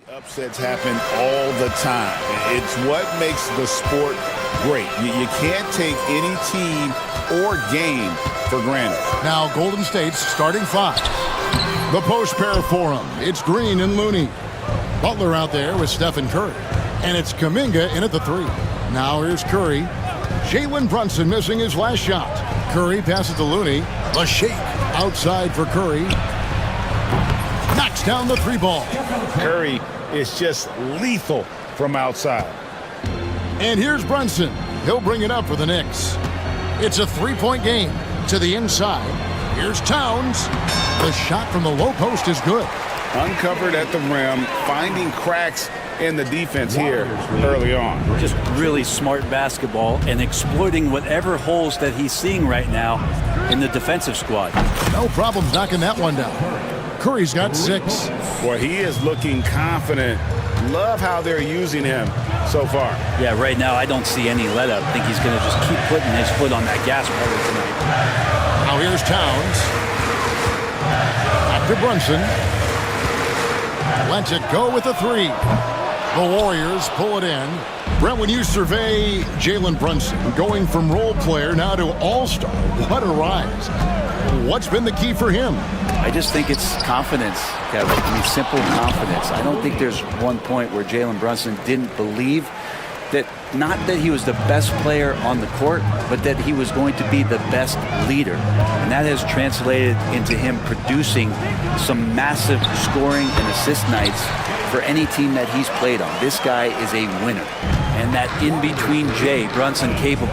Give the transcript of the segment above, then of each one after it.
Upsets happen all the time. It's what makes the sport great. You can't take any team or game for granted. Now Golden State's starting five. The post pair for him. It's Green and Looney. Butler out there with Stephen Curry. And it's Kuminga in at the three. Now here's Curry. Jalen Brunson missing his last shot. Curry passes to Looney. The shake outside for Curry. Knocks down the three ball. Curry is just lethal from outside. And here's Brunson. He'll bring it up for the Knicks. It's a three-point game to the inside. Here's Towns. The shot from the low post is good. Uncovered at the rim, finding cracks in the defense here early on. Just really smart basketball and exploiting whatever holes that he's seeing right now in the defensive squad. No problem knocking that one down. Curry's got 6. Boy, he is looking confident. Love how they're using him so far. Yeah, right now I don't see any let up. I think he's going to just keep putting his foot on that gas pedal tonight. Now here's Towns. Back to Brunson. Lets it go with the three. The Warriors pull it in. Brent, when you survey Jalen Brunson, going from role player now to all-star, what a rise. What's been the key for him? I just think it's confidence, Kevin. I mean, simple confidence. I don't think there's one point where Jalen Brunson didn't believe that, not that he was the best player on the court, but that he was going to be the best leader. And that has translated into him producing some massive scoring and assist nights for any team that he's played on. This guy is a winner. And that in-between Jay, Brunson capable.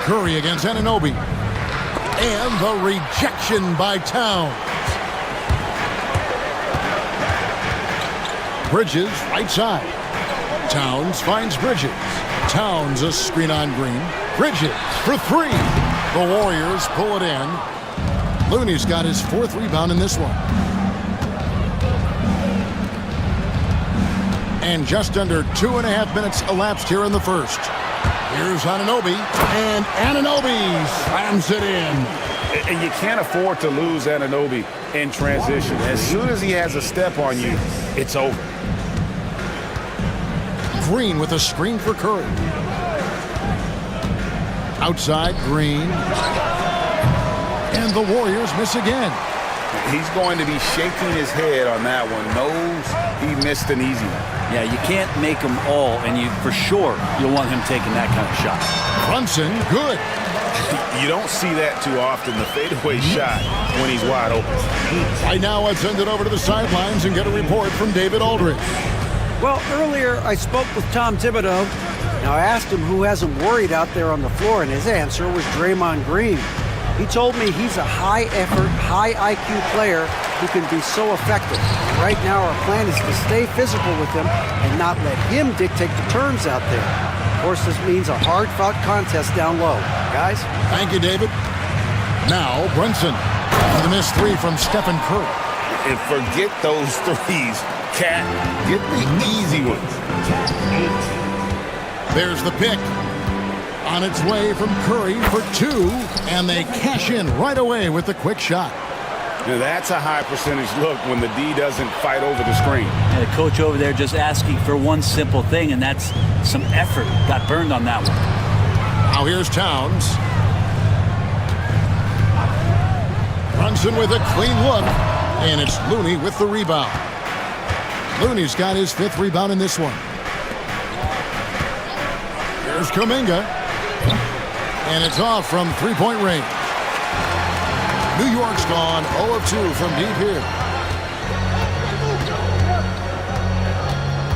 Curry against Anunoby. And the rejection by Towns. Bridges, right side. Towns finds Bridges. Towns a screen on Green. Bridges for three. The Warriors pull it in. Looney's got his 4th rebound in this one. And just under 2.5 minutes elapsed here in the first. Here's Anunoby, and Anunoby slams it in. And you can't afford to lose Anunoby in transition. As soon as he has a step on you, it's over. Green with a screen for Curry. Outside, Green. And the Warriors miss again. He's going to be shaking his head on that one. Knows he missed an easy one. Yeah, you can't make them all, and you for sure you'll want him taking that kind of shot. Brunson, good. You don't see that too often, the fadeaway shot when he's wide open. Right now, let's send it over to the sidelines and get a report from David Aldridge. Well, earlier I spoke with Tom Thibodeau. Now I asked him who has him worried out there on the floor, and his answer was Draymond Green. He told me he's a high-effort, high-IQ player who can be so effective. Right now, our plan is to stay physical with him and not let him dictate the terms out there. Of course, this means a hard-fought contest down low. Guys? Thank you, David. Now, Brunson for the missed three from Stephen Curry. And forget those threes, Cat. Get the easy ones. There's the pick. On its way from Curry for 2, and they cash in right away with the quick shot. Now that's a high percentage look when the D doesn't fight over the screen. And the coach over there just asking for one simple thing, and that's some effort. Got burned on that one. Now here's Towns. Brunson with a clean look, and it's Looney with the rebound. Looney's got his 5th rebound in this one. Here's Kuminga. And it's off from three-point range. New York's gone 0 of 2 from deep here.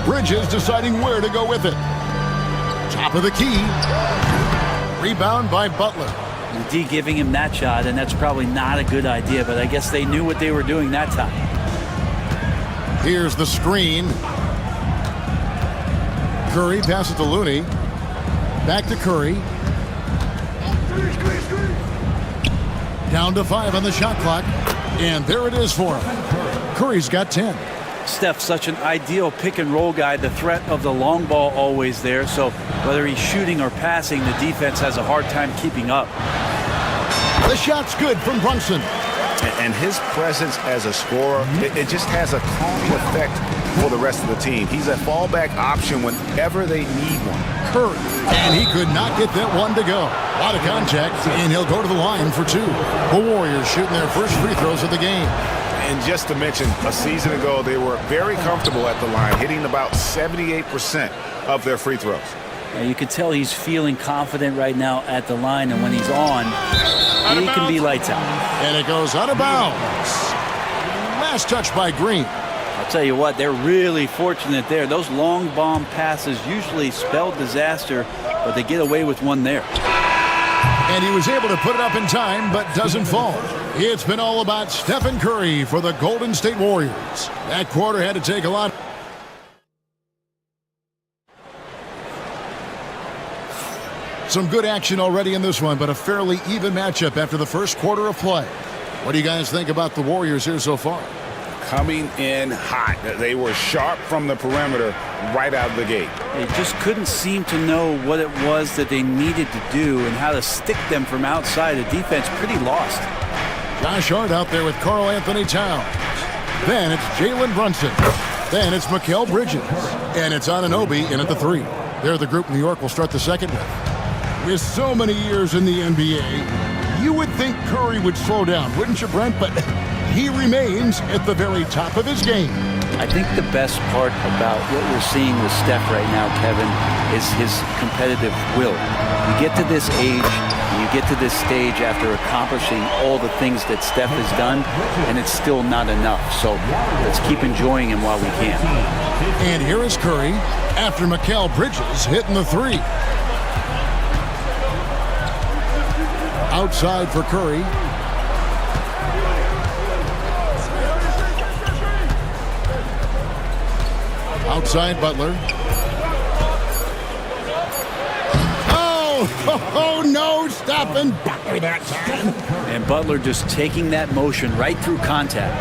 Bridges deciding where to go with it. Top of the key. Rebound by Butler. The D giving him that shot, and that's probably not a good idea, but I guess they knew what they were doing that time. Here's the screen. Curry passes to Looney. Back to Curry. Down to 5 on the shot clock. And there it is for him. Curry's got 10. Steph's such an ideal pick-and-roll guy. The threat of the long ball always there. So whether he's shooting or passing, the defense has a hard time keeping up. The shot's good from Brunson. And his presence as a scorer, it just has a calming effect for the rest of the team. He's a fallback option whenever they need one. Curry, and he could not get that one to go. A lot of contact, and he'll go to the line for two. The Warriors shooting their first free throws of the game. And just to mention, a season ago, they were very comfortable at the line, hitting about 78% of their free throws. And you can tell he's feeling confident right now at the line, and when he's on, he can be lights out. And it goes out of bounds. Last touch by Green. I'll tell you what, they're really fortunate there. Those long bomb passes usually spell disaster, but they get away with one there. And he was able to put it up in time, but doesn't fall. It's been all about Stephen Curry for the Golden State Warriors. That quarter had to take a lot. Some good action already in this one, but a fairly even matchup after the first quarter of play. What do you guys think about the Warriors here so far? Coming in hot. They were sharp from the perimeter right out of the gate. They just couldn't seem to know what it was that they needed to do and how to stick them from outside. The defense pretty lost. Josh Hart out there with Karl Anthony Towns. Then it's Jalen Brunson. Then it's Mikal Bridges. And it's Anunoby in at the three. They're the group New York will start the second with. With so many years in the NBA, you would think Curry would slow down, wouldn't you, Brent? But he remains at the very top of his game. I think the best part about what we're seeing with Steph right now, Kevin, is his competitive will. You get to this age, you get to this stage after accomplishing all the things that Steph has done, and it's still not enough. So let's keep enjoying him while we can. And here is Curry after Mikal Bridges hitting the three. Outside for Curry. Outside Butler. Oh, no, stopping Butler that time. And Butler just taking that motion right through contact.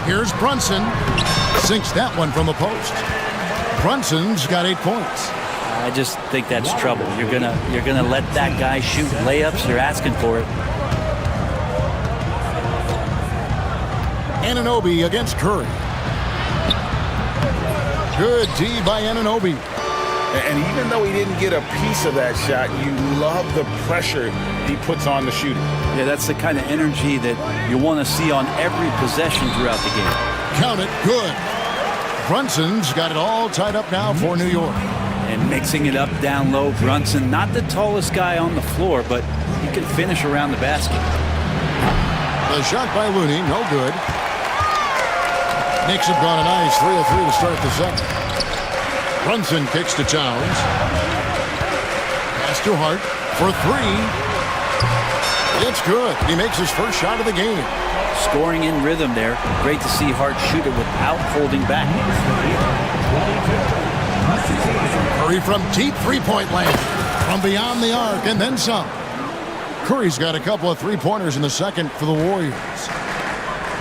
Here's Brunson. Sinks that one from the post. Brunson's got 8 points. I just think that's trouble. You're gonna let that guy shoot layups. You're asking for it. Anunoby against Curry. Good D by Anunoby. And even though he didn't get a piece of that shot, you love the pressure he puts on the shooter. Yeah, that's the kind of energy that you want to see on every possession throughout the game. Count it, good. Brunson's got it all tied up now for New York. And mixing it up down low, Brunson, not the tallest guy on the floor, but he can finish around the basket. The shot by Looney, no good. Knicks have gone a nice 3 of 3 to start the second. Brunson kicks to Towns. Pass to Hart for three. It's good. He makes his first shot of the game. Scoring in rhythm there. Great to see Hart shoot it without holding back. Curry from deep three-point land. From beyond the arc and then some. Curry's got a couple of three-pointers in the second for the Warriors.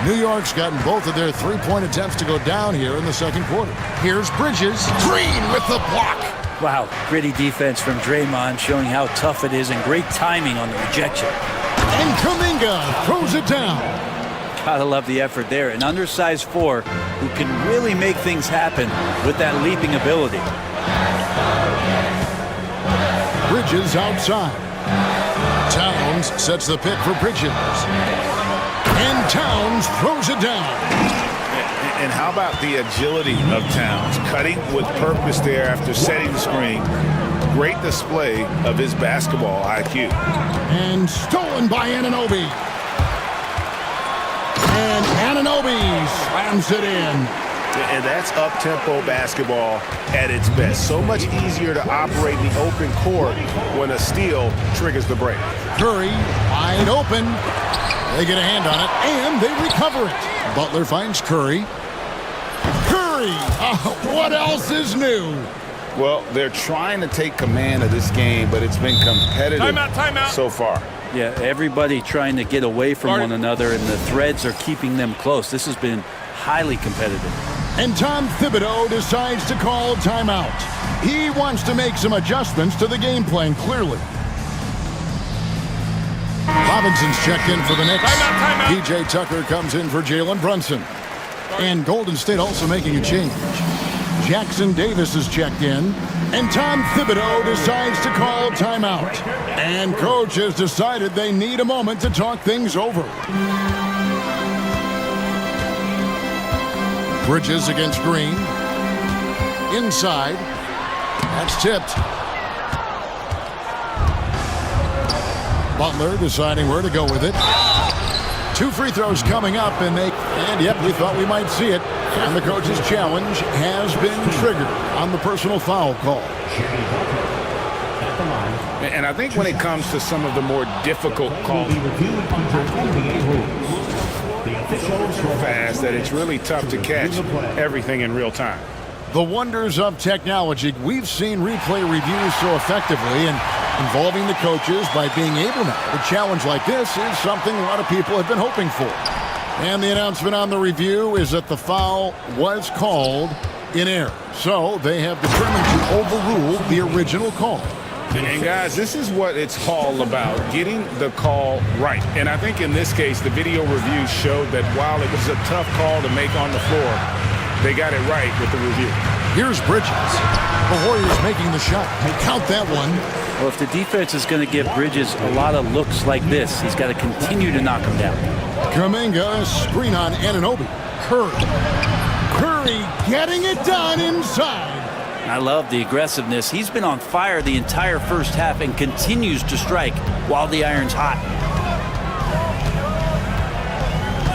New York's gotten both of their three-point attempts to go down here in the second quarter. Here's Bridges. Green with the block. Wow, gritty defense from Draymond, showing how tough it is and great timing on the rejection. And Kuminga throws it down. Gotta love the effort there. An undersized four who can really make things happen with that leaping ability. Bridges outside. Towns sets the pick for Bridges. And Towns throws it down. And how about the agility of Towns? Cutting with purpose there after setting the screen. Great display of his basketball IQ. And stolen by Anunoby. And Anunoby slams it in. And that's up-tempo basketball at its best. So much easier to operate in the open court when a steal triggers the break. Curry wide open. They get a hand on it, and they recover it. Butler finds Curry. Curry! What else is new? Well, they're trying to take command of this game, but it's been competitive timeout. so far. Yeah, everybody trying to get away from one another, and the threads are keeping them close. This has been highly competitive. And Tom Thibodeau decides to call timeout. He wants to make some adjustments to the game plan, clearly. Robinson's checked in for the Knicks. P.J. Tucker comes in for Jalen Brunson. And Golden State also making a change. Jackson Davis is checked in. And Tom Thibodeau decides to call timeout. And coach has decided they need a moment to talk things over. Bridges against Green. Inside. That's tipped. Butler deciding where to go with it. 2 free throws coming up, and yep, we thought we might see it. And the coach's challenge has been triggered on the personal foul call. And I think when it comes to some of the more difficult calls, so fast that it's really tough to catch everything in real time. The wonders of technology. We've seen replay reviews so effectively, and involving the coaches by being able now to challenge like this is something a lot of people have been hoping for. And the announcement on the review is that the foul was called in error. So they have determined to overrule the original call. And guys, this is what it's all about, getting the call right. And I think in this case, the video review showed that while it was a tough call to make on the floor, they got it right with the review. Here's Bridges. The Warriors making the shot. Count that one. Well, if the defense is going to give Bridges a lot of looks like this, he's got to continue to knock him down. Kuminga, screen on Anunoby. Curry getting it done inside. I love the aggressiveness. He's been on fire the entire first half and continues to strike while the iron's hot.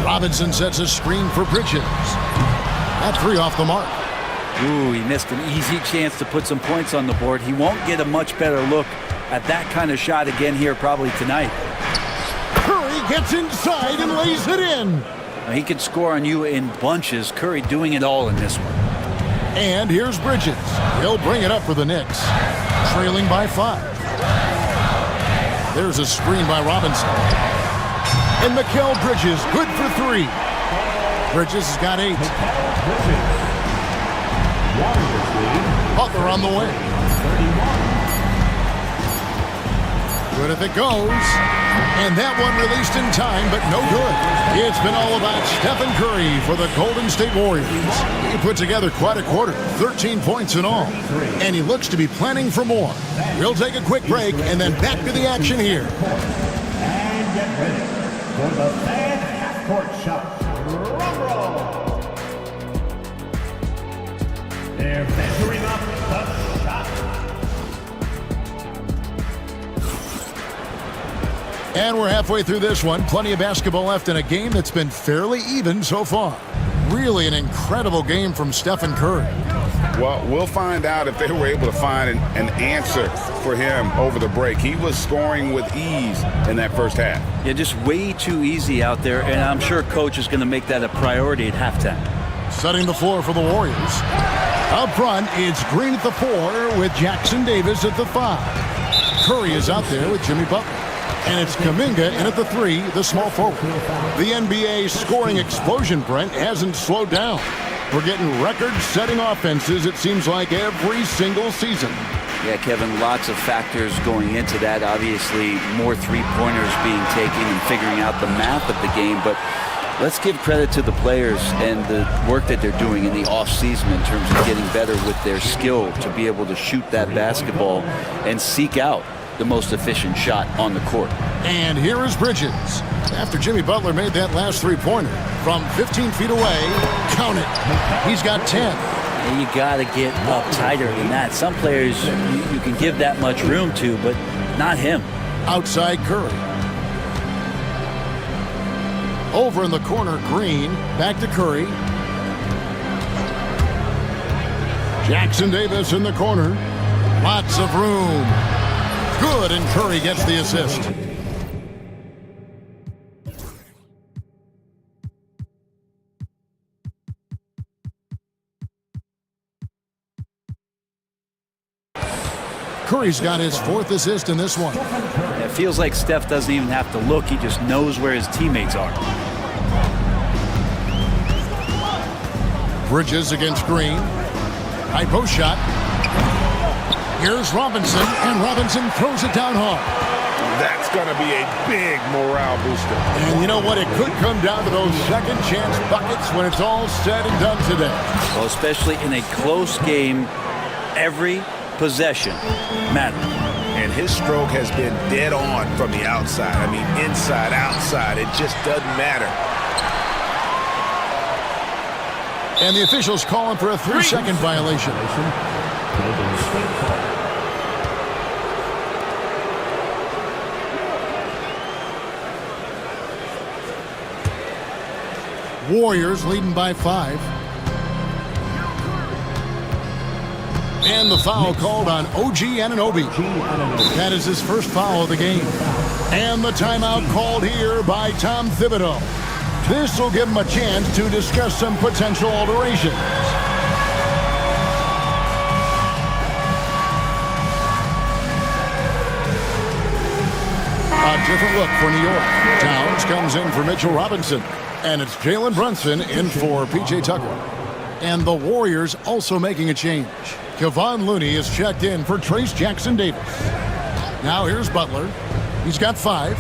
Robinson sets a screen for Bridges. That 3 off the mark. Ooh, he missed an easy chance to put some points on the board. He won't get a much better look at that kind of shot again here probably tonight. Curry gets inside and lays it in. Now, he can score on you in bunches. Curry doing it all in this one. And here's Bridges. He'll bring it up for the Knicks. Trailing by 5. There's a screen by Robinson. And Mikal Bridges, good for 3. Bridges has got 8. Butler on the way. Good if it goes. And that one released in time, but no good. It's been all about Stephen Curry for the Golden State Warriors. He put together quite a quarter, 13 points in all. And he looks to be planning for more. We'll take a quick break and then back to the action here. And get ready for the fan half-court shot. Drum roll. They're measuring up the shot. And we're halfway through this one. Plenty of basketball left in a game that's been fairly even so far. Really an incredible game from Stephen Curry. Well, we'll find out if they were able to find an answer for him over the break. He was scoring with ease in that first half. Yeah, just way too easy out there, and I'm sure coach is going to make that a priority at halftime. Setting the floor for the Warriors. Up front, it's Green at the 4 with Jackson Davis at the 5. Curry is out there with Jimmy Butler. And it's Kuminga in at the 3, the small forward. The NBA scoring explosion, Brent, hasn't slowed down. We're getting record-setting offenses, it seems like, every single season. Yeah, Kevin, lots of factors going into that. Obviously, more three-pointers being taken and figuring out the math of the game. But let's give credit to the players and the work that they're doing in the off-season in terms of getting better with their skill to be able to shoot that basketball and seek out the most efficient shot on the court. And here is Bridges. After Jimmy Butler made that last three-pointer from 15 feet away, count it. He's got 10. And you got to get up tighter than that. Some players you can give that much room to, but not him. Outside Curry. Over in the corner, Green. Back to Curry. Jackson Davis in the corner. Lots of room. Good, and Curry gets the assist. Curry's got his 4th assist in this one. It feels like Steph doesn't even have to look. He just knows where his teammates are. Bridges against Green. High post shot. Here's Robinson, and Robinson throws it down hard. That's going to be a big morale booster. And you know what? It could come down to those second chance buckets when it's all said and done today. Well, especially in a close game, every possession matters. And his stroke has been dead on from the outside. I mean, inside, outside, it just doesn't matter. And the officials calling for a 3-second violation. Warriors leading by 5. And the foul called on OG Anunoby. That is his first foul of the game. And the timeout called here by Tom Thibodeau. This will give him a chance to discuss some potential alterations. A different look for New York. Towns comes in for Mitchell Robinson. And it's Jalen Brunson in for P.J. Tucker. And the Warriors also making a change. Kevon Looney is checked in for Trace Jackson-Davis. Now here's Butler. He's got 5.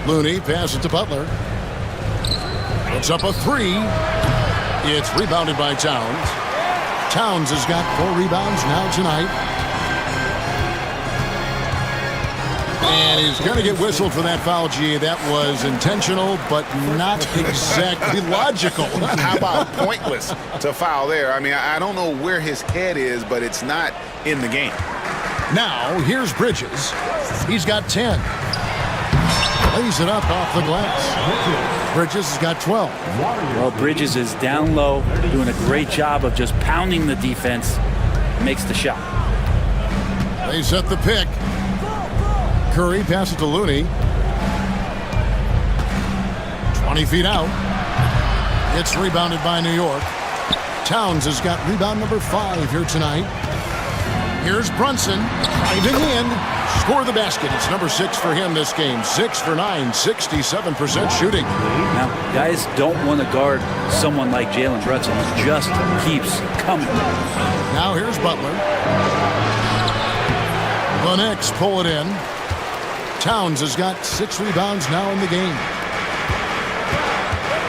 Looney passes to Butler. It's up a 3. It's rebounded by Towns. Towns has got 4 rebounds now tonight. And he's going to get whistled for that foul, G. That was intentional, but not exactly logical. How about pointless to foul there? I mean, I don't know where his head is, but it's not in the game. Now, here's Bridges. He's got 10. Lays it up off the glass. Bridges has got 12. Well, Bridges is down low, doing a great job of just pounding the defense. Makes the shot. They set the pick. Curry passes to Looney. 20 feet out. It's rebounded by New York. Towns has got rebound number 5 here tonight. Here's Brunson driving in. Score the basket. It's number 6 for him this game. 6 for 9, 67% shooting. Now, guys don't want to guard someone like Jalen Brunson. He just keeps coming. Now here's Butler. The Knicks pull it in. Towns has got 6 rebounds now in the game.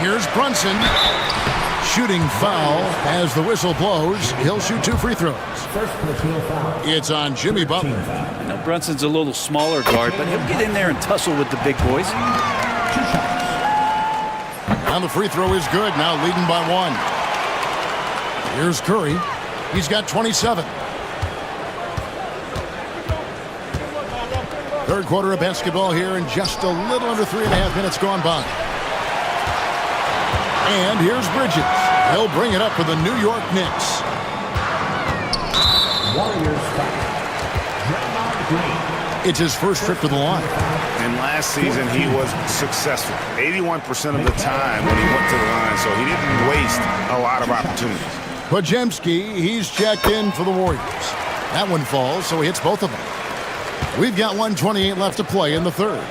Here's Brunson. Shooting foul as the whistle blows. He'll shoot 2 free throws. It's on Jimmy Butler. Now, Brunson's a little smaller guard, but he'll get in there and tussle with the big boys. And the free throw is good. Now leading by 1. Here's Curry. He's got 27. Third quarter of basketball here, and just a little under 3.5 minutes gone by. And here's Bridges. He'll bring it up for the New York Knicks. It's his first trip to the line. And last season he was successful 81% of the time when he went to the line, so he didn't waste a lot of opportunities. Podziemski, he's checked in for the Warriors. That one falls, so he hits both of them. We've got 1:28 left to play in the third.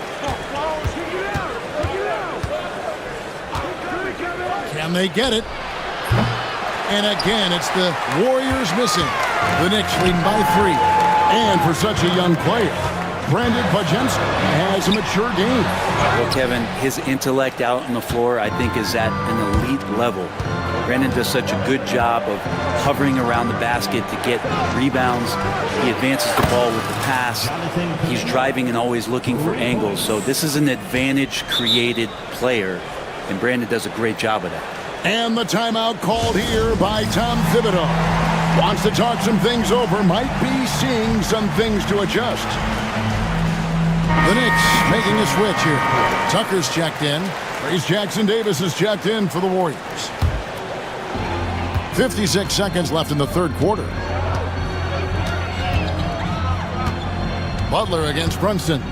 Can they get it? And again, it's the Warriors missing. The Knicks leading by 3. And for such a young player, Brandon Podziemski has a mature game. Well, Kevin, his intellect out on the floor, I think, is at an elite level. Brandon does such a good job of hovering around the basket to get rebounds. He advances the ball with the pass. He's driving and always looking for angles. So this is an advantage-created player, and Brandon does a great job of that. And the timeout called here by Tom Thibodeau. Wants to talk some things over, might be seeing some things to adjust. The Knicks making a switch here. Tucker's checked in. Trace Jackson-Davis is checked in for the Warriors. 56 seconds left in the third quarter. Butler against Brunson.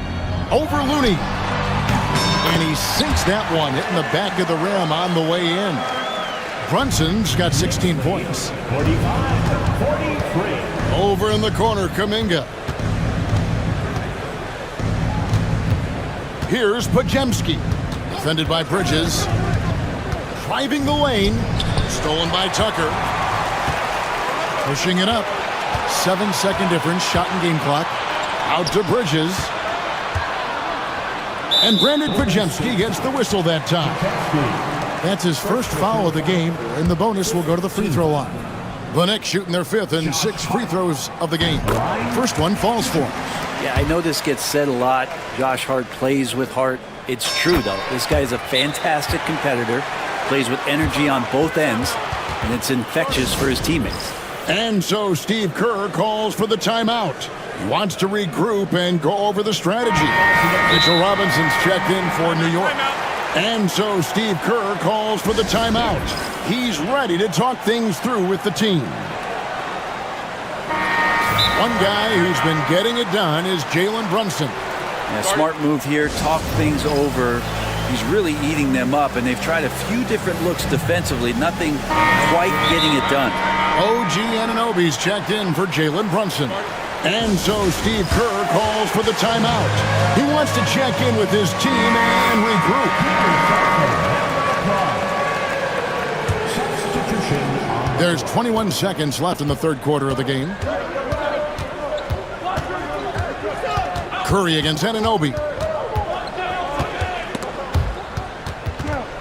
Over Looney. And he sinks that one, hitting the back of the rim on the way in. Brunson's got 16 points. 45-43. Over in the corner, Kuminga. Here's Podziemski. Defended by Bridges. Driving the lane. Stolen by Tucker. Pushing it up. 7-second difference. Shot and game clock. Out to Bridges. And Brandon Pajemski gets the whistle that time. That's his first foul of the game, and the bonus will go to the free throw line. The Knicks shooting their 5th and 6th free throws of the game. First one falls for him. Yeah, I know this gets said a lot. Josh Hart plays with heart. It's true, though. This guy's a fantastic competitor, plays with energy on both ends, and it's infectious for his teammates. And so Steve Kerr calls for the timeout. He wants to regroup and go over the strategy. Mitchell Robinson's checked in for New York. And so Steve Kerr calls for the timeout. He's ready to talk things through with the team. One guy who's been getting it done is Jalen Brunson. Yeah, smart move here, talk things over. He's really eating them up, and they've tried a few different looks defensively. Nothing quite getting it done. OG Anunoby's checked in for Jalen Brunson. And so Steve Kerr calls for the timeout. He wants to check in with his team and regroup. There's 21 seconds left in the third quarter of the game. Curry against Anunoby.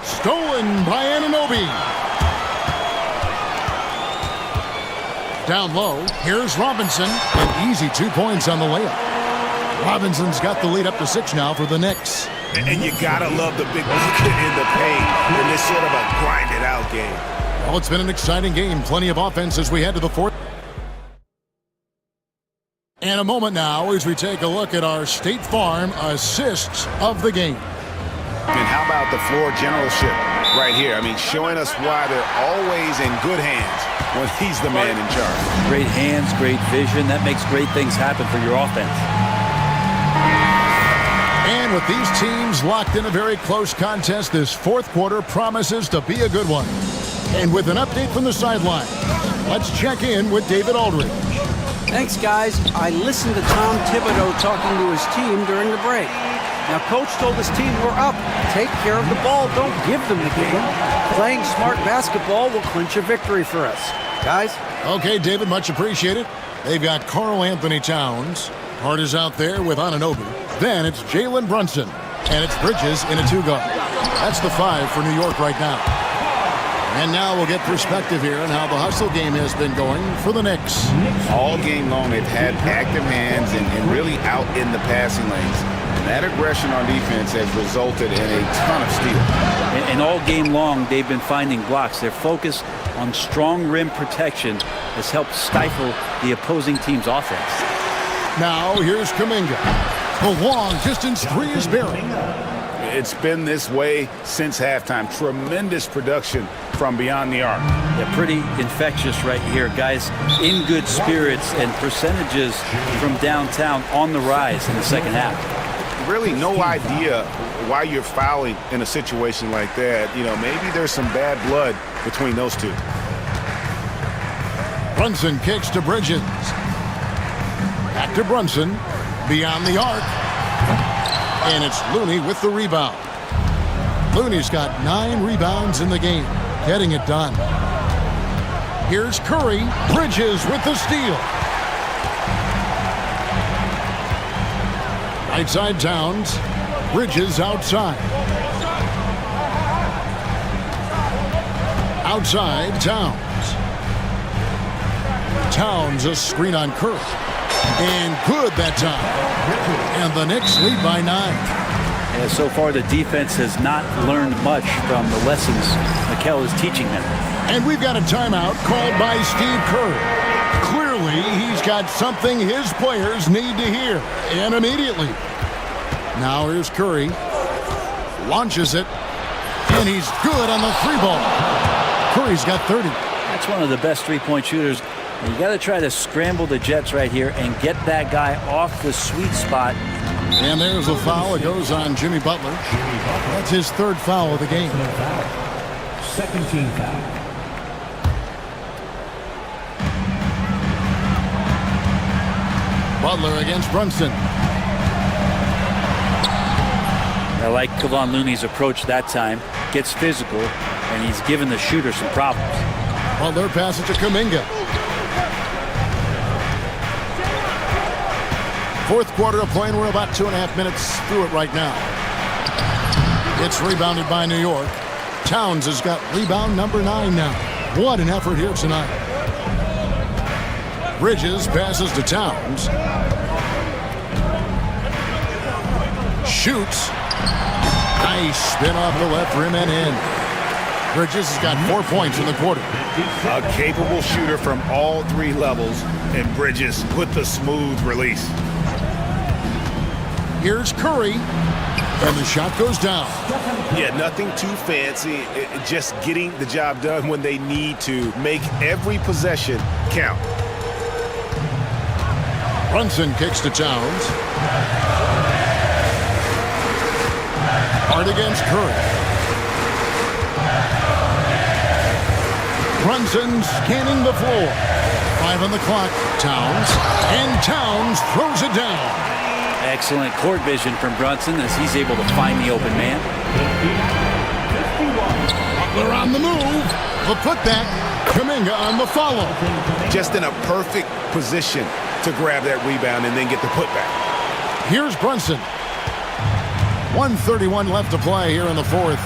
Stolen by Anunoby. Down low, here's Robinson. An easy 2 points on the layup. Robinson's got the lead up to 6 now for the Knicks. And you gotta love the big bucket in the paint in this sort of a grinded out game. Well, it's been an exciting game. Plenty of offense as we head to the fourth. And a moment now as we take a look at our State Farm assists of the game. And how about the floor generalship right here? I mean, showing us why they're always in good hands when he's the man in charge. Great hands, great vision. That makes great things happen for your offense. And with these teams locked in a very close contest, this fourth quarter promises to be a good one. And with an update from the sideline, let's check in with David Aldridge. Thanks, guys. I listened to Tom Thibodeau talking to his team during the break. Now, Coach told his team, we're up. Take care of the ball. Don't give them the game. Playing smart basketball will clinch a victory for us. Guys? Okay, David, much appreciated. They've got Karl Anthony Towns. Hart is out there with Anunoby. Then it's Jalen Brunson. And it's Bridges in a 2-guard. That's the 5 for New York right now. And now we'll get perspective here on how the hustle game has been going for the Knicks. All game long, they've had active hands and really out in the passing lanes. And that aggression on defense has resulted in a ton of steals. And all game long, they've been finding blocks. Their focus on strong rim protection has helped stifle the opposing team's offense. Now here's Kuminga. The long distance 3 is buried. It's been this way since halftime. Tremendous production from beyond the arc. Yeah, pretty infectious right here. Guys in good spirits and percentages from downtown on the rise in the second half. Really no idea why you're fouling in a situation like that. You know, maybe there's some bad blood between those two. Brunson kicks to Bridges. Back to Brunson. Beyond the arc. And it's Looney with the rebound. Looney's got 9 rebounds in the game, getting it done. Here's Curry. Bridges with the steal. Right side Towns. Bridges outside. Outside Towns. Towns a screen on Curry. And good that time. And the Knicks lead by 9. And so far, the defense has not learned much from the lessons Mikel is teaching them. And we've got a timeout called by Steve Kerr. Clearly, he's got something his players need to hear. And immediately. Now here's Curry. Launches it. And he's good on the 3-ball. Curry's got 30. That's one of the best three-point shooters. And you got to try to scramble the Jets right here and get that guy off the sweet spot. And there's a foul. It goes on Jimmy Butler. That's his 3rd foul of the game. Second team foul. Butler against Brunson. I like Kevon Looney's approach that time. Gets physical, and he's given the shooter some problems. Butler passes to Kuminga. Fourth quarter of play, and we're about 2.5 minutes through it right now. It's rebounded by New York. Towns has got rebound number 9 now. What an effort here tonight. Bridges passes to Towns. Shoots. Nice spin off the left rim and in. Bridges has got 4 points in the quarter. A capable shooter from all 3 levels, and Bridges with the smooth release. Here's Curry, and the shot goes down. Yeah, nothing too fancy, just getting the job done when they need to. Make every possession count. Brunson kicks to Towns. Hard against Curry. Brunson scanning the floor. 5 on the clock. Towns. And Towns throws it down. Excellent court vision from Brunson as he's able to find the open man. Butler on the move. The putback. Kuminga on the follow. Just in a perfect position to grab that rebound and then get the putback. Here's Brunson. 1:31 left to play here in the fourth.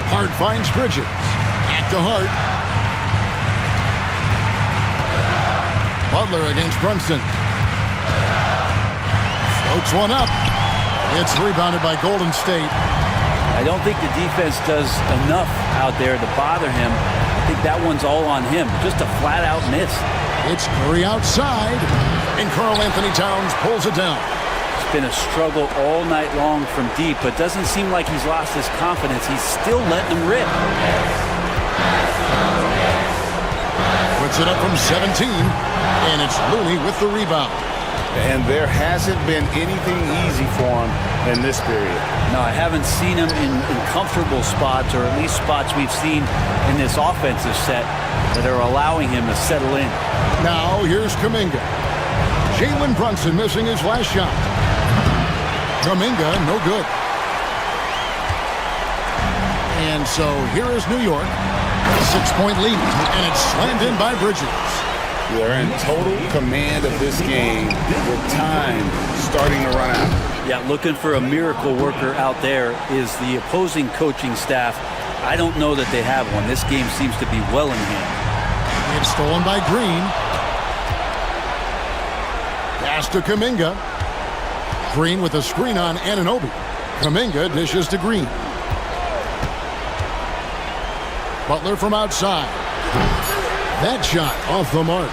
Hart finds Bridges. Back to Hart. Butler against Brunson. Floats one up. It's rebounded by Golden State. I don't think the defense does enough out there to bother him. I think that one's all on him. Just a flat-out miss. It's Curry outside, and Karl Anthony Towns pulls it down. It's been a struggle all night long from deep, but doesn't seem like he's lost his confidence. He's still letting them rip. Puts it up from 17, and it's Looney with the rebound. And there hasn't been anything easy for him in this period. No, I haven't seen him in comfortable spots, or at least spots we've seen in this offensive set that are allowing him to settle in. Now here's Kuminga. Jalen Brunson missing his last shot. Kuminga, no good. And so here is New York. 6-point lead, and it's slammed in by Bridges. They're in total command of this game with time starting to run out. Yeah, looking for a miracle worker out there is the opposing coaching staff. I don't know that they have one. This game seems to be well in hand. It's stolen by Green. Pass to Kuminga. Green with a screen on Anunoby. Kuminga dishes to Green. Butler from outside. That shot off the mark.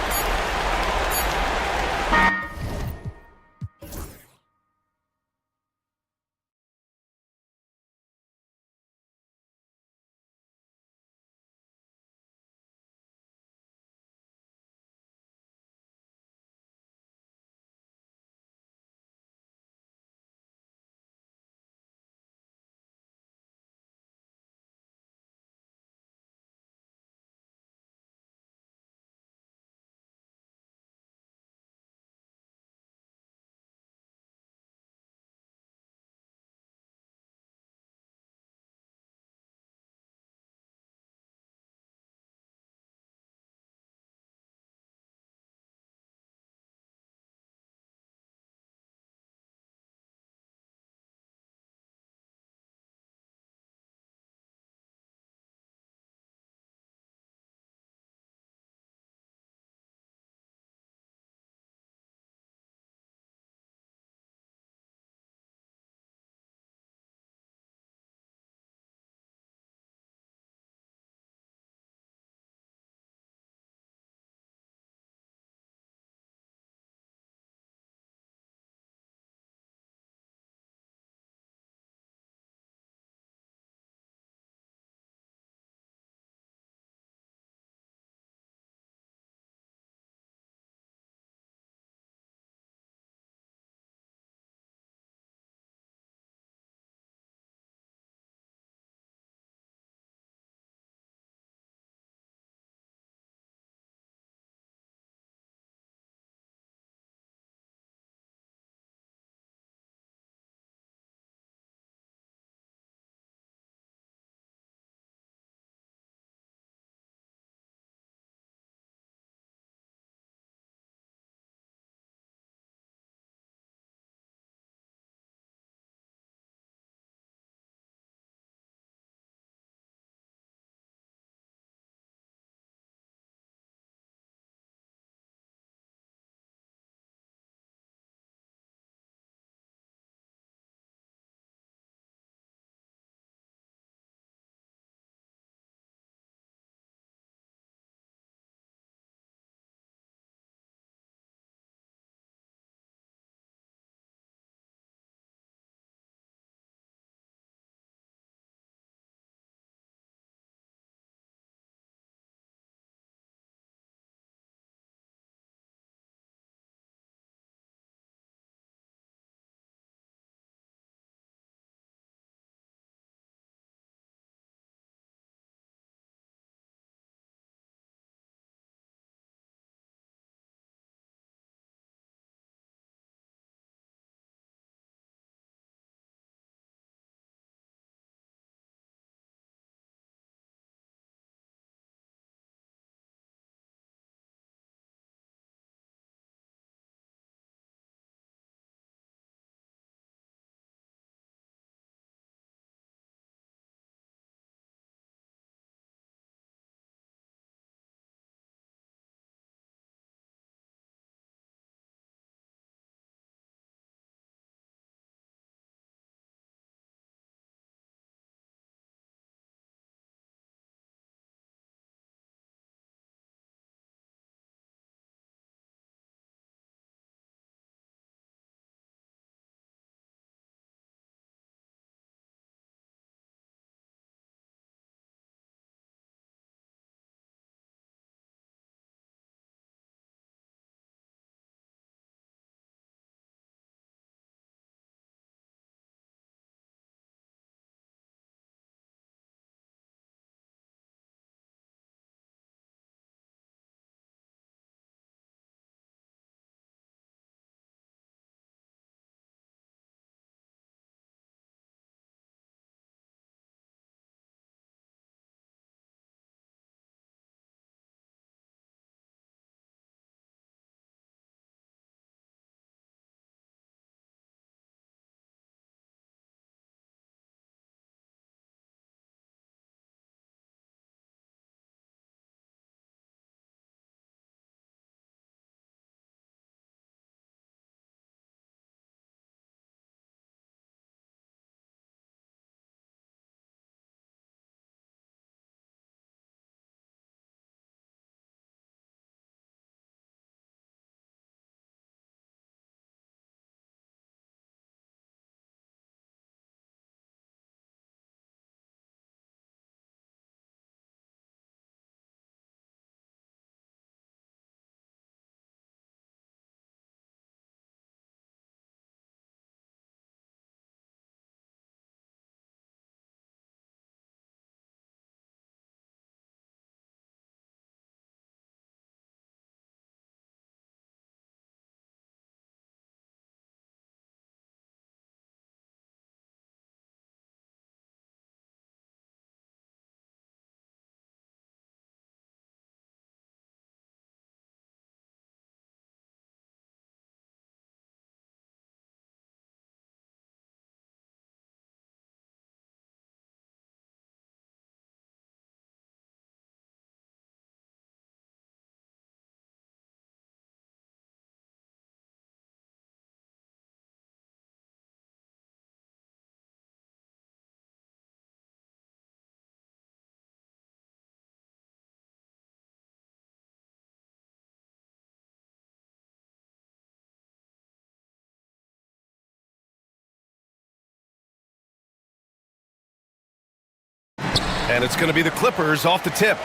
And it's going to be the Clippers off the tip.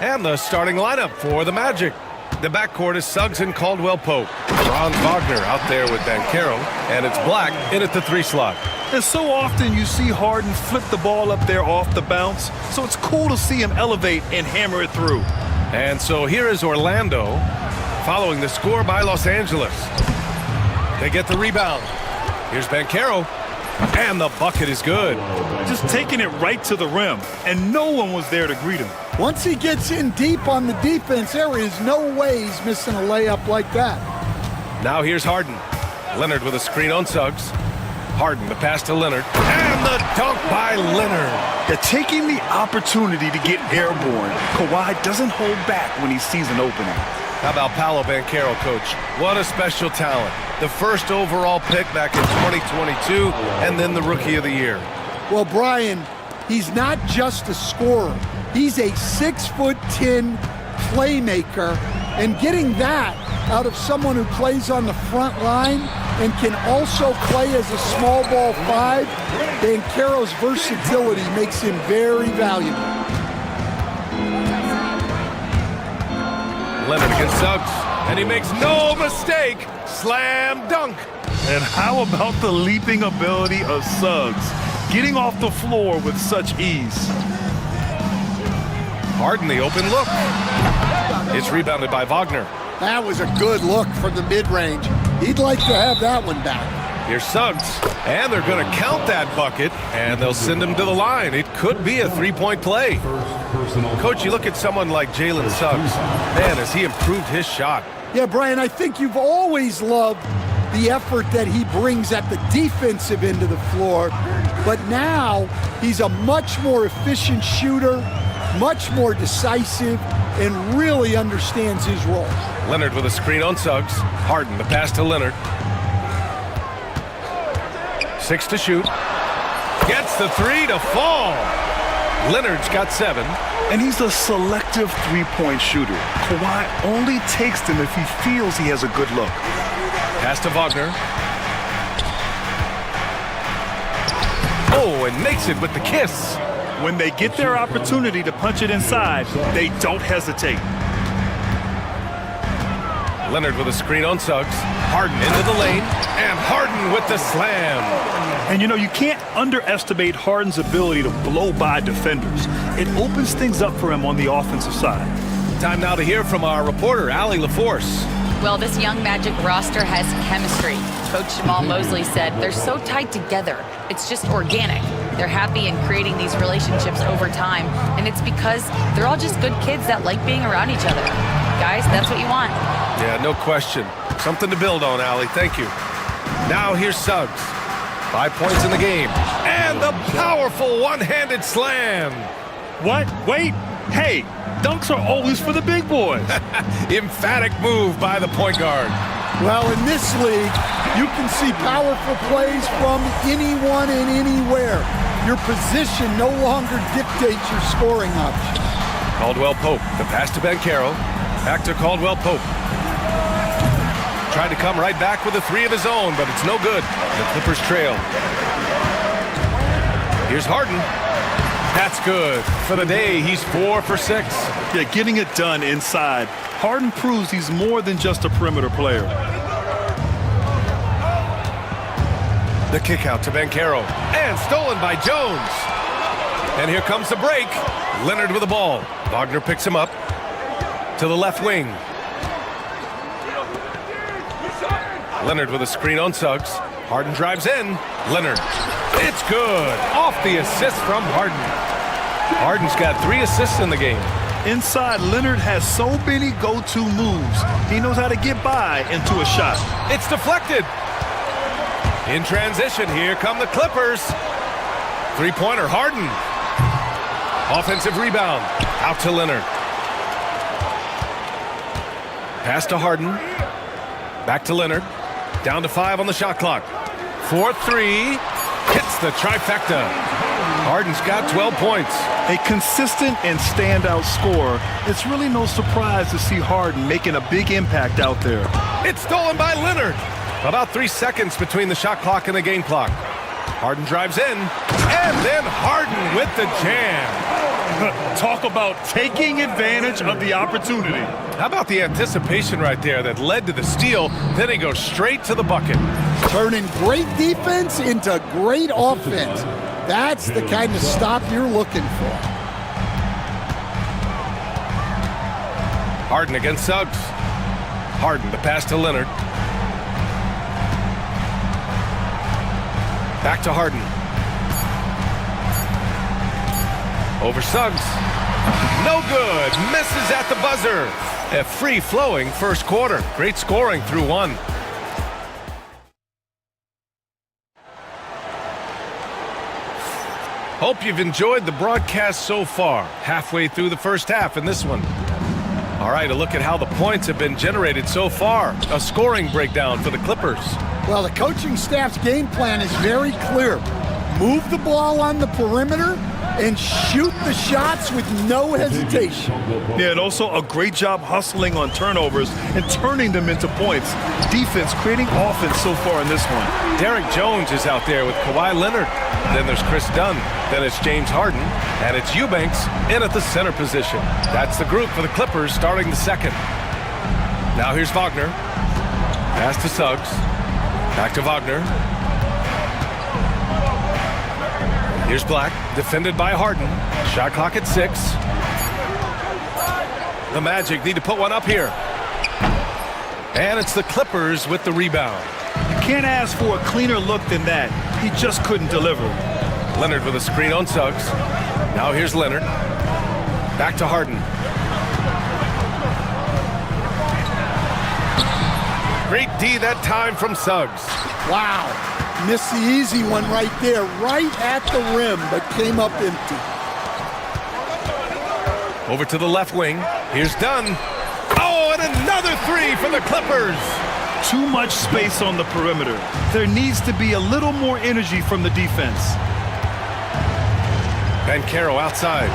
And the starting lineup for the Magic. The backcourt is Suggs and Caldwell-Pope. Franz Wagner out there with Banchero. And it's Black in at the 3 slot. And so often you see Harden flip the ball up there off the bounce. So it's cool to see him elevate and hammer it through. And so here is Orlando following the score by Los Angeles. They get the rebound. Here's Banchero. And the bucket is good. Just taking it right to the rim. And no one was there to greet him. Once he gets in deep on the defense, there is no way he's missing a layup like that. Now here's Harden. Leonard with a screen on Suggs. Harden, the pass to Leonard. And the dunk by Leonard. They're taking the opportunity to get airborne. Kawhi doesn't hold back when he sees an opening. How about Paolo Banchero, coach? What a special talent. The first overall pick back in 2022, and then the Rookie of the Year. Well, Brian, he's not just a scorer. He's a 6'10" playmaker, and getting that out of someone who plays on the front line and can also play as a small ball 5, Banchero's versatility makes him very valuable. Leonard against Suggs, and he makes no mistake. Slam dunk. And how about the leaping ability of Suggs? Getting off the floor with such ease. Harden, the open look. It's rebounded by Wagner. That was a good look from the mid-range. He'd like to have that one back. Here's Suggs, and they're going to count that bucket, and they'll send him to the line. It could be a 3-point play. Coach, you look at someone like Jalen Suggs. Man, has he improved his shot. Yeah, Brian, I think you've always loved the effort that he brings at the defensive end of the floor, but now he's a much more efficient shooter, much more decisive, and really understands his role. Leonard with a screen on Suggs. Harden, the pass to Leonard. 6 to shoot. Gets the 3 to fall. Leonard's got 7. And he's a selective three-point shooter. Kawhi only takes them if he feels he has a good look. Pass to Wagner. Oh, and makes it with the kiss. When they get their opportunity to punch it inside, they don't hesitate. Leonard with a screen on Suggs. Harden into the lane, and Harden with the slam. And you know, you can't underestimate Harden's ability to blow by defenders. It opens things up for him on the offensive side. Time now to hear from our reporter, Allie LaForce. Well, this young Magic roster has chemistry. Coach Jamal Mosley said they're so tied together. It's just organic. They're happy in creating these relationships over time, and it's because they're all just good kids that like being around each other. Guys, that's what you want. Yeah, no question. Something to build on, Allie. Thank you. Now here's Suggs. 5 points in the game. And the powerful one-handed slam. What? Wait. Hey, dunks are always for the big boys. Emphatic move by the point guard. Well, in this league, you can see powerful plays from anyone and anywhere. Your position no longer dictates your scoring option. Caldwell-Pope, the pass to Banchero. Back to Caldwell-Pope. Tried to come right back with a 3 of his own, but it's no good. The Clippers trail. Here's Harden. That's good. For the day, he's 4 for 6. Yeah, getting it done inside. Harden proves he's more than just a perimeter player. The kick out to Banchero. And stolen by Jones. And here comes the break. Leonard with the ball. Wagner picks him up to the left wing. Leonard with a screen on Suggs. Harden drives in. Leonard. It's good. Off the assist from Harden. Harden's got 3 assists in the game. Inside, Leonard has so many go-to moves. He knows how to get by into a shot. It's deflected. In transition, here come the Clippers. 3-pointer, Harden. Offensive rebound. Out to Leonard. Pass to Harden. Back to Leonard. Down to 5 on the shot clock. 4-3. Hits the trifecta. Harden's got 12 points. A consistent and standout scorer. It's really no surprise to see Harden making a big impact out there. It's stolen by Leonard. About 3 seconds between the shot clock and the game clock. Harden drives in. And then Harden with the jam. Talk about taking advantage of the opportunity. How about the anticipation right there that led to the steal? Then he goes straight to the bucket. Turning great defense into great offense. That's the kind of stop you're looking for. Harden against Suggs. Harden, the pass to Leonard. Back to Harden. Over Suggs. No good. Misses at the buzzer. A free-flowing first quarter. Great scoring through one. Hope you've enjoyed the broadcast so far. Halfway through the first half in this one. All right, a look at how the points have been generated so far. A scoring breakdown for the Clippers. Well, the coaching staff's game plan is very clear. Move the ball on the perimeter and shoot the shots with no hesitation. Yeah, and also a great job hustling on turnovers and turning them into points. Defense creating offense so far in this one. Derek Jones is out there with Kawhi Leonard. Then there's Chris Dunn. Then it's James Harden. And it's Eubanks in at the center position. That's the group for the Clippers starting the second. Now here's Wagner. Pass to Suggs. Back to Wagner. Here's Black, defended by Harden. Shot clock at 6. The Magic need to put one up here. And it's the Clippers with the rebound. You can't ask for a cleaner look than that. He just couldn't deliver. Leonard with a screen on Suggs. Now here's Leonard. Back to Harden. Great D that time from Suggs. Wow. Missed the easy one right there, right at the rim, but came up empty. Over to the left wing. Here's Dunn. Oh, and another three for the Clippers. Too much space on the perimeter. There needs to be a little more energy from the defense. Banchero outside.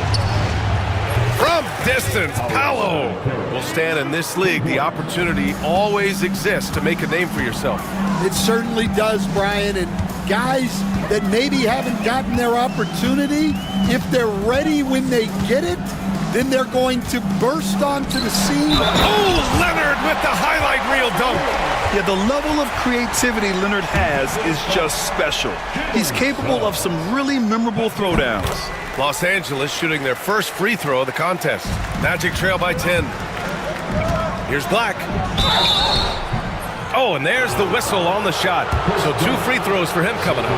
From distance, Paolo. Will stand in this league. The opportunity always exists to make a name for yourself. It certainly does, Brian. And guys that maybe haven't gotten their opportunity, if they're ready when they get it, then they're going to burst onto the scene. Oh, Leonard with the highlight reel dunk. Yeah, the level of creativity Leonard has is just special. He's capable of some really memorable throwdowns. Los Angeles shooting their first free throw of the contest. Magic trail by 10. Here's Black. Oh, and there's the whistle on the shot. So 2 free throws for him coming up.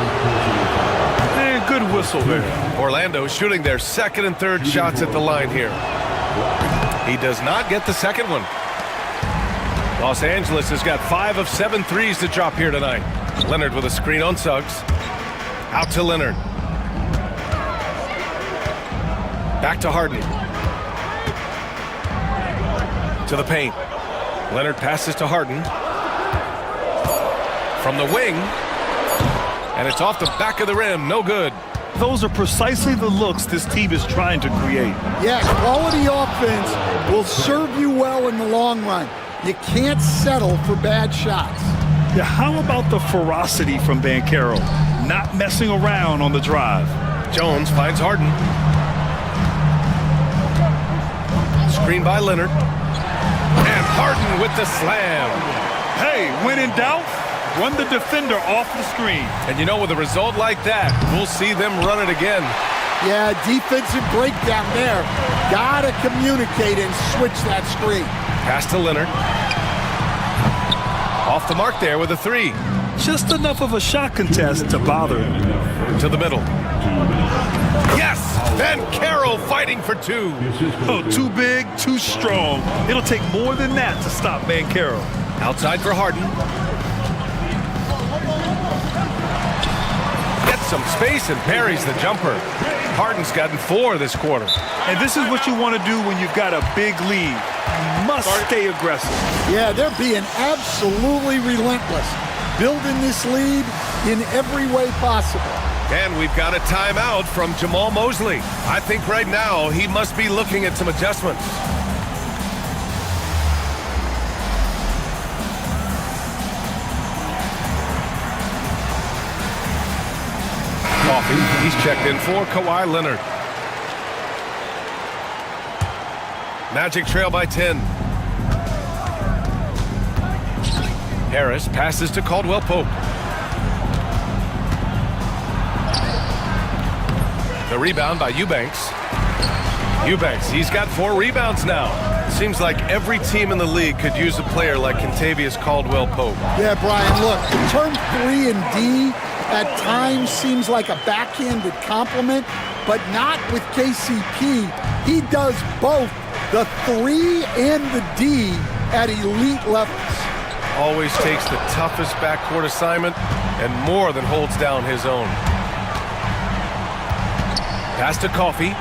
And good whistle there. Orlando shooting their second and third shots at the line here. He does not get the second one. Los Angeles has got 5 of 7 threes to drop here tonight. Leonard with a screen on Suggs. Out to Leonard. Back to Harden. To the paint. Leonard passes to Harden. From the wing. And it's off the back of the rim. No good. Those are precisely the looks this team is trying to create. Yeah, quality offense will serve you well in the long run. You can't settle for bad shots. Yeah, how about the ferocity from Banchero? Not messing around on the drive. Jones finds Harden. Screen by Leonard. And Harden with the slam. Hey, when in doubt, run the defender off the screen. And you know, with a result like that, we'll see them run it again. Yeah, defensive breakdown there. Gotta communicate and switch that screen. Pass to Leonard. Off the mark there with a 3. Just enough of a shot contest to bother him. To the middle. Yes! Then Carroll fighting for 2. Oh, too big, too strong. It'll take more than that to stop Banchero. Outside for Harden. Gets some space and parries the jumper. Harden's gotten 4 this quarter. And this is what you want to do when you've got a big lead. You must stay aggressive. Yeah, they're being absolutely relentless. Building this lead in every way possible. And we've got a timeout from Jamal Mosley. I think right now he must be looking at some adjustments. Coffee. He's checked in for Kawhi Leonard. Magic trail by 10. Harris passes to Caldwell Pope. The rebound by Eubanks. Eubanks, he's got 4 rebounds now. Seems like every team in the league could use a player like Kentavious Caldwell Pope. Yeah, Brian, look, the term 3 and D at times seems like a backhanded compliment, but not with KCP. He does both the 3 and the D at elite levels. Always takes the toughest backcourt assignment and more than holds down his own. Pass to Coffee.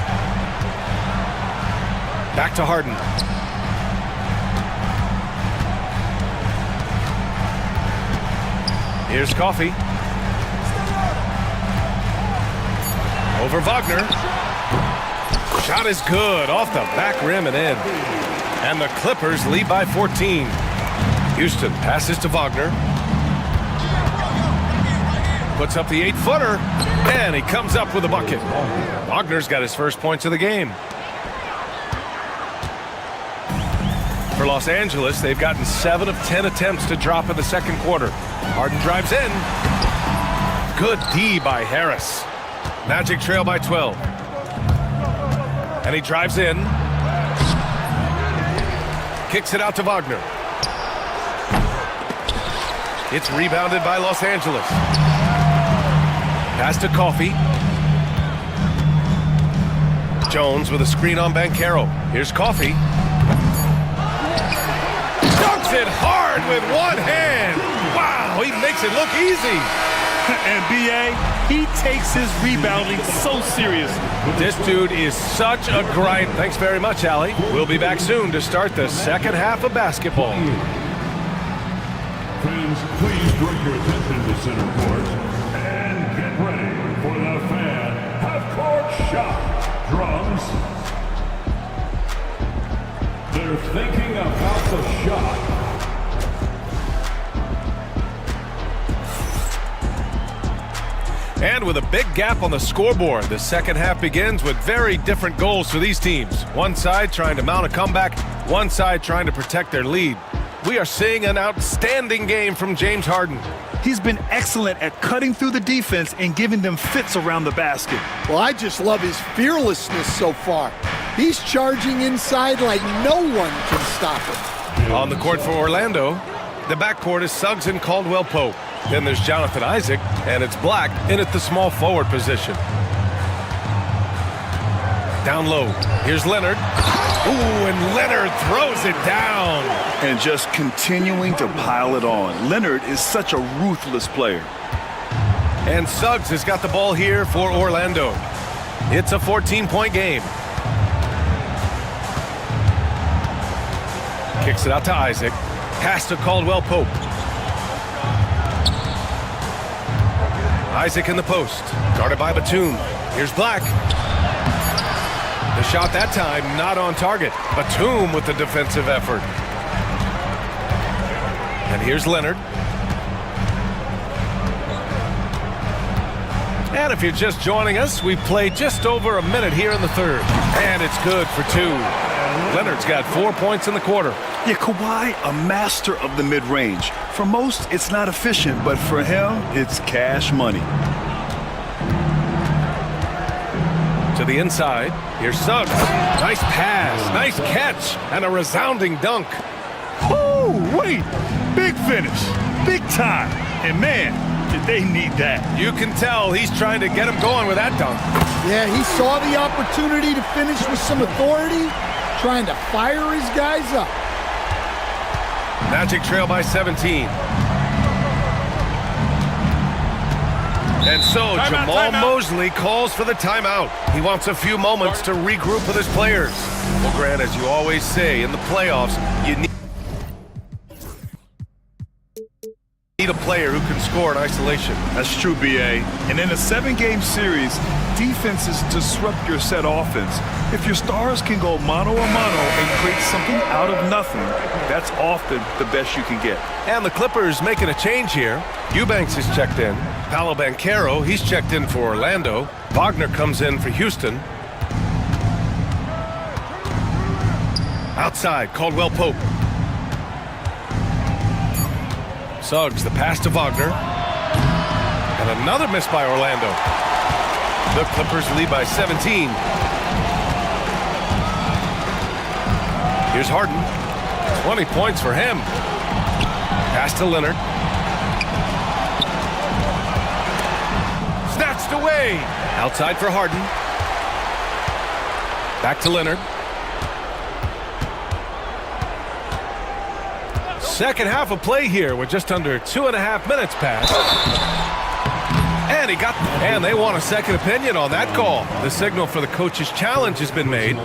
Back to Harden. Here's Coffee. Over Wagner. Shot is good, off the back rim and in. And the Clippers lead by 14. Houston passes to Wagner. Puts up the 8-footer, and he comes up with a bucket. Wagner's got his first points of the game. For Los Angeles, they've gotten 7 of 10 attempts to drop in the second quarter. Harden drives in. Good D by Harris. Magic trail by 12. And he drives in. Kicks it out to Wagner. It's rebounded by Los Angeles. Pass to Coffee. Jones with a screen on Banchero. Here's Coffee. Dunks it hard with one hand. Wow, he makes it look easy. And B.A., he takes his rebounding so seriously. This dude is such a grind. Thanks very much, Allie. We'll be back soon to start the second half of basketball. Fans, please direct your attention to center court and get ready for the fan half-court shot. Drums. They're thinking about the shot. And with a big gap on the scoreboard, the second half begins with very different goals for these teams. One side trying to mount a comeback, one side trying to protect their lead. We are seeing an outstanding game from James Harden. He's been excellent at cutting through the defense and giving them fits around the basket. Well, I just love his fearlessness so far. He's charging inside like no one can stop him. On the court for Orlando, the backcourt is Suggs and Caldwell Pope. Then there's Jonathan Isaac, and it's Black in at the small forward position. Down low, here's Leonard. Ooh, and Leonard throws it down. And just continuing to pile it on. Leonard is such a ruthless player. And Suggs has got the ball here for Orlando. It's a 14-point game. Kicks it out to Isaac. Pass to Caldwell Pope. Isaac in the post. Guarded by Batum. Here's Black. The shot that time not on target. Batum with the defensive effort. And here's Leonard. And if you're just joining us, we've played just over a minute here in the third. And it's good for 2. Leonard's got 4 points in the quarter. Yeah, Kawhi, a master of the mid-range. For most, it's not efficient, but for him, it's cash money. To the inside, here's Suggs. Nice pass, nice catch, and a resounding dunk. Oh, wait, big finish, big time. And man, did they need that. You can tell he's trying to get him going with that dunk. Yeah, he saw the opportunity to finish with some authority, trying to fire his guys up. Magic trail by 17. And so Jamal Mosley calls for the timeout. He wants a few moments to regroup with his players. Well, Grant, as you always say, in the playoffs, you need a player who can score in isolation. That's true, B.A. And in a 7-game series, defenses disrupt your set offense. If your stars can go mano-a-mano and create something out of nothing, that's often the best you can get. And the Clippers making a change here. Eubanks is checked in. Paolo Banchero, he's checked in for Orlando. Wagner comes in for Houston. Outside, Caldwell Pope. Suggs, the pass to Wagner. And another miss by Orlando. The Clippers lead by 17. Here's Harden. 20 points for him. Pass to Leonard. Snatched away. Outside for Harden. Back to Leonard. Second half of play here with just under 2.5 minutes passed. And he got, and they want a second opinion on that call. The signal for the coach's challenge has been made.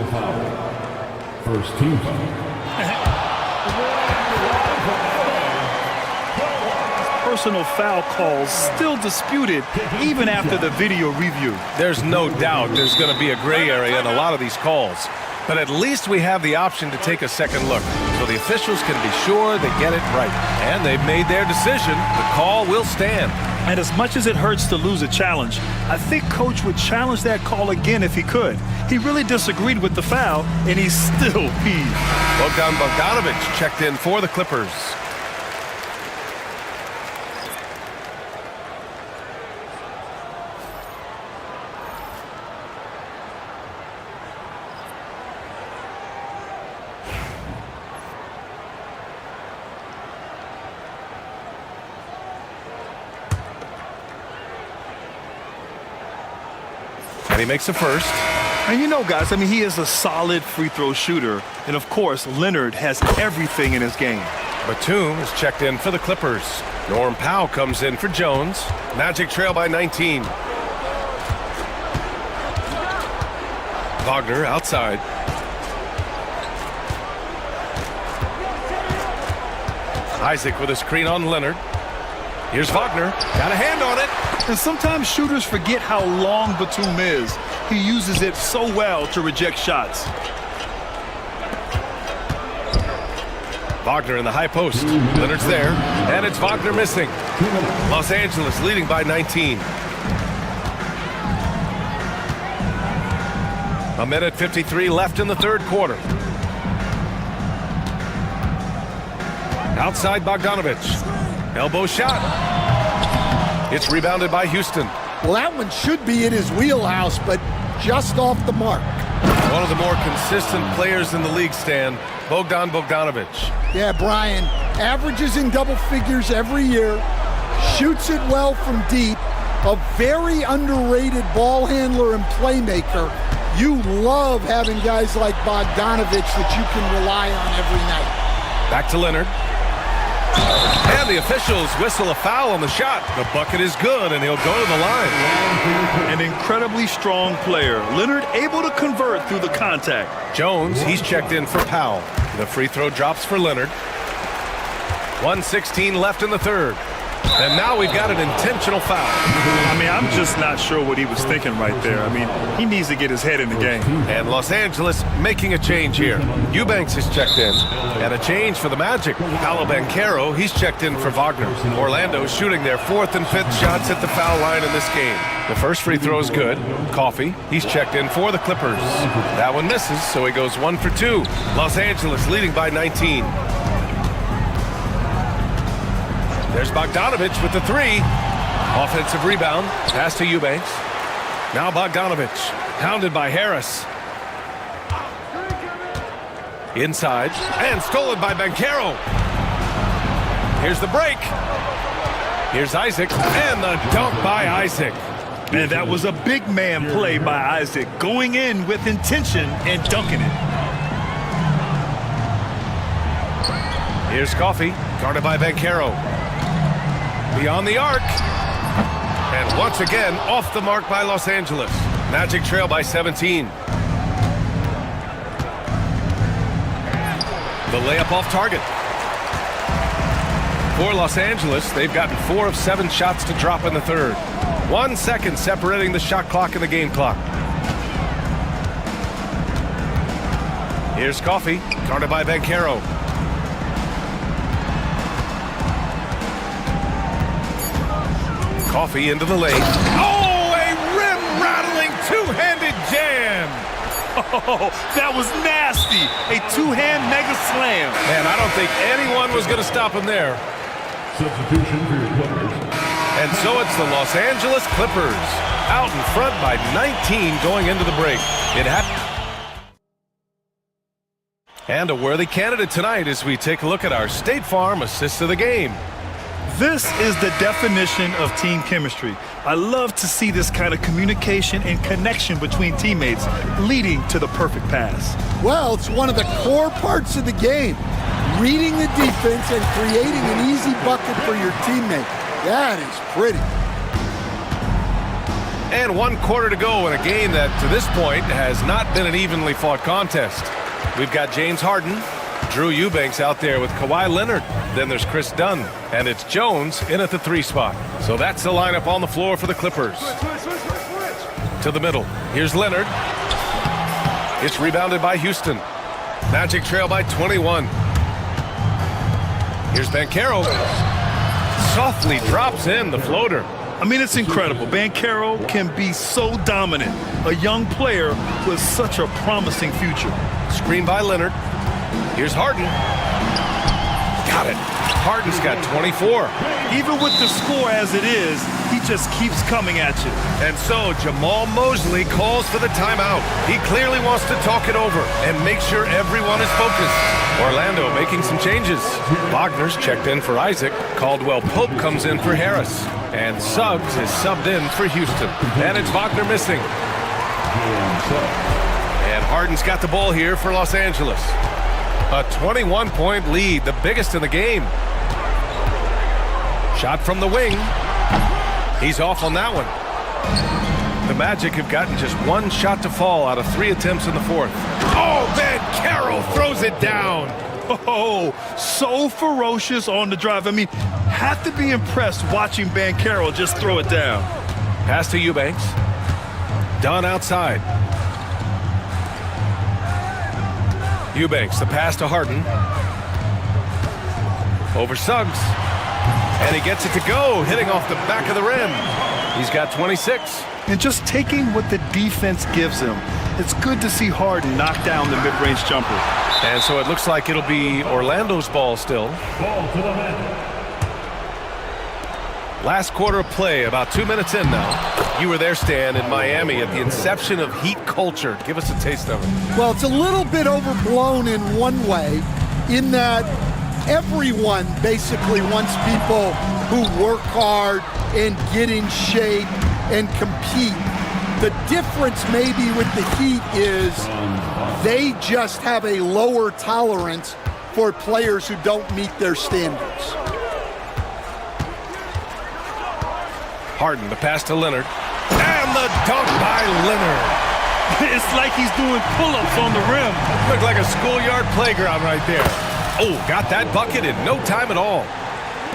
First team. Personal foul calls still disputed even after the video review. There's no doubt there's going to be a gray area in a lot of these calls. But at least we have the option to take a second look, so the officials can be sure they get it right. And they've made their decision. The call will stand. And as much as it hurts to lose a challenge, I think Coach would challenge that call again if he could. He really disagreed with the foul, and he's still peeved. Bogdan Bogdanovic checked in for the Clippers. And he makes the first. And you know, guys, I mean, he is a solid free throw shooter. And of course, Leonard has everything in his game. Batum is checked in for the Clippers. Norm Powell comes in for Jones. Magic trail by 19. Wagner outside. Isaac with a screen on Leonard. Here's Wagner. Got a hand on it. And sometimes shooters forget how long Batum is. He uses it so well to reject shots. Wagner in the high post. Leonard's there. And it's Wagner missing. Los Angeles leading by 19. A minute 53 left in the third quarter. Outside Bogdanovic. Elbow shot. It's rebounded by Houston. Well, that one should be in his wheelhouse, but just off the mark. One of the more consistent players in the league, Stan, Bogdan Bogdanovic. Yeah, Brian, averages in double figures every year, shoots it well from deep, a very underrated ball handler and playmaker. You love having guys like Bogdanovic that you can rely on every night. Back to Leonard. And the officials whistle a foul on the shot. The bucket is good, and he'll go to the line. An incredibly strong player. Leonard able to convert through the contact. Jones, he's checked in for Powell. The free throw drops for Leonard. 1:16 left in the third. And now we've got an intentional foul. I mean, I'm just not sure what he was thinking right there. I mean, he needs to get his head in the game. And Los Angeles making a change here. Eubanks is checked in. And a change for the Magic. Paolo Banchero, he's checked in for Wagner. Orlando shooting their fourth and fifth shots at the foul line in this game. The first free throw is good. Coffey, he's checked in for the Clippers. That one misses, so he goes 1 for 2. Los Angeles leading by 19. There's Bogdanovic with the three. Offensive rebound. Pass to Eubanks. Now Bogdanovic. Hounded by Harris. Inside. And stolen by Banchero. Here's the break. Here's Isaac. And the dunk by Isaac. And that was a big man play by Isaac. Going in with intention and dunking it. Here's Coffey. Guarded by Banchero. Beyond the arc. And once again, off the mark by Los Angeles. Magic trail by 17. The layup off target. For Los Angeles, they've gotten 4 of 7 shots to drop in the third. 1 second separating the shot clock and the game clock. Here's Coffey, guarded by Bankero. Coffey into the lane. Oh, a rim-rattling two-handed jam. Oh, that was nasty. A two-hand mega slam. Man, I don't think anyone was going to stop him there. Substitution for your Clippers. And so it's the Los Angeles Clippers out in front by 19 going into the break. It happened. And a worthy candidate tonight as we take a look at our State Farm assist of the game. This is the definition of team chemistry. I love to see this kind of communication and connection between teammates leading to the perfect pass. Well, it's one of the core parts of the game. Reading the defense and creating an easy bucket for your teammate. That is pretty. And 1 quarter to go in a game that, to this point, has not been an evenly fought contest. We've got James Harden, Drew Eubanks out there with Kawhi Leonard. Then there's Chris Dunn, and it's Jones in at the 3 spot. So that's the lineup on the floor for the Clippers. To the middle. Here's Leonard. It's rebounded by Houston. Magic trail by 21. Here's Bankero. Softly drops in the floater. I mean, it's incredible. Bankero can be so dominant. A young player with such a promising future. Screen by Leonard. Here's Harden. Got it. Harden's got 24. Even with the score as it is, he just keeps coming at you. And so Jamal Mosley calls for the timeout. He clearly wants to talk it over and make sure everyone is focused. Orlando making some changes. Wagner's checked in for Isaac. Caldwell Pope comes in for Harris. And Suggs is subbed in for Houston. And it's Wagner missing. And Harden's got the ball here for Los Angeles. A 21-point lead, the biggest in the game. Shot from the wing. He's off on that one. The Magic have gotten just 1 shot to fall out of 3 attempts in the 4th. Oh, Bankero throws it down. Oh, so ferocious on the drive. I mean, have to be impressed watching Bankero just throw it down. Pass to Eubanks. Dunn outside. Eubanks, the pass to Harden. Over Suggs. And he gets it to go, hitting off the back of the rim. He's got 26. And just taking what the defense gives him. It's good to see Harden knock down the mid-range jumper. And so it looks like it'll be Orlando's ball still. Ball to the Magic. Last quarter of play, about 2 minutes in now. You were there, Stan, in Miami at the inception of Heat culture. Give us a taste of it. Well, it's a little bit overblown in one way, in that everyone basically wants people who work hard and get in shape and compete. The difference maybe with the Heat is they just have a lower tolerance for players who don't meet their standards. Harden, the pass to Leonard. And the dunk by Leonard. It's like he's doing pull-ups on the rim. Looked like a schoolyard playground right there. Oh, got that bucket in no time at all.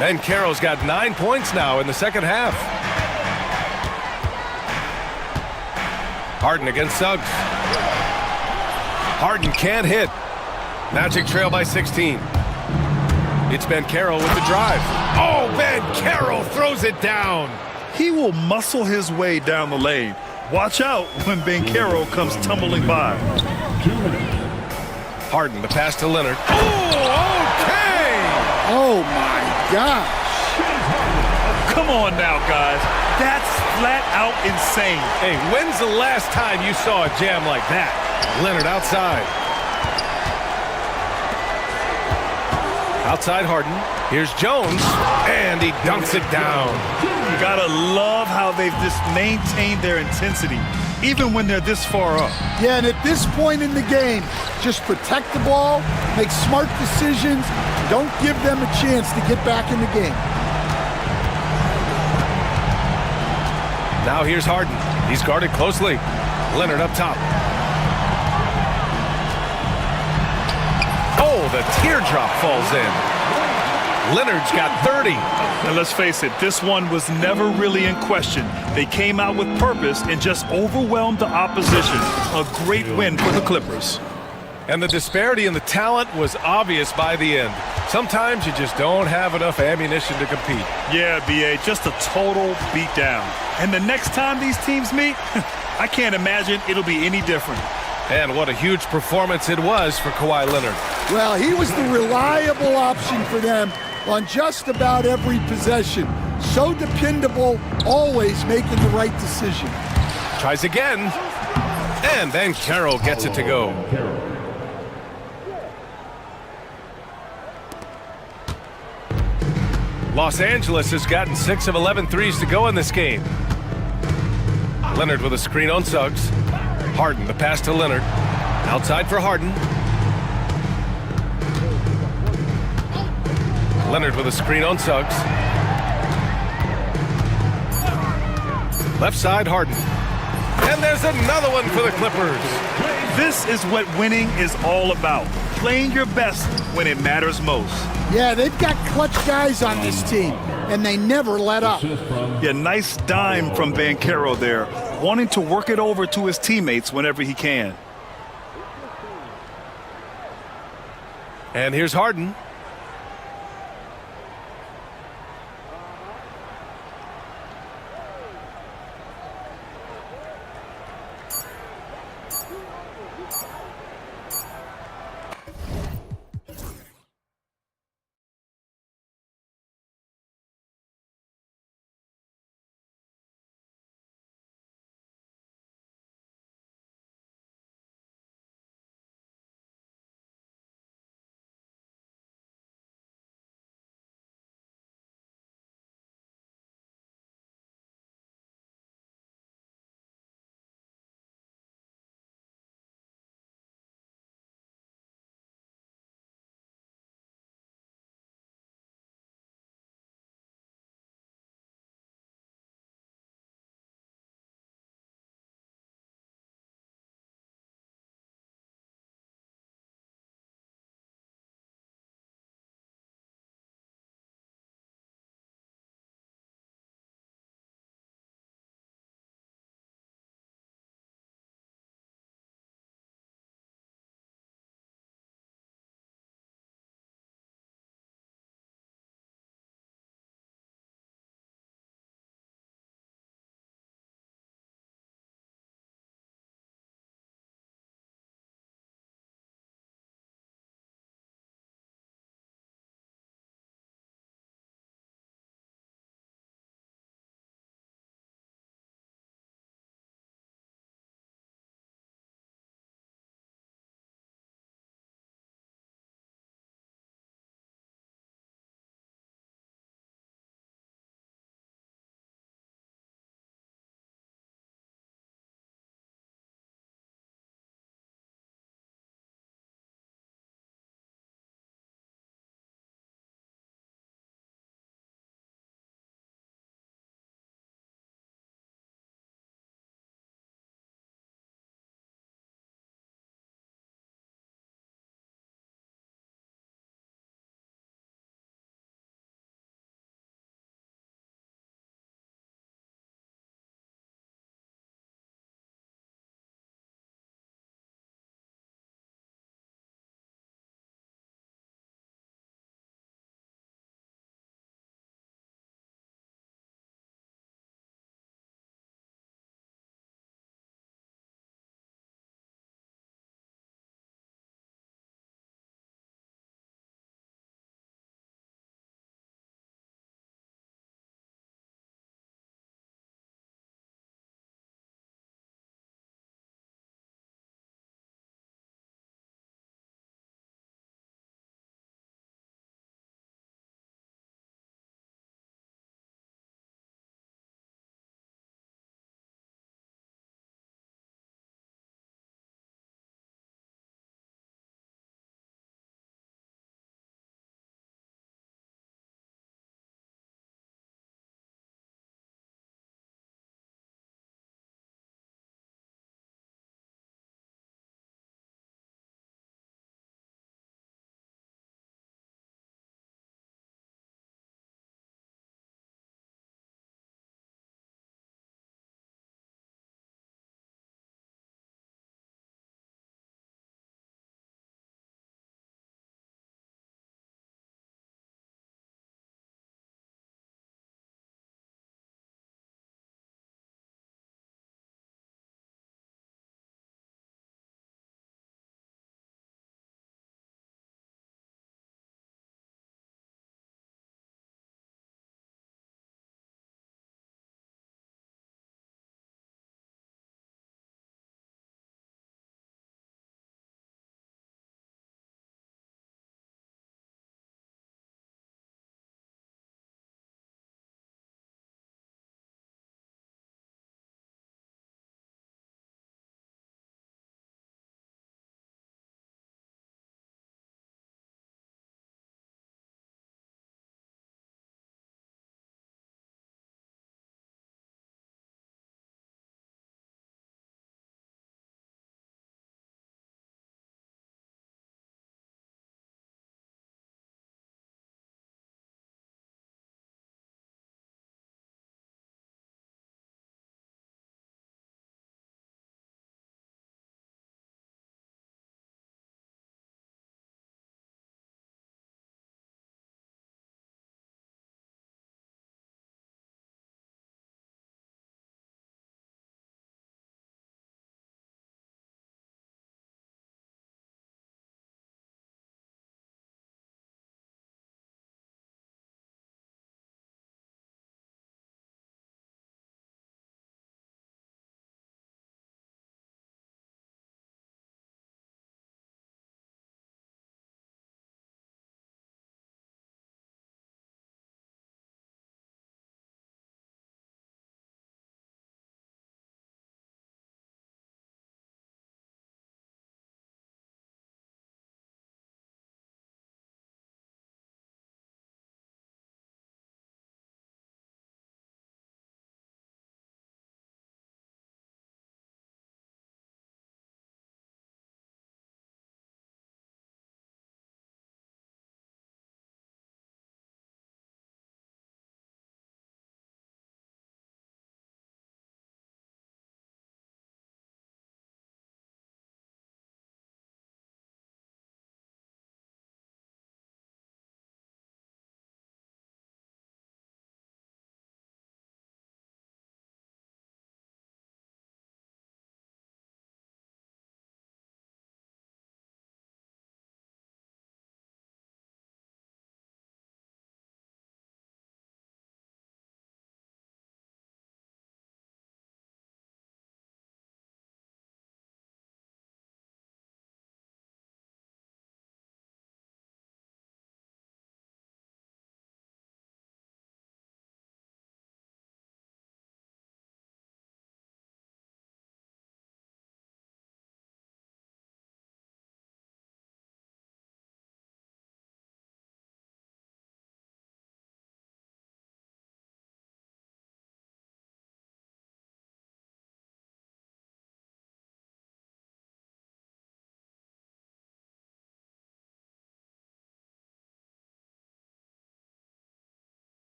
Bankero's got 9 points now in the second half. Harden against Suggs. Harden can't hit. Magic trail by 16. It's Bankero with the drive. Oh, Bankero throws it down. He will muscle his way down the lane. Watch out when Bankero comes tumbling by. 2 minutes. Harden, the pass to Leonard. Oh, okay! Oh, my gosh. Come on now, guys. That's flat out insane. Hey, when's the last time you saw a jam like that? Leonard outside. Outside Harden. Here's Jones. And he dunks it down. You gotta love how they've just maintained their intensity, even when they're this far up. Yeah, and at this point in the game, just protect the ball, make smart decisions, don't give them a chance to get back in the game. Now here's Harden. He's guarded closely. Leonard up top. Oh, the teardrop falls in. Leonard's got 30. And let's face it, this one was never really in question. They came out with purpose and just overwhelmed the opposition. A great win for the Clippers. And the disparity in the talent was obvious by the end. Sometimes you just don't have enough ammunition to compete. Yeah, B.A., just a total beatdown. And the next time these teams meet, I can't imagine it'll be any different. And what a huge performance it was for Kawhi Leonard. Well, he was the reliable option for them on just about every possession. So dependable, always making the right decision. Tries again. And then Carroll gets it to go. Los Angeles has gotten 6 of 11 threes to go in this game. Leonard with a screen on Suggs. Harden, the pass to Leonard. Outside for Harden. Leonard with a screen on Suggs. Left side, Harden. And there's another one for the Clippers. This is what winning is all about. Playing your best when it matters most. Yeah, they've got clutch guys on this team, and they never let up. Yeah, nice dime from Banchero there, wanting to work it over to his teammates whenever he can. And here's Harden.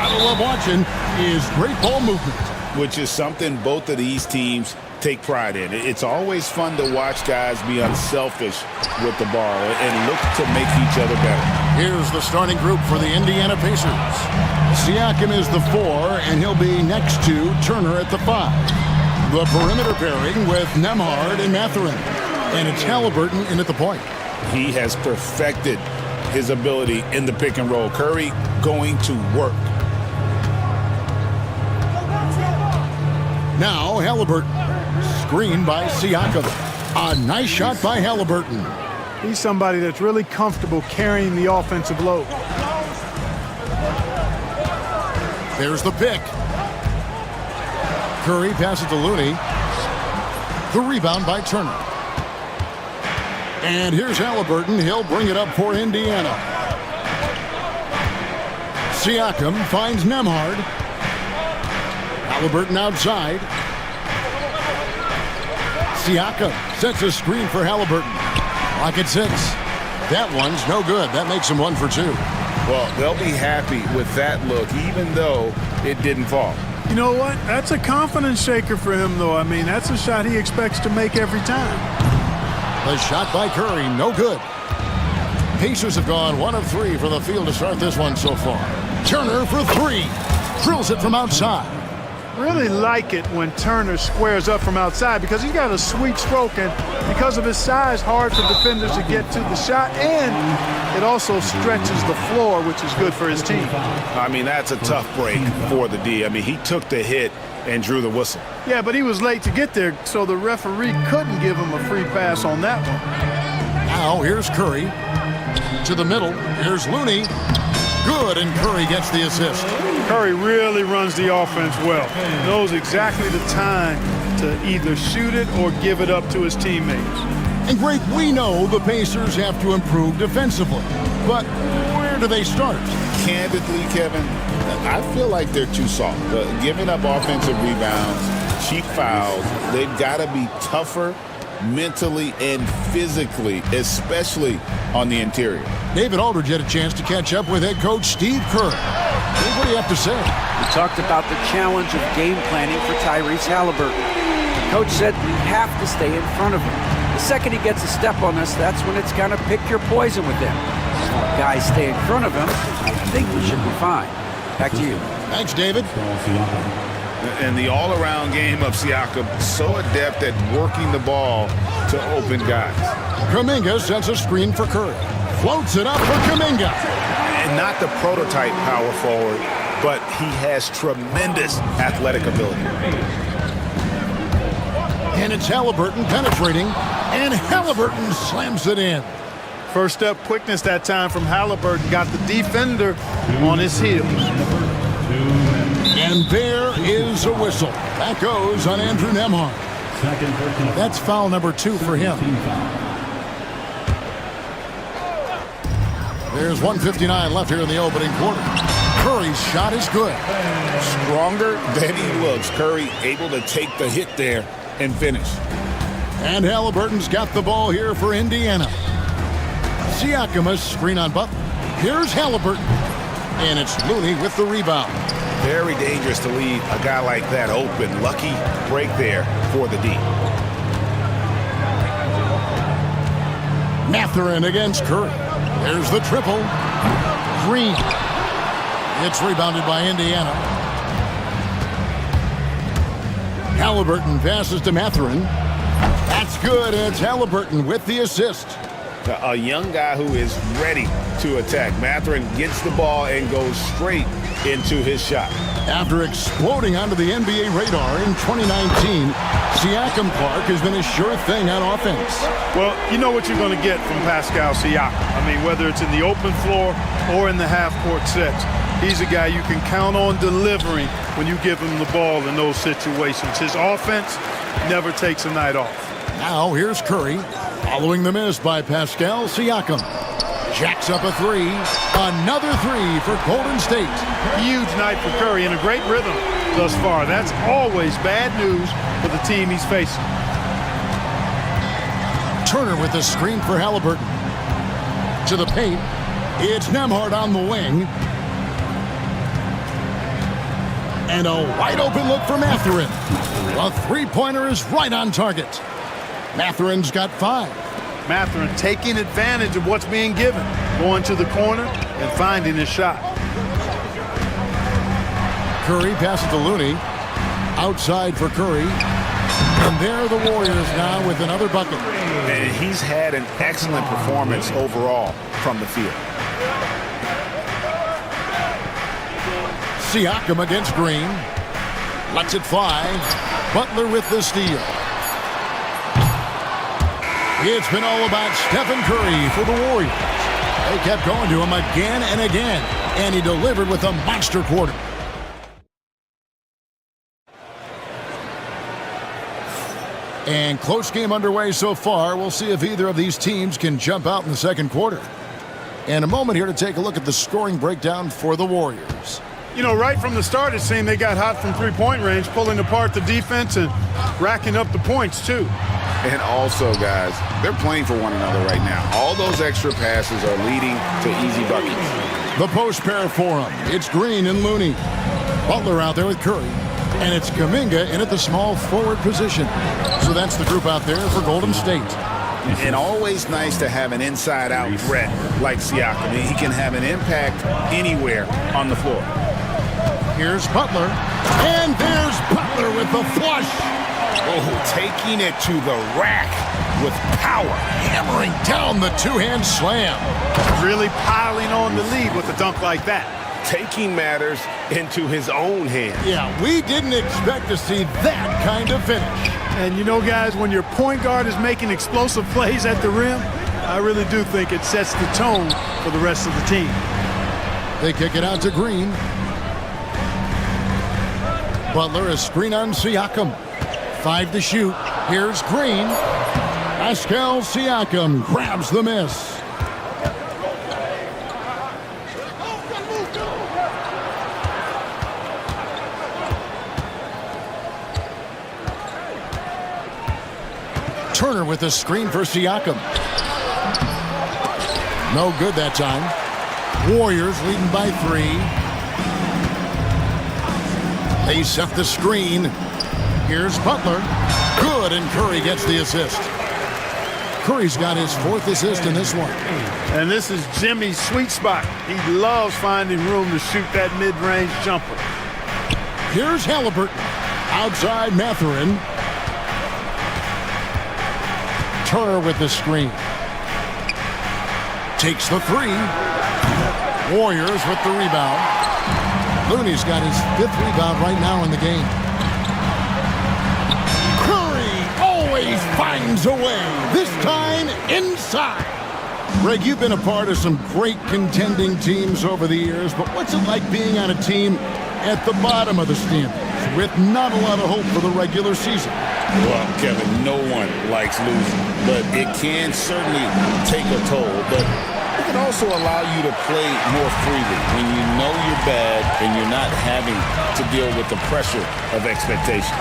Gotta love watching is great ball movement. Which is something both of these teams take pride in. It's always fun to watch guys be unselfish with the ball and look to make each other better. Here's the starting group for the Indiana Pacers. Siakam is the 4, and he'll be next to Turner at the 5. The perimeter pairing with Nembhard and Mathurin. And it's Halliburton in at the point. He has perfected his ability in the pick and roll. Curry going to work. Now Halliburton. Screen by Siakam. A nice shot by Halliburton. He's somebody that's really comfortable carrying the offensive load. There's the pick. Curry passes to Looney. The rebound by Turner. And here's Halliburton. He'll bring it up for Indiana. Siakam finds Nembhard. Halliburton outside. Siakam sets a screen for Halliburton. Rocket 6. That one's no good. That makes him 1 for 2. Well, they'll be happy with that look, even though it didn't fall. You know what? That's a confidence shaker for him, though. I mean, that's a shot he expects to make every time. The shot by Curry, no good. Pacers have gone 1 of 3 from the field to start this one so far. Turner for 3. Drills it from outside. Really like it when Turner squares up from outside because he's got a sweet stroke, and because of his size, hard for defenders to get to the shot, and it also stretches the floor, which is good for his team. I mean, that's a tough break for the D. I mean, he took the hit and drew the whistle. Yeah, but he was late to get there, so the referee couldn't give him a free pass on that one. Now here's Curry. To the middle. Here's Looney. Good, and Curry gets the assist. Curry really runs the offense well. Knows exactly the time to either shoot it or give it up to his teammates. And great, we know the Pacers have to improve defensively. But where do they start? Candidly, Kevin, I feel like they're too soft. Giving up offensive rebounds, cheap fouls, they've got to be tougher mentally and physically, especially on the interior. David Aldridge had a chance to catch up with head coach Steve Kerr. What do you have to say? We talked about the challenge of game planning for Tyrese Halliburton. The coach said we have to stay in front of him. The second he gets a step on us, that's when it's kind of pick your poison with him. If guys stay in front of him, I think we should be fine. Back to you. Thanks, David. And the all-around game of Siakam, so adept at working the ball to open guys. Kuminga sets a screen for Curry. Floats it up for Kuminga. And not the prototype power forward, but he has tremendous athletic ability. And it's Halliburton penetrating, and Halliburton slams it in. First step quickness that time from Halliburton got the defender on his heels. And there is a whistle. That goes on Andrew Nembhard. That's foul number 2 for him. There's 1:59 left here in the opening quarter. Curry's shot is good. Stronger than he looks. Curry able to take the hit there and finish. And Halliburton's got the ball here for Indiana. Siakam a screen on Butler. Here's Halliburton. And it's Looney with the rebound. Very dangerous to leave a guy like that open. Lucky break there for the D. Mathurin against Curry. There's the triple. Green. It's rebounded by Indiana. Halliburton passes to Mathurin. That's good. It's Halliburton with the assist. A young guy who is ready to attack. Mathurin gets the ball and goes straight into his shot. After exploding onto the NBA radar in 2019, Siakam Clark has been a sure thing on offense. Well, you know what you're going to get from Pascal Siakam. I mean, whether it's in the open floor or in the half-court sets, he's a guy you can count on delivering when you give him the ball in those situations. His offense never takes a night off. Now here's Curry, following the miss by Pascal Siakam. Jacks up a 3. Another 3 for Golden State. Huge night for Curry and a great rhythm thus far. That's always bad news for the team he's facing. Turner with the screen for Halliburton. To the paint. It's Nembhard on the wing. And a wide open look for Mathurin. A three-pointer is right on target. Mathurin's got 5. Mathurin taking advantage of what's being given, going to the corner and finding his shot. Curry passes to Looney. Outside for Curry. And there are the Warriors now with another bucket. And he's had an excellent performance overall from the field. Siakam against Green. Lets it fly. Butler with the steal. It's been all about Stephen Curry for the Warriors. They kept going to him again and again, and he delivered with a monster quarter. And close game underway so far. We'll see if either of these teams can jump out in the second quarter. And a moment here to take a look at the scoring breakdown for the Warriors. You know, right from the start, it seemed they got hot from three-point range, pulling apart the defense and racking up the points, too. And also, guys, they're playing for one another right now. All those extra passes are leading to easy buckets. The post pair for them. It's Green and Looney. Butler out there with Curry. And it's Kuminga in at the small forward position. So that's the group out there for Golden State. And always nice to have an inside-out threat like Siakam. He can have an impact anywhere on the floor. Here's Butler. And there's Butler with the flush. Oh, taking it to the rack with power. Hammering down the two-hand slam. Really piling on the lead with a dunk like that. Taking matters into his own hands. Yeah, we didn't expect to see that kind of finish. And you know, guys, when your point guard is making explosive plays at the rim, I really do think it sets the tone for the rest of the team. They kick it out to Green. Butler, a screen on Siakam. 5 to shoot. Here's Green. Pascal Siakam grabs the miss. Turner with a screen for Siakam. No good that time. Warriors leading by 3. They set the screen. Here's Butler. Good, and Curry gets the assist. Curry's got his 4th assist in this one. And this is Jimmy's sweet spot. He loves finding room to shoot that mid-range jumper. Here's Halliburton. Outside Mathurin. Turner with the screen. Takes the 3. Warriors with the rebound. Looney's got his 5th rebound right now in the game. Curry always finds a way. This time inside. Greg, you've been a part of some great contending teams over the years, but what's it like being on a team at the bottom of the standings with not a lot of hope for the regular season? Well, Kevin, no one likes losing, but it can certainly take a toll. But it can also allow you to play more freely when you know you're bad and you're not having to deal with the pressure of expectation.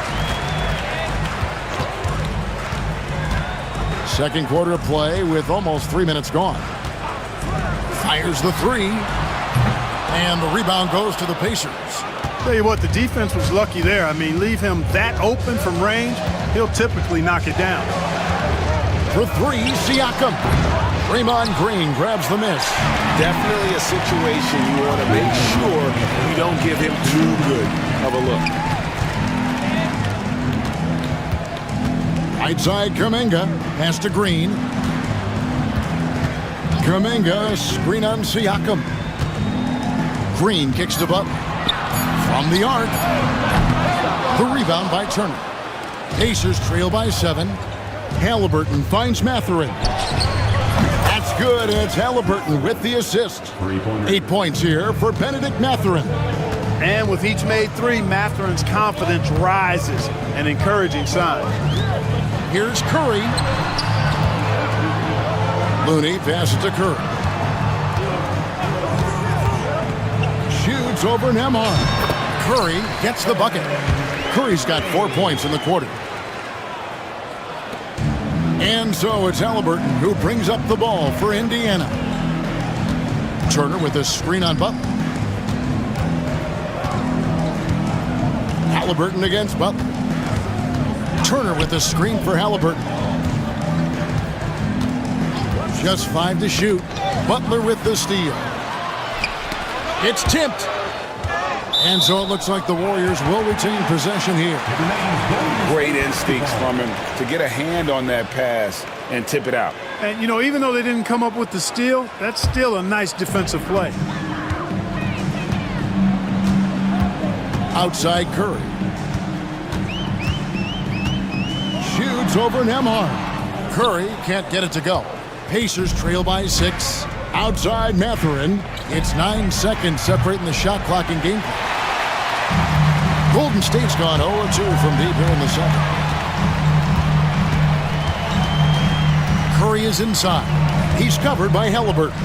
Second quarter of play with almost 3 minutes gone. Fires the 3. And the rebound goes to the Pacers. Tell you what, the defense was lucky there. I mean, leave him that open from range, he'll typically knock it down. For 3, Siakam. Draymond Green grabs the miss. Definitely a situation you want to make sure you don't give him too good of a look. Right side, Kuminga. Pass to Green. Kuminga, screen on Siakam. Green kicks to Butler. From the arc. The rebound by Turner. Pacers trail by 7. Halliburton finds Mathurin. That's good, and it's Halliburton with the assist. 8 points here for Benedict Mathurin. And with each made 3, Mathurin's confidence rises, an encouraging sign. Here's Curry. Looney passes to Curry. Shoots over Nembhard. Curry gets the bucket. Curry's got 4 points in the quarter. And so it's Halliburton who brings up the ball for Indiana. Turner with a screen on Butler. Halliburton against Butler. Turner with the screen for Halliburton. Just 5 to shoot. Butler with the steal. It's tipped. And so it looks like the Warriors will retain possession here. Great instincts from him to get a hand on that pass and tip it out. And, you know, even though they didn't come up with the steal, that's still a nice defensive play. Outside Curry. Shoots over Nembhard. Curry can't get it to go. Pacers trail by 6. Outside Mathurin. It's 9 seconds separating the shot clock and game clock. Golden State's gone 0-2 from deep here in the second. Curry is inside. He's covered by Halliburton.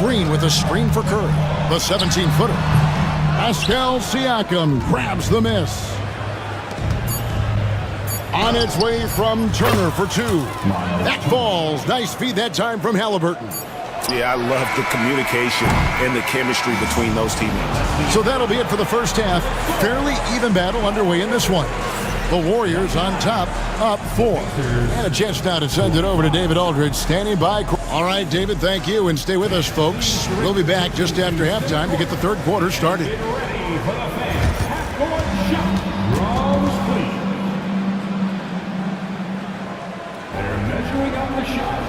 Green with a screen for Curry. The 17-footer. Pascal Siakam grabs the miss. On its way from Turner for 2. That falls. Nice feed that time from Halliburton. Yeah, I love the communication and the chemistry between those teammates. So that'll be it for the first half. Fairly even battle underway in this one. The Warriors on top, up 4. And a chance now to send it over to David Aldridge, standing by. All right, David, thank you, and stay with us, folks. We'll be back just after halftime to get the third quarter started. They're measuring on the shot.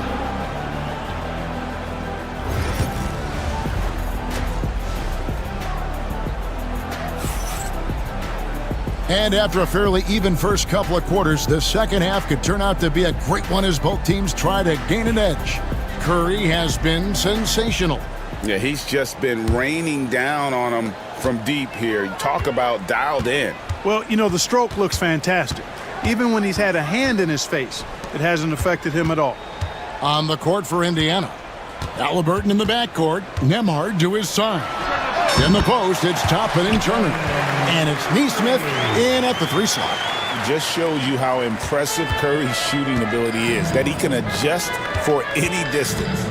And after a fairly even first couple of quarters, the second half could turn out to be a great one as both teams try to gain an edge. Curry has been sensational. Yeah, he's just been raining down on them from deep here. Talk about dialed in. Well, you know, the stroke looks fantastic. Even when he's had a hand in his face, it hasn't affected him at all. On the court for Indiana. Halliburton in the backcourt. Nembhard to his side. In the post, it's Toppin and Turner. And it's Nesmith in at the 3 slot. Just shows you how impressive Curry's shooting ability is, that he can adjust for any distance.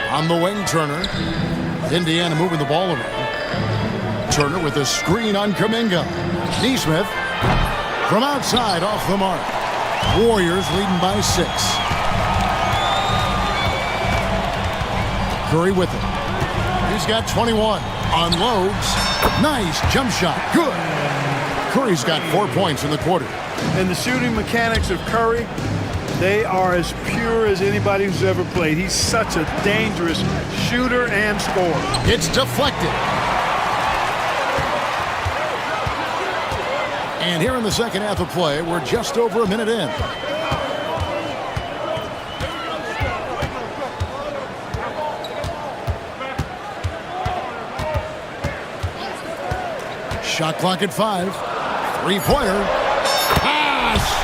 On the wing, Turner. Indiana moving the ball around. Turner with a screen on Kuminga. Nesmith from outside off the mark. Warriors leading by 6. Curry with it. He's got 21. Unloads. Nice jump shot. Good. Curry's got 4 points in the quarter. And the shooting mechanics of Curry, they are as pure as anybody who's ever played. He's such a dangerous shooter and scorer. It's deflected. And here in the second half of play, we're just over a minute in. Shot clock at 5. 3-pointer.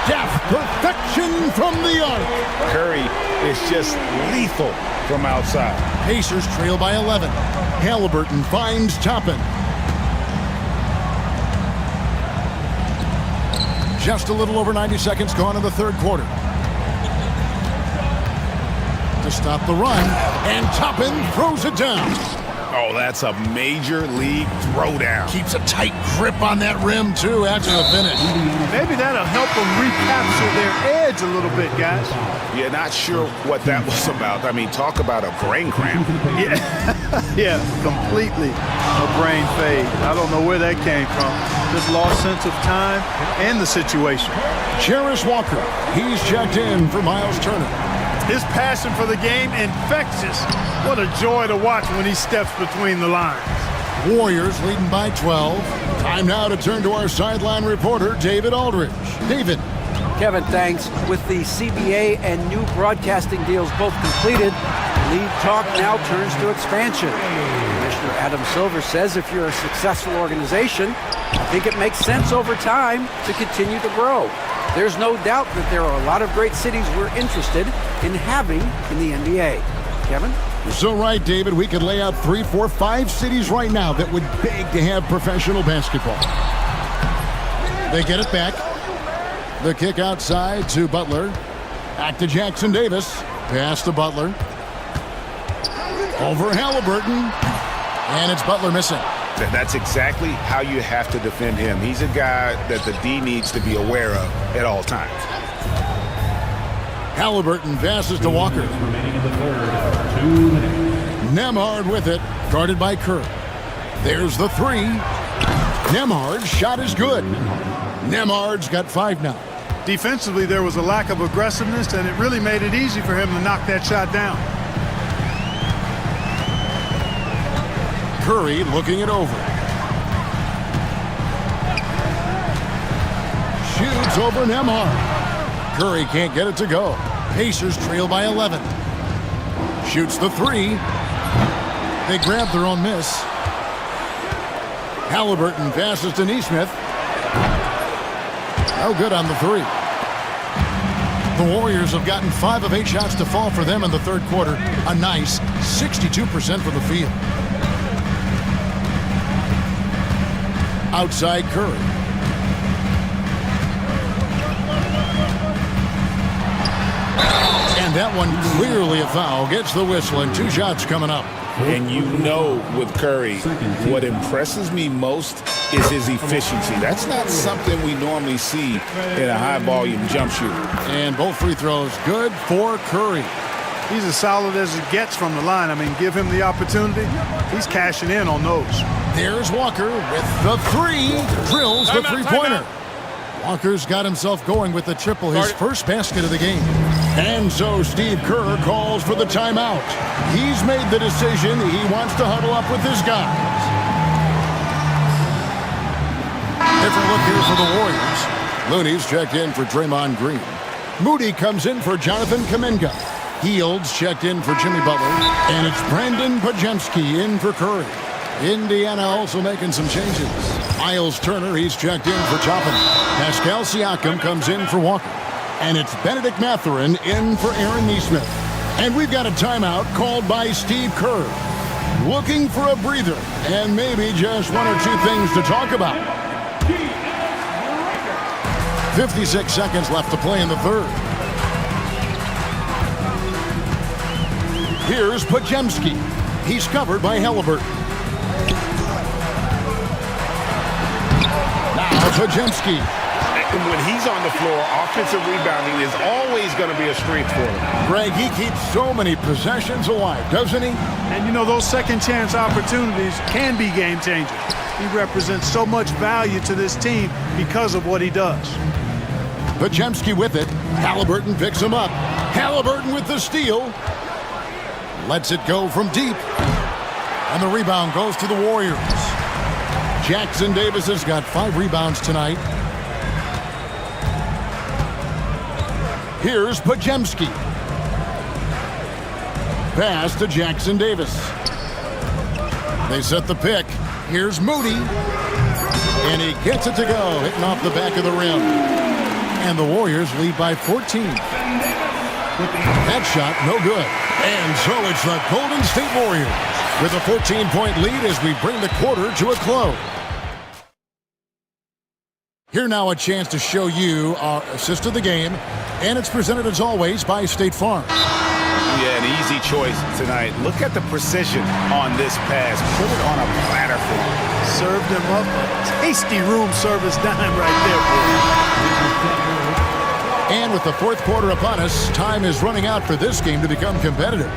Steph, perfection from the arc. Curry is just lethal from outside. Pacers trail by 11. Halliburton finds Toppin. Just a little over 90 seconds gone in the third quarter. To stop the run, and Toppin throws it down. Oh, that's a major league throwdown. Keeps a tight grip on that rim, too, after the finish. Maybe that'll help them recapture their edge a little bit, guys. Yeah, not sure what that was about. I mean, talk about a brain cramp. Yeah, completely a brain fade. I don't know where that came from. Just lost sense of time and the situation. Cherish Walker, he's checked in for Miles Turner. His passion for the game infectious. What a joy to watch when he steps between the lines. Warriors leading by 12. Time now to turn to our sideline reporter, David Aldridge. David. Kevin, thanks. With the CBA and new broadcasting deals both completed, league talk now turns to expansion. Commissioner Adam Silver says if you're a successful organization, I think it makes sense over time to continue to grow. There's no doubt that there are a lot of great cities we're interested in having in the NBA. Kevin? You're so right, David. We could lay out 3, 4, 5 cities right now that would beg to have professional basketball. They get it back. The kick outside to Butler. Back to Jackson Davis. Pass to Butler. Over Halliburton. And it's Butler missing. That's exactly how you have to defend him. He's a guy that the D needs to be aware of at all times. Halliburton passes to Walker. Remaining in the third, 2 minutes. Nembhard with it, guarded by Kerr. There's the three. Nembhard's shot is good. Nembhard's got 5 now. Defensively, there was a lack of aggressiveness, and it really made it easy for him to knock that shot down. Curry looking it over. Shoots over Nembhard. Curry can't get it to go. Pacers trail by 11. Shoots the three. They grab their own miss. Halliburton passes to Neesmith. No good on the three. The Warriors have gotten 5 of 8 shots to fall for them in the third quarter. A nice 62% from the field. Outside Curry. And that one clearly a foul. Gets the whistle and 2 shots coming up. And you know with Curry, what impresses me most is his efficiency. That's not something we normally see in a high-volume jump shooter. And both free throws good for Curry. He's as solid as it gets from the line. I mean, give him the opportunity. He's cashing in on those. There's Walker with the three. Drills the three-pointer. Walker's got himself going with the triple, his first basket of the game. And so Steve Kerr calls for the timeout. He's made the decision. He wants to huddle up with his guys. Different look here for the Warriors. Looney's checked in for Draymond Green. Moody comes in for Jonathan Kuminga. Fields checked in for Jimmy Butler. And it's Brandon Podziemski in for Curry. Indiana also making some changes. Miles Turner, he's checked in for Toppin. Pascal Siakam comes in for Walker. And it's Benedict Mathurin in for Aaron Neesmith. And we've got a timeout called by Steve Kerr. Looking for a breather and maybe just 1 or 2 things to talk about. 56 seconds left to play in the third. Here's Podziemski. He's covered by Halliburton. Now Podziemski. When he's on the floor, offensive rebounding is always going to be a strength for him. Greg, he keeps so many possessions alive, doesn't he? And you know, those second chance opportunities can be game changers. He represents so much value to this team because of what he does. Podziemski with it. Halliburton picks him up. Halliburton with the steal. Lets it go from deep. And the rebound goes to the Warriors. Jackson Davis has got 5 rebounds tonight. Here's Podziemski. Pass to Jackson Davis. They set the pick. Here's Moody. And he gets it to go, hitting off the back of the rim. And the Warriors lead by 14. That shot, no good. And so it's the Golden State Warriors with a 14-point lead as we bring the quarter to a close. Here now a chance to show you our assist of the game, and it's presented as always by State Farm. Yeah, an easy choice tonight. Look at the precision on this pass. Put it on a platter for him. Served him up a tasty room service dime right there, boy. And with the fourth quarter upon us, time is running out for this game to become competitive.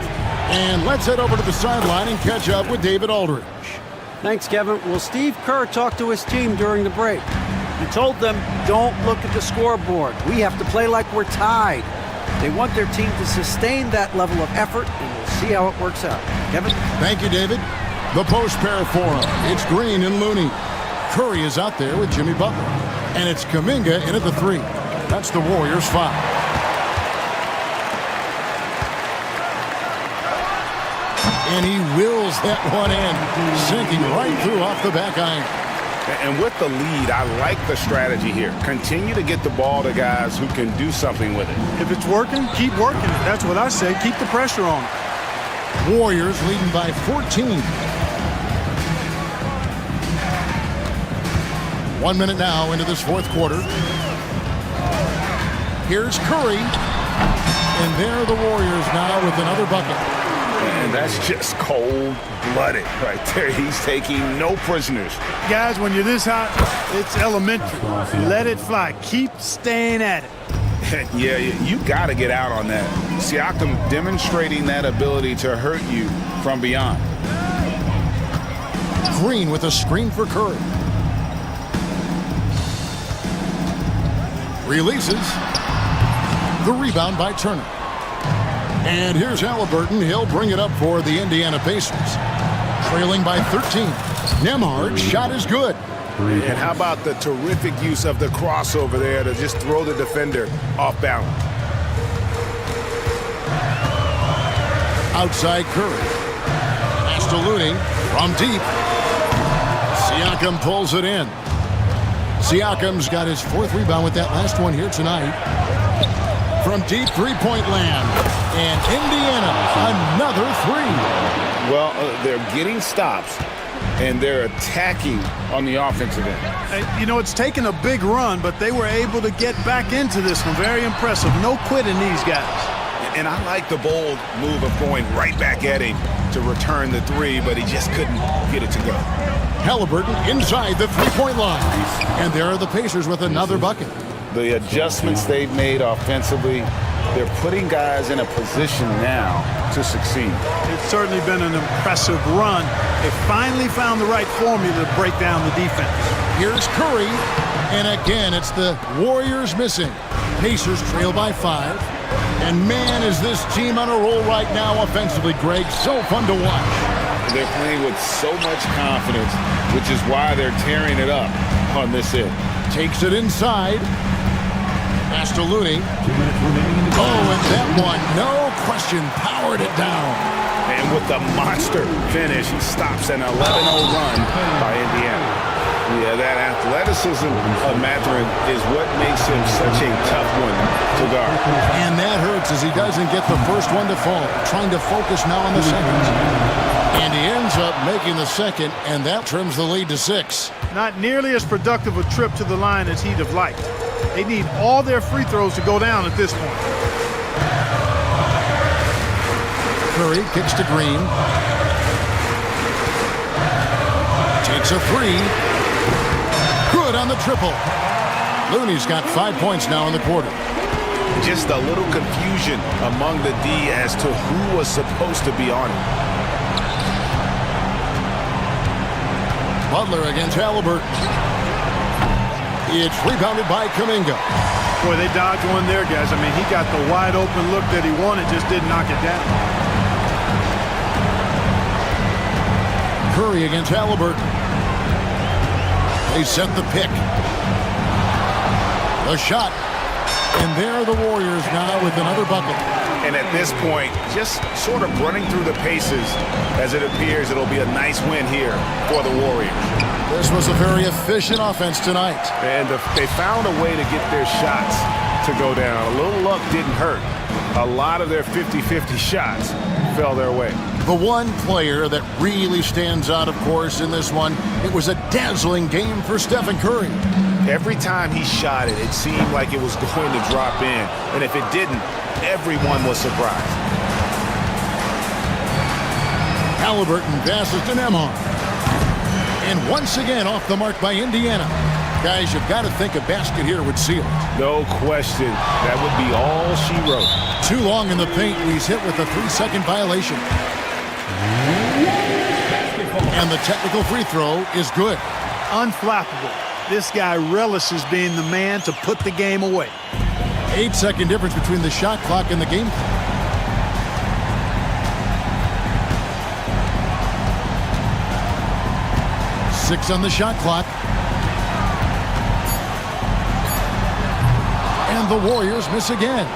And let's head over to the sideline and catch up with David Aldridge. Thanks, Kevin. Well, Steve Kerr talked to his team during the break. He told them, don't look at the scoreboard. We have to play like we're tied. They want their team to sustain that level of effort, and we'll see how it works out. Kevin? Thank you, David. The post pair for him. It's Green and Looney. Curry is out there with Jimmy Butler. And it's Kuminga in at the 3. That's the Warriors' foul. And he wills that one in, sinking right through off the back iron. And with the lead, I like the strategy here. Continue to get the ball to guys who can do something with it. If it's working, keep working it. That's what I say. Keep the pressure on. Warriors leading by 14. 1 minute now into this fourth quarter. Here's Curry. And there are the Warriors now with another bucket. And that's just cold-blooded right there. He's taking no prisoners. Guys, when you're this hot, it's elementary. Let it fly. Keep staying at it. Yeah, you got to get out on that. Siakam demonstrating that ability to hurt you from beyond. Green with a screen for Curry. Releases. The rebound by Turner. And here's Halliburton. He'll bring it up for the Indiana Pacers. Trailing by 13. Nembhard's shot is good. And how about the terrific use of the crossover there to just throw the defender off balance. Outside Curry. Pass to Looney from deep. Siakam pulls it in. Siakam's got his 4th rebound with that last one here tonight. From deep three-point land. And Indiana, another 3. Well, they're getting stops, and they're attacking on the offensive end. You know, it's taken a big run, but they were able to get back into this one. Very impressive. No quitting these guys. And I like the bold move of going right back at him to return the 3, but he just couldn't get it to go. Halliburton inside the three-point line. And there are the Pacers with another bucket. The adjustments they've made offensively, they're putting guys in a position now to succeed. It's certainly been an impressive run. They finally found the right formula to break down the defense. Here's Curry. And again, it's the Warriors missing. Pacers trail by 5. And man, is this team on a roll right now offensively, Greg. So fun to watch. They're playing with so much confidence, which is why they're tearing it up on this end. Takes it inside. Pass to Looney. 2 minutes remaining in the Oh, and that one, no question, powered it down. And with the monster finish, he stops an 11-0 run by Indiana. Yeah, that athleticism of Mathurin is what makes him such a tough one to guard. And that hurts as he doesn't get the first one to fall. Trying to focus now on the second. And he ends up making the second, and that trims the lead to 6. Not nearly as productive a trip to the line as he'd have liked. They need all their free throws to go down at this point. Curry kicks to Green. Takes a 3. Good on the triple. Looney's got 5 points now in the quarter. Just a little confusion among the D as to who was supposed to be on it. Butler against Halliburton. It's rebounded by Kuminga. Boy, they dodged one there, guys. I mean, he got the wide open look that he wanted, just didn't knock it down. Curry against Halliburton. They set the pick. The shot. And there are the Warriors now with another bucket. And at this point, just sort of running through the paces as it appears it'll be a nice win here for the Warriors. This was a very efficient offense tonight. And they found a way to get their shots to go down. A little luck didn't hurt. A lot of their 50-50 shots fell their way. The one player that really stands out, of course, in this one, it was a dazzling game for Stephen Curry. Every time he shot it, it seemed like it was going to drop in. And if it didn't, everyone was surprised. Halliburton passes to Nembhard. And once again off the mark by Indiana. Guys, you've got to think a basket here would seal it. No question. That would be all she wrote. Too long in the paint. He's hit with a 3-second violation. And the technical free throw is good. Unflappable. This guy relishes being the man to put the game away. 8-second difference between the shot clock and the game clock. Six on the shot clock. And the Warriors miss again.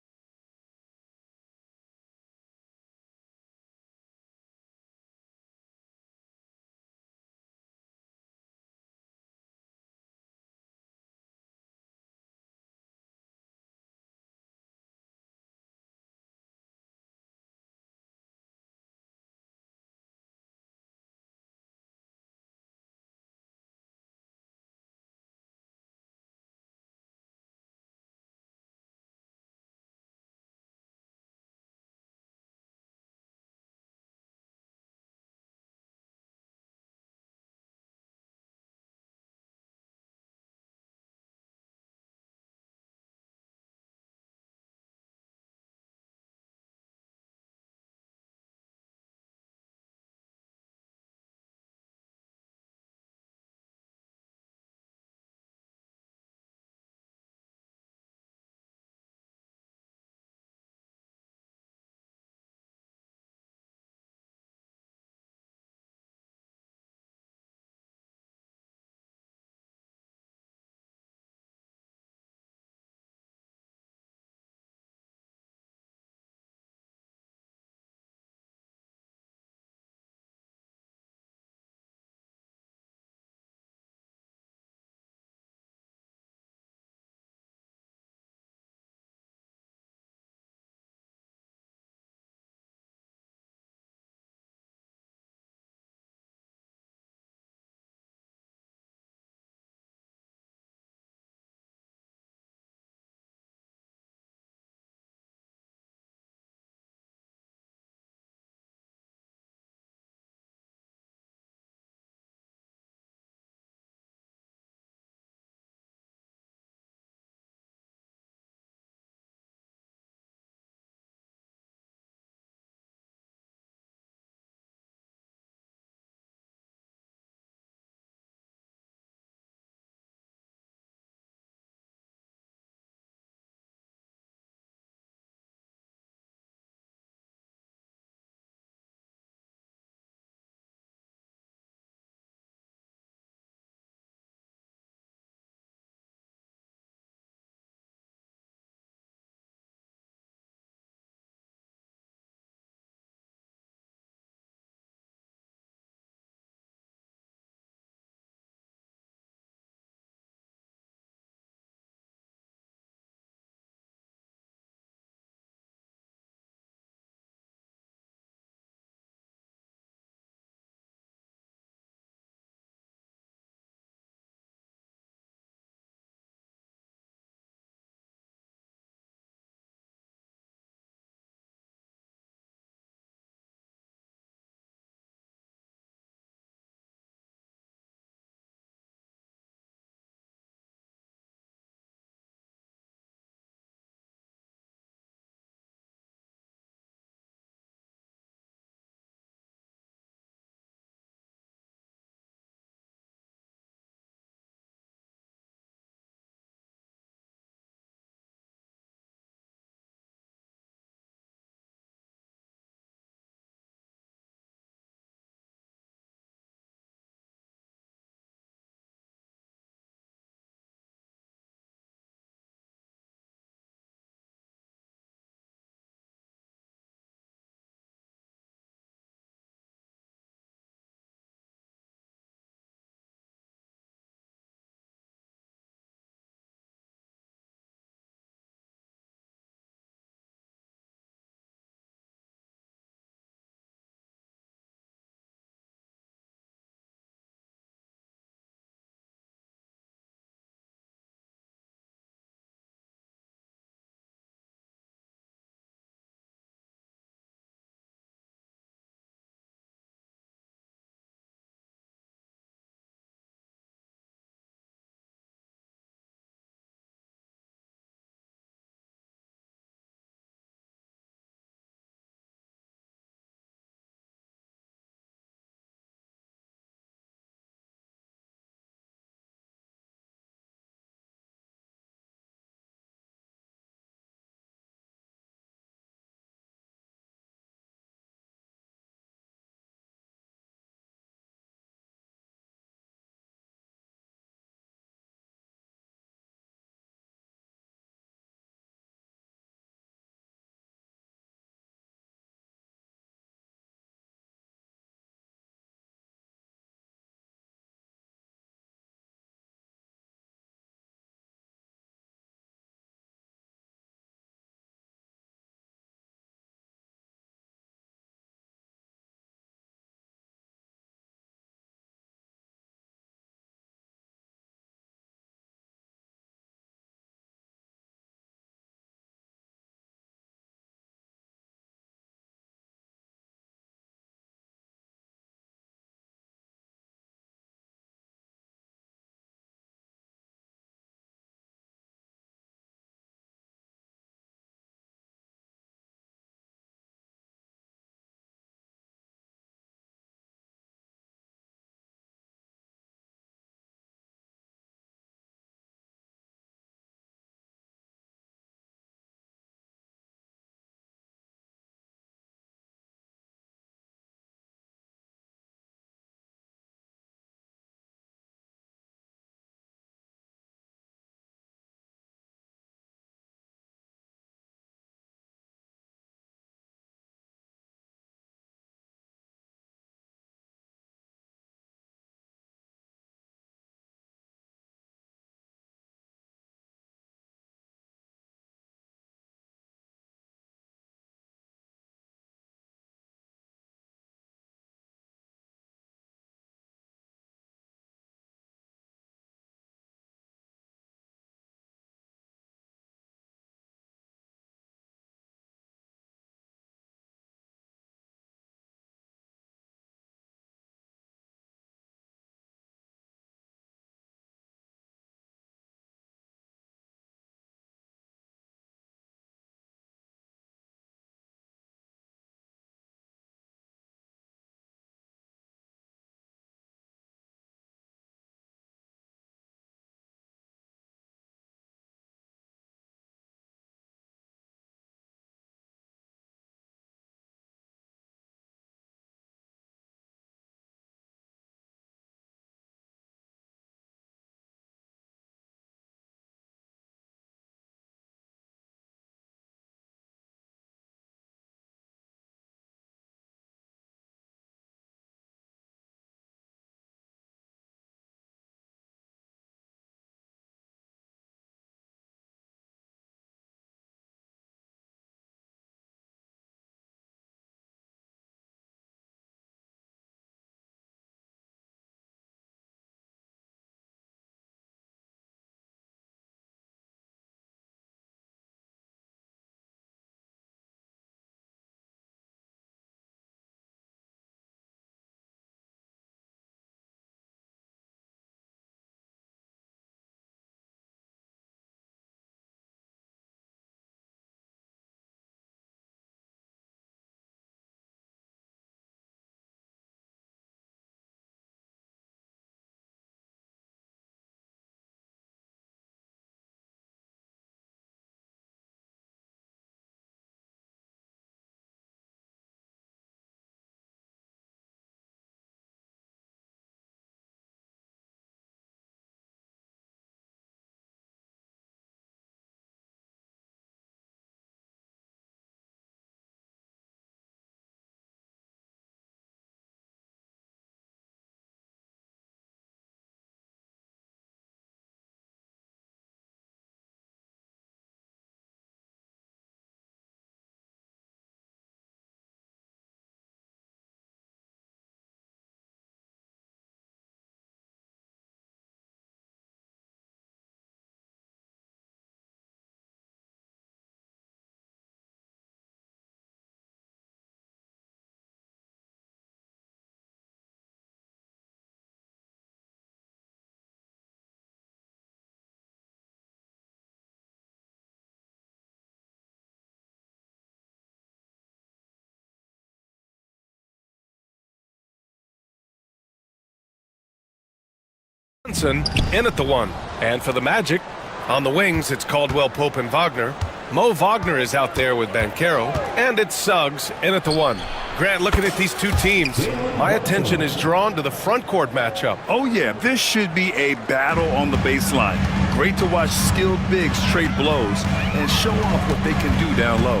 Brunson in at the 1. And for the Magic, on the wings, it's Caldwell Pope and Wagner. Mo Wagner is out there with Banchero. And it's Suggs in at the 1. Grant, looking at these two teams, my attention is drawn to the front court matchup. Oh, yeah, this should be a battle on the baseline. Great to watch skilled bigs trade blows and show off what they can do down low.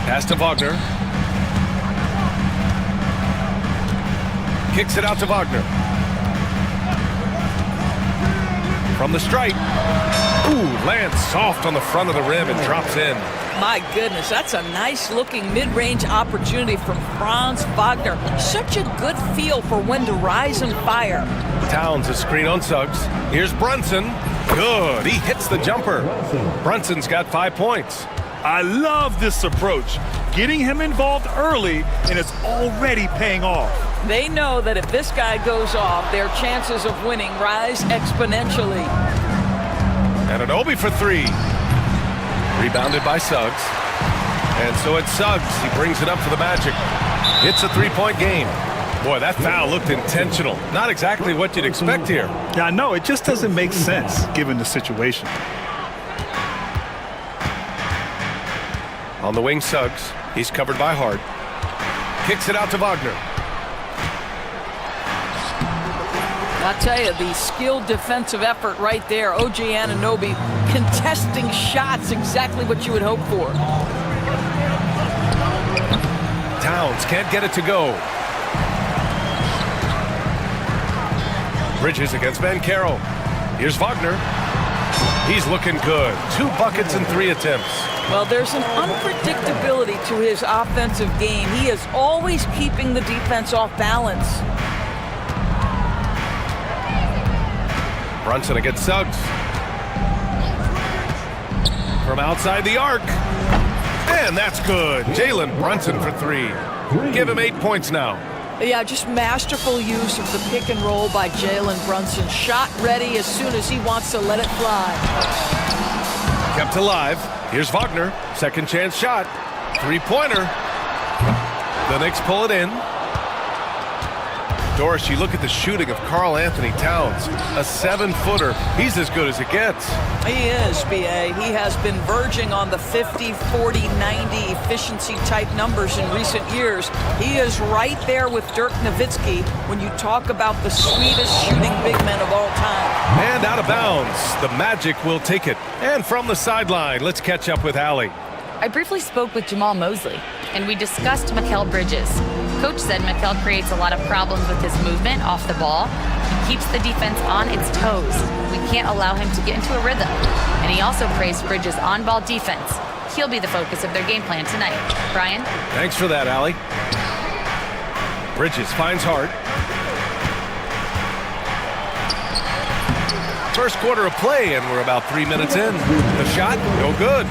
Pass to Wagner. Kicks it out to Wagner. From the stripe. Ooh, lands soft on the front of the rim and drops in. My goodness, that's a nice-looking mid-range opportunity from Franz Wagner. Such a good feel for when to rise and fire. Towns a screen on Suggs. Here's Brunson. Good. He hits the jumper. Brunson's got 5 points. I love this approach. Getting him involved early, and it's already paying off. They know that if this guy goes off, their chances of winning rise exponentially. And an Obi for 3. Rebounded by Suggs. And so it's Suggs. He brings it up for the Magic. It's a 3-point game. Boy, that foul looked intentional. Not exactly what you'd expect here. Yeah, I know. It just doesn't make sense given the situation. On the wing, Suggs. He's covered by Hart. Kicks it out to Wagner. I'll tell you, the skilled defensive effort right there. O.J. Anunoby contesting shots, exactly what you would hope for. Towns can't get it to go. Bridges against Banchero. Here's Wagner. He's looking good. 2 buckets in 3 attempts. Well, there's an unpredictability to his offensive game. He is always keeping the defense off balance. Brunson against Suggs. From outside the arc. And that's good. Jalen Brunson for 3. Give him 8 points now. Yeah, just masterful use of the pick and roll by Jalen Brunson. Shot ready as soon as he wants to let it fly. Kept alive. Here's Wagner. Second chance shot. 3-pointer. The Knicks pull it in. Doris, you look at the shooting of Karl Anthony Towns. A 7-footer. He's as good as it gets. He is, B.A. He has been verging on the 50, 40, 90 efficiency type numbers in recent years. He is right there with Dirk Nowitzki when you talk about the sweetest shooting big men of all time. And out of bounds. The Magic will take it. And from the sideline, let's catch up with Allie. I briefly spoke with Jamal Mosley, and we discussed Mikal Bridges. Coach said Mikal creates a lot of problems with his movement off the ball. He keeps the defense on its toes. We can't allow him to get into a rhythm. And he also praised Bridges' on-ball defense. He'll be the focus of their game plan tonight. Brian? Thanks for that, Allie. Bridges finds Hart. First quarter of play, and we're about 3 minutes in. The shot, no good.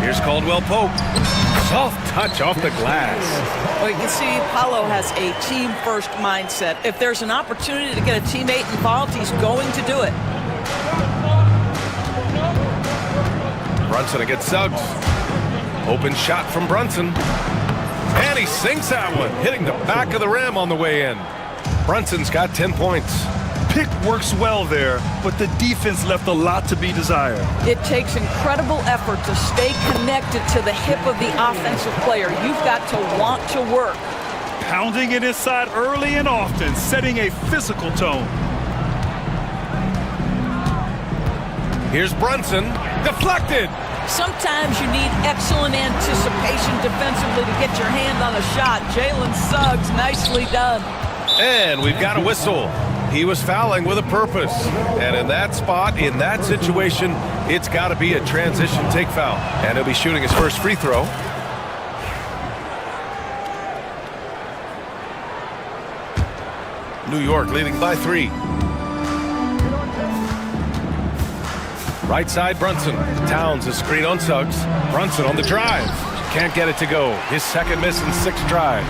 Here's Caldwell Pope. Soft touch off the glass. Well, you can see Paulo has a team-first mindset. If there's an opportunity to get a teammate involved, he's going to do it. Brunson against Suggs. Open shot from Brunson. And he sinks that one, hitting the back of the rim on the way in. Brunson's got 10 points. Pick works well there, but the defense left a lot to be desired. It takes incredible effort to stay connected to the hip of the offensive player. You've got to want to work. Pounding it inside early and often, setting a physical tone. Here's Brunson. Deflected. Sometimes you need excellent anticipation defensively to get your hand on a shot. Jalen Suggs, nicely done. And we've got a whistle. He was fouling with a purpose. And in that spot, in that situation, it's got to be a transition take foul. And he'll be shooting his first free throw. New York leading by 3. Right side, Brunson. Towns a screen on Suggs. Brunson on the drive. Can't get it to go. His second miss in 6 drives.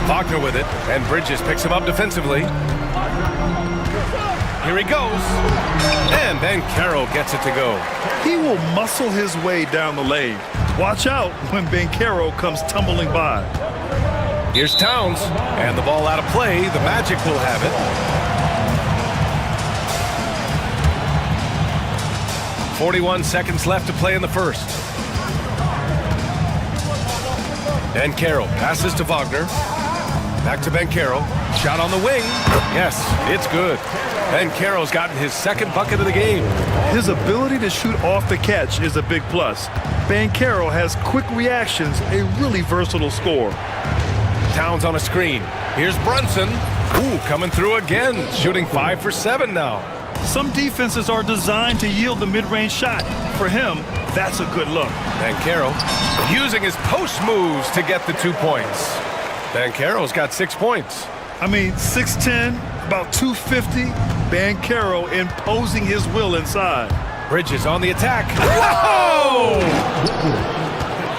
Wagner with it, and Bridges picks him up defensively. Here he goes. And Banchero gets it to go. He will muscle his way down the lane. Watch out when Banchero comes tumbling by. Here's Towns, and the ball out of play. The Magic will have it. 41 seconds left to play in the first. Banchero passes to Wagner. Back to Banchero. Shot on the wing. Yes, it's good. Banchero's gotten his second bucket of the game. His ability to shoot off the catch is a big plus. Banchero has quick reactions, a really versatile scorer. Towns on a screen. Here's Brunson. Ooh, coming through again. Shooting 5 for 7 now. Some defenses are designed to yield the mid-range shot. For him, that's a good look. Banchero using his post moves to get the 2 points. Banchero's got 6 points. I mean, 6'10", about 250. Banchero imposing his will inside. Bridges on the attack. Whoa!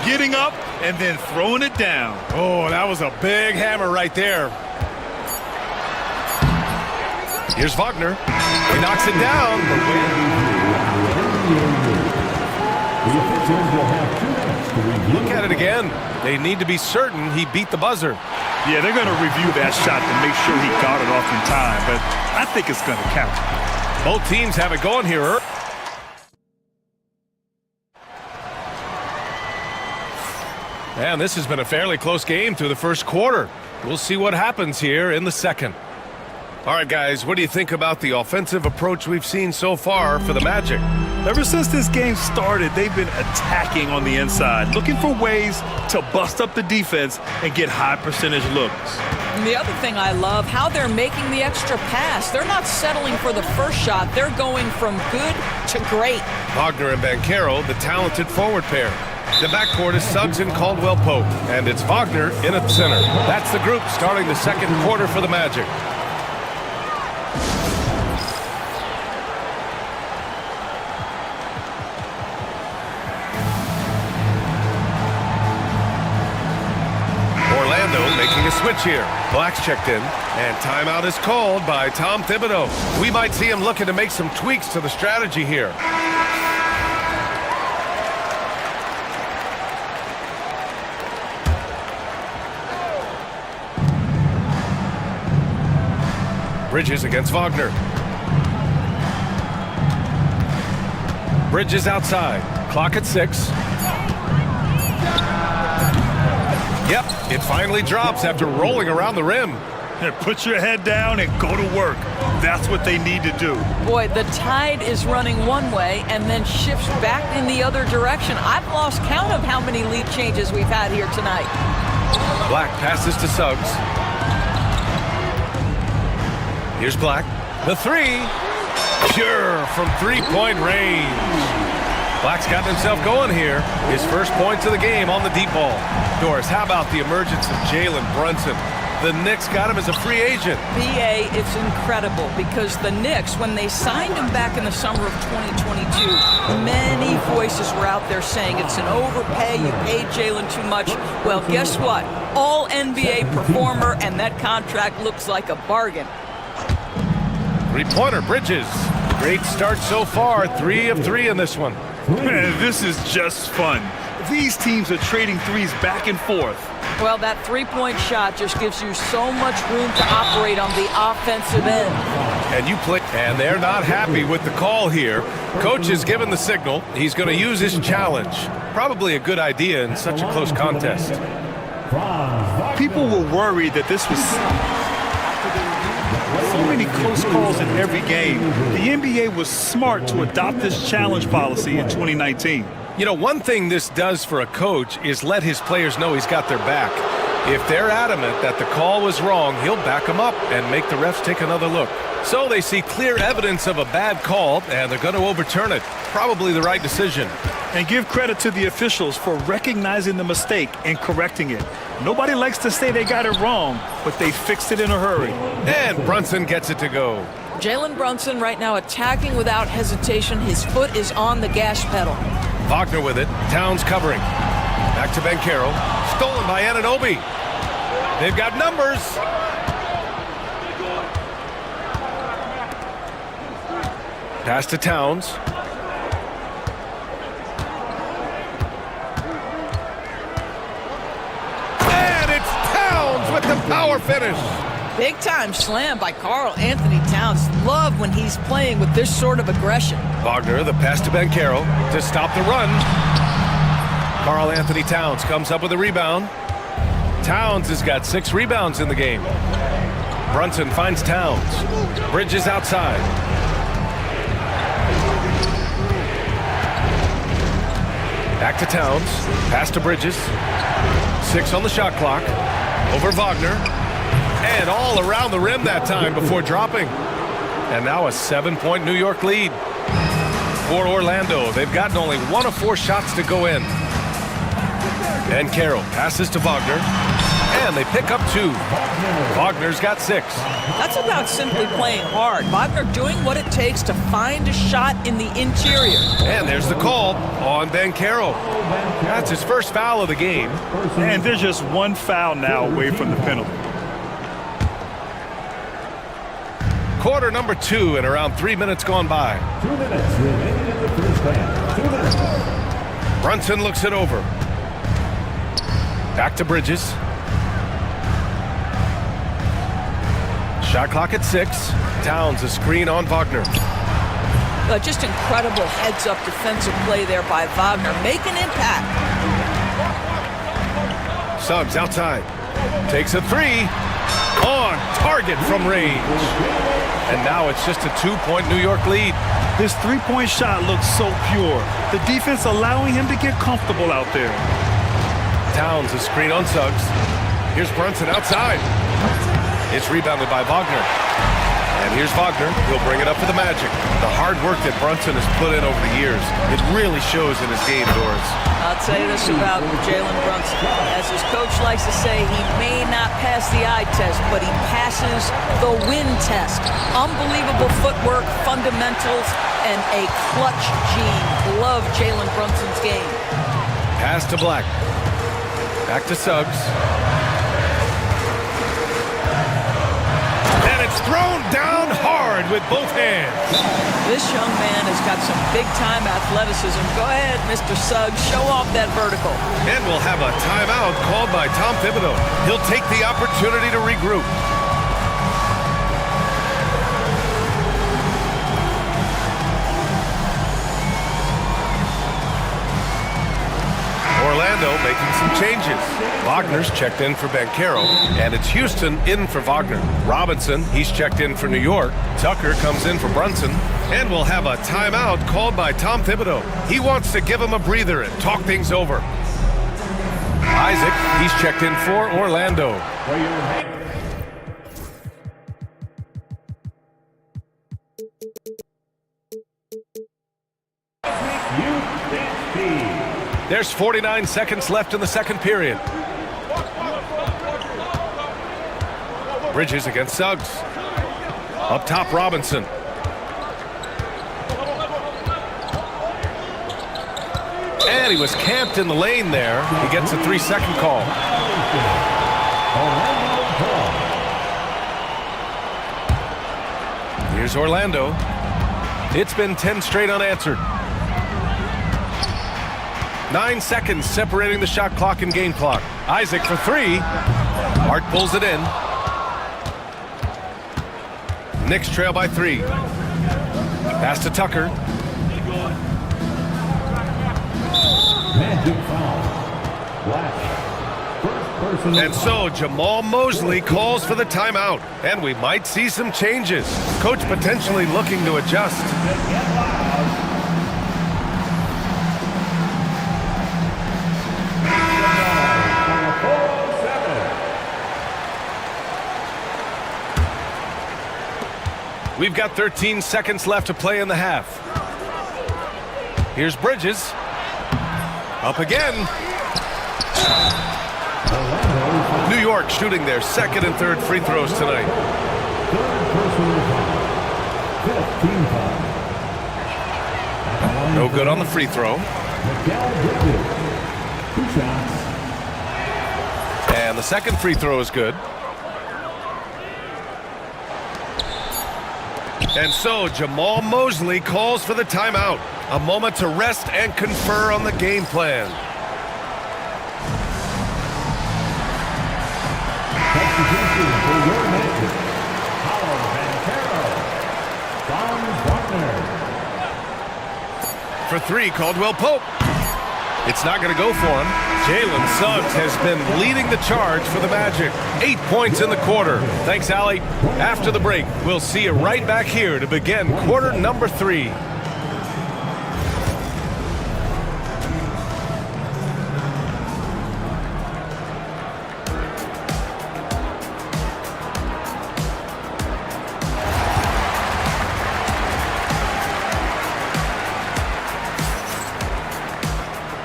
Getting up and then throwing it down. Oh, that was a big hammer right there. Here's Wagner. He knocks it down. Look at it again. They need to be certain he beat the buzzer. Yeah, they're going to review that shot to make sure he got it off in time, but I think it's going to count. Both teams have it going here. And this has been a fairly close game through the first quarter. We'll see what happens here in the second. All right, guys, what do you think about the offensive approach we've seen so far for the Magic? Ever since this game started, they've been attacking on the inside, looking for ways to bust up the defense and get high percentage looks. And the other thing I love, how they're making the extra pass. They're not settling for the first shot. They're going from good to great. Wagner and Banchero, the talented forward pair. The backcourt is Suggs and Caldwell-Pope, and it's Wagner in at center. That's the group starting the second quarter for the Magic. Making a switch here. Black's checked in, and timeout is called by Tom Thibodeau. We might see him looking to make some tweaks to the strategy here. Bridges against Wagner. Bridges outside. Clock at 6. Yep, it finally drops after rolling around the rim. Put your head down and go to work. That's what they need to do. Boy, the tide is running one way and then shifts back in the other direction. I've lost count of how many lead changes we've had here tonight. Black passes to Suggs. Here's Black. The 3. Pure from three-point range. Black's gotten himself going here. His first points of the game on the deep ball. Doris, how about the emergence of Jalen Brunson? The Knicks got him as a free agent. BA, it's incredible because the Knicks, when they signed him back in the summer of 2022, many voices were out there saying it's an overpay, you paid Jalen too much. Well, guess what? All NBA performer, and that contract looks like a bargain. Three-pointer, Bridges. Great start so far. 3 of 3 in this one. Man, this is just fun. These teams are trading threes back and forth. Well, that three-point shot just gives you so much room to operate on the offensive end. And they're not happy with the call here. Coach has given the signal. He's going to use his challenge. Probably a good idea in such a close contest. People were worried that this was so many close calls in every game. The NBA was smart to adopt this challenge policy in 2019. You know, one thing this does for a coach is let his players know he's got their back. If they're adamant that the call was wrong, he'll back them up and make the refs take another look. So they see clear evidence of a bad call, and they're going to overturn it. Probably the right decision. And give credit to the officials for recognizing the mistake and correcting it. Nobody likes to say they got it wrong, but they fixed it in a hurry. And Brunson gets it to go. Jalen Brunson right now attacking without hesitation. His foot is on the gas pedal. Wagner with it. Towns covering. Back to Banchero. Stolen by Anunoby. They've got numbers. Pass to Towns. And it's Towns with the power finish. Big-time slam by Karl Anthony Towns. Love when he's playing with this sort of aggression. Wagner, the pass to Banchero to stop the run. Karl Anthony Towns comes up with a rebound. Towns has got 6 rebounds in the game. Brunson finds Towns. Bridges outside. Back to Towns. Pass to Bridges. 6 on the shot clock. Over Wagner. And all around the rim that time before dropping. And now a 7-point New York lead. For Orlando, they've gotten only 1 of 4 shots to go in. And Carroll passes to Wagner. And they pick up 2. Wagner's got 6. That's about simply playing hard. Wagner doing what it takes to find a shot in the interior. And there's the call on Banchero. That's his first foul of the game. And there's just 1 foul now away from the penalty. Quarter number 2 and around 3 minutes gone by. 2 minutes remaining in the first half. 2 minutes. Brunson looks it over. Back to Bridges. Shot clock at 6. Towns a screen on Wagner. Just incredible heads-up defensive play there by Wagner. Make an impact. Suggs outside. Takes a 3. On target from range. And now it's just a 2-point New York lead. This 3-point shot looks so pure. The defense allowing him to get comfortable out there. Towns a screen on Suggs. Here's Brunson outside. It's rebounded by Wagner. And here's Wagner. He'll bring it up for the Magic. The hard work that Brunson has put in over the years, it really shows in his game, Doris. I'll tell you this about Jalen Brunson. As his coach likes to say, he may not pass the eye test, but he passes the win test. Unbelievable footwork, fundamentals, and a clutch gene. Love Jalen Brunson's game. Pass to Black. Back to Suggs. And it's thrown down hard with both hands. This young man has got some big-time athleticism. Go ahead, Mr. Suggs, show off that vertical. And we'll have a timeout called by Tom Thibodeau. He'll take the opportunity to regroup. Orlando making some changes. Wagner's checked in for Banchero, and it's Houston in for Wagner. Robinson, he's checked in for New York. Tucker comes in for Brunson, and we'll have a timeout called by Tom Thibodeau. He wants to give him a breather and talk things over. Isaac, he's checked in for Orlando. There's 49 seconds left in the second period. Bridges against Suggs. Up top, Robinson. And he was camped in the lane there. He gets a 3-second call. Here's Orlando. It's been 10 straight unanswered. 9 seconds separating the shot clock and game clock. Isaac for 3. Hart pulls it in. Knicks trail by 3. Pass to Tucker. And so Jamal Mosley calls for the timeout. And we might see some changes. Coach potentially looking to adjust. We've got 13 seconds left to play in the half. Here's Bridges. Up again. New York shooting their second and third free throws tonight. No good on the free throw. And the second free throw is good. And so Jamal Mosley calls for the timeout. A moment to rest and confer on the game plan. number 3, Caldwell Pope. It's not going to go for him. Jalen Suggs has been leading the charge for the Magic. 8 points in the quarter. Thanks, Allie. After the break, we'll see you right back here to begin quarter number 3.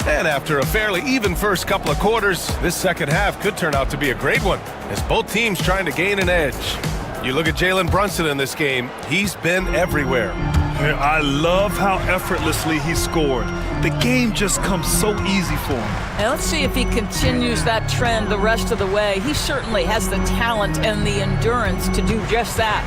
And after a fairly even first couple of quarters, this second half could turn out to be a great one, as both teams trying to gain an edge. You look at Jalen Brunson in this game, he's been everywhere. I love how effortlessly he scored. The game just comes so easy for him. And let's see if he continues that trend the rest of the way. He certainly has the talent and the endurance to do just that.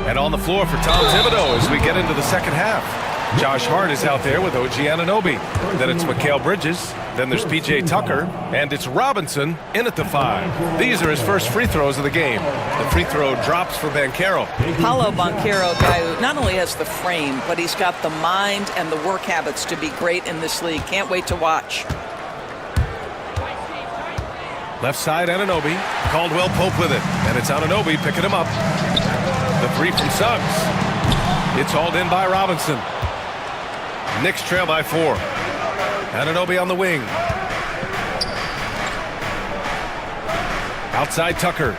And on the floor for Tom Thibodeau as we get into the second half. Josh Hart is out there with OG Anunoby. Then it's Mikal Bridges. Then there's PJ Tucker. And it's Robinson in at the 5. These are his first free throws of the game. The free throw drops for Banchero. Paolo Banchero, a guy who not only has the frame, but he's got the mind and the work habits to be great in this league. Can't wait to watch. Left side, Anunoby. Caldwell Pope with it. And it's Anunoby picking him up. The 3 from Suggs. It's hauled in by Robinson. Knicks trail by 4. Anunoby on the wing. Outside Tucker.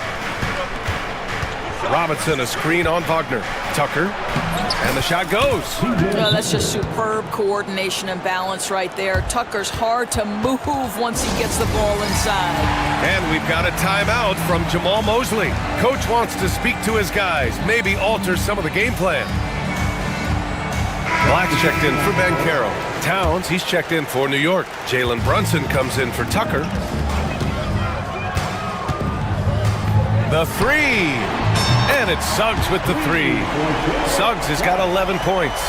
Robinson, a screen on Wagner. Tucker. And the shot goes. Oh, that's just superb coordination and balance right there. Tucker's hard to move once he gets the ball inside. And we've got a timeout from Jamal Mosley. Coach wants to speak to his guys, maybe alter some of the game plan. Black's checked in for Banchero. Towns, he's checked in for New York. Jalen Brunson comes in for Tucker. The 3. And it's Suggs with the 3. Suggs has got 11 points.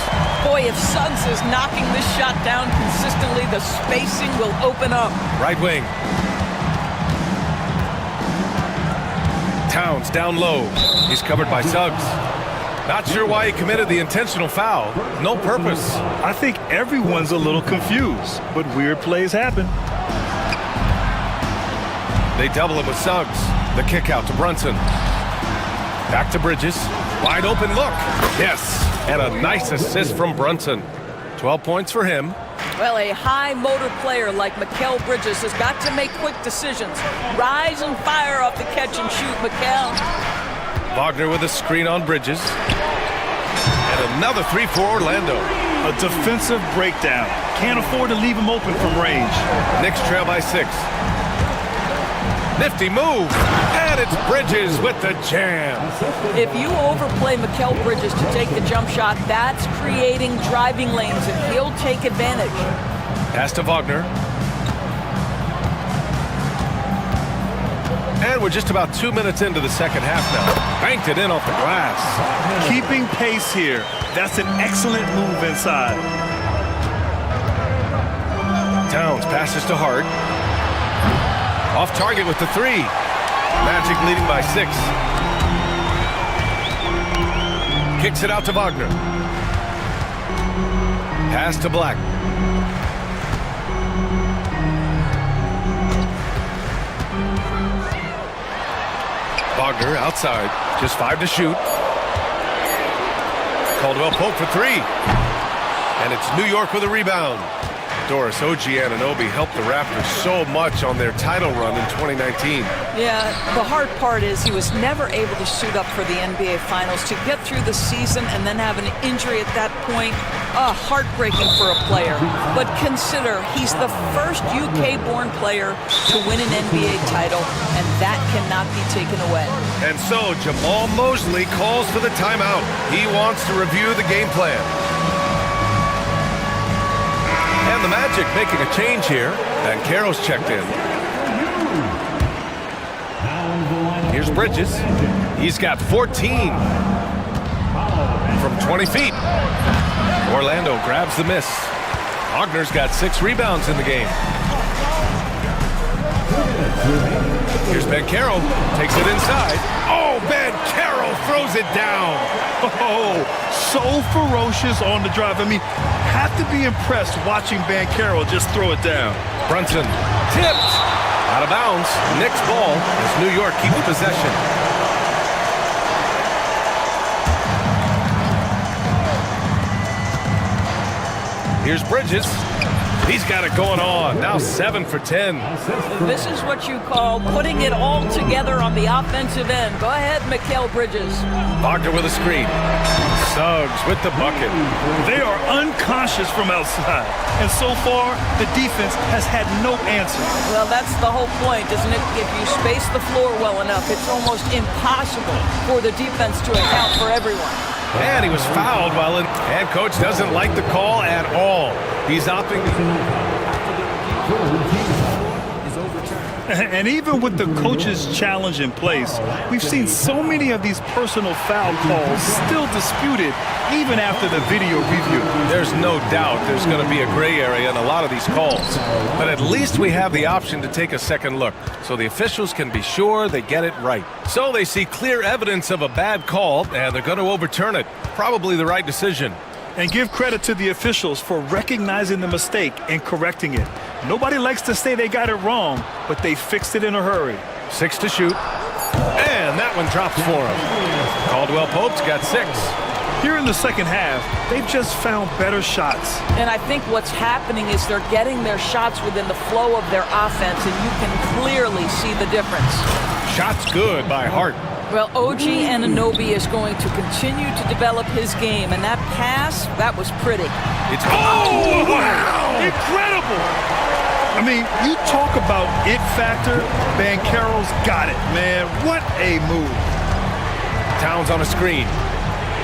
Boy, if Suggs is knocking this shot down consistently, the spacing will open up. Right wing. Towns down low. He's covered by Suggs. Not sure why he committed the intentional foul. No purpose. I think everyone's a little confused, but weird plays happen. They double it with Suggs. The kick out to Brunson. Back to Bridges. Wide open look. Yes. And a nice assist from Brunson. 12 points for him. Well, a high motor player like Mikal Bridges has got to make quick decisions. Rise and fire off the catch and shoot, Mikal. Wagner with a screen on Bridges. And another 3 for Orlando. A defensive breakdown. Can't afford to leave him open from range. Knicks trail by 6. Nifty move. And it's Bridges with the jam. If you overplay Mikal Bridges to take the jump shot, that's creating driving lanes, and he'll take advantage. Pass to Wagner. And we're just about 2 minutes into the second half now. Banked it in off the glass. Keeping pace here. That's an excellent move inside. Towns passes to Hart. Off target with the 3. Magic leading by 6. Kicks it out to Wagner. Pass to Black. Wagner outside. Just 5 to shoot. Caldwell Pope for 3. And it's New York with a rebound. Doris OG Anunoby helped the Raptors so much on their title run in 2019. Yeah, the hard part is he was never able to suit up for the NBA Finals. To get through the season and then have an injury at that point, heartbreaking for a player. But consider, he's the first UK-born player to win an NBA title, and that cannot be taken away. And so Jamal Mosley calls for the timeout. He wants to review the game plan. And the Magic making a change here. And Banchero's checked in. Here's Bridges. He's got 14 from 20 feet. Orlando grabs the miss. Wagner's got 6 rebounds in the game. Here's Banchero. Takes it inside. Oh, Banchero throws it down. Oh, so ferocious on the drive. I mean, have to be impressed watching Banchero just throw it down. Brunson tipped out of bounds. Knicks ball as New York keeps possession. Here's Bridges. He's got it going on. Now 7 for 10. This is what you call putting it all together on the offensive end. Go ahead, Mikal Bridges. Wagner with a screen. Suggs with the bucket. They are unconscious from outside. And so far, the defense has had no answer. Well, that's the whole point, isn't it? If you space the floor well enough, it's almost impossible for the defense to account for everyone. And he was fouled while in. And coach doesn't like the call at all. He's opting. And even with the coach's challenge in place, we've seen so many of these personal foul calls still disputed even after the video review. There's no doubt there's going to be a gray area in a lot of these calls. But at least we have the option to take a second look, so the officials can be sure they get it right. So they see clear evidence of a bad call, and they're going to overturn it. Probably the right decision. And give credit to the officials for recognizing the mistake and correcting it. Nobody likes to say they got it wrong, but they fixed it in a hurry. 6 to shoot. And that one drops for him. Caldwell Pope's got 6. Here in the second half, they've just found better shots. And I think what's happening is they're getting their shots within the flow of their offense, and you can clearly see the difference. Shots good by Hart. Well, OG Anunoby is going to continue to develop his game, and that pass, that was pretty. It's wow! Incredible! I mean, you talk about it factor, Banchero's got it, man. What a move. Towns on a screen.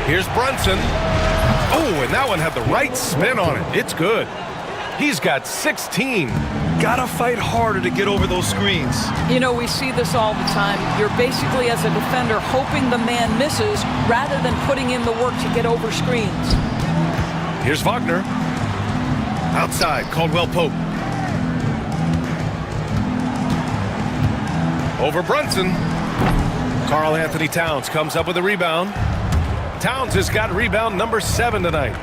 Here's Brunson. Oh, and that one had the right spin on it. It's good. He's got 16. Gotta fight harder to get over those screens. You know, we see this all the time. You're basically, as a defender, hoping the man misses rather than putting in the work to get over screens. Here's Wagner. Outside, Caldwell Pope. Over Brunson. Karl Anthony Towns comes up with a rebound. Towns has got rebound number 7 tonight.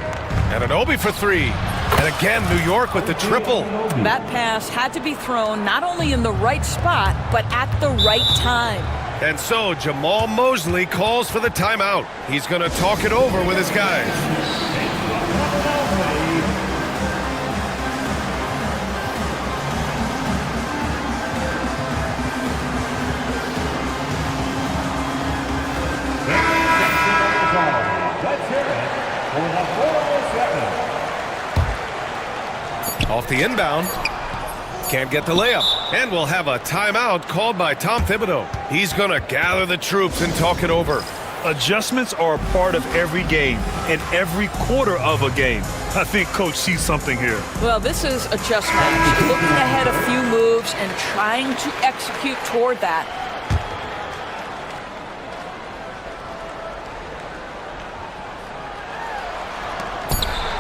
And Anunoby for 3. And again, New York with the triple. That pass had to be thrown not only in the right spot, but at the right time. And so Jamal Mosley calls for the timeout. He's going to talk it over with his guys. Off the inbound. Can't get the layup. And we'll have a timeout called by Tom Thibodeau. He's going to gather the troops and talk it over. Adjustments are a part of every game and every quarter of a game. I think Coach sees something here. Well, this is a chess match. Looking ahead a few moves and trying to execute toward that.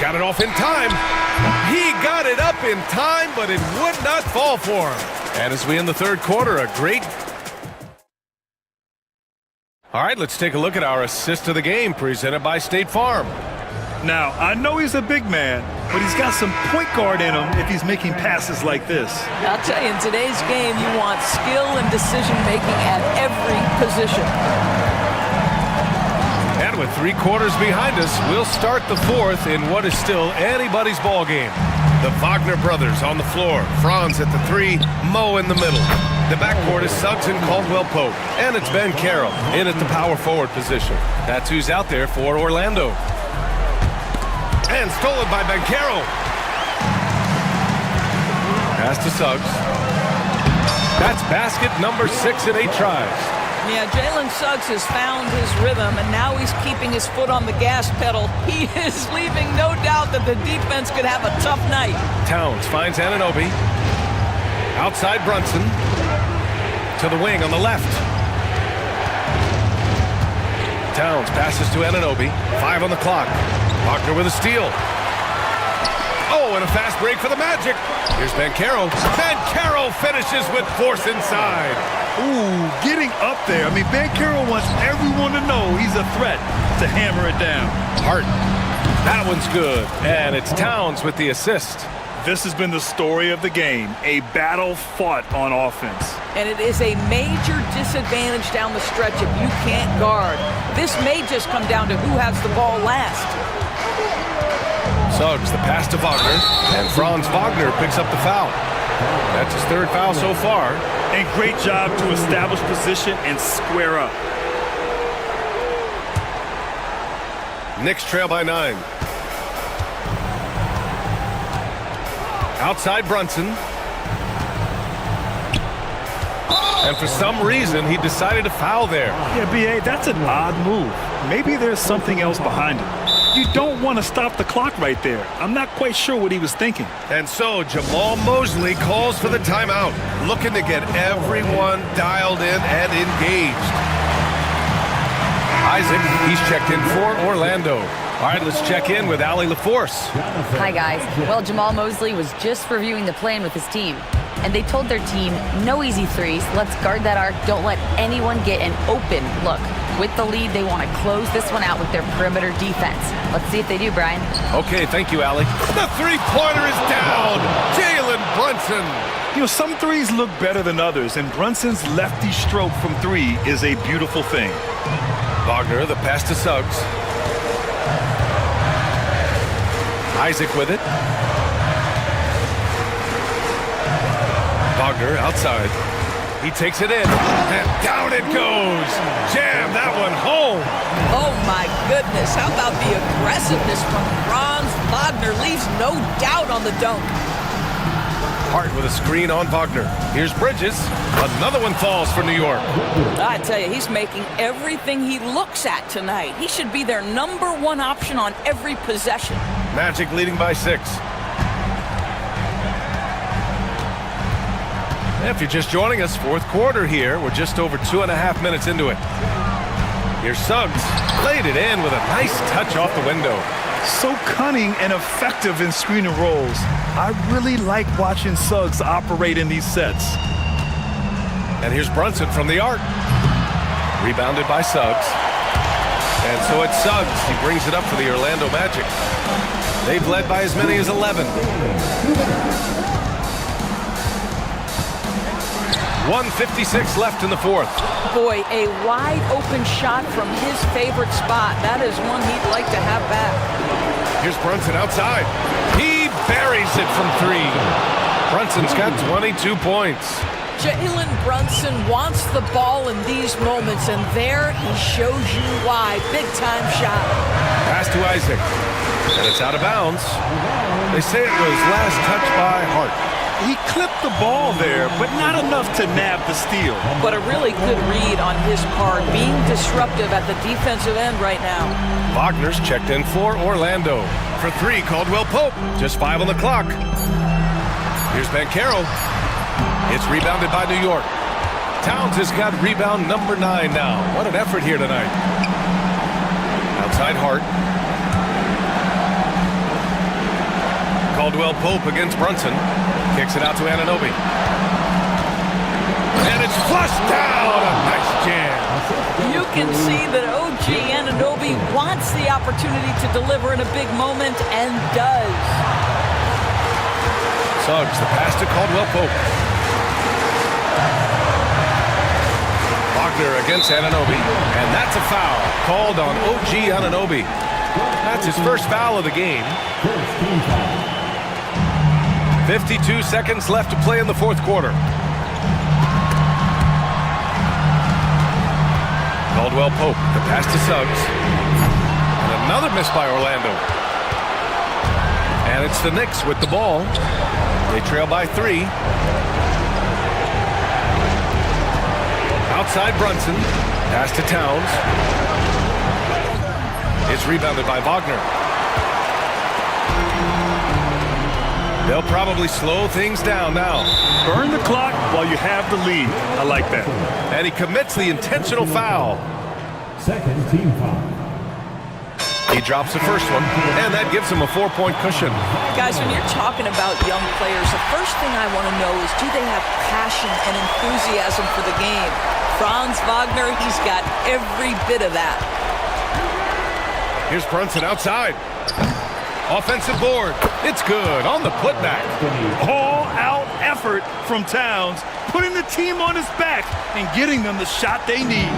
Got it off in time. He got it up in time, but it would not fall for him. And as we end the third quarter, a great... All right, let's take a look at our assist of the game presented by State Farm. Now, I know he's a big man, but he's got some point guard in him if he's making passes like this. I'll tell you, in today's game, you want skill and decision-making at every position. And with 3 quarters behind us, we'll start the fourth in what is still anybody's ball game. The Wagner brothers on the floor. Franz at the 3, Mo in the middle. The backcourt is Suggs and Caldwell Pope. And it's Banchero in at the power forward position. That's who's out there for Orlando. And stolen by Banchero. Pass to Suggs. That's basket number 6 in 8 tries. Yeah, Jalen Suggs has found his rhythm, and now he's keeping his foot on the gas pedal. He is leaving no doubt that the defense could have a tough night. Towns finds Anunoby. Outside Brunson. To the wing on the left. Towns passes to Anunoby. 5 on the clock. Wagner with a steal. Oh, and a fast break for the Magic. Here's Banchero. Banchero finishes with force inside. Ooh, getting up there. I mean, Banchero wants everyone to know he's a threat to hammer it down. Hart That one's good. And it's Towns with the assist. This has been the story of the game, a battle fought on offense. And it is a major disadvantage down the stretch if you can't guard. This may just come down to who has the ball last. Suggs, the pass to Wagner, and Franz Wagner picks up the foul. That's his third foul so far. And great job to establish position and square up. Knicks trail by 9. Outside Brunson. And for some reason, he decided to foul there. Yeah, B.A., that's an odd move. Maybe there's something else behind it. You don't want to stop the clock right there. I'm not quite sure what he was thinking. And so Jamal Mosley calls for the timeout, looking to get everyone dialed in and engaged. Isaac, he's checked in for Orlando. All right, let's check in with Allie LaForce. Hi, guys. Well, Jamal Mosley was just reviewing the plan with his team. And they told their team, no easy threes. Let's guard that arc. Don't let anyone get an open look. With the lead, they want to close this one out with their perimeter defense. Let's see if they do, Brian. Okay, thank you, Allie. The three-pointer is down. Jalen Brunson. You know, some threes look better than others, and Brunson's lefty stroke from three is a beautiful thing. Wagner, the pass to Suggs. Isaac with it. Wagner outside. He takes it in, and down it goes. Jam that one home. Oh, my goodness. How about the aggressiveness from Franz Wagner? Leaves no doubt on the dunk. Hart with a screen on Wagner. Here's Bridges. Another one falls for New York. I tell you, he's making everything he looks at tonight. He should be their #1 option on every possession. Magic leading by 6. If you're just joining us, fourth quarter here. We're just over 2.5 minutes into it. Here's Suggs. Laid it in with a nice touch off the window. So cunning and effective in screen and rolls. I really like watching Suggs operate in these sets. And here's Brunson from the arc. Rebounded by Suggs. And so it's Suggs. He brings it up for the Orlando Magic. They've led by as many as 11. 1:56 left in the fourth. Boy, a wide open shot from his favorite spot. That is one he'd like to have back. Here's Brunson outside. He buries it from 3. Brunson's got 22 points. Jalen Brunson wants the ball in these moments, and there he shows you why. Big-time shot. Pass to Isaac. And it's out of bounds. They say it was last touched by Hart. He clipped the ball there, but not enough to nab the steal. But a really good read on his part, being disruptive at the defensive end right now. Wagner's checked in for Orlando. For 3, Caldwell Pope. Just 5 on the clock. Here's Banchero. It's rebounded by New York. Towns has got rebound number 9 now. What an effort here tonight. Outside Hart. Caldwell Pope against Brunson. Kicks it out to Anunoby. And it's flushed down. A nice jam. You can see that OG Anunoby wants the opportunity to deliver in a big moment, and does. Suggs, the pass to Caldwell Pope. Wagner against Anunoby. And that's a foul called on OG Anunoby. That's his first foul of the game. 52 seconds left to play in the fourth quarter. Caldwell Pope, the pass to Suggs. And another miss by Orlando. And it's the Knicks with the ball. They trail by 3. Outside Brunson. Pass to Towns. It's rebounded by Wagner. They'll probably slow things down now. Burn the clock while you have the lead. I like that. And he commits the intentional foul. Second team foul. He drops the first one, and that gives him a 4-point cushion. Guys, when you're talking about young players, the first thing I want to know is, do they have passion and enthusiasm for the game? Franz Wagner, he's got every bit of that. Here's Brunson outside. Offensive board. It's good on the putback. All-out effort from Towns, putting the team on his back and getting them the shot they need.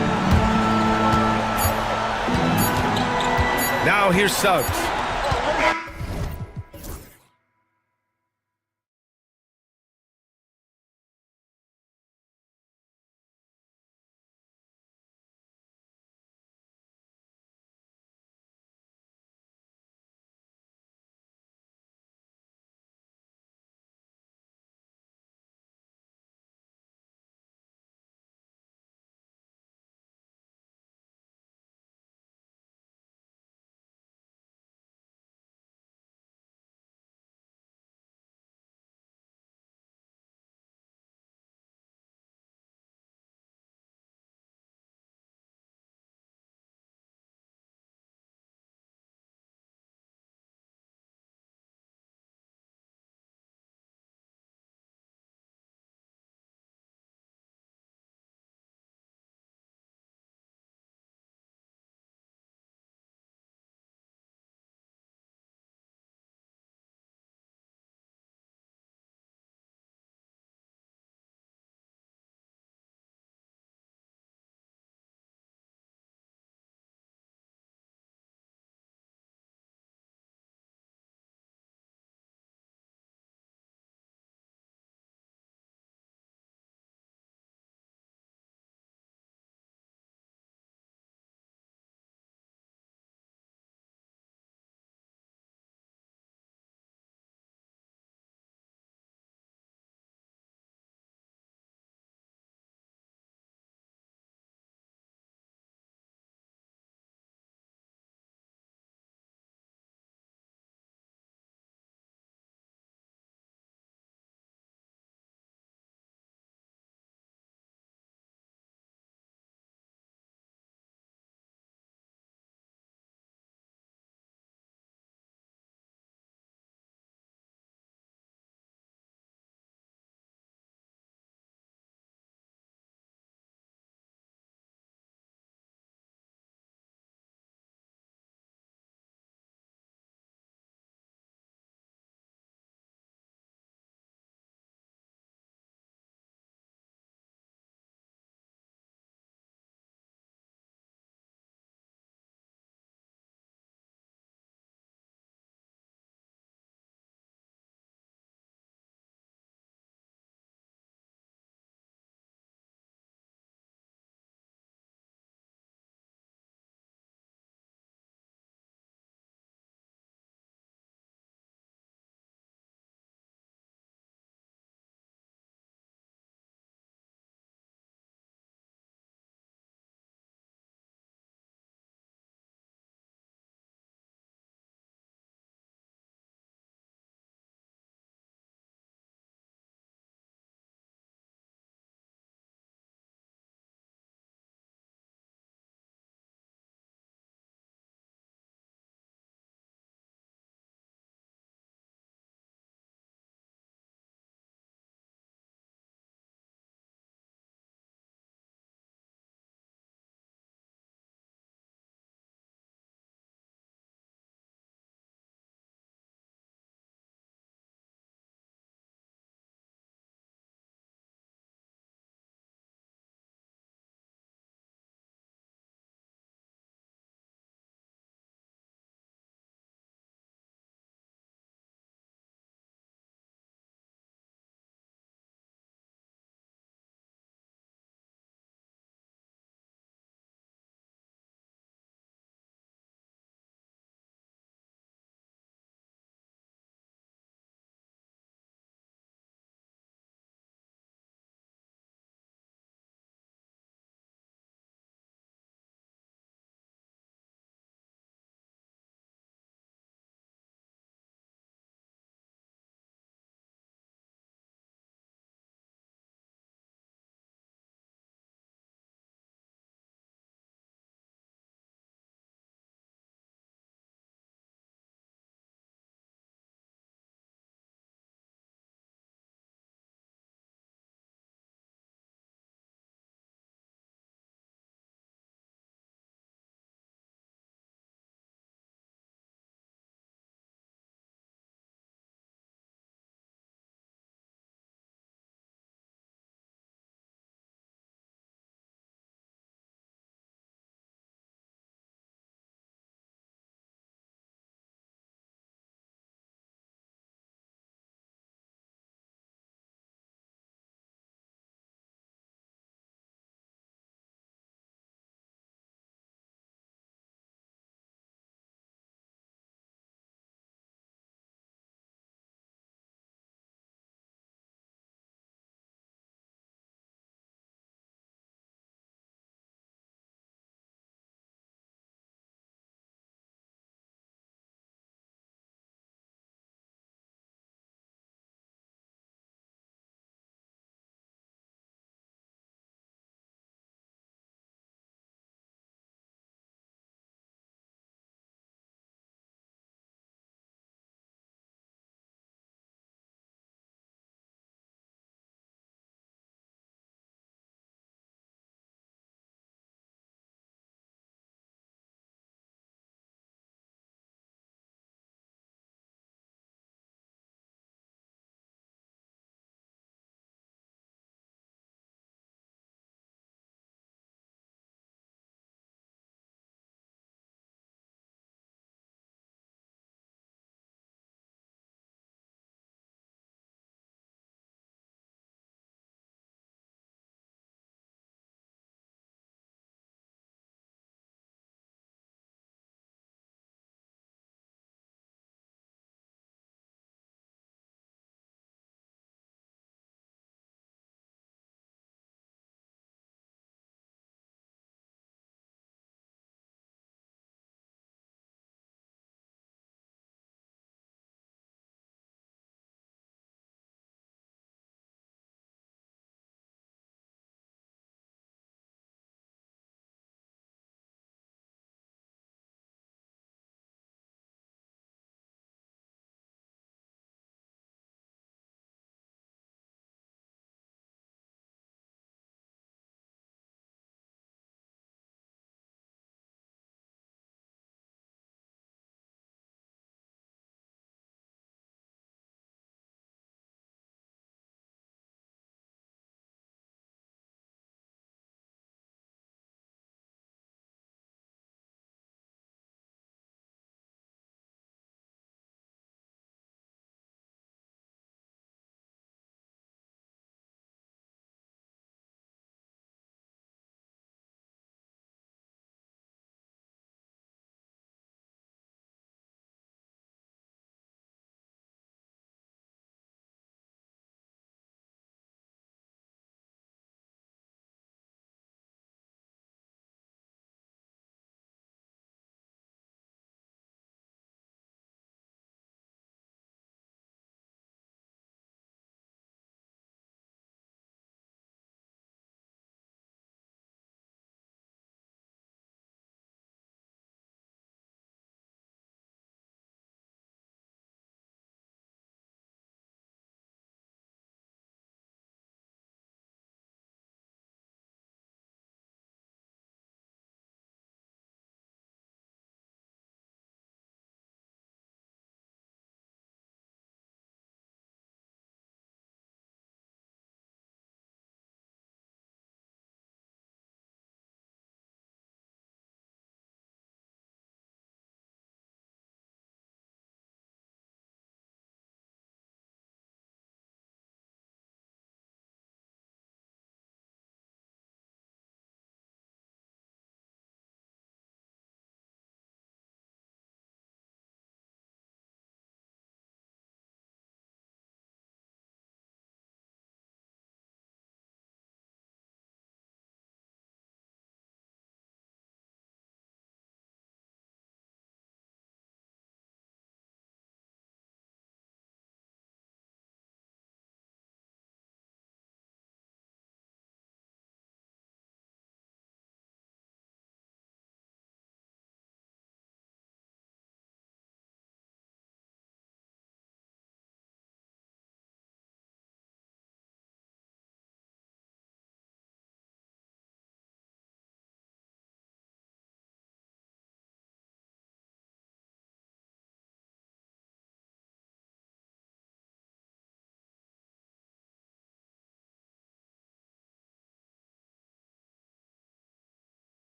Now here's Suggs.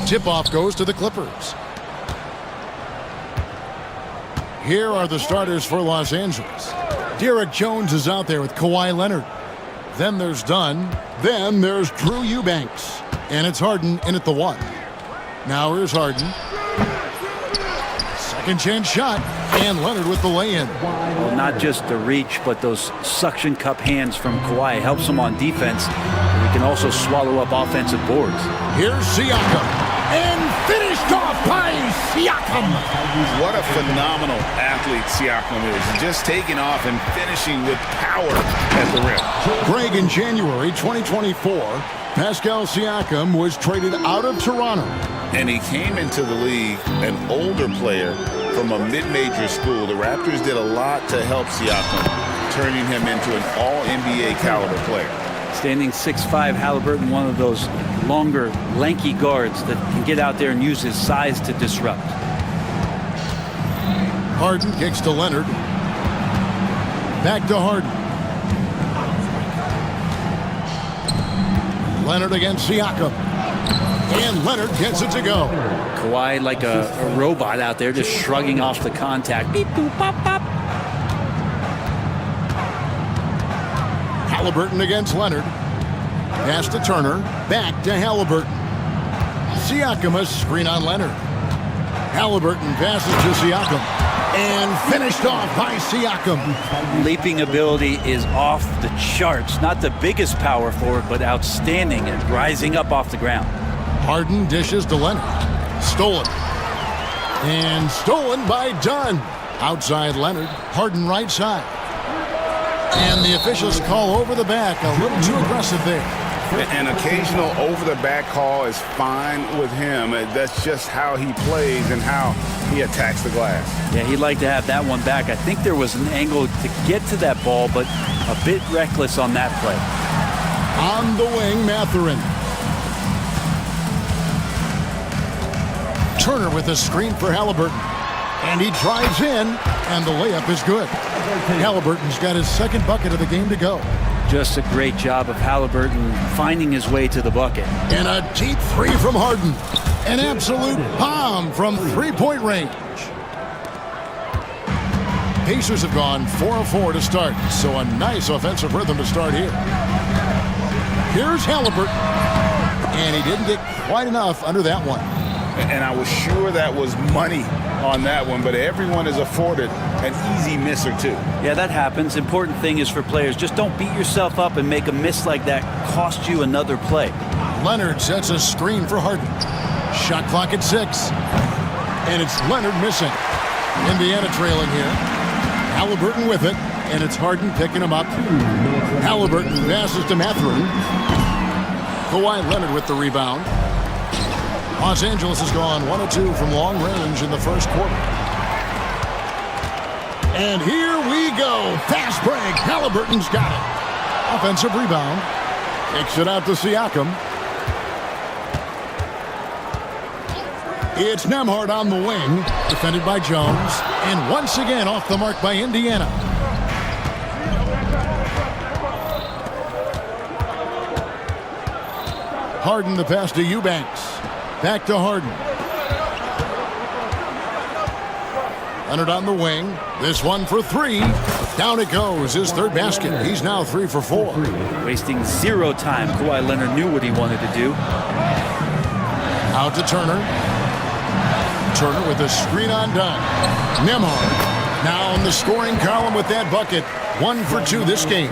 Tip-off goes to the Clippers. Here are the starters for Los Angeles. Derek Jones is out there with Kawhi Leonard. Then there's Dunn. Then there's Drew Eubanks. And it's Harden in at the 1. Now here's Harden. Second chance shot. And Leonard with the lay-in. Well, not just the reach, but those suction cup hands from Kawhi helps him on defense. And he can also swallow up offensive boards. Here's Siakam. And finished off by Siakam. What a phenomenal athlete Siakam is. Just taking off and finishing with power at the rim. Greg, in January 2024, Pascal Siakam was traded out of Toronto. And he came into the league an older player from a mid-major school. The Raptors did a lot to help Siakam, turning him into an all-NBA caliber player. Standing 6'5", Halliburton, one of those longer, lanky guards that can get out there and use his size to disrupt. Harden kicks to Leonard. Back to Harden. Leonard against Siakam. And Leonard gets it to go. Kawhi like a robot out there, just shrugging off the contact. Beep, boop, pop, pop. Halliburton against Leonard. Pass to Turner. Back to Halliburton. Siakam a screen on Leonard. Halliburton passes to Siakam. And finished off by Siakam. Leaping ability is off the charts. Not the biggest power forward, but outstanding and rising up off the ground. Harden dishes to Leonard. Stolen. And stolen by Dunn. Outside Leonard. Harden right side. And the officials call over the back. A little too aggressive there. An occasional over-the-back call is fine with him. That's just how he plays and how he attacks the glass. Yeah, he'd like to have that one back. I think there was an angle to get to that ball, but a bit reckless on that play. On the wing, Mathurin. Turner with a screen for Halliburton. And he drives in, and the layup is good. Halliburton's got his second bucket of the game to go. Just a great job of Halliburton finding his way to the bucket. And a deep three from Harden. An absolute bomb from three-point range. Pacers have gone 4 of 4 to start, so a nice offensive rhythm to start here. Here's Halliburton. And he didn't get quite enough under that one. And I was sure that was money on that one, but everyone is afforded an easy miss or two. Yeah, that happens. Important thing is for players, just don't beat yourself up and make a miss like that cost you another play. Leonard sets a screen for Harden. Shot clock at 6. And it's Leonard missing. Indiana trailing here. Halliburton with it, and it's Harden picking him up. Halliburton passes to Mathurin. Kawhi Leonard with the rebound. Los Angeles has gone 1 of 2 from long range in the first quarter. And here we go. Fast break. Halliburton's got it. Offensive rebound. Kicks it out to Siakam. It's Nembhard on the wing. Defended by Jones. And once again off the mark by Indiana. Harden the pass to Eubanks. Back to Harden. Leonard on the wing. This one for 3. Down it goes. His third basket. He's now 3 for 4. Wasting 0 time. Kawhi Leonard knew what he wanted to do. Out to Turner. Turner with a screen on Dunn. Nembhard now in the scoring column with that bucket. 1 for 2 this game.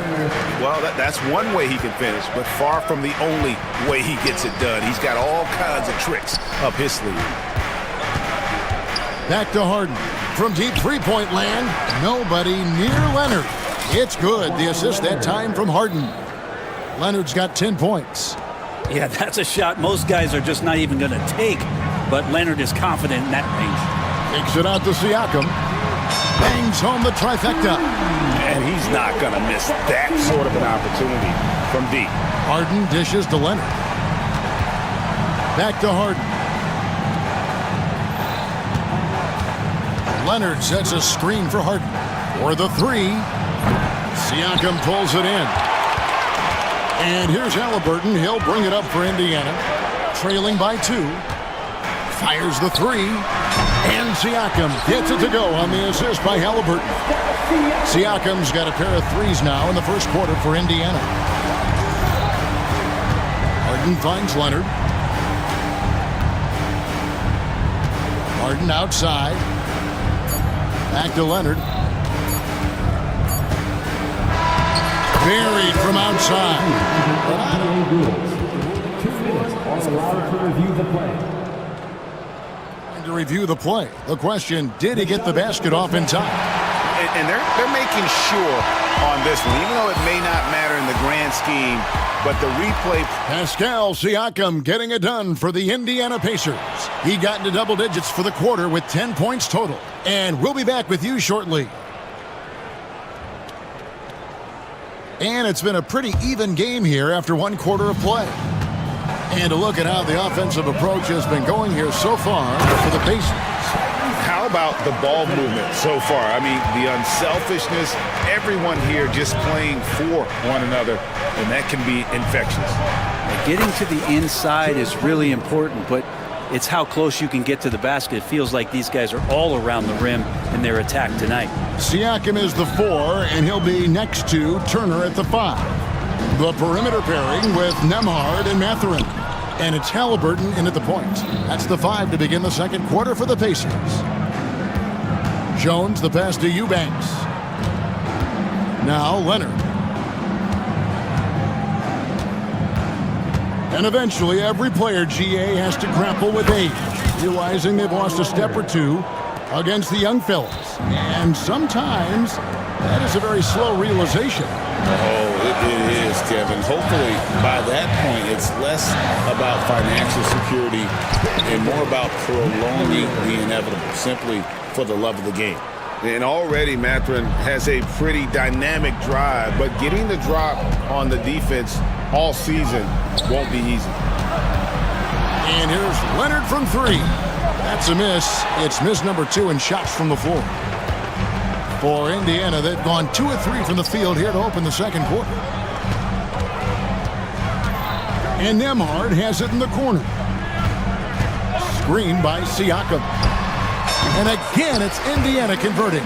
Well, that's one way he can finish, but far from the only way he gets it done. He's got all kinds of tricks up his sleeve. Back to Harden. From deep three-point land, nobody near Leonard. It's good. The assist that time from Harden. Leonard's got 10 points. Yeah, that's a shot most guys are just not even going to take, but Leonard is confident in that range. Takes it out to Siakam. Bangs home the trifecta. And he's not going to miss that sort of an opportunity from deep. Harden dishes to Leonard. Back to Harden. Leonard sets a screen for Harden. For the 3. Siakam pulls it in. And here's Halliburton. He'll bring it up for Indiana. Trailing by 2. Fires the three. And Siakam gets it to go on the assist by Halliburton. Siakam's got a pair of threes now in the first quarter for Indiana. Harden finds Leonard. Harden outside. Back to Leonard. Buried from outside. To review the play. The question, did he get the basket off in time? And they're making sure on this one, even though it may not matter in the grand scheme, but the replay. Pascal Siakam getting it done for the Indiana Pacers. He got into double digits for the quarter with 10 points total. And we'll be back with you shortly. And it's been a pretty even game here after one quarter of play. And to look at how the offensive approach has been going here so far for the Pacers. How about the ball movement so far? I mean, the unselfishness, everyone here just playing for one another, and that can be infectious. Getting to the inside is really important, but it's how close you can get to the basket. It feels like these guys are all around the rim in their attack tonight. Siakam is the 4, and he'll be next to Turner at the 5. The perimeter pairing with Nembhard and Mathurin. And it's Halliburton in at the point. That's the 5 to begin the second quarter for the Pacers. Jones, the pass to Eubanks. Now Leonard. And eventually every player, GA, has to grapple with age, realizing they've lost a step or two against the young fellas. And sometimes that is a very slow realization. Oh, it is, Kevin. Hopefully, by that point, it's less about financial security and more about prolonging the inevitable, simply for the love of the game. And already, Mathurin has a pretty dynamic drive, but getting the drop on the defense all season won't be easy. And here's Leonard from 3. That's a miss. It's miss number 2 in shots from the floor. For Indiana, they've gone 2 of 3 from the field here to open the second quarter. And Nembhard has it in the corner. Screened by Siakam. And again, it's Indiana converting.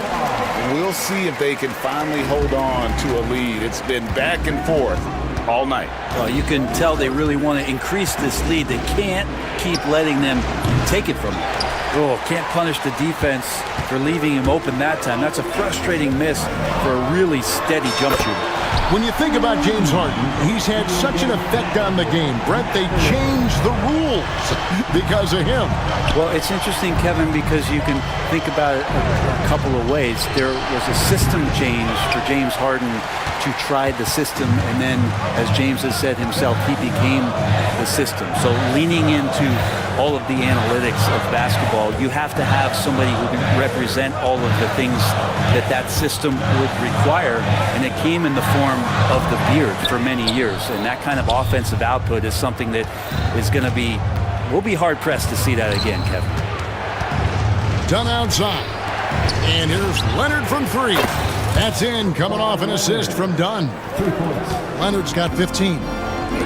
We'll see if they can finally hold on to a lead. It's been back and forth all night. Well, you can tell they really want to increase this lead. They can't keep letting them take it from them. Oh, can't punish the defense for leaving him open that time. That's a frustrating miss for a really steady jump shooter. When you think about James Harden, he's had such an effect on the game. Brett, they changed the rules because of him. Well, it's interesting, Kevin, because you can think about it a couple of ways. There was a system change for James Harden to try the system, and then, as James has said himself, he became the system. So leaning into all of the analytics of basketball, you have to have somebody who can represent all of the things that system would require, and it came in the form of the beard for many years. And that kind of offensive output is something that is going to be, we'll be hard-pressed to see that again, Kevin. Done outside. And here's Leonard from 3. That's in, coming off an assist from Dunn. Leonard's got 15.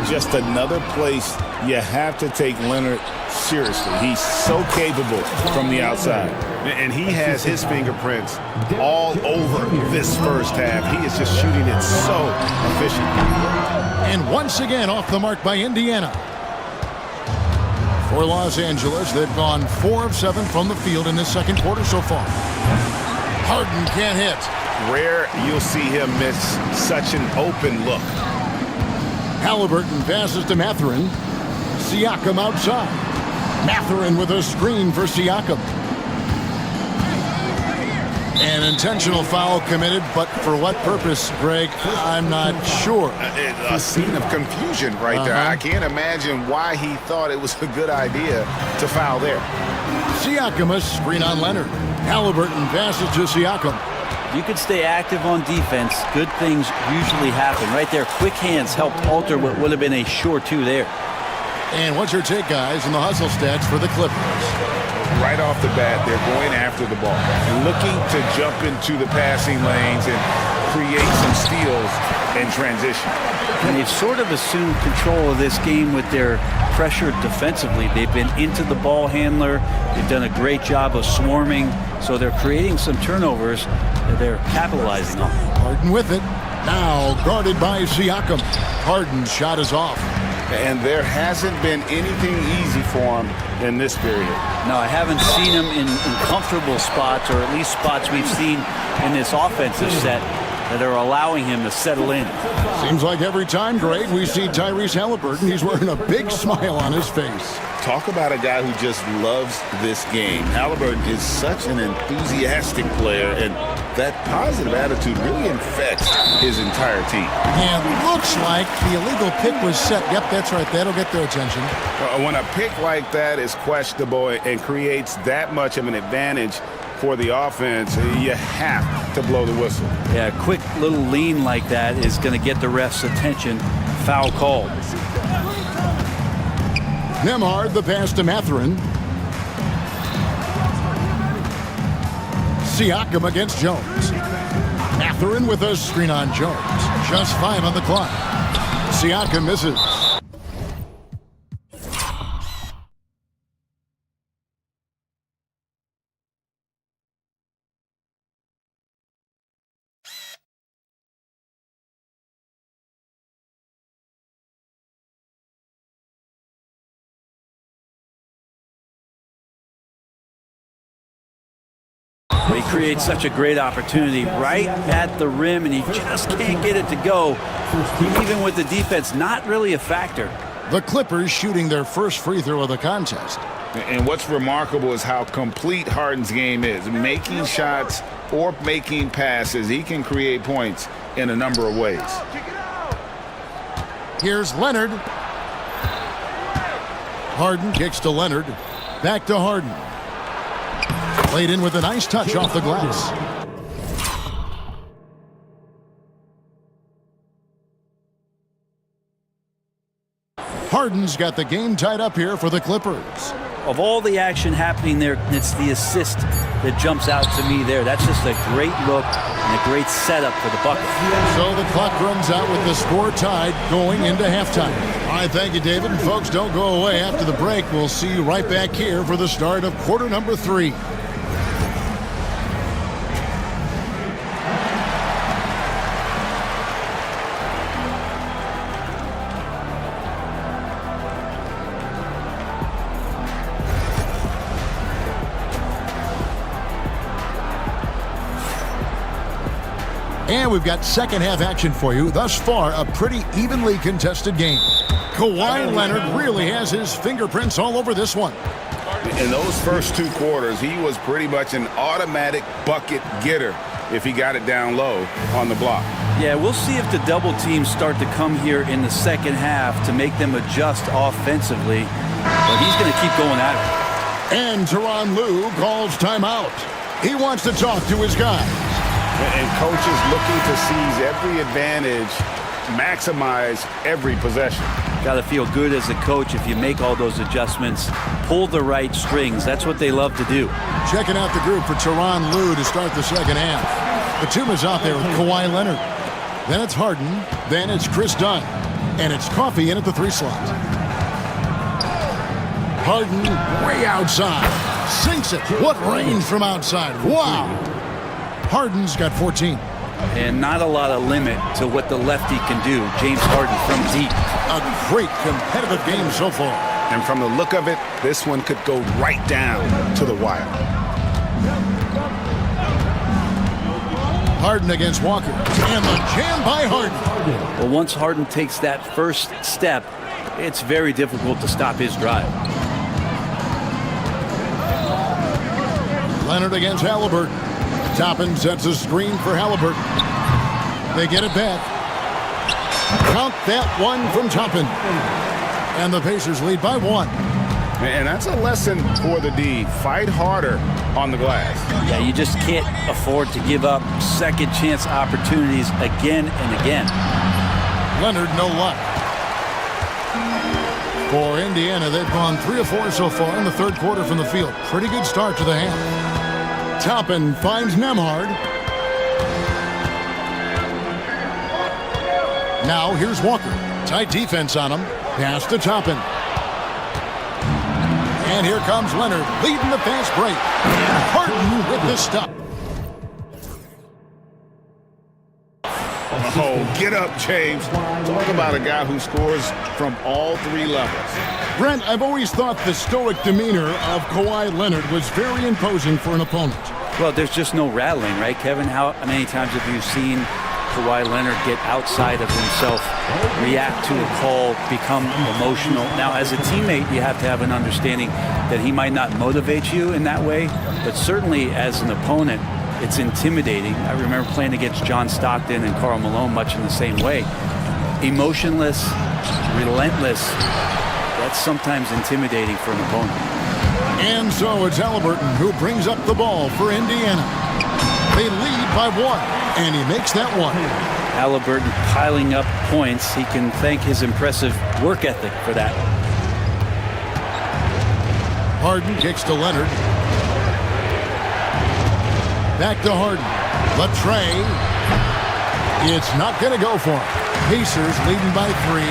Just another place you have to take Leonard seriously. He's so capable from the outside. And he has his fingerprints all over this first half. He is just shooting it so efficient. And once again off the mark by Indiana. For Los Angeles, they've gone 4 of 7 from the field in this second quarter so far. Harden can't hit. Rare you'll see him miss such an open look. Halliburton passes to Mathurin. Siakam outside. Mathurin with a screen for Siakam. An intentional foul committed, but for what purpose, Greg? I'm not sure. A scene of confusion right there. I can't imagine why he thought it was a good idea to foul there. Siakam, a screen on Leonard. Halliburton passes to Siakam. You could stay active on defense. Good things usually happen. Right there, quick hands helped alter what would have been a sure 2 there. And what's your take, guys, in the hustle stats for the Clippers? Right off the bat, they're going after the ball, looking to jump into the passing lanes, and create some steals in transition. And they've sort of assumed control of this game with their pressure defensively. They've been into the ball handler. They've done a great job of swarming. So they're creating some turnovers that they're capitalizing on. Harden with it. Now guarded by Siakam. Harden's shot is off. And there hasn't been anything easy for him in this period. No, I haven't seen him in comfortable spots, or at least spots we've seen in this offensive set that are allowing him to settle in. Seems like every time, Greg, we see Tyrese Halliburton, he's wearing a big smile on his face. Talk about a guy who just loves this game. Halliburton is such an enthusiastic player, and that positive attitude really infects his entire team. And looks like the illegal pick was set. Yep, that's right. That'll get their attention. When a pick like that is questionable and creates that much of an advantage for the offense, you have to blow the whistle. Yeah, a quick little lean like that is going to get the ref's attention. Foul called. Nembhard, the pass to Mathurin. Siakam against Jones. Mathurin with a screen on Jones. Just 5 on the clock. Siakam misses. He creates such a great opportunity right at the rim, and he just can't get it to go. Even with the defense not really a factor. The Clippers shooting their first free throw of the contest. And what's remarkable is how complete Harden's game is. Making shots or making passes, he can create points in a number of ways. Here's Leonard. Harden kicks to Leonard. Back to Harden. Played in with a nice touch off the glass. Harden's got the game tied up here for the Clippers. Of all the action happening there, it's the assist that jumps out to me there. That's just a great look and a great setup for the bucket. So the clock runs out with the score tied going into halftime. All right, thank you, David. And folks, don't go away. After the break, we'll see you right back here for the start of quarter number 3. And we've got second half action for you. Thus far, a pretty evenly contested game. Kawhi Leonard really has his fingerprints all over this one. In those first 2 quarters, he was pretty much an automatic bucket getter if he got it down low on the block. Yeah, we'll see if the double teams start to come here in the second half to make them adjust offensively. But he's going to keep going at it. And Tyronn Lue calls timeout. He wants to talk to his guys. And coaches looking to seize every advantage, maximize every possession. Got to feel good as a coach if you make all those adjustments, pull the right strings. That's what they love to do. Checking out the group for Tyronn Lue to start the second half. Batuma's out there with Kawhi Leonard. Then it's Harden. Then it's Chris Dunn. And it's Coffey in at the 3 slot. Harden way outside. Sinks it. What range from outside. Wow. Harden's got 14. And not a lot of limit to what the lefty can do. James Harden from deep. A great competitive game so far. And from the look of it, this one could go right down to the wire. Harden against Walker. And the jam by Harden. Well, once Harden takes that first step, it's very difficult to stop his drive. Leonard against Halliburton. Toppin sets a screen for Halliburton. They get it back. Count that one from Toppin. And the Pacers lead by 1. And that's a lesson for the D. Fight harder on the glass. Yeah, you just can't afford to give up second chance opportunities again and again. Leonard, no luck. For Indiana, they've gone 3 of 4 so far in the third quarter from the field. Pretty good start to the half. Toppin finds Nembhard. Now here's Walker. Tight defense on him. Pass to Toppin. And here comes Leonard leading the fast break. And Harden with the stop. Oh, get up, James. Talk about a guy who scores from all three levels. Brent, I've always thought the stoic demeanor of Kawhi Leonard was very imposing for an opponent. Well, there's just no rattling, right, Kevin? How many times have you seen Kawhi Leonard get outside of himself, react to a call, become emotional? Now, as a teammate, you have to have an understanding that he might not motivate you in that way, but certainly as an opponent, it's intimidating. I remember playing against John Stockton and Karl Malone much in the same way. Emotionless, relentless, that's sometimes intimidating for an opponent. And so it's Halliburton who brings up the ball for Indiana. They lead by 1, and he makes that one. Halliburton piling up points. He can thank his impressive work ethic for that. Harden kicks to Leonard. Back to Harden. Latrey. It's not going to go for him. Pacers leading by 3.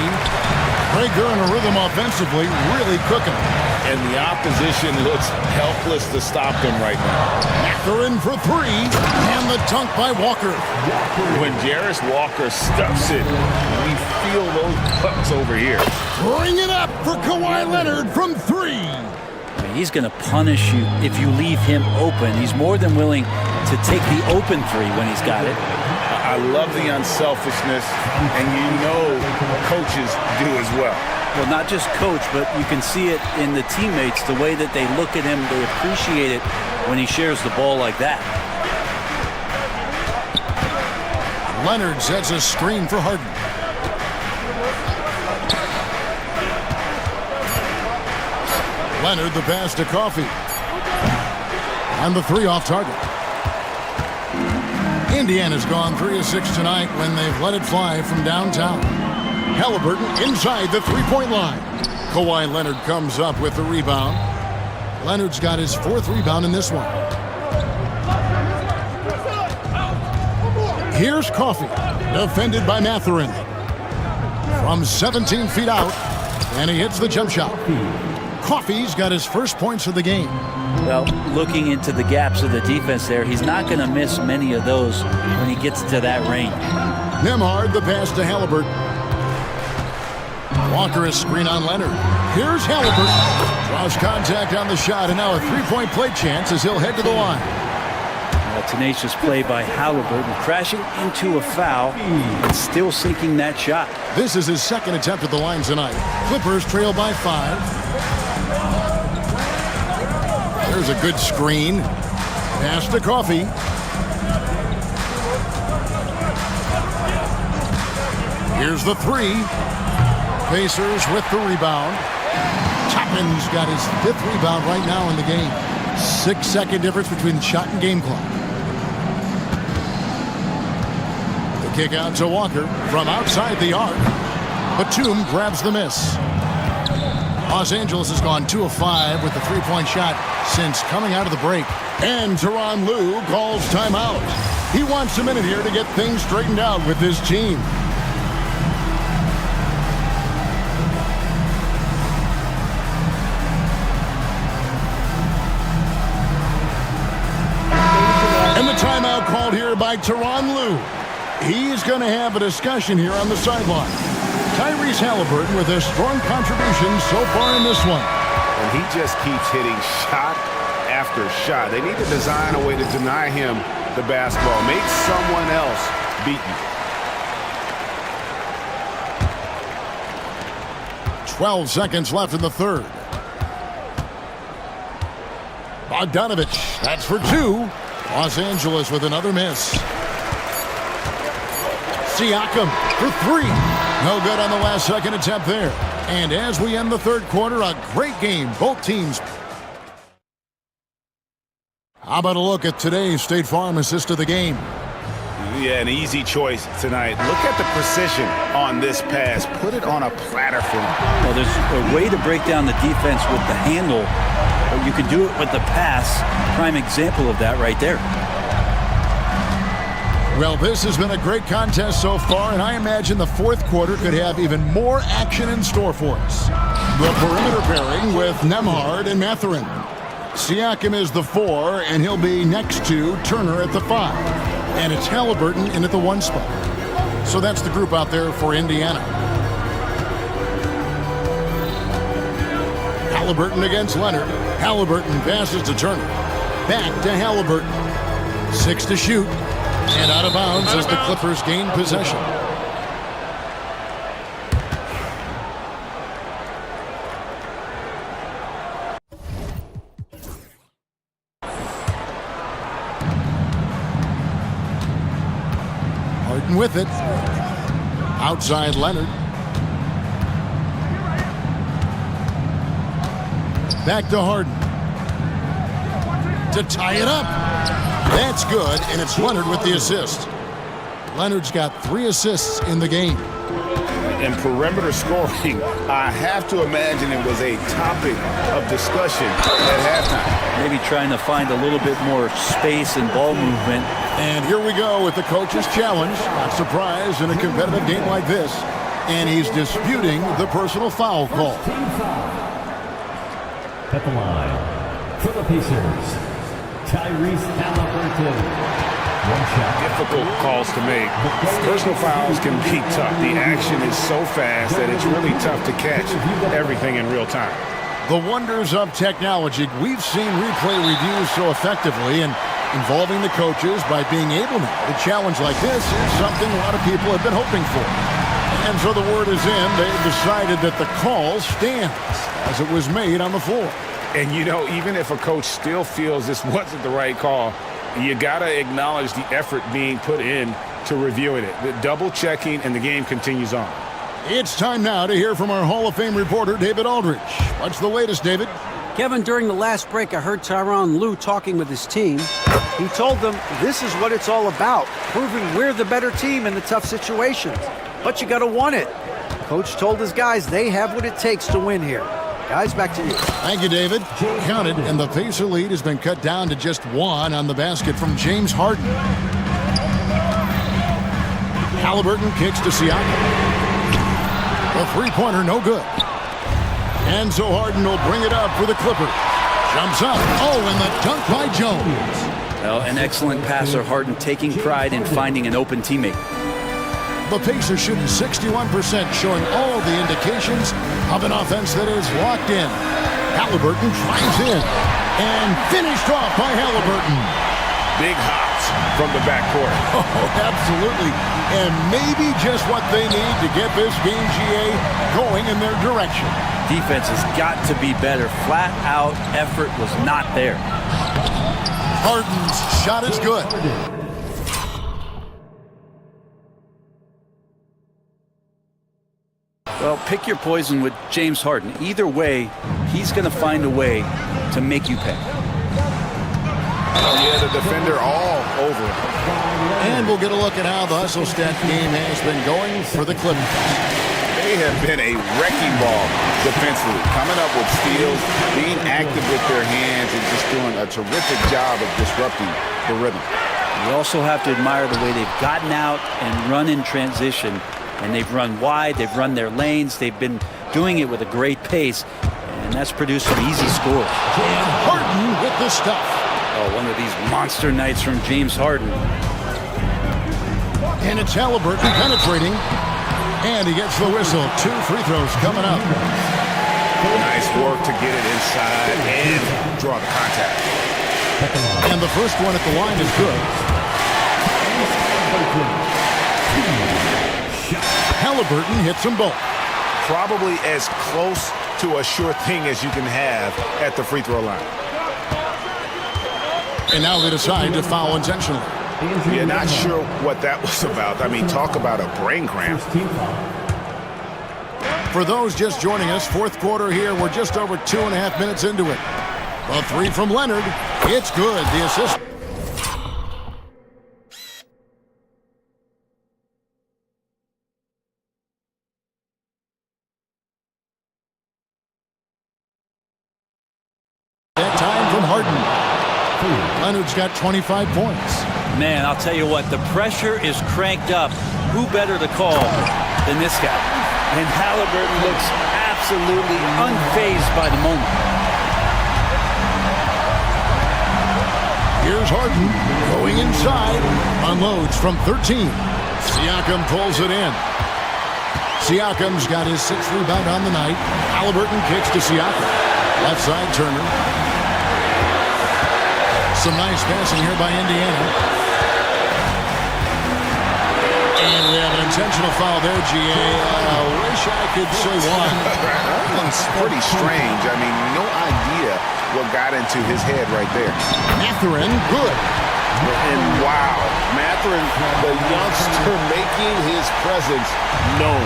Rager in a rhythm offensively, really cooking. And the opposition looks helpless to stop them right now. Mathurin for 3. And the dunk by Walker. When Jarris Walker stuffs it, we feel those pucks over here. Bring it up for Kawhi Leonard from 3. He's going to punish you if you leave him open. He's more than willing to take the open 3 when he's got it. I love the unselfishness, and you know coaches do as well. Well, not just coach, but you can see it in the teammates, the way that they look at him, they appreciate it when he shares the ball like that. Leonard sets a screen for Harden. Leonard the pass to Coffey. And the 3 off target. Indiana's gone 3 of 6 tonight when they've let it fly from downtown. Halliburton inside the three-point line. Kawhi Leonard comes up with the rebound. Leonard's got his 4th rebound in this one. Here's Coffey, defended by Mathurin. From 17 feet out, and he hits the jump shot. Coffey's got his first points of the game. Well, looking into the gaps of the defense there, he's not going to miss many of those when he gets to that range. Nembhard the pass to Halliburton. Walker a screen on Leonard. Here's Halliburton. Draws contact on the shot, and now a 3-point play chance as he'll head to the line. A tenacious play by Halliburton, crashing into a foul and still sinking that shot. This is his 2nd attempt at the line tonight. Clippers trail by 5. There's a good screen. Pass to Coffey. Here's the 3. Pacers with the rebound. Toppin's got his 5th rebound right now in the game. 6-second difference between shot and game clock. The kick out to Walker from outside the arc. Batum grabs the miss. Los Angeles has gone 2 of 5 with the 3-point shot since coming out of the break. And Tyronn Lue calls timeout. He wants a minute here to get things straightened out with his team. And the timeout called here by Tyronn Lue. He's going to have a discussion here on the sideline. Tyrese Halliburton with a strong contribution so far in this one. And he just keeps hitting shot after shot. They need to design a way to deny him the basketball. Make someone else beat you. 12 seconds left in the 3rd. Bogdanovich, that's for 2. Los Angeles with another miss. Siakam for 3. No good on the last 2nd attempt there. And as we end the 3rd quarter, a great game. Both teams. How about a look at today's State Farm assist of the game? Yeah, an easy choice tonight. Look at the precision on this pass. Put it on a platter for him. Well, there's a way to break down the defense with the handle, but you can do it with the pass. Prime example of that right there. Well, this has been a great contest so far, and I imagine the fourth quarter could have even more action in store for us. The perimeter pairing with Nemhard and Mathurin. Siakam is the 4, and he'll be next to Turner at the 5. And it's Halliburton in at the 1 spot. So that's the group out there for Indiana. Halliburton against Leonard. Halliburton passes to Turner. Back to Halliburton. 6 to shoot. And out of bounds as the Clippers gain possession. Harden with it. Outside Leonard. Back to Harden. To tie it up. That's good, and it's Leonard with the assist. Leonard's got 3 assists in the game. And perimeter scoring, I have to imagine it was a topic of discussion at halftime. Maybe trying to find a little bit more space and ball movement. And here we go with the coach's challenge. Not surprised in a competitive game like this. And he's disputing the personal foul call. At the line for the Pacers, Tyrese Halliburton. One shot. Difficult calls to make. Personal fouls can be tough. The action is so fast that it's really tough to catch everything in real time. The wonders of technology. We've seen replay reviews so effectively, and involving the coaches by being able to. A challenge like this is something a lot of people have been hoping for. And so the word is in. They've decided that the call stands as it was made on the floor. And, you know, even if a coach still feels this wasn't the right call, you got to acknowledge the effort being put in to reviewing it. The double-checking, and the game continues on. It's time now to hear from our Hall of Fame reporter, David Aldridge. What's the latest, David? Kevin, during the last break, I heard Tyronn Lue talking with his team. He told them this is what it's all about, proving we're the better team in the tough situations. But you got to want it. Coach told his guys they have what it takes to win here. Guys, back to you. Thank you, David. Counted, and the Pacer lead has been cut down to just 1 on the basket from James Harden. Halliburton kicks to Siakam. The three-pointer, no good. And so Harden will bring it up for the Clippers. Jumps up. Oh, and the dunk by Jones. Well, an excellent passer, Harden taking pride in finding an open teammate. The Pacers shooting 61%, showing all the indications of an offense that is locked in. Halliburton drives in and finished off by Halliburton. Big hops from the backcourt. Oh, absolutely. And maybe just what they need to get this game, GA, going in their direction. Defense has got to be better. Flat out effort was not there. Harden's shot is good. Well, pick your poison with James Harden. Either way, he's going to find a way to make you pay. Oh, yeah, the defender all over him. And we'll get a look at how the hustle stat game has been going for the Clippers. They have been a wrecking ball defensively, coming up with steals, being active with their hands, and just doing a terrific job of disrupting the rhythm. You also have to admire the way they've gotten out and run in transition. And they've run wide, they've run their lanes, they've been doing it with a great pace, and that's produced some easy scores. And Harden with the stuff. Oh, one of these monster nights from James Harden. And it's Halliburton penetrating, and he gets the whistle. 2 free throws coming up. Nice work to get it inside and draw the contact. And the first one at the line is good. Halliburton hits them both. Probably as close to a sure thing as you can have at the free throw line. And now they decide to foul intentionally. Yeah, not sure what that was about. I mean, talk about a brain cramp. For those just joining us, fourth quarter here, we're just over 2.5 minutes into it. A 3 from Leonard. It's good. The assist. Leonard's got 25 points. Man, I'll tell you what, the pressure is cranked up. Who better to call than this guy? And Halliburton looks absolutely unfazed by the moment. Here's Harden going inside. Unloads from 13. Siakam pulls it in. Siakam's got his 6th rebound on the night. Halliburton kicks to Siakam. Left side, Turner. Some nice passing here by Indiana. And we have an intentional foul there, GA. Wish I could say why. That's pretty strange. I mean, no idea what got into his head right there. Mathurin, good. And wow, Mathurin, the youngster, making his presence known.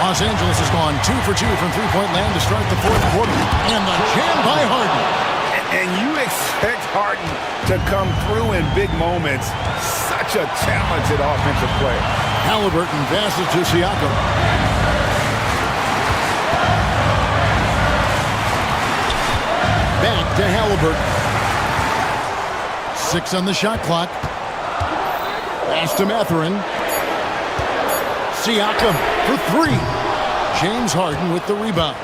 Los Angeles has gone 2 for 2 from three-point land to start the fourth quarter. And the jam by Harden. And you expect Harden to come through in big moments. Such a talented offensive player. Halliburton passes to Siakam. Back to Halliburton. 6 on the shot clock. Pass to Mathurin. Siakam for 3. James Harden with the rebound.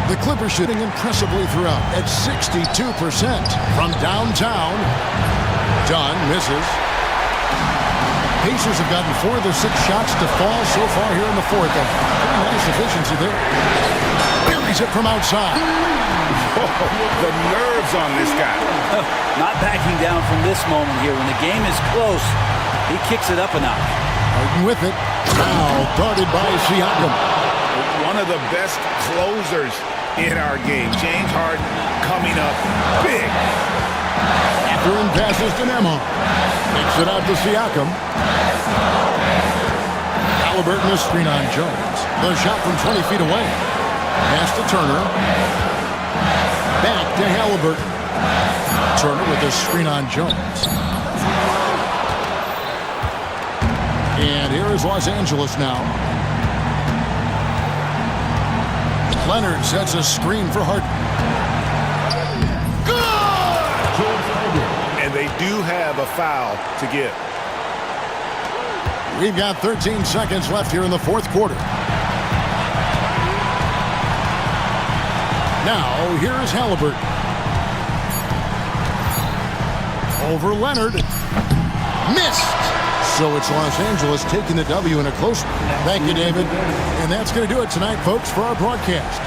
The Clippers shooting impressively throughout at 62% from downtown. Dunn misses. Pacers have gotten 4 of their 6 shots to fall so far here in the fourth. A pretty nice efficiency there. Buries it from outside. The nerves on this guy. Not backing down from this moment here. When the game is close, he kicks it up a notch. Harden with it. Now guarded by Siakam. One of the best closers in our game. James Harden coming up big. Mathurin passes to Nemo. Takes it out to Siakam. Halliburton a screen on Jones. The shot from 20 feet away. Pass to Turner. Back to Halliburton. Turner with a screen on Jones. And here is Los Angeles now. Leonard sets a screen for Harden. And they do have a foul to give. We've got 13 seconds left here in the fourth quarter. Now, here's Halliburton. Over Leonard. Missed. So it's Los Angeles taking the W in a close one. Thank you, David. And that's going to do it tonight, folks, for our broadcast.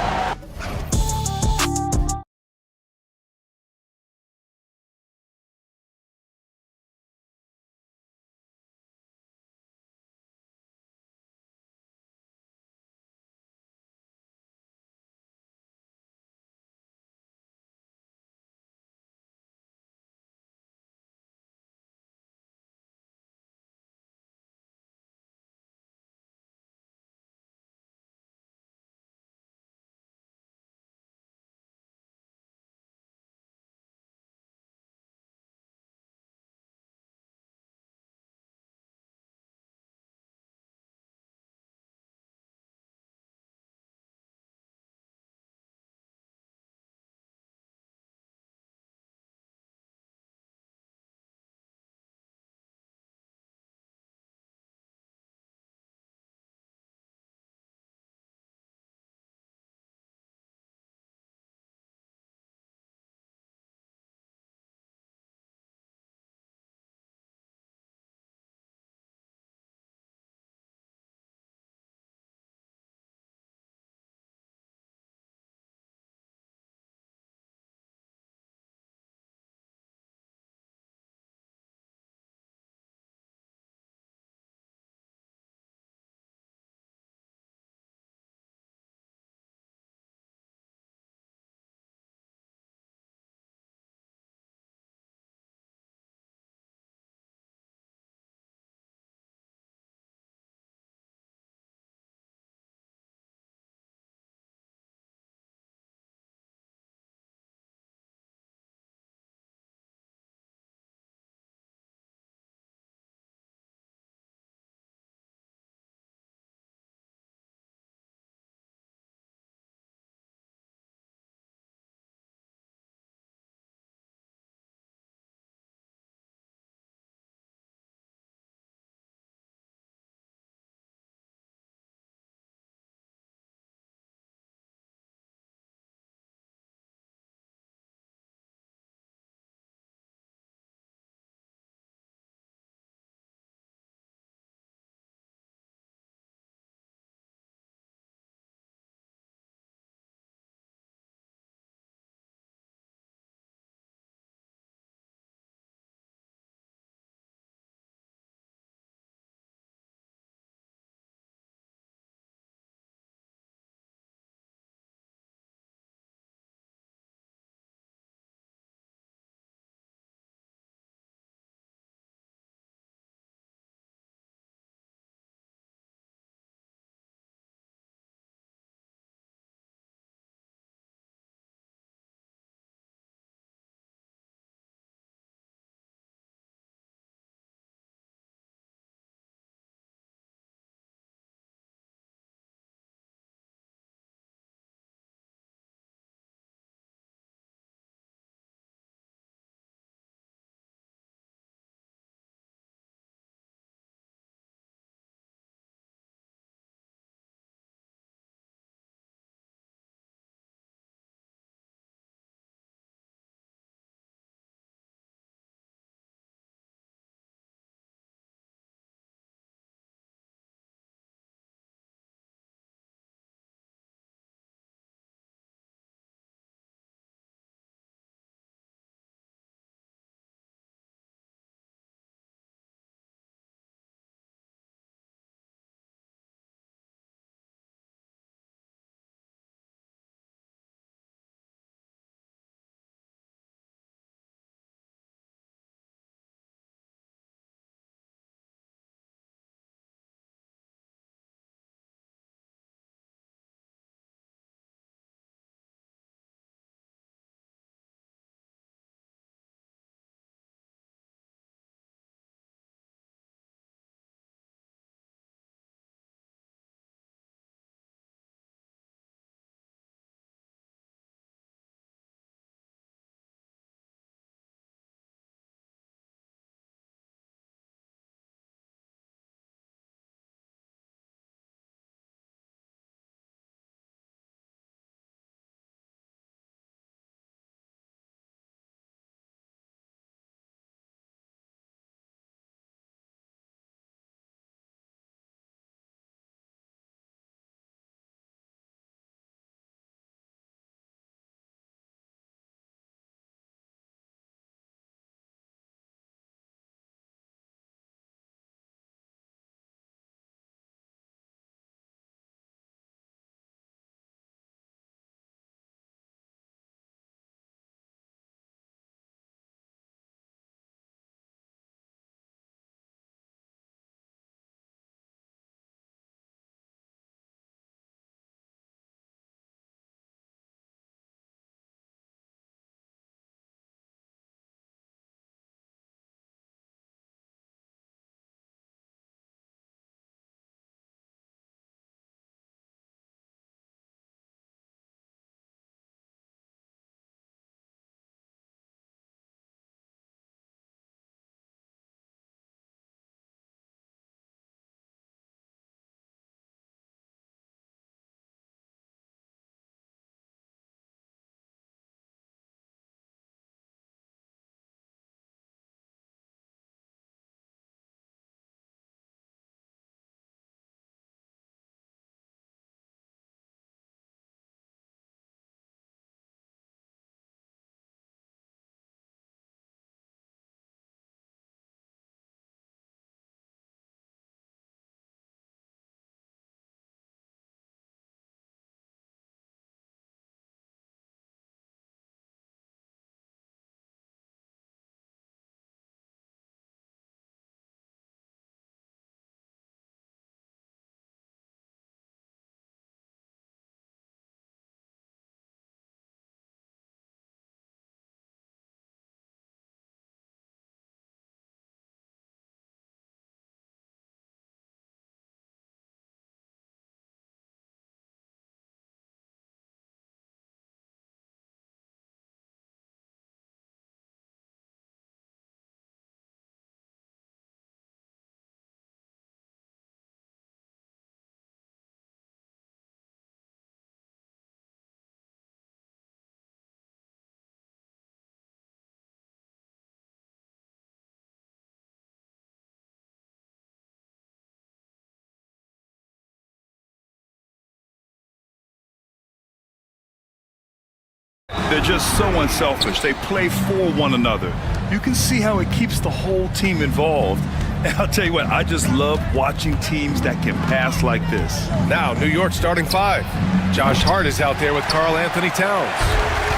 They're just so unselfish. They play for one another. You can see how it keeps the whole team involved. And I'll tell you what, I just love watching teams that can pass like this. Now, New York starting five. Josh Hart is out there with Karl Anthony Towns.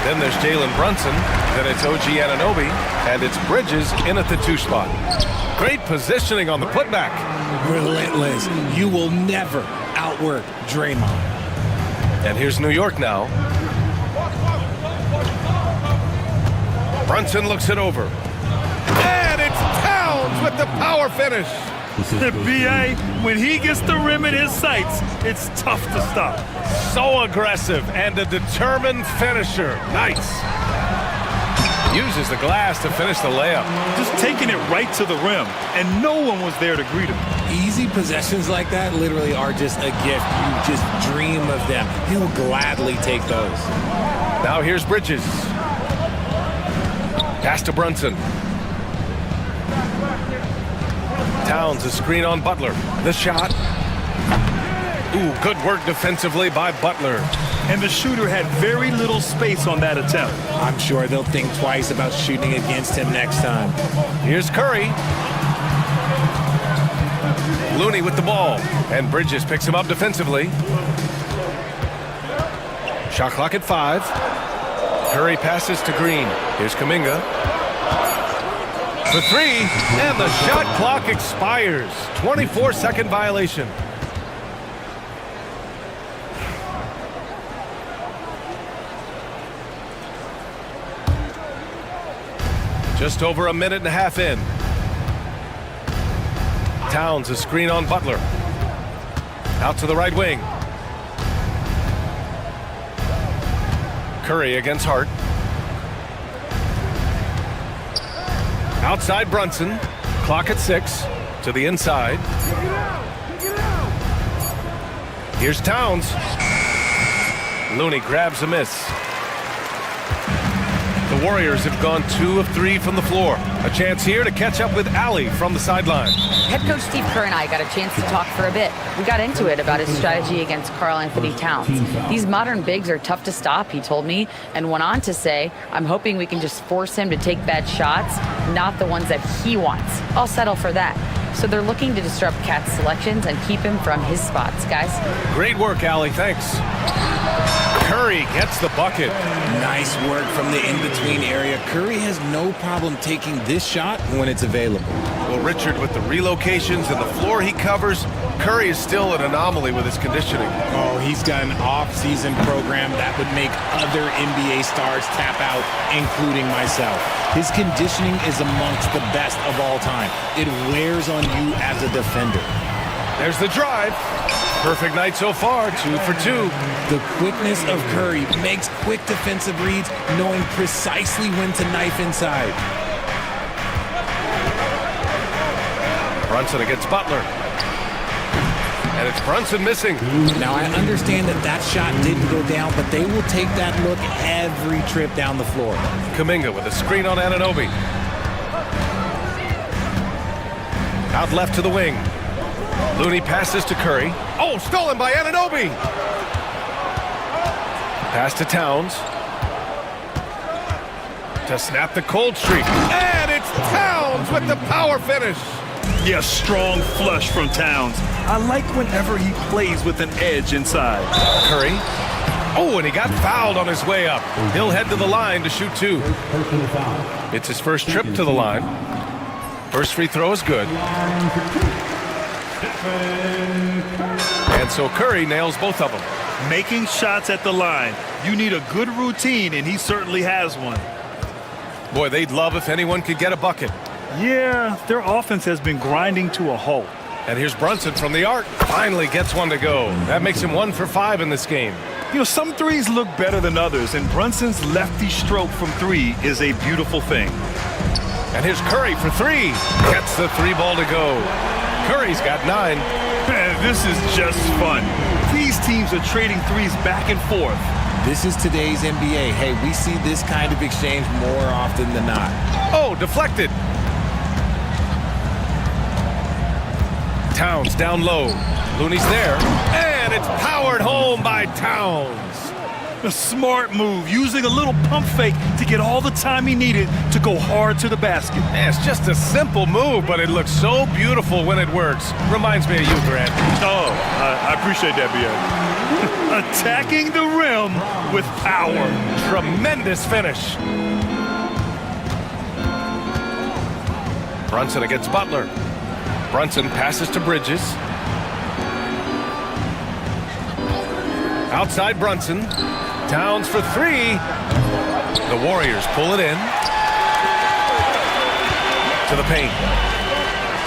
Then there's Jalen Brunson. Then it's OG Anunoby. And it's Bridges in at the two spot. Great positioning on the putback. Relentless. You will never outwork Draymond. And here's New York now. Brunson looks it over. And it's Towns with the power finish. The BA, when he gets the rim in his sights, it's tough to stop. So aggressive and a determined finisher. Nice. Uses the glass to finish the layup. Just taking it right to the rim, and no one was there to greet him. Easy possessions like that literally are just a gift. You just dream of them. He'll gladly take those. Now here's Bridges. Pass to Brunson. Towns, a screen on Butler. The shot. Ooh, good work defensively by Butler. And the shooter had very little space on that attempt. I'm sure they'll think twice about shooting against him next time. Here's Curry. Looney with the ball. And Bridges picks him up defensively. Shot clock at 5. Curry passes to Green. Here's Kuminga. For 3, and the shot clock expires. 24-second violation. Just over a minute and a half in. Towns, a screen on Butler. Out to the right wing. Curry against Hart. Outside Brunson. Clock at 6. To the inside. Here's Towns. Looney grabs a miss. The Warriors have gone 2 of 3 from the floor. A chance here to catch up with Allie from the sideline. Head coach Steve Kerr and I got a chance to talk for a bit. We got into it about his strategy against Karl Anthony Towns. These modern bigs are tough to stop, he told me, and went on to say, I'm hoping we can just force him to take bad shots, not the ones that he wants. I'll settle for that. So they're looking to disrupt Cat's selections and keep him from his spots, guys. Great work, Allie. Thanks. Curry gets the bucket. Nice work from the in-between area. Curry has no problem taking this shot when it's available. Well, Richard, with the relocations and the floor he covers, Curry is still an anomaly with his conditioning. Oh, he's got an off-season program that would make other NBA stars tap out, including myself. His conditioning is amongst the best of all time. It wears on you as a defender. There's the drive. Perfect night so far, 2 for 2. The quickness of Curry makes quick defensive reads, knowing precisely when to knife inside. Brunson against Butler. And it's Brunson missing. Now, I understand that shot didn't go down, but they will take that look every trip down the floor. Kuminga with a screen on Anunoby. Out left to the wing. Looney passes to Curry. Oh, stolen by Anunoby. Pass to Towns. To snap the cold streak. And it's Towns with the power finish. Yeah, strong flush from Towns. I like whenever he plays with an edge inside. Curry. Oh, and he got fouled on his way up. He'll head to the line to shoot 2. It's his first trip to the line. First free throw is good. And so Curry nails both of them. Making shots at the line. You need a good routine, and he certainly has one. Boy, they'd love if anyone could get a bucket. Yeah, their offense has been grinding to a halt. And here's Brunson from the arc. Finally gets one to go. That makes him 1 for 5 in this game. You know, some threes look better than others, and Brunson's lefty stroke from 3 is a beautiful thing. And here's Curry for 3. Gets the 3 ball to go. Curry's got 9. This is just fun. These teams are trading threes back and forth. This is today's NBA. Hey, we see this kind of exchange more often than not. Oh, deflected. Towns down low. Looney's there. And it's powered home by Towns. A smart move, using a little pump fake to get all the time he needed to go hard to the basket. Yeah, it's just a simple move, but it looks so beautiful when it works. Reminds me of you, Grant. Oh, I appreciate that, B.A. Attacking the rim with power. Tremendous finish. Brunson against Butler. Brunson passes to Bridges. Outside Brunson. Towns for three. The Warriors pull it in. To the paint.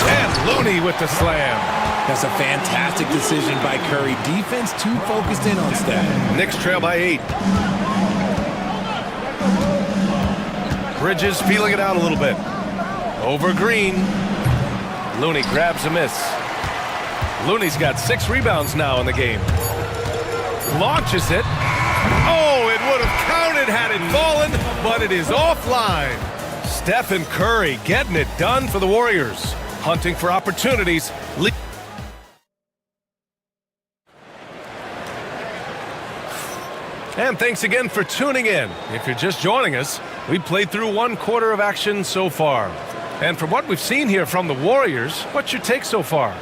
And Looney with the slam. That's a fantastic decision by Curry. Defense too focused in on Steph. Knicks trail by 8. Bridges feeling it out a little bit. Over Green. Looney grabs a miss. Looney's got 6 rebounds now in the game. Launches it. Oh, it would have counted had it fallen, but it is offline. Stephen Curry getting it done for the Warriors. Hunting for opportunities. And thanks again for tuning in. If you're just joining us, we played through 1 quarter of action so far. And from what we've seen here from the Warriors, what's your take so far?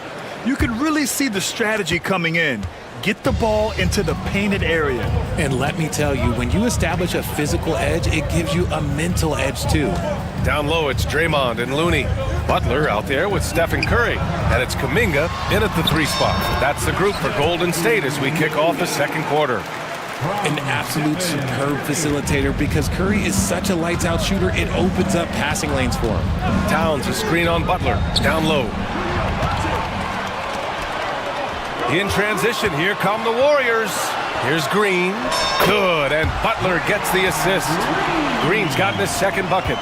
You can really see the strategy coming in. Get the ball into the painted area. And let me tell you, when you establish a physical edge, it gives you a mental edge too. Down low, it's Draymond and Looney. Butler out there with Stephen Curry. And it's Kuminga in at the 3 spot. That's the group for Golden State as we kick off the 2nd quarter. An absolute superb facilitator because Curry is such a lights-out shooter, it opens up passing lanes for him. Towns a screen on Butler. Down low. In transition, here come the Warriors. Here's Green. Good, and Butler gets the assist. Green's gotten his 2nd bucket.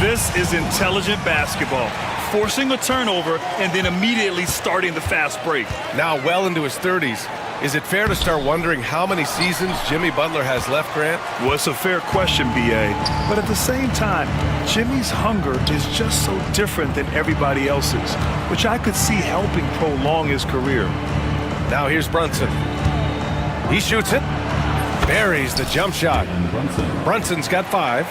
This is intelligent basketball. Forcing a turnover and then immediately starting the fast break. Now well into his 30s. Is it fair to start wondering how many seasons Jimmy Butler has left, Grant? Well, it's a fair question, B.A. But at the same time, Jimmy's hunger is just so different than everybody else's, which I could see helping prolong his career. Now here's Brunson. He shoots it. Buries the jump shot. Brunson's got 5.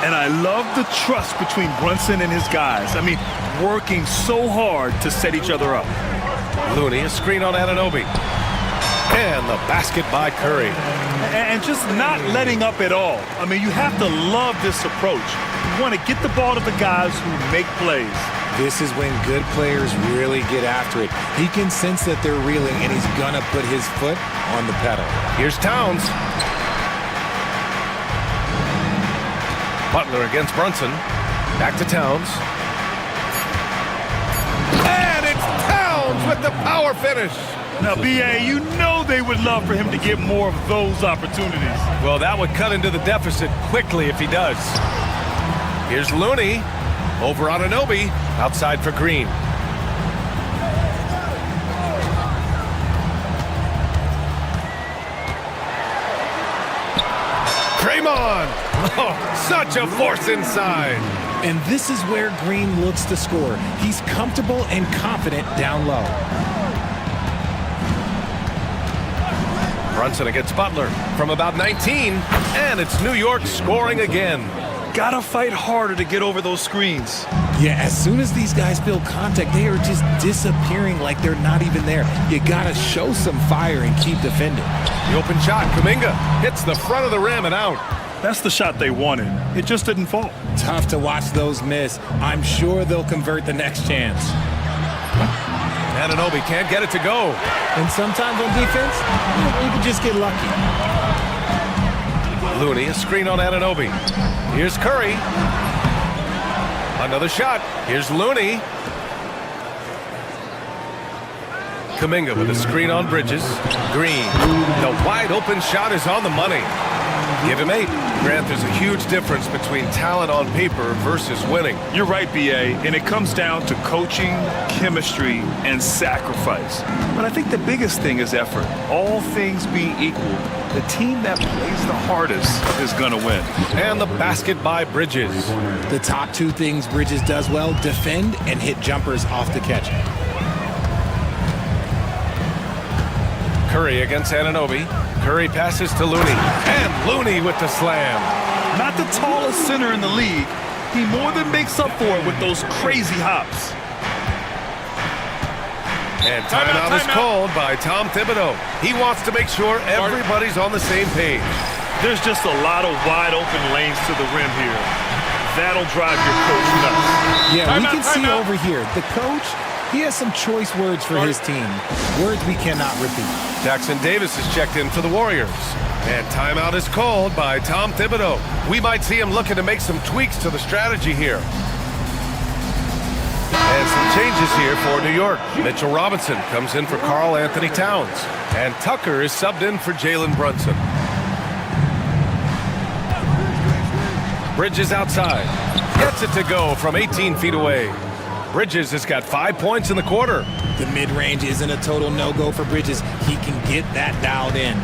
And I love the trust between Brunson and his guys. I mean, working so hard to set each other up. Looney, a screen on Anunoby. And the basket by Curry. And just not letting up at all. I mean, you have to love this approach. You want to get the ball to the guys who make plays. This is when good players really get after it. He can sense that they're reeling, and he's going to put his foot on the pedal. Here's Towns. Butler against Brunson. Back to Towns. And it's Towns with the power finish. Now, B.A., you know they would love for him to get more of those opportunities. Well, that would cut into the deficit quickly if he does. Here's Looney. Over Anunoby. Outside for Green. Draymond. Oh, such a force inside. And this is where Green looks to score. He's comfortable and confident down low. Brunson against Butler from about 19, and it's New York scoring again. Gotta fight harder to get over those screens. Yeah, as soon as these guys feel contact, they are just disappearing like they're not even there. You gotta show some fire and keep defending. The open shot, Kuminga hits the front of the rim and out. That's the shot they wanted. It just didn't fall. Tough to watch those miss. I'm sure they'll convert the next chance. Anunoby can't get it to go. And sometimes on defense, you can just get lucky. Looney, a screen on Anunoby. Here's Curry. Another shot. Here's Looney. Kuminga with a screen on Bridges. Green. The wide open shot is on the money. Give him 8. Grant, there's a huge difference between talent on paper versus winning. You're right, B.A., and it comes down to coaching, chemistry, and sacrifice. But I think the biggest thing is effort. All things being equal, the team that plays the hardest is going to win. And the basket by Bridges. The top 2 things Bridges does well, defend and hit jumpers off the catch. Curry against Anunoby. Curry passes to Looney. And Looney with the slam. Not the tallest center in the league. He more than makes up for it with those crazy hops. And timeout is called by Tom Thibodeau. He wants to make sure everybody's on the same page. There's just a lot of wide open lanes to the rim here. That'll drive your coach nuts. Yeah, we can see over here, the coach, he has some choice words for his team. Words we cannot repeat. Jackson Davis is checked in for the Warriors. And timeout is called by Tom Thibodeau. We might see him looking to make some tweaks to the strategy here. And some changes here for New York. Mitchell Robinson comes in for Karl Anthony Towns. And Tucker is subbed in for Jalen Brunson. Bridges outside. Gets it to go from 18 feet away. Bridges has got 5 points in the quarter. The mid-range isn't a total no-go for Bridges. He can get that dialed in.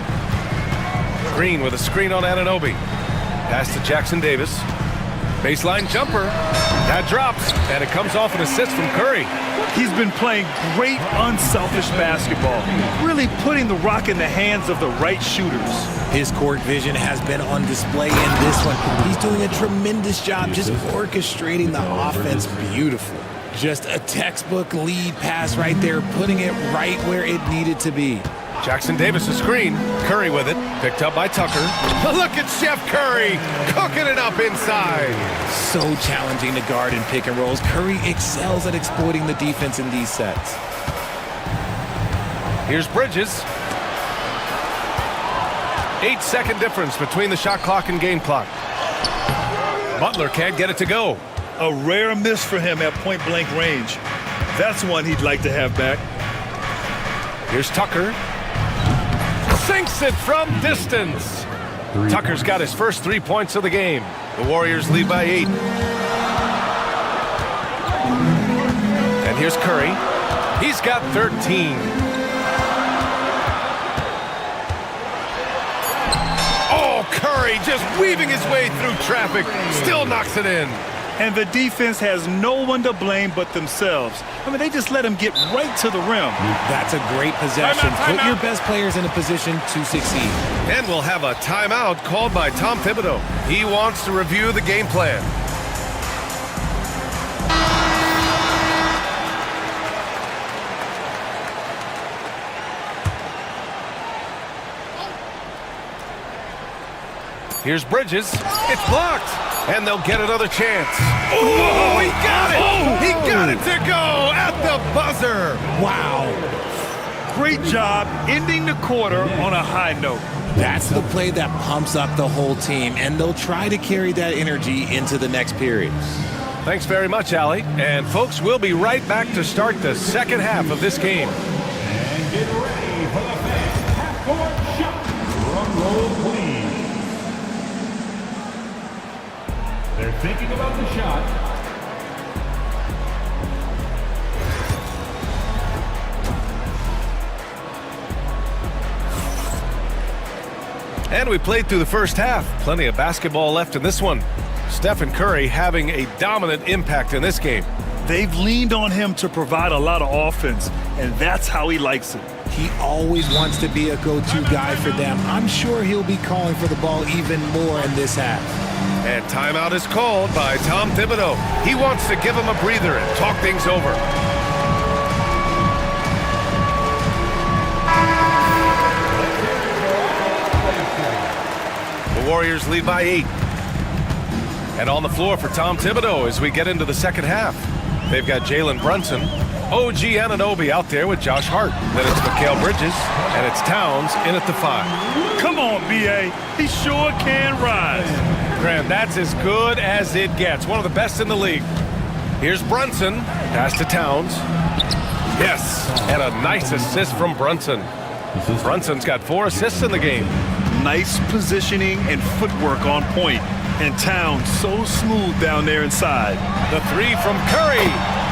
Green with a screen on Anunoby. Pass to Jackson Davis. Baseline jumper. That drops, and it comes off an assist from Curry. He's been playing great, unselfish basketball, really putting the rock in the hands of the right shooters. His court vision has been on display in this one. He's doing a tremendous job just orchestrating the offense beautiful. Just a textbook lead pass right there, putting it right where it needed to be. Jackson Davis' screen. Curry with it. Picked up by Tucker. Look at Chef Curry cooking it up inside. So challenging to guard in pick and rolls. Curry excels at exploiting the defense in these sets. Here's Bridges. 8-second difference between the shot clock and game clock. Butler can't get it to go. A rare miss for him at point-blank range. That's one he'd like to have back. Here's Tucker. Sinks it from distance. Tucker's got his first 3 points of the game. The Warriors lead by 8. And here's Curry. He's got 13. Oh, Curry just weaving his way through traffic. Still knocks it in. And the defense has no one to blame but themselves. I mean, they just let him get right to the rim. That's a great possession. Put your best players in a position to succeed. And we'll have a timeout called by Tom Thibodeau. He wants to review the game plan. Here's Bridges. It's blocked. And they'll get another chance. Oh, he got it! He got it to go at the buzzer! Wow. Great job ending the quarter on a high note. That's the play that pumps up the whole team, and they'll try to carry that energy into the next period. Thanks very much, Allie. And folks, we'll be right back to start the second half of this game. And get ready for the next half-court shot. Drum roll, please. They're thinking about the shot. And we played through the first half. Plenty of basketball left in this one. Stephen Curry having a dominant impact in this game. They've leaned on him to provide a lot of offense, and that's how he likes it. He always wants to be a go-to guy for them. I'm sure he'll be calling for the ball even more in this half. And timeout is called by Tom Thibodeau. He wants to give him a breather and talk things over. The Warriors lead by 8. And on the floor for Tom Thibodeau as we get into the second half. They've got Jalen Brunson, OG Anunoby out there with Josh Hart. Then it's Mikal Bridges, and it's Towns in at the 5. Come on, B.A. He sure can rise. Graham, that's as good as it gets. One of the best in the league. Here's Brunson. Pass to Towns. Yes, and a nice assist from Brunson. Brunson's got 4 assists in the game. Nice positioning and footwork on point. And Towns so smooth down there inside. The 3 from Curry.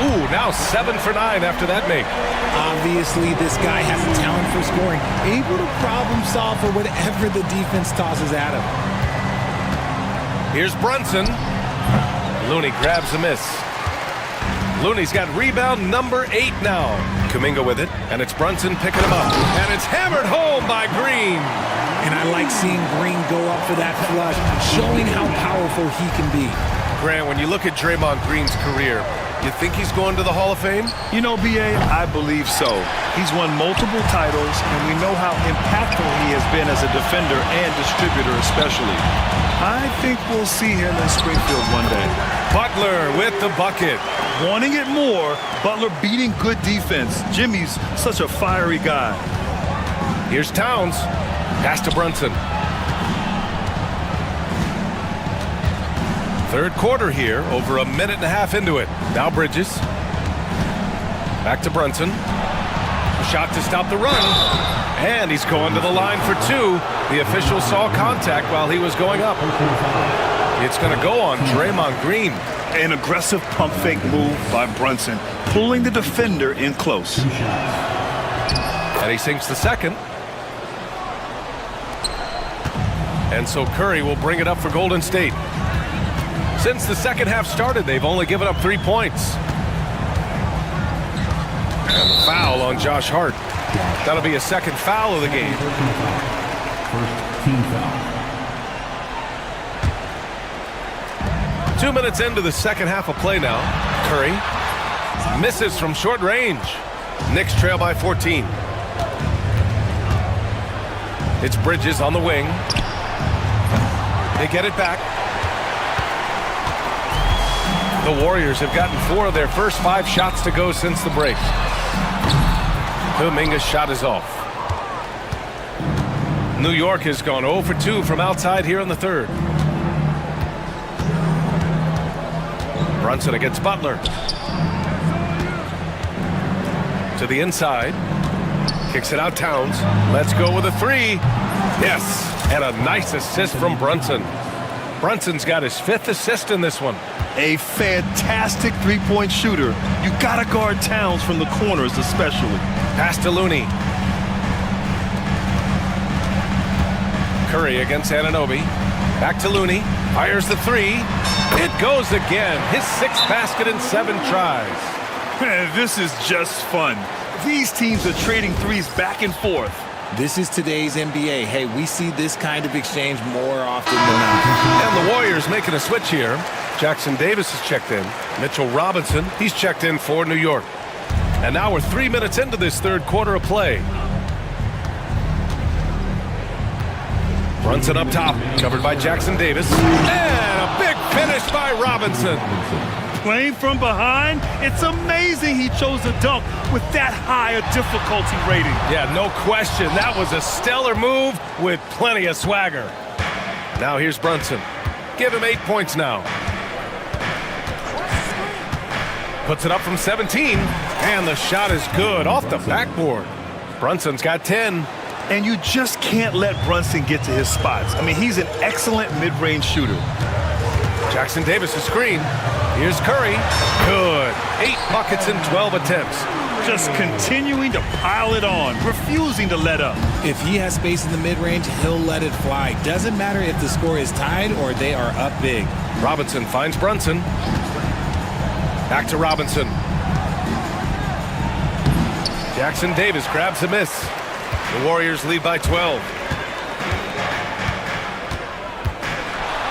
Ooh, now 7 for 9 after that make. Obviously, this guy has a talent for scoring. Able to problem solve for whatever the defense tosses at him. Here's Brunson. Looney grabs a miss. Looney's got rebound number 8 now. Kuminga with it, and it's Brunson picking him up. And it's hammered home by Green. And I like seeing Green go up for that flush, showing how powerful he can be. Grant, when you look at Draymond Green's career, you think he's going to the Hall of Fame? You know, B.A., I believe so. He's won multiple titles, and we know how impactful he has been as a defender and distributor especially. I think we'll see him in Springfield one day. Butler with the bucket. Wanting it more, Butler beating good defense. Jimmy's such a fiery guy. Here's Towns. Pass to Brunson. Third quarter here, over a minute and a half into it. Now Bridges. Back to Brunson. Shot to stop the run. And he's going to the line for 2. The official saw contact while he was going up. It's going to go on Draymond Green. An aggressive pump fake move by Brunson, pulling the defender in close. And he sinks the second. And so Curry will bring it up for Golden State. Since the second half started, they've only given up 3 points. And the foul on Josh Hart. That'll be a second foul of the game. First team foul. 2 minutes into the second half of play now. Curry misses from short range. Knicks trail by 14. It's Bridges on the wing. They get it back. The Warriors have gotten 4 of their first 5 shots to go since the break. Kuminga's shot is off. New York has gone 0 for 2 from outside here in the third. Brunson against Butler. To the inside. Kicks it out Towns. Let's go with a 3. Yes, and a nice assist from Brunson. Brunson's got his 5th assist in this one. A fantastic three-point shooter. You gotta guard Towns from the corners especially. Pass to Looney. Curry against Anunoby. Back to Looney. Fires the 3. It goes again. His 6th basket in 7 tries. Man, this is just fun. These teams are trading threes back and forth. This is today's NBA. Hey, we see this kind of exchange more often than not. And the Warriors making a switch here. Jackson Davis is checked in. Mitchell Robinson, he's checked in for New York. And now we're 3 minutes into this third quarter of play. Brunson up top, covered by Jackson Davis. And a big finish by Robinson. Playing from behind, it's amazing he chose to dunk with that high a difficulty rating. Yeah, no question. That was a stellar move with plenty of swagger. Now here's Brunson. Give him 8 points now. Puts it up from 17, and the shot is good off the backboard. Brunson's got 10. And you just can't let Brunson get to his spots. I mean, he's an excellent mid-range shooter. Jackson Davis' screen. Here's Curry. Good. 8 buckets in 12 attempts. Just continuing to pile it on, refusing to let up. If he has space in the mid-range, he'll let it fly. Doesn't matter if the score is tied or they are up big. Robinson finds Brunson. Back to Robinson. Jackson Davis grabs a miss. The Warriors lead by 12.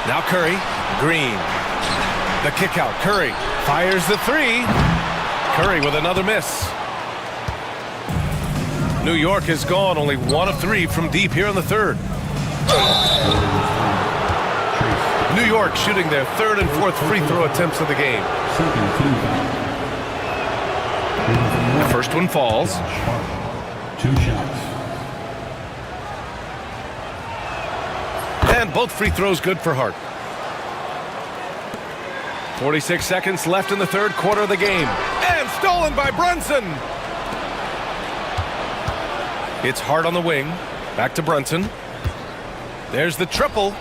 Now Curry. Green. The kick out. Curry fires the 3. Curry with another miss. New York has gone only 1 of 3 from deep here in the third. New York shooting their 3rd and 4th free throw attempts of the game. The first one falls. 2 shots. And both free throws good for Hart. 46 seconds left in the third quarter of the game. And stolen by Brunson. It's Hart on the wing. Back to Brunson. There's the triple.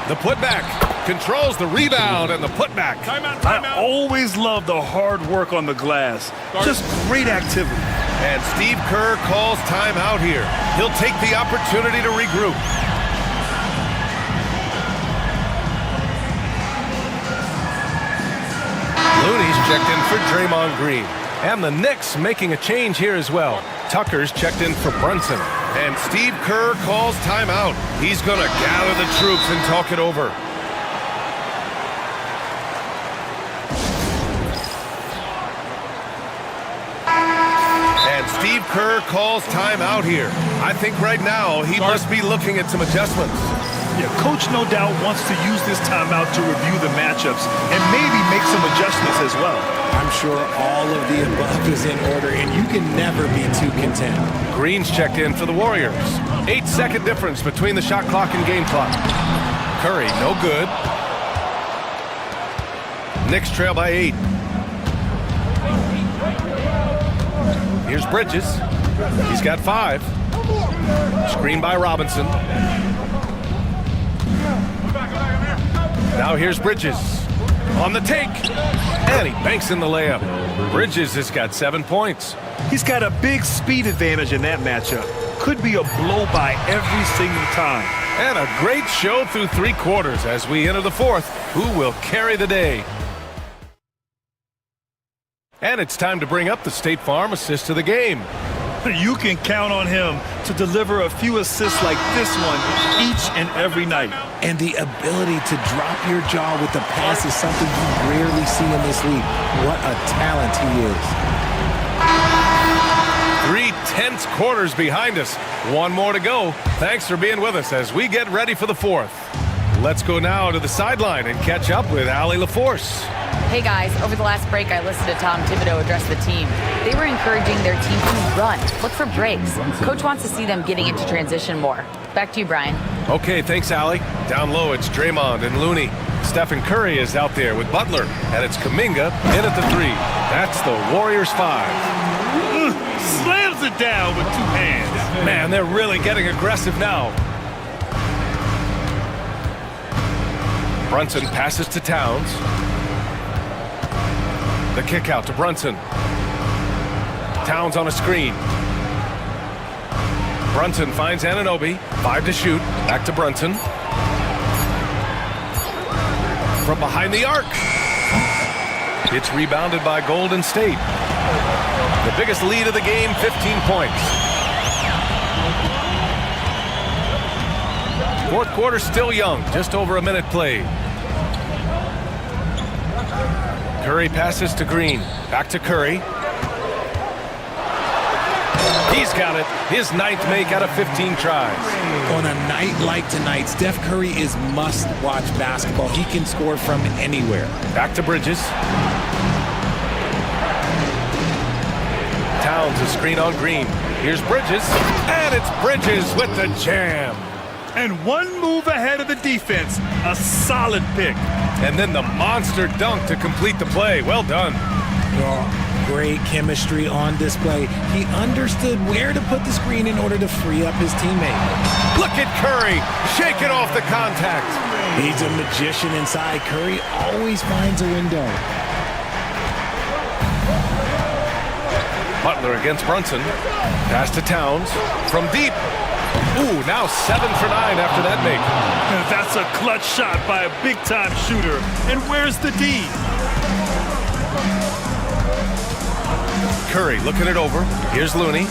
The putback. Controls the rebound and the putback. Timeout. I always love the hard work on the glass. Just great activity. And Steve Kerr calls timeout here. He'll take the opportunity to regroup. Looney's checked in for Draymond Green. And the Knicks making a change here as well. Tucker's checked in for Brunson. And Steve Kerr calls timeout. He's going to gather the troops and talk it over. And Steve Kerr calls timeout here. I think right now he must be looking at some adjustments. Yeah, coach no doubt wants to use this timeout to review the matchups and maybe make some adjustments as well. I'm sure all of the above is in order, and you can never be too content. Green's checked in for the Warriors. 8-second difference between the shot clock and game clock. Curry, no good. Knicks trail by 8. Here's Bridges. He's got 5. Screen by Robinson. Now here's Bridges. On the take. And he banks in the layup. Bridges has got 7 points. He's got a big speed advantage in that matchup. Could be a blow by every single time. And a great show through 3 quarters as we enter the 4th. Who will carry the day? And it's time to bring up the State Farm assist of the game. You can count on him to deliver a few assists like this one each and every night. And the ability to drop your jaw with the pass is something you rarely see in this league. What a talent he is. 3 tense quarters behind us. 1 more to go. Thanks for being with us as we get ready for the 4th. Let's go now to the sideline and catch up with Allie LaForce. Hey guys, over the last break, I listened to Tom Thibodeau address the team. They were encouraging their team to run, look for breaks. Coach wants to see them getting into transition more. Back to you, Brian. Okay, thanks, Allie. Down low, it's Draymond and Looney. Stephen Curry is out there with Butler, and it's Kuminga in at the 3. That's the Warriors 5. Slams it down with 2 hands. Man, they're really getting aggressive now. Brunson passes to Towns. The kick out to Brunson. Towns on a screen. Brunson finds Anunoby. 5 to shoot. Back to Brunson. From behind the arc. It's rebounded by Golden State. The biggest lead of the game, 15 points. 4th quarter still young. Just over a minute played. Curry passes to Green. Back to Curry. He's got it. His 9th make out of 15 tries. On a night like tonight, Steph Curry is must-watch basketball. He can score from anywhere. Back to Bridges. Towns a screen on Green. Here's Bridges. And it's Bridges with the jam. And 1 move ahead of the defense. A solid pick. And then the monster dunk to complete the play. Well done. Oh, great chemistry on display. He understood where to put the screen in order to free up his teammate. Look at Curry shaking off the contact. He's a magician inside. Curry always finds a window. Butler against Brunson. Pass to Towns. From deep. Ooh, now 7 for 9 after that make. That's a clutch shot by a big-time shooter. And where's the D? Curry looking it over. Here's Looney.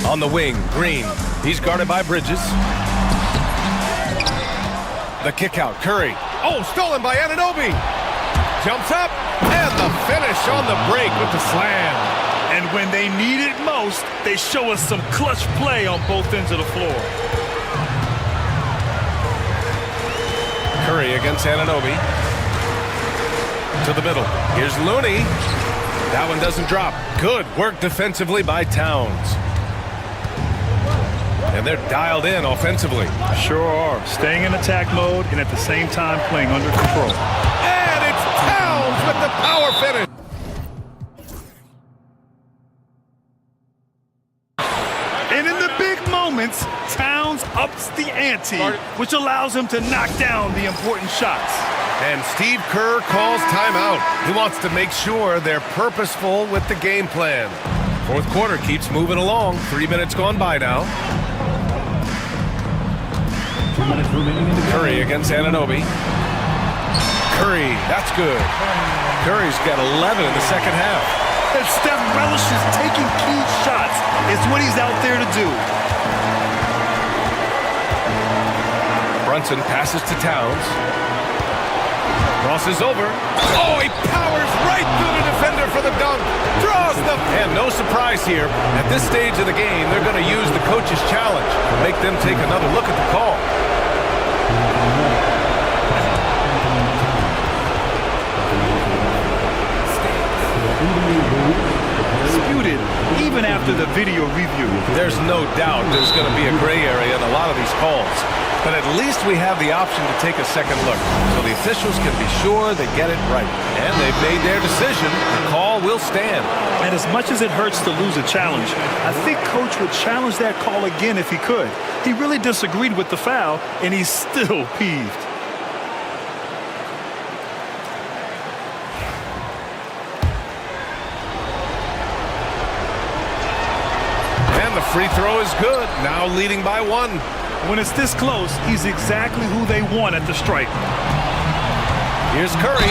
On the wing, Green. He's guarded by Bridges. The kick out, Curry. Oh, stolen by Anunoby. Jumps up, and the finish on the break with the slam. And when they need it most, they show us some clutch play on both ends of the floor. Curry against Anunoby. To the middle. Here's Looney. That one doesn't drop. Good work defensively by Towns. And they're dialed in offensively. Sure are. Staying in attack mode and at the same time playing under control. And it's Towns with the power finish. And in the big moments, Towns ups the ante, which allows him to knock down the important shots. And Steve Kerr calls timeout. He wants to make sure they're purposeful with the game plan. 4th quarter keeps moving along. 3 minutes gone by now. 2 minutes remaining in the game. Curry against Anunoby. Curry, that's good. Curry's got 11 in the second half. And Steph relishes taking key shots. It's what he's out there to do. Brunson passes to Towns. Crosses over. Oh, he powers right through the defender for the dunk. Draws the... And no surprise here. At this stage of the game, they're going to use the coach's challenge. Make them take another look at the call. Disputed even after the video review. There's no doubt there's going to be a gray area in a lot of these calls. But at least we have the option to take a second look, so the officials can be sure they get it right. And they've made their decision. The call will stand. And as much as it hurts to lose a challenge, I think Coach would challenge that call again if he could. He really disagreed with the foul, and he's still peeved. And the free throw is good, now leading by 1. When it's this close, he's exactly who they want at the stripe. Here's Curry.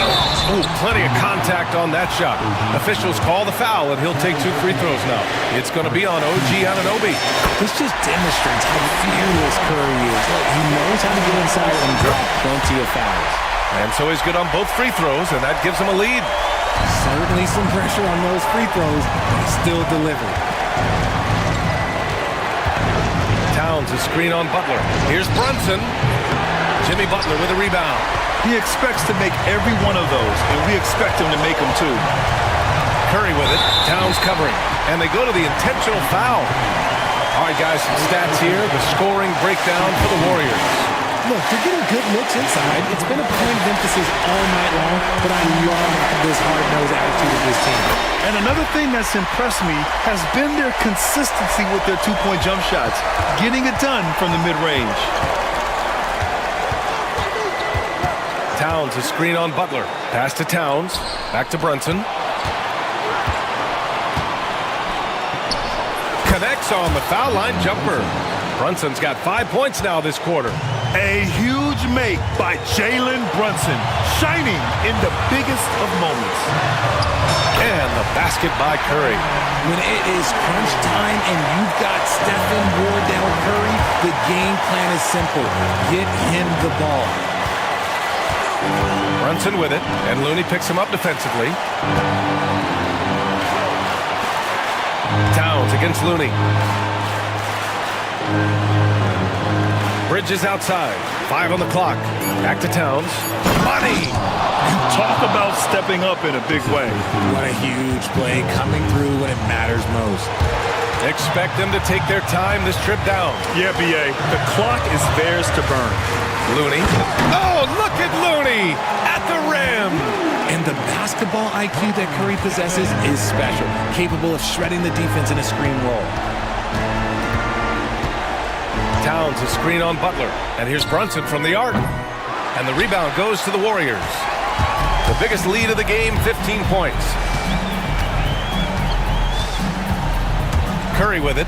Ooh, plenty of contact on that shot. Officials call the foul, and he'll take 2 free throws now. It's going to be on OG Anunoby. This just demonstrates how fearless Curry is. Look, he knows how to get inside and drop plenty of fouls. And so he's good on both free throws, and that gives him a lead. Certainly some pressure on those free throws, but he still delivered. Towns a screen on Butler. Here's Brunson. Jimmy Butler with a rebound. He expects to make every one of those, and we expect him to make them too. Curry with it. Towns covering. And they go to the intentional foul. All right, guys, some stats here. The scoring breakdown for the Warriors. Look, they're getting good looks inside. It's been a point of emphasis all night long, but I love this hard-nosed attitude of this team. And another thing that's impressed me has been their consistency with their two-point jump shots, getting it done from the mid-range. Towns a screen on Butler. Pass to Towns. Back to Brunson. Connects on the foul line jumper. Brunson's got 5 points now this quarter. A huge make by Jalen Brunson, shining in the biggest of moments. And the basket by Curry. When it is crunch time and you've got Stephen Wardell Curry, the game plan is simple. Get him the ball. Brunson with it, and Looney picks him up defensively. Towns against Looney. Bridges outside. 5 on the clock. Back to Towns. Money! Talk about stepping up in a big way. What a huge play, coming through when it matters most. Expect them to take their time this trip down. Yeah, B.A. The clock is theirs to burn. Looney. Oh, look at Looney at the rim. And the basketball IQ that Curry possesses is special, capable of shredding the defense in a screen roll. Towns a screen on Butler. And here's Brunson from the arc. And the rebound goes to the Warriors. The biggest lead of the game, 15 points. Curry with it.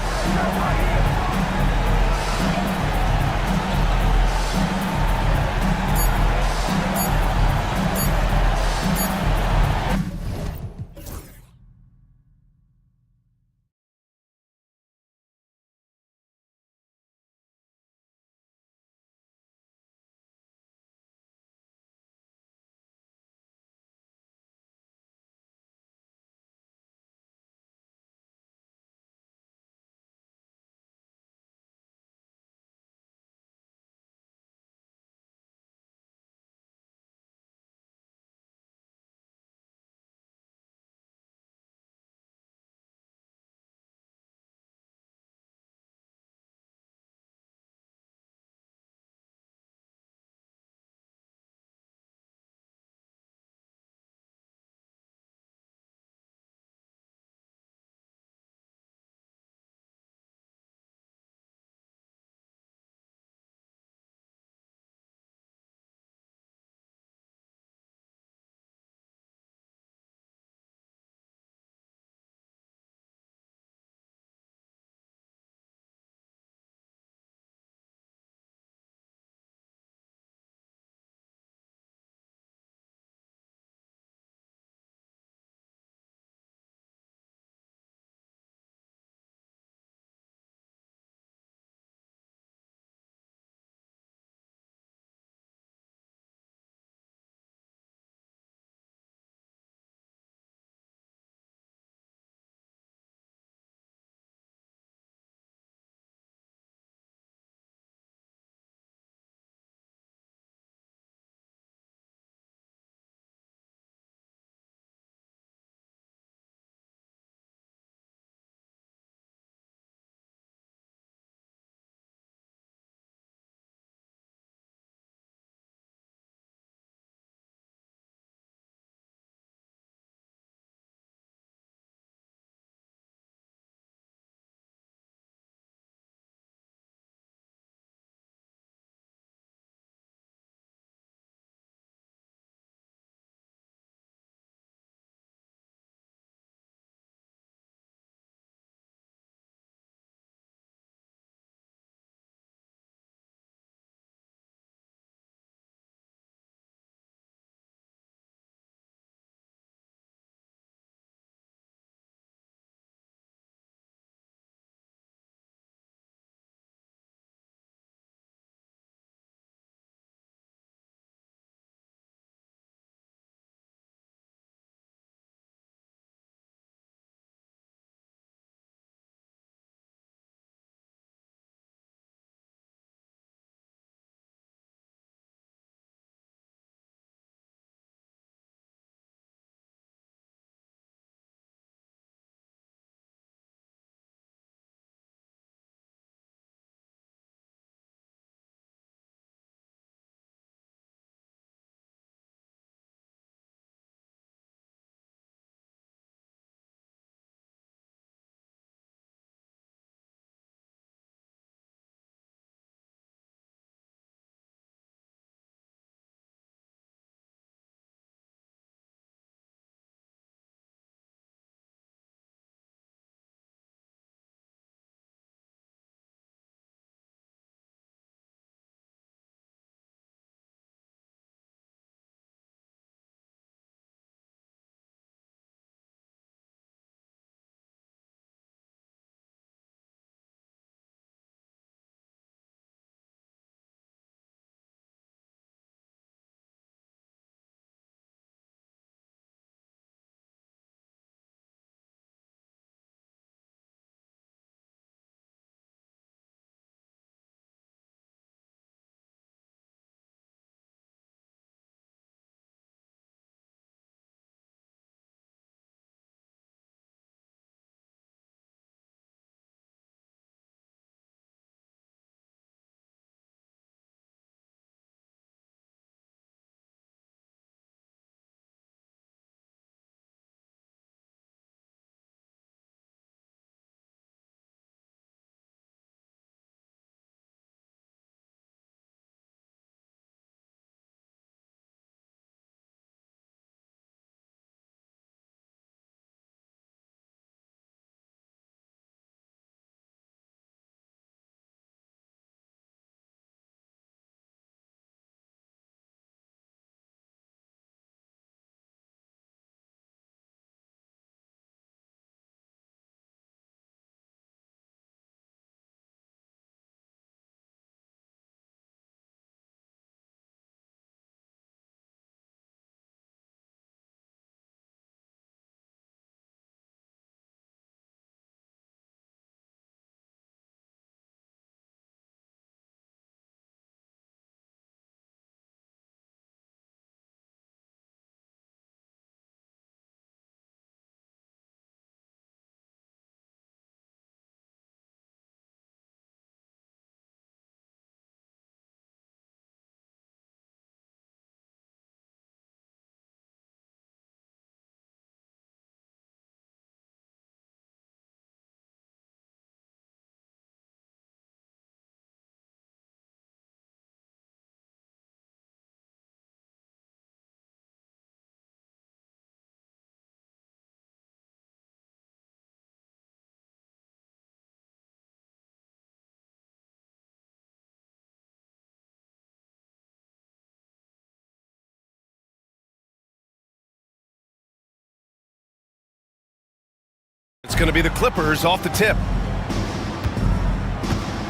It's going to be the Clippers off the tip.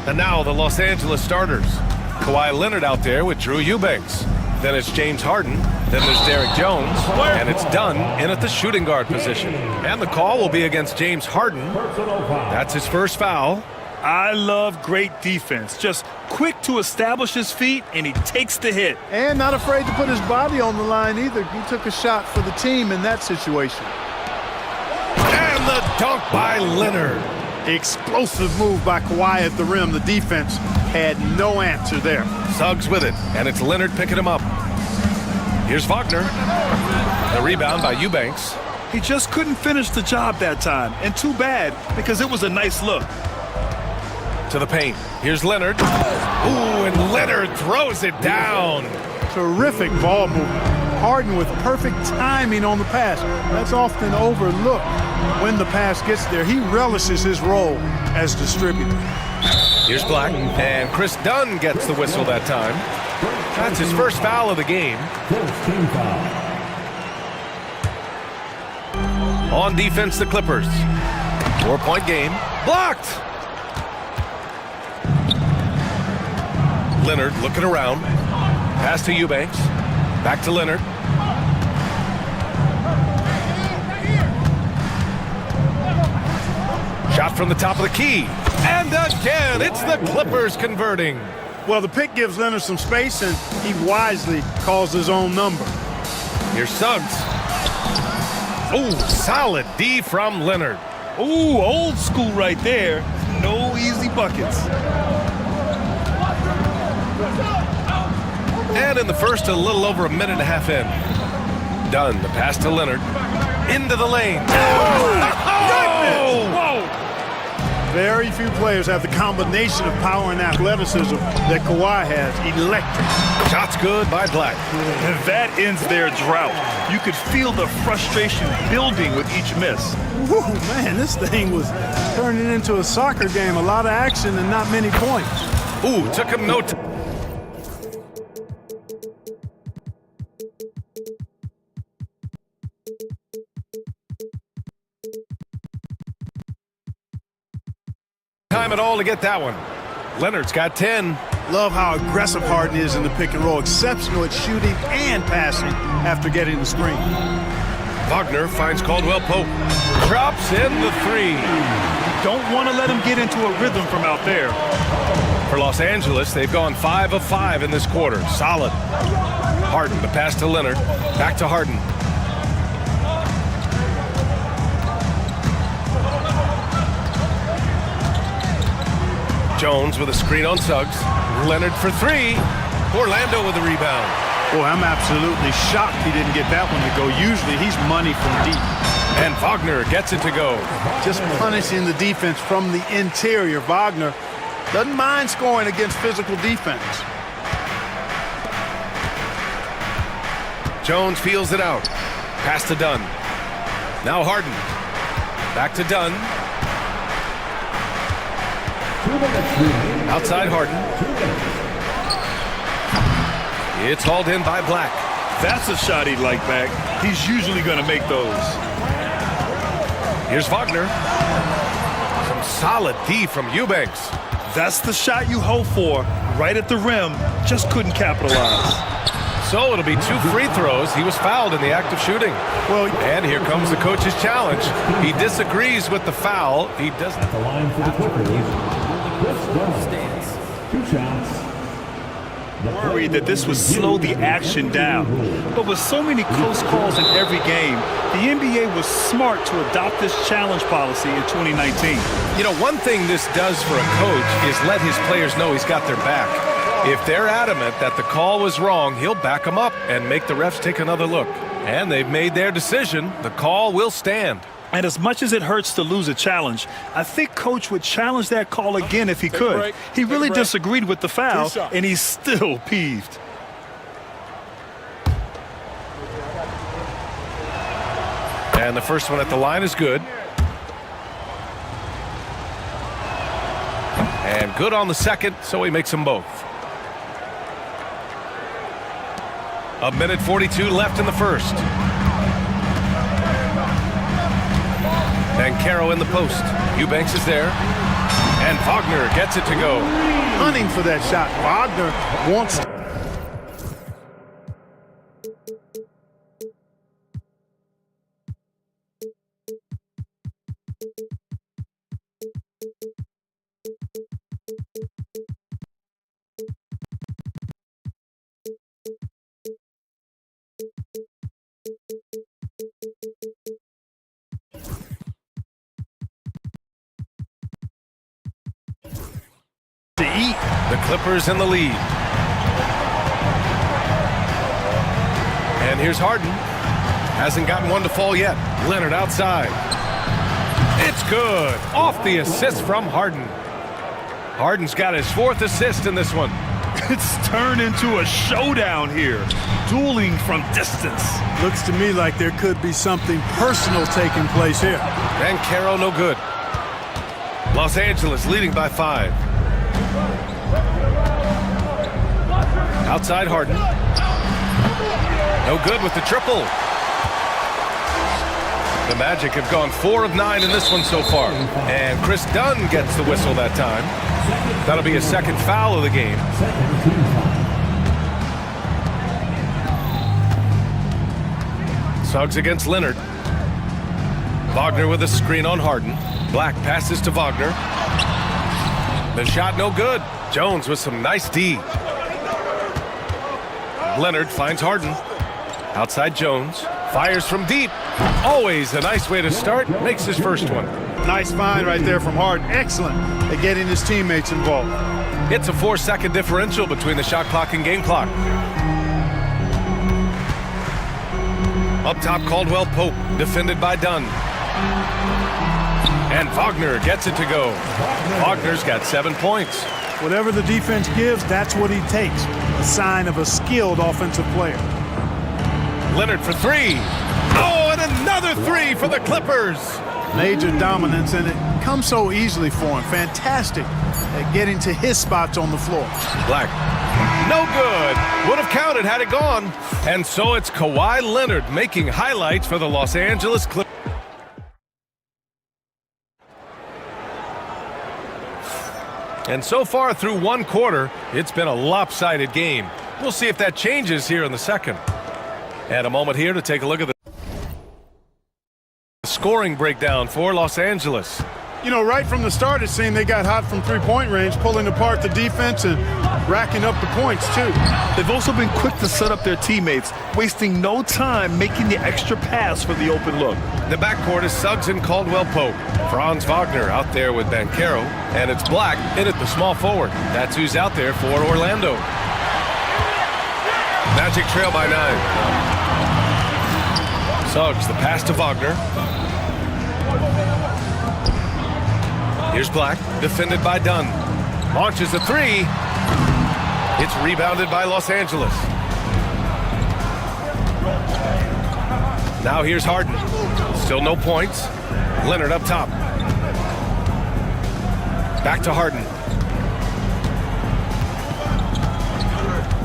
And now the Los Angeles starters. Kawhi Leonard out there with Drew Eubanks. Then it's James Harden. Then there's Derek Jones. And it's Dunn in at the shooting guard position. And the call will be against James Harden. That's his first foul. I love great defense. Just quick to establish his feet, and he takes the hit. And not afraid to put his body on the line either. He took a shot for the team in that situation. And the dunk by Leonard. Explosive move by Kawhi at the rim. The defense had no answer there. Suggs with it, and it's Leonard picking him up. Here's Wagner. The rebound by Eubanks. He just couldn't finish the job that time, and too bad, because it was a nice look. To the paint. Here's Leonard. Ooh, and Leonard throws it down. Terrific ball movement. Harden with perfect timing on the pass. That's often overlooked when the pass gets there. He relishes his role as distributor. Here's Black, and Chris Dunn gets the whistle that time. That's his first foul of the game. On defense, the Clippers. 4-point game. Blocked! Leonard looking around. Pass to Eubanks. Back to Leonard. Shot from the top of the key. And again, it's the Clippers converting. Well, the pick gives Leonard some space, and he wisely calls his own number. Here's Suggs. Ooh, solid D from Leonard. Ooh, old school right there. No easy buckets. And in the first, a little over a minute and a half in. Dunn, the pass to Leonard. Into the lane. Oh! Whoa! Very few players have the combination of power and athleticism that Kawhi has. Electric. Shot's good by Black. And that ends their drought. You could feel the frustration building with each miss. Woo, man, this thing was turning into a soccer game. A lot of action and not many points. Ooh, took him no time. Time at all to get that one. Leonard's got 10. Love how aggressive Harden is in the pick and roll. Exceptional at shooting and passing after getting the screen. Wagner finds Caldwell Pope. Drops in the three. Don't want to let him get into a rhythm from out there. For Los Angeles, they've gone 5 of 5 in this quarter. Solid. Harden, the pass to Leonard. Back to Harden. Jones with a screen on Suggs. Leonard for three. Orlando with a rebound. Boy, I'm absolutely shocked he didn't get that one to go. Usually he's money from deep. And Wagner gets it to go. Just punishing the defense from the interior. Wagner doesn't mind scoring against physical defense. Jones feels it out. Pass to Dunn. Now Harden. Back to Dunn. Outside Harden. It's hauled in by Black. That's a shot he'd like back. He's usually going to make those. Here's Wagner. Some solid D from Eubanks. That's the shot you hope for. Right at the rim. Just couldn't capitalize. So it'll be 2 free throws. He was fouled in the act of shooting. Well, and here comes the coach's challenge. He disagrees with the foul. He doesn't. At the line for the Clippers, stands. 2 shots. Worried that this would slow the action down. But with so many close calls in every game, the NBA was smart to adopt this challenge policy in 2019. You know, one thing this does for a coach is let his players know he's got their back. If they're adamant that the call was wrong, he'll back them up and make the refs take another look. And they've made their decision. The call will stand. And as much as it hurts to lose a challenge, I think Coach would challenge that call again if he could. He really disagreed with the foul, and he's still peeved. And the first one at the line is good. And good on the second, so he makes them both. 1:42 left in the first. Bankero in the post. Eubanks is there. And Wagner gets it to go. Hunting for that shot. Wagner wants to eat. The Clippers in the lead. And here's Harden. Hasn't gotten one to fall yet. Leonard outside. It's good. Off the assist from Harden. Harden's got his 4th assist in this one. It's turned into a showdown here. Dueling from distance. Looks to me like there could be something personal taking place here. Bankero no good. Los Angeles leading by 5. Outside Harden. No good with the triple. The Magic have gone 4 of 9 in this one so far. And Chris Dunn gets the whistle that time. That'll be a 2nd foul of the game. Suggs against Leonard. Wagner with a screen on Harden. Black passes to Wagner. The shot no good. Jones with some nice D. Leonard finds Harden. Outside Jones. Fires from deep. Always a nice way to start. Makes his first one. Nice find right there from Harden. Excellent at getting his teammates involved. It's a 4-second differential between the shot clock and game clock. Up top, Caldwell Pope, defended by Dunn. And Wagner gets it to go. Wagner's got 7 points. Whatever the defense gives, that's what he takes. A sign of a skilled offensive player. Leonard for 3. Oh, and another 3 for the Clippers. Major dominance, and it comes so easily for him. Fantastic at getting to his spots on the floor. Black. No good. Would have counted had it gone. And so it's Kawhi Leonard making highlights for the Los Angeles Clippers. And so far through 1 quarter, it's been a lopsided game. We'll see if that changes here in the second. And a moment here to take a look at the scoring breakdown for Los Angeles. You know, right from the start, it seemed they got hot from three-point range, pulling apart the defense and racking up the points, too. They've also been quick to set up their teammates, wasting no time making the extra pass for the open look. The backcourt is Suggs and Caldwell Pope. Franz Wagner out there with Bankero, and it's Black in at the small forward. That's who's out there for Orlando. Magic trail by 9. Suggs, the pass to Wagner. Here's Black, defended by Dunn. Launches a 3. It's rebounded by Los Angeles. Now here's Harden. Still no points. Leonard up top. Back to Harden.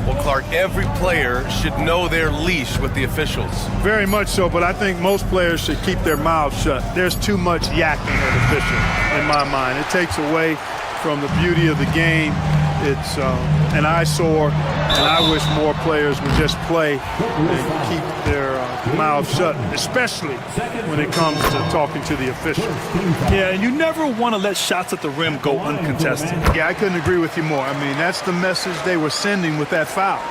Well, Clark, every player should know their leash with the officials. Very much so, but I think most players should keep their mouths shut. There's too much yakking at officials, in my mind. It takes away from the beauty of the game. It's an eyesore, and I wish more players would just play and keep their mouths shut, especially when it comes to talking to the officials. Yeah, and you never want to let shots at the rim go uncontested. Yeah, I couldn't agree with you more. I mean, that's the message they were sending with that foul.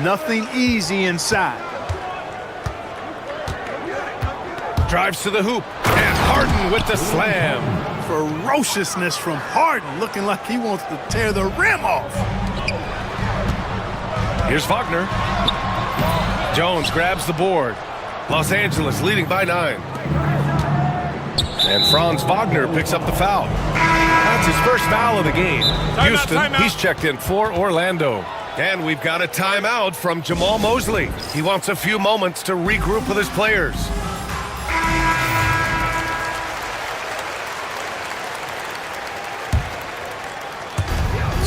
Nothing easy inside. Drives to the hoop, and Harden with the slam. Ferociousness from Harden, looking like he wants to tear the rim off. Here's Wagner. Jones grabs the board. Los Angeles leading by 9. And Franz Wagner picks up the foul. That's his first foul of the game. Houston, he's checked in for Orlando. And we've got a timeout from Jamal Mosley. He wants a few moments to regroup with his players.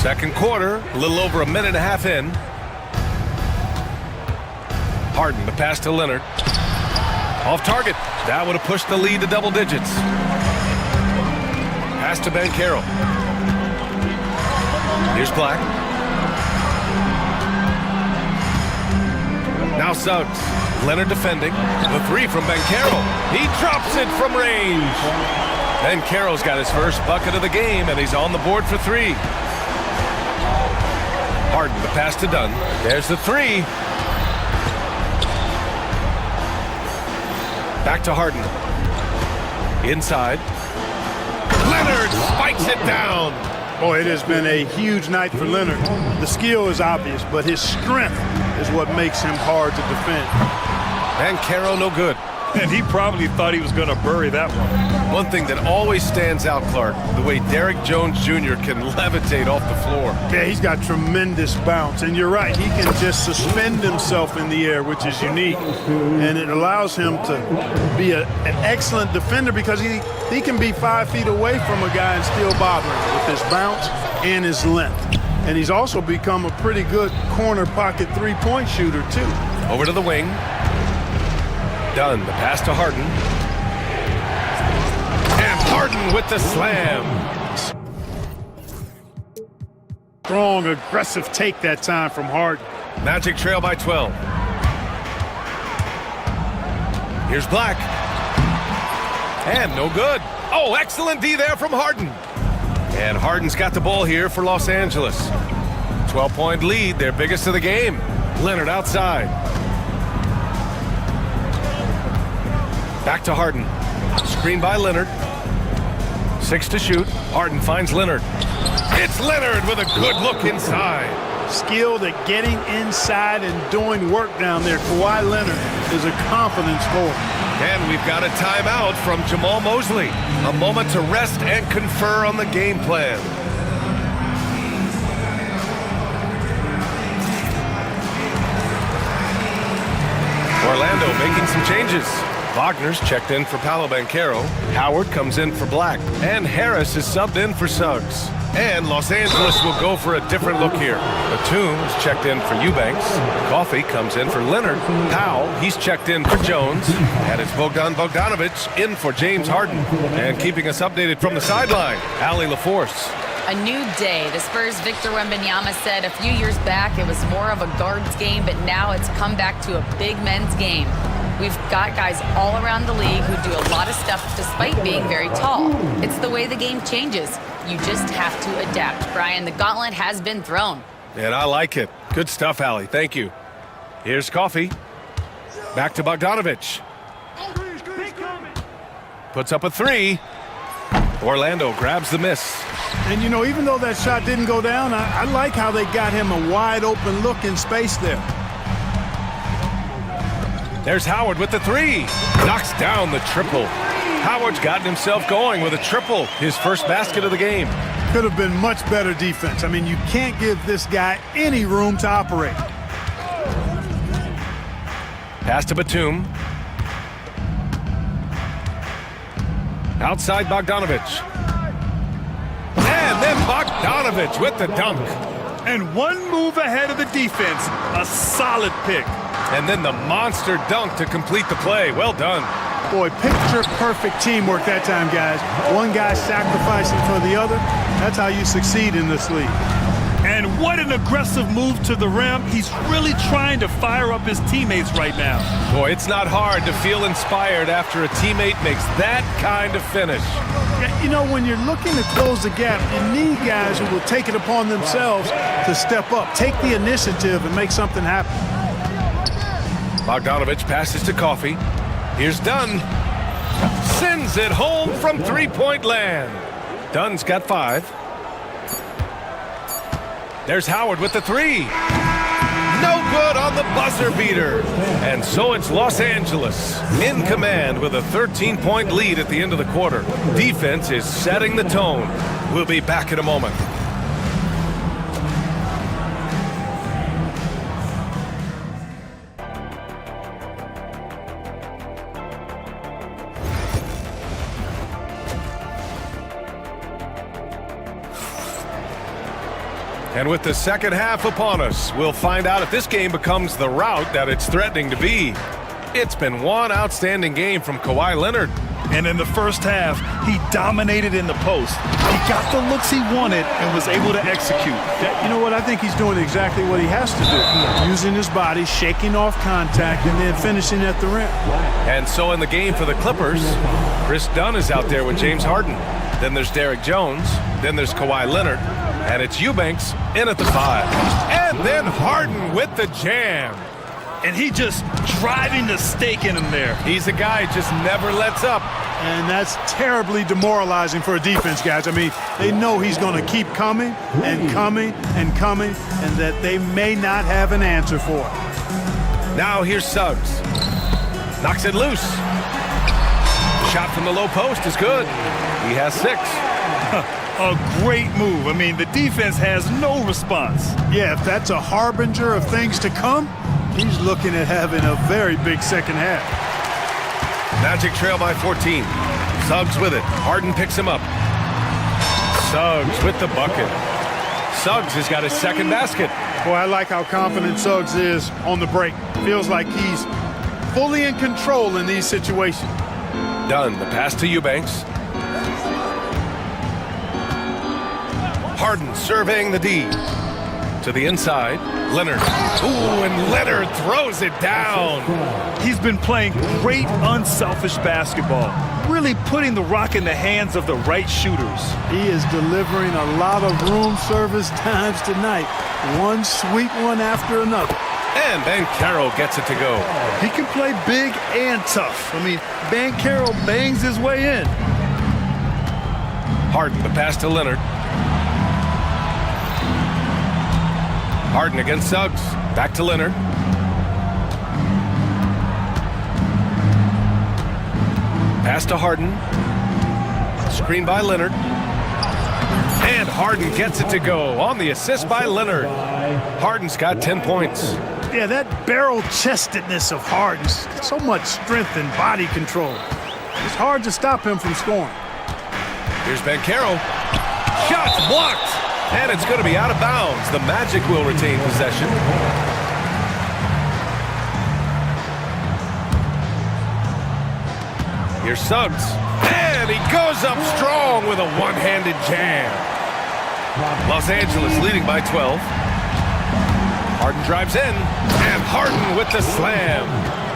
Second quarter, a little over a minute and a half in. Harden, the pass to Leonard. Off target. That would have pushed the lead to double digits. Pass to Banchero. Here's Black. Now Suggs. Leonard defending. The three from Banchero. He drops it from range. Banchero's got his first bucket of the game, and he's on the board for three. Harden, the pass to Dunn. There's the three. Back to Harden. Inside. Leonard spikes it down. Boy, it has been a huge night for Leonard. The skill is obvious, but his strength is what makes him hard to defend. Banchero no good. And he probably thought he was going to bury that one. One thing that always stands out, Clark, the way Derrick Jones Jr. can levitate off the floor. Yeah, he's got tremendous bounce. And you're right, he can just suspend himself in the air, which is unique. And it allows him to be an excellent defender because he can be 5 feet away from a guy and still bother him with his bounce and his length. And he's also become a pretty good corner pocket three-point shooter, too. Over to the wing. Dunn, the pass to Harden. And Harden with the slam. Strong, aggressive take that time from Harden. Magic trail by 12. Here's Black. And no good. Oh, excellent D there from Harden. And Harden's got the ball here for Los Angeles. 12-point lead, their biggest of the game. Leonard outside. Back to Harden. Screen by Leonard. 6 to shoot. Harden finds Leonard. It's Leonard with a good look inside. Skilled at getting inside and doing work down there. Kawhi Leonard is a confidence forward. And we've got a timeout from Jamal Mosley. A moment to rest and confer on the game plan. Orlando making some changes. Wagner's checked in for Paolo Banchero. Howard comes in for Black. And Harris is subbed in for Suggs. And Los Angeles will go for a different look here. Batum is checked in for Eubanks. Coffey comes in for Leonard. Powell, he's checked in for Jones. And it's Bogdan Bogdanovic in for James Harden. And keeping us updated from the sideline, Allie LaForce. A new day. The Spurs' Victor Wembanyama said a few years back it was more of a guards game, but now it's come back to a big men's game. We've got guys all around the league who do a lot of stuff despite being very tall. It's the way the game changes. You just have to adapt. Brian, the gauntlet has been thrown. And I like it. Good stuff, Allie. Thank you. Here's Coffey. Back to Bogdanovic. Puts up a three. Orlando grabs the miss. And, you know, even though that shot didn't go down, I like how they got him a wide open look in space there. There's Howard with the three. Knocks down the triple. Howard's gotten himself going with a triple, his first basket of the game. Could have been much better defense. I mean, you can't give this guy any room to operate. Pass to Batum. Outside Bogdanovic. And then Bogdanovic with the dunk. And one move ahead of the defense. A solid pick. And then the monster dunk to complete the play. Well done. Boy, picture-perfect teamwork that time, guys. One guy sacrificing for the other. That's how you succeed in this league. And what an aggressive move to the rim. He's really trying to fire up his teammates right now. Boy, it's not hard to feel inspired after a teammate makes that kind of finish. You know, when you're looking to close the gap, you need guys who will take it upon themselves to step up, take the initiative, and make something happen. Bogdanovic passes to Coffey. Here's Dunn. Sends it home from three-point land. Dunn's got 5. There's Howard with the three. No good on the buzzer beater. And so it's Los Angeles in command with a 13-point lead at the end of the quarter. Defense is setting the tone. We'll be back in a moment. And with the second half upon us, we'll find out if this game becomes the rout that it's threatening to be. It's been one outstanding game from Kawhi Leonard. And in the first half, he dominated in the post. He got the looks he wanted and was able to execute. You know what? I think he's doing exactly what he has to do. Using his body, shaking off contact, and then finishing at the rim. And so in the game for the Clippers, Chris Dunn is out there with James Harden. Then there's Derek Jones. Then there's Kawhi Leonard. And it's Eubanks in at the 5. And then Harden with the jam. And he just driving the stake in him there. He's a guy who just never lets up. And that's terribly demoralizing for a defense, guys. I mean, they know he's going to keep coming and coming and coming, and that they may not have an answer for it. Now here's Suggs. Knocks it loose. Shot from the low post is good. He has 6. A great move. I mean, the defense has no response. Yeah, if that's a harbinger of things to come, he's looking at having a very big second half. Magic trail by 14. Suggs with it. Harden picks him up. Suggs with the bucket. Suggs has got his second basket. Boy, I like how confident Suggs is on the break. Feels like he's fully in control in these situations. Dunn, the pass to Eubanks. Harden surveying the D. To the inside, Leonard. Ooh, and Leonard throws it down. He's been playing great, unselfish basketball, really putting the rock in the hands of the right shooters. He is delivering a lot of room service times tonight. One sweet one after another. And Banchero gets it to go. He can play big and tough. I mean, Banchero bangs his way in. Harden, the pass to Leonard. Harden against Suggs. Back to Leonard. Pass to Harden. Screen by Leonard. And Harden gets it to go on the assist by Leonard. Harden's got 10 points. Yeah, that barrel-chestedness of Harden. So much strength and body control. It's hard to stop him from scoring. Here's Banchero. Shots blocked. And it's going to be out of bounds. The Magic will retain possession. Here's Suggs. And he goes up strong with a one-handed jam. Los Angeles leading by 12. Harden drives in. And Harden with the slam.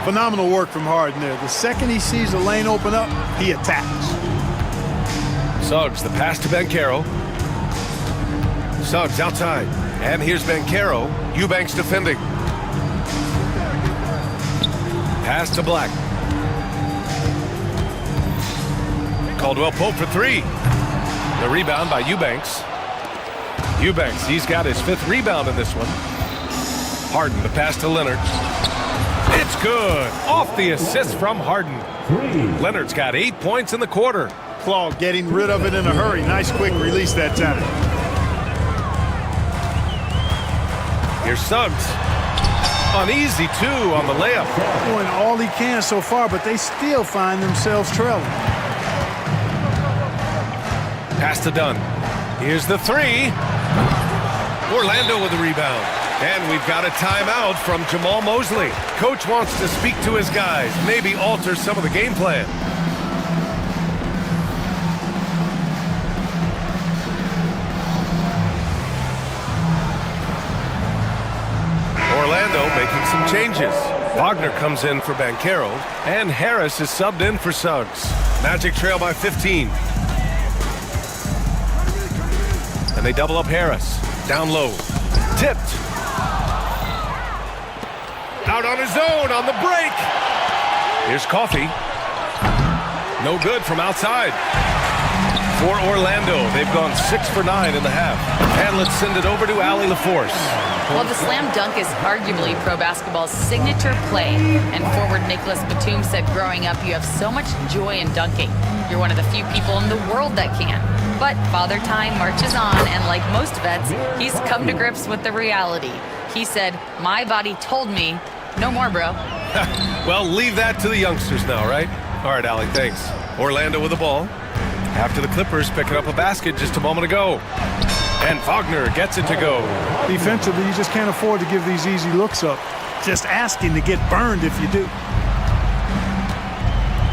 Phenomenal work from Harden there. The second he sees a lane open up, he attacks. Suggs, the pass to Banchero. Suggs outside. And here's Banchero. Eubanks defending. Pass to Black. Caldwell Pope for 3. The rebound by Eubanks. Eubanks, he's got his 5th rebound in this one. Harden, the pass to Leonard. It's good. Off the assist from Harden. Leonard's got 8 points in the quarter. Claw getting rid of it in a hurry. Nice quick release that time. Here's Suggs. Uneasy, too, on the layup. Doing all he can so far, but they still find themselves trailing. Pass to Dunn. Here's the 3. Orlando with the rebound. And we've got a timeout from Jamal Mosley. Coach wants to speak to his guys, maybe alter some of the game plan. Orlando making some changes. Wagner comes in for Banchero, and Harris is subbed in for Suggs. Magic trail by 15. And they double up Harris. Down low. Tipped. Out on his own on the break. Here's Coffey. No good from outside. For Orlando, they've gone 6 for 9 in the half. And let's send it over to Allie LaForce. Well, the slam dunk is arguably pro basketball's signature play. And forward Nicholas Batum said growing up, you have so much joy in dunking. You're one of the few people in the world that can. But Father Time marches on, and like most vets, he's come to grips with the reality. He said, my body told me, no more, bro. Well, leave that to the youngsters now, right? All right, Allie, thanks. Orlando with the ball. After the Clippers picking up a basket just a moment ago. And Wagner gets it to go. Defensively, you just can't afford to give these easy looks up. Just asking to get burned if you do.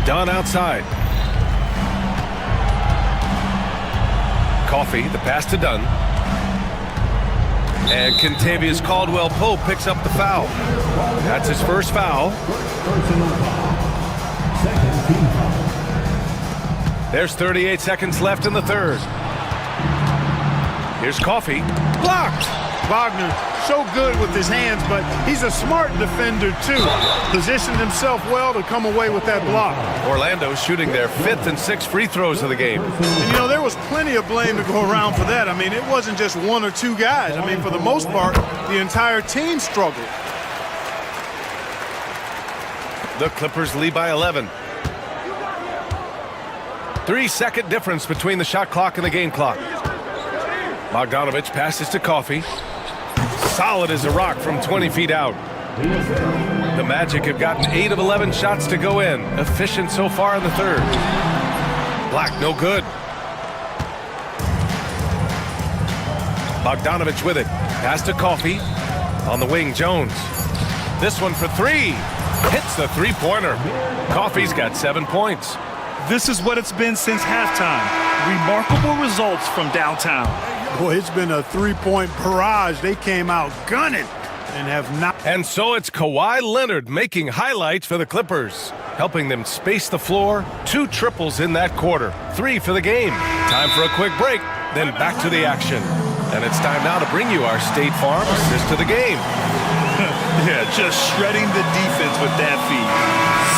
Dunn outside. Coffey, the pass to Dunn. And Kentavious Caldwell-Pope picks up the foul. That's his first foul. There's 38 seconds left in the third. Here's Coffey. Blocked! Wagner, so good with his hands, but he's a smart defender, too. Positioned himself well to come away with that block. Orlando shooting their 5th and 6th free throws of the game. And, you know, there was plenty of blame to go around for that. I mean, it wasn't just one or two guys. I mean, for the most part, the entire team struggled. The Clippers lead by 11. 3-second difference between the shot clock and the game clock. Bogdanovich passes to Coffey. Solid as a rock from 20 feet out. The Magic have gotten 8 of 11 shots to go in. Efficient so far in the third. Black, no good. Bogdanovich with it. Pass to Coffey. On the wing, Jones. This one for three. Hits the three-pointer. Coffey's got 7 points. This is what it's been since halftime. Remarkable results from downtown. Boy, it's been a three-point barrage. They came out gunning and have not. And so it's Kawhi Leonard making highlights for the Clippers, helping them space the floor. 2 triples in that quarter. 3 for the game. Time for a quick break, then back to the action. And it's time now to bring you our State Farm assist to the game. Yeah, just shredding the defense with that feed.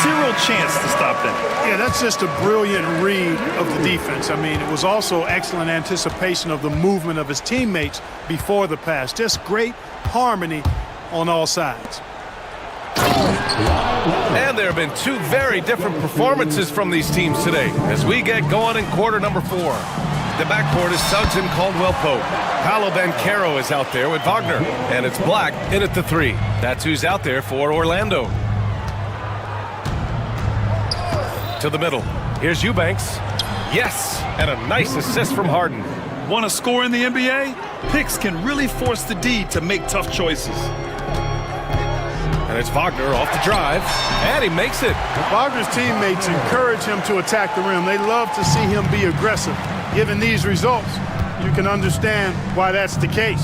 Zero chance to stop that. Yeah, that's just a brilliant read of the defense. I mean, it was also excellent anticipation of the movement of his teammates before the pass. Just great harmony on all sides. And there have been 2 very different performances from these teams today as we get going in quarter number 4. The backcourt is Suggs and Caldwell-Pope. Paolo Banchero is out there with Wagner. And it's Black in at the 3. That's who's out there for Orlando. To the middle. Here's Eubanks. Yes! And a nice assist from Harden. Want to score in the NBA? Picks can really force the D to make tough choices. And it's Wagner off the drive. And he makes it. Wagner's teammates encourage him to attack the rim. They love to see him be aggressive. Given these results, you can understand why that's the case.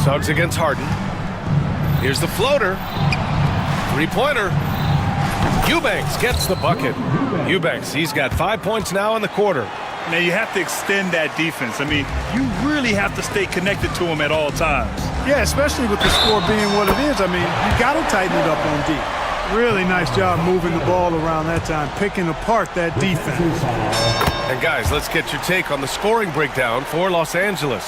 Suggs against Harden. Here's the floater. Three-pointer. Eubanks gets the bucket. Eubanks, he's got 5 points now in the quarter. Now you have to extend that defense. I mean, you really have to stay connected to him at all times. Yeah, especially with the score being what it is. I mean, you got to tighten it up on D. Really nice job moving the ball around that time, picking apart that defense. And guys, let's get your take on the scoring breakdown for Los Angeles.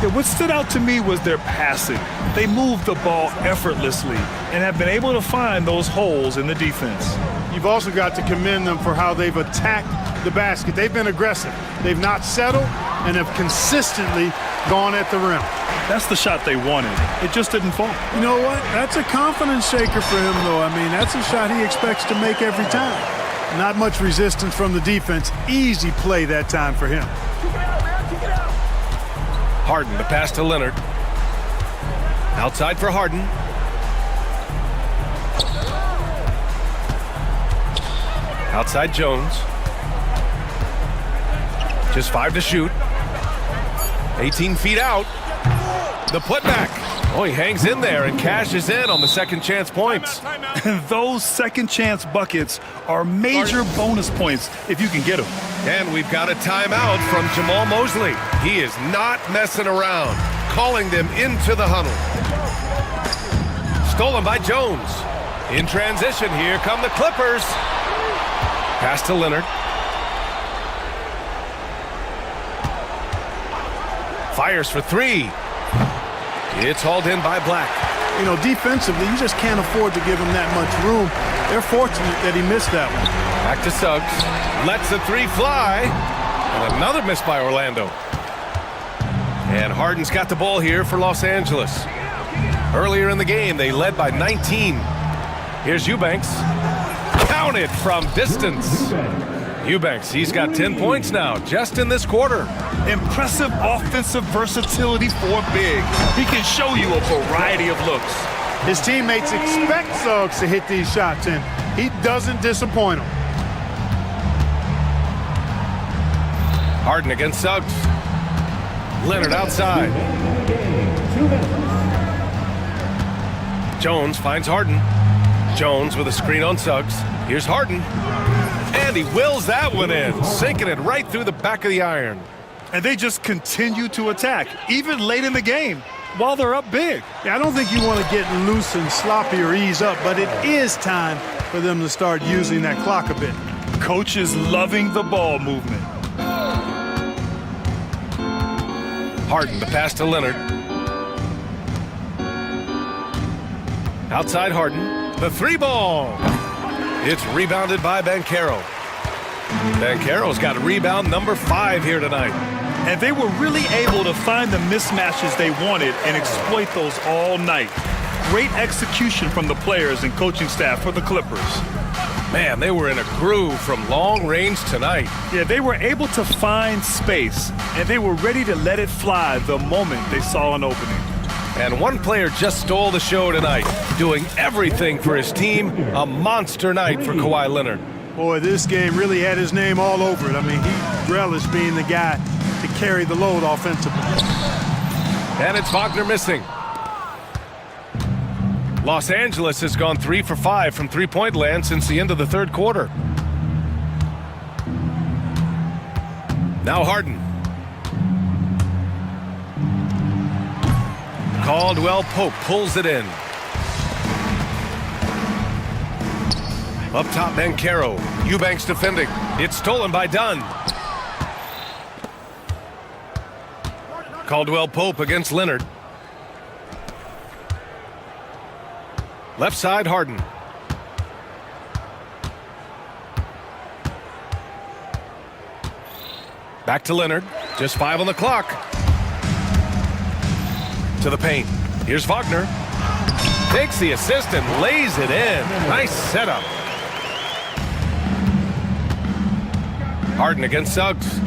Yeah, what stood out to me was their passing. They moved the ball effortlessly and have been able to find those holes in the defense. You've also got to commend them for how they've attacked the basket. They've been aggressive. They've not settled and have consistently gone at the rim. That's the shot they wanted. It just didn't fall. You know what? That's a confidence shaker for him, though. I mean, that's a shot he expects to make every time. Not much resistance from the defense. Easy play that time for him. Harden, the pass to Leonard. Outside for Harden. Outside Jones. Just 5 to shoot. 18 feet out. The putback. Oh, he hangs in there and cashes in on the second chance points. And those second chance buckets are major bonus points if you can get them. And we've got a timeout from Jamal Mosley. He is not messing around, calling them into the huddle. Stolen by Jones. In transition, here come the Clippers. Pass to Leonard. Fires for 3. It's hauled in by Black. You know, defensively, you just can't afford to give him that much room. They're fortunate that he missed that one. Back to Suggs. Lets the 3 fly. And another miss by Orlando. And Harden's got the ball here for Los Angeles. Earlier in the game, they led by 19. Here's Eubanks. Counted from distance. Eubanks, he's got 10 points now, just in this quarter. Impressive offensive versatility for big. He can show you a variety of looks. His teammates expect Suggs to hit these shots, and he doesn't disappoint them. Harden against Suggs. Leonard outside. Jones finds Harden. Jones with a screen on Suggs. Here's Harden. And he wills that one in, sinking it right through the back of the iron. And they just continue to attack, even late in the game, while they're up big. Yeah, I don't think you want to get loose and sloppy or ease up, but it is time for them to start using that clock a bit. Coach is loving the ball movement. Harden, the pass to Leonard. Outside Harden, the three ball. It's rebounded by Banchero. Banchero's got rebound number 5 here tonight. And they were really able to find the mismatches they wanted and exploit those all night. Great execution from the players and coaching staff for the Clippers. Man, they were in a groove from long range tonight. Yeah, they were able to find space, and they were ready to let it fly the moment they saw an opening. And one player just stole the show tonight, doing everything for his team. A monster night for Kawhi Leonard. Boy, this game really had his name all over it. I mean, he relished being the guy to carry the load offensively. And it's Wagner missing. Los Angeles has gone 3 for 5 from three-point land since the end of the third quarter. Now Harden. Caldwell Pope pulls it in. Up top, Banchero. Eubanks defending. It's stolen by Dunn. Caldwell Pope against Leonard. Left side, Harden. Back to Leonard. Just 5 on the clock. To the paint. Here's Wagner. Takes the assist and lays it in. Nice setup. Harden against Suggs.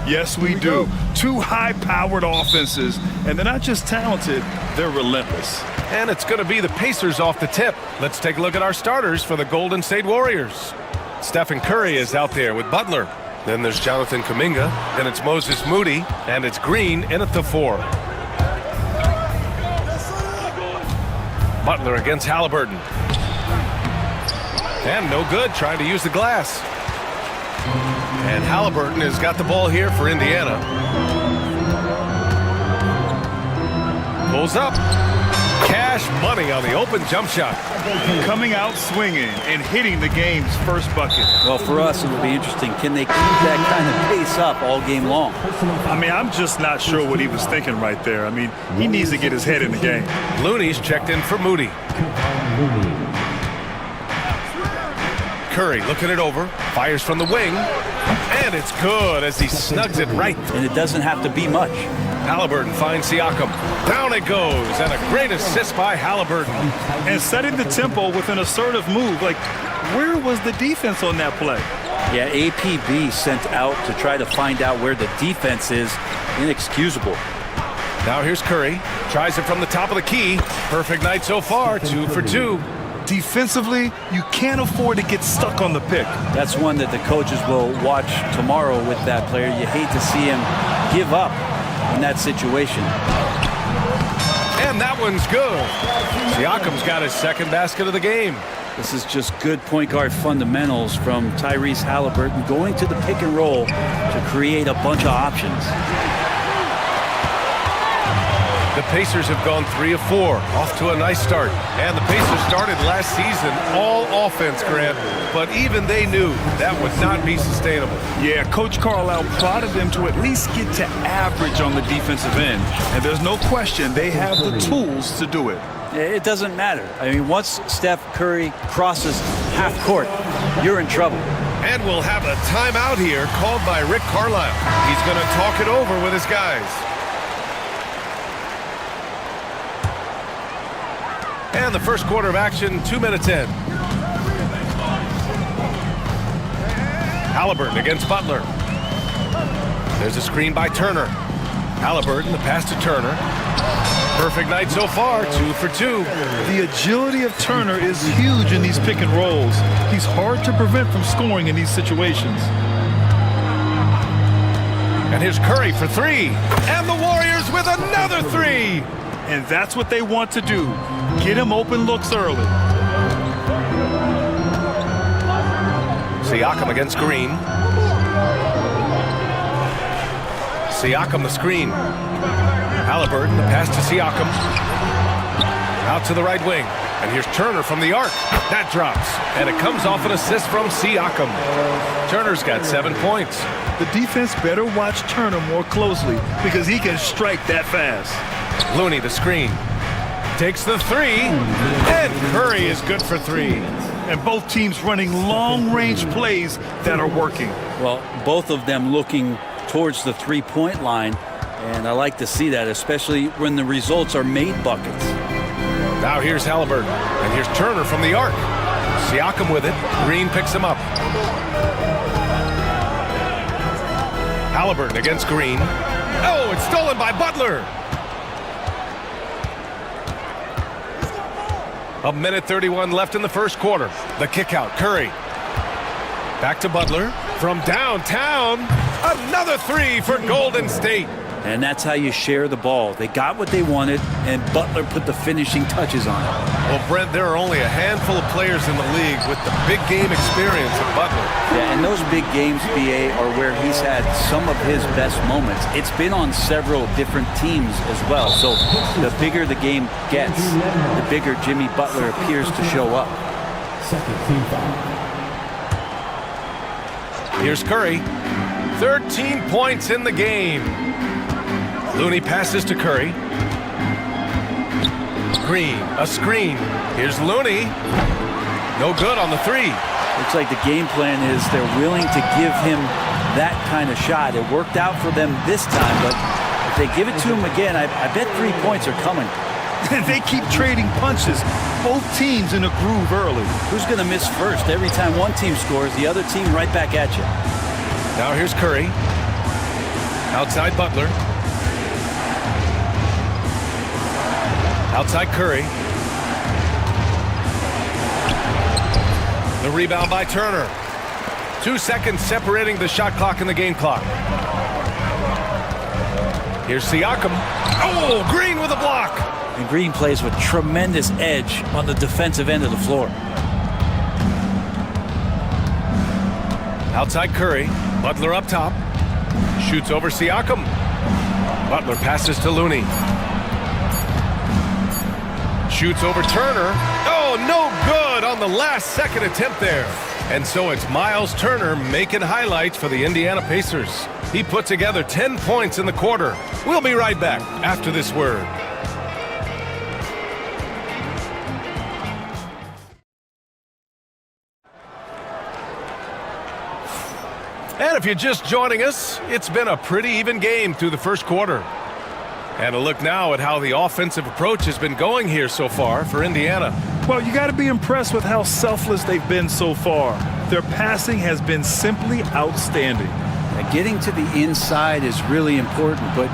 Yes, we do. Two high-powered offenses, and they're not just talented, they're relentless. And it's going to be the Pacers off the tip. Let's take a look at our starters for the Golden State Warriors. Stephen Curry is out there with Butler. Then there's Jonathan Kuminga. Then it's Moses Moody. And it's Green in at the 4. Butler against Halliburton. And no good, trying to use the glass. And Halliburton has got the ball here for Indiana. Pulls up. Cash money on the open jump shot. Coming out swinging and hitting the game's first bucket. Well, for us, it'll be interesting. Can they keep that kind of pace up all game long? I mean, I'm just not sure what he was thinking right there. I mean, he needs to get his head in the game. Looney's checked in for Moody. Curry looking it over, fires from the wing, and it's good as he snugs it right. And it doesn't have to be much. Halliburton finds Siakam. Down it goes, and a great assist by Halliburton. And setting the tempo with an assertive move. Like, where was the defense on that play? Yeah, APB sent out to try to find out where the defense is. Inexcusable. Now here's Curry. Tries it from the top of the key. Perfect night so far, 2 for 2. Defensively, you can't afford to get stuck on the pick. That's one that the coaches will watch tomorrow with that player. You hate to see him give up in that situation. And that one's good. Siakam's got his second basket of the game. This is just good point guard fundamentals from Tyrese Halliburton, going to the pick and roll to create a bunch of options. The Pacers have gone 3 of 4, off to a nice start. And the Pacers started last season all offense, Grant, but even they knew that would not be sustainable. Yeah, Coach Carlisle prodded them to at least get to average on the defensive end. And there's no question they have the tools to do it. It doesn't matter. I mean, once Steph Curry crosses half court, you're in trouble. And we'll have a timeout here called by Rick Carlisle. He's going to talk it over with his guys. And the first quarter of action, 2 minutes in. Halliburton against Butler. There's a screen by Turner. Halliburton, the pass to Turner. Perfect night so far, 2 for 2. The agility of Turner is huge in these pick and rolls. He's hard to prevent from scoring in these situations. And here's Curry for 3. And the Warriors with another 3. And that's what they want to do. Get him open looks early. Siakam against Green. Siakam the screen. Halliburton, the pass to Siakam. Out to the right wing. And here's Turner from the arc. That drops. And it comes off an assist from Siakam. Turner's got 7 points. The defense better watch Turner more closely because he can strike that fast. Looney, the screen. Takes the 3. And Curry is good for 3. And both teams running long-range plays that are working. Well, both of them looking towards the three-point line. And I like to see that, especially when the results are made buckets. Now here's Halliburton. And here's Turner from the arc. Siakam with it. Green picks him up. Halliburton against Green. Oh, it's stolen by Butler. A minute 31 left in the first quarter. The kick out, Curry. Back to Butler. From downtown, another 3 for Golden State. And that's how you share the ball. They got what they wanted, and Butler put the finishing touches on it. Well, Brent, there are only a handful of players in the league with the big game experience of Butler. Yeah, and those big games, BA, are where he's had some of his best moments. It's been on several different teams as well. So the bigger the game gets, the bigger Jimmy Butler appears to show up. Second team foul. Here's Curry. 13 points in the game. Looney passes to Curry. Green, a screen. Here's Looney. No good on the 3. Looks like the game plan is they're willing to give him that kind of shot. It worked out for them this time, but if they give it to him again, I bet 3 points are coming. They keep trading punches. Both teams in a groove early. Who's going to miss first? Every time one team scores, the other team right back at you. Now here's Curry. Outside Butler. Outside Curry. The rebound by Turner. 2 seconds separating the shot clock and the game clock. Here's Siakam. Oh, Green with a block. And Green plays with tremendous edge on the defensive end of the floor. Outside Curry. Butler up top. Shoots over Siakam. Butler passes to Looney. Shoots over Turner. Oh, no good on the last second attempt there. And so it's Miles Turner making highlights for the Indiana Pacers. He put together 10 points in the quarter. We'll be right back after this word. And if you're just joining us, it's been a pretty even game through the first quarter. And a look now at how the offensive approach has been going here so far for Indiana. Well, you got to be impressed with how selfless they've been so far. Their passing has been simply outstanding. Getting to the inside is really important, but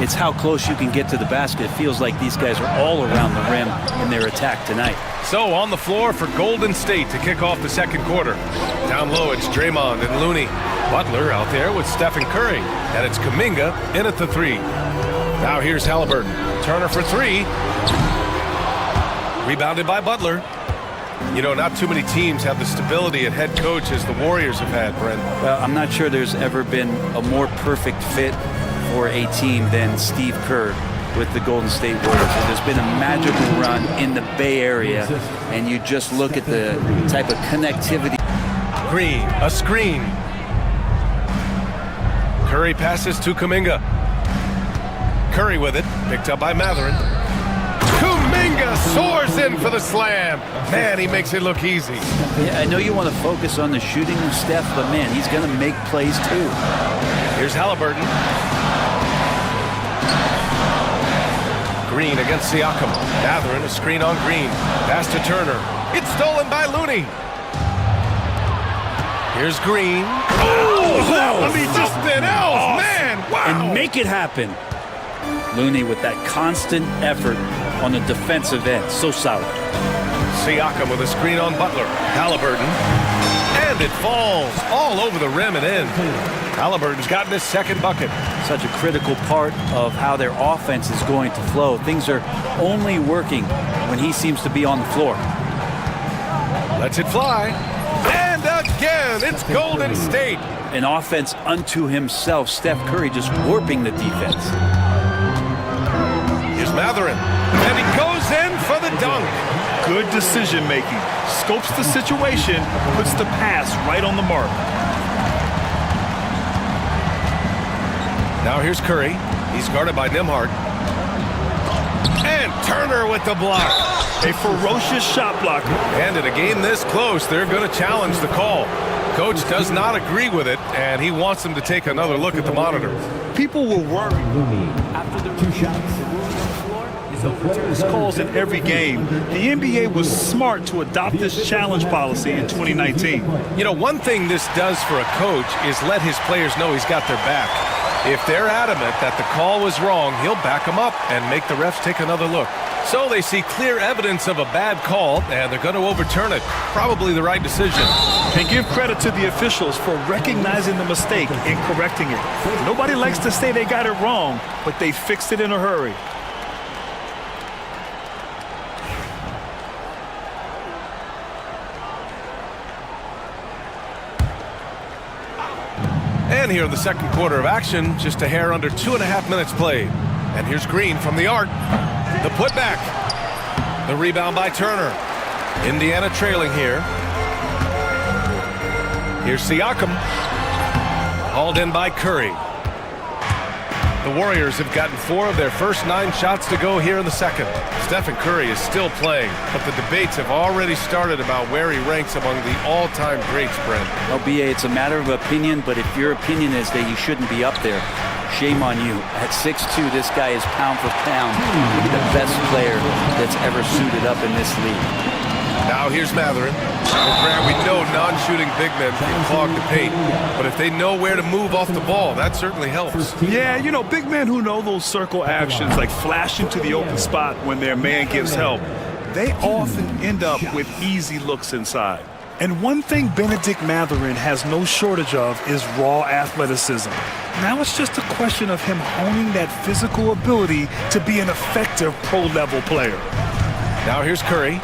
it's how close you can get to the basket. It feels like these guys are all around the rim in their attack tonight. So on the floor for Golden State to kick off the second quarter. Down low, it's Draymond and Looney. Butler out there with Stephen Curry. And it's Kuminga in at the three. Now here's Halliburton. Turner for three. Rebounded by Butler. You know, not too many teams have the stability at head coach as the Warriors have had, Brent. Well, I'm not sure there's ever been a more perfect fit for a team than Steve Kerr with the Golden State Warriors. There's been a magical run in the Bay Area, and you just look at the type of connectivity. Green, a screen. Curry passes to Kuminga. Curry with it, picked up by Matherin. Kuminga soars in for the slam. Man, he makes it look easy. Yeah, I know you want to focus on the shooting of Steph, but man, he's going to make plays too. Here's Halliburton. Green against Siakam. Matherin, a screen on Green. Pass to Turner. It's stolen by Looney. Here's Green. Oh, that one he just did. Oh, man, wow. And make it happen. Looney with that constant effort on the defensive end. So solid. Siakam with a screen on Butler. Halliburton. And it falls all over the rim and in. Halliburton's gotten his second bucket. Such a critical part of how their offense is going to flow. Things are only working when he seems to be on the floor. Lets it fly. And again, it's Golden State. An offense unto himself. Steph Curry just warping the defense. Here's Matherin. And he goes in for the dunk. Good decision making. Scopes the situation, puts the pass right on the mark. Now here's Curry. He's guarded by Nembhard. And Turner with the block. A ferocious shot blocker. And in a game this close, they're going to challenge the call. Coach does not agree with it, and he wants them to take another look at the monitor. People were worried after the 2 shots. There's calls in every game. The NBA was smart to adopt this challenge policy in 2019. You know, one thing this does for a coach is let his players know he's got their back. If they're adamant that the call was wrong, he'll back them up and make the refs take another look. So they see clear evidence of a bad call, and they're going to overturn it. Probably the right decision. And give credit to the officials for recognizing the mistake and correcting it. Nobody likes to say they got it wrong, but they fixed it in a hurry. And here in the second quarter of action, just a hair under 2.5 minutes played. And here's Green from the arc. The putback. The rebound by Turner. Indiana trailing here. Here's Siakam. Hauled in by Curry. The Warriors have gotten 4 of their first 9 shots to go here in the second. Stephen Curry is still playing, but the debates have already started about where he ranks among the all-time greats, Brent. Well, BA, it's a matter of opinion, but if your opinion is that he shouldn't be up there, shame on you. At 6'2", this guy is pound for pound maybe the best player that's ever suited up in this league. Now here's Matherin. Well, Grant, we know non-shooting big men can clog the paint, but if they know where to move off the ball, that certainly helps. Yeah, you know, big men who know those circle actions, like flashing to the open spot when their man gives help, they often end up with easy looks inside. And one thing Benedict Matherin has no shortage of is raw athleticism. Now it's just a question of him honing that physical ability to be an effective pro-level player. Now here's Curry.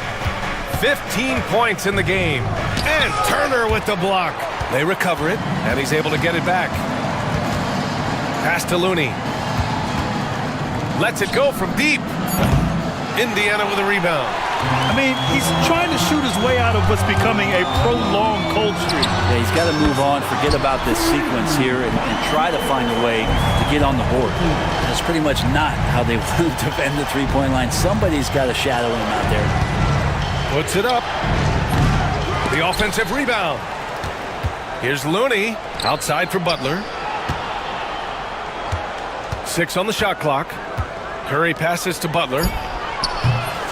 15 points in the game. And Turner with the block. They recover it, and he's able to get it back. Pass to Looney. Lets it go from deep. Indiana with a rebound. I mean, he's trying to shoot his way out of what's becoming a prolonged cold streak. Yeah, he's got to move on, forget about this sequence here, and try to find a way to get on the board. That's pretty much not how they want to defend the three-point line. Somebody's got to shadow him out there. Puts it up. The offensive rebound. Here's Looney. Outside for Butler. 6 on the shot clock. Curry passes to Butler.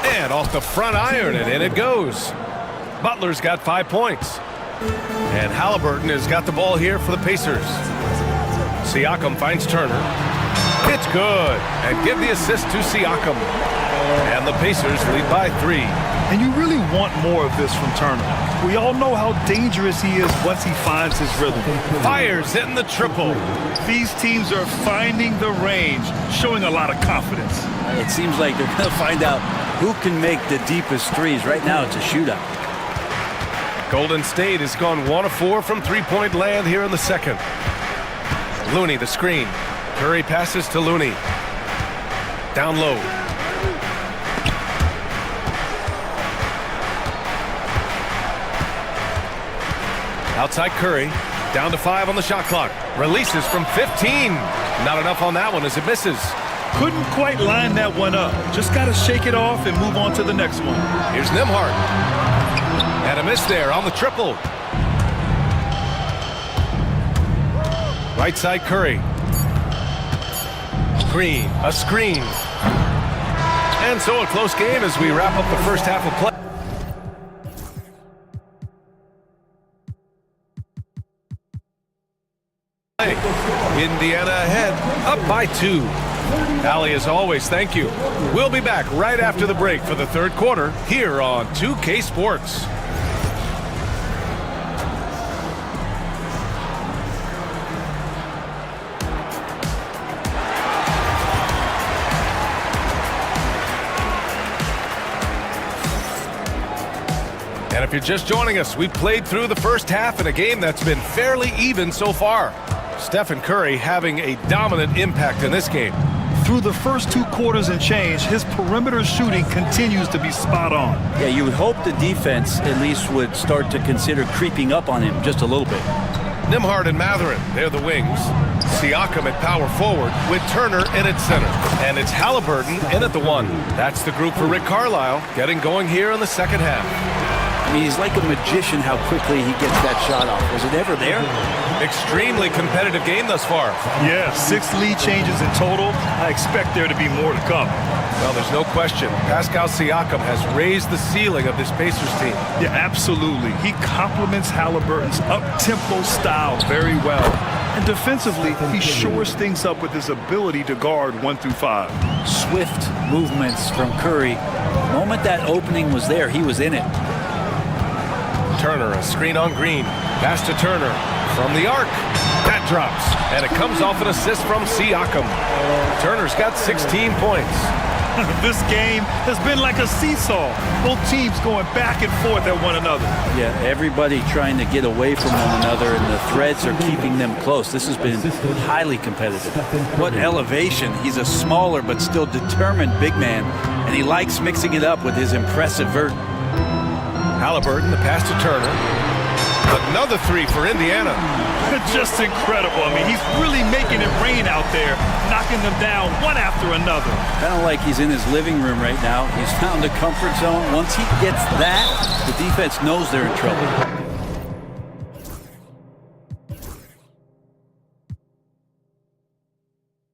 And off the front iron, and in it goes. Butler's got 5 points. And Halliburton has got the ball here for the Pacers. Siakam finds Turner. It's good. And give the assist to Siakam. And the Pacers lead by 3. And you really want more of this from Turner. We all know how dangerous he is once he finds his rhythm. Fires hitting the triple. These teams are finding the range, showing a lot of confidence. It seems like they're going to find out who can make the deepest threes. Right now, it's a shootout. Golden State has gone 1 of 4 from three-point land here in the second. Looney, the screen. Curry passes to Looney. Down low. Outside Curry. Down to 5 on the shot clock. Releases from 15. Not enough on that one as it misses. Couldn't quite line that one up. Just got to shake it off and move on to the next one. Here's Nembhard. And a miss there on the triple. Right side Curry. Green, a screen. And so a close game as we wrap up the first half of play. Indiana ahead, up by 2. Allie, as always, thank you. We'll be back right after the break for the third quarter here on 2K Sports. And if you're just joining us, we played through the first half in a game that's been fairly even so far. Stephen Curry having a dominant impact in this game. Through the first 2 quarters and change, his perimeter shooting continues to be spot on. Yeah, you would hope the defense at least would start to consider creeping up on him just a little bit. Nembhard and Matherin, they're the wings. Siakam at power forward with Turner in at center. And it's Halliburton in at the 1. That's the group for Rick Carlisle getting going here in the second half. I mean, he's like a magician how quickly he gets that shot off. Was it ever there? Extremely competitive game thus far. Yeah, 6 lead changes in total. I expect there to be more to come. Well, there's no question. Pascal Siakam has raised the ceiling of this Pacers team. Yeah, absolutely. He complements Halliburton's up-tempo style very well. And defensively, he shores things up with his ability to guard 1 through 5. Swift movements from Curry. The moment that opening was there, he was in it. Turner, a screen on Green. Pass to Turner from the arc. That drops, and it comes off an assist from Siakam. Turner's got 16 points. This game has been like a seesaw. Both teams going back and forth at one another. Yeah, everybody trying to get away from one another, and the threads are keeping them close. This has been highly competitive. What elevation. He's a smaller but still determined big man, and he likes mixing it up with his impressive vert. Halliburton, the pass to Turner. Another 3 for Indiana. Just incredible. I mean, he's really making it rain out there, knocking them down one after another. Kind of like he's in his living room right now. He's found a comfort zone. Once he gets that, the defense knows they're in trouble.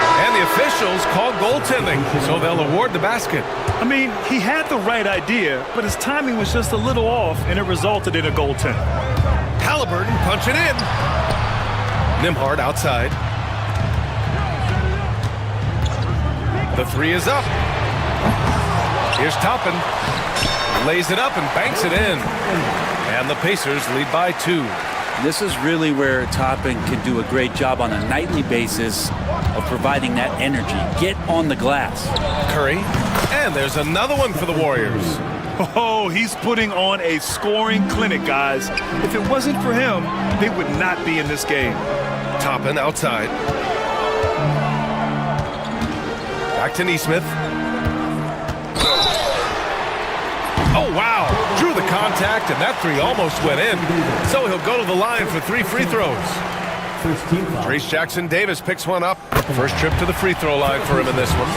And the officials call goaltending, so they'll award the basket. I mean, he had the right idea, but his timing was just a little off, and it resulted in a goaltend. Halliburton punching in. Nimhard outside. The three is up. Here's Toppin. Lays it up and banks it in. And the Pacers lead by 2. This is really where Toppin can do a great job on a nightly basis of providing that energy. Get on the glass. Curry. And there's another one for the Warriors. Oh, he's putting on a scoring clinic, guys. If it wasn't for him, they would not be in this game. Toppin outside. Back to Neesmith. Oh, wow. Drew the contact, and that three almost went in. So he'll go to the line for 3 free throws. Trace Jackson Davis picks one up. First trip to the free throw line for him in this one.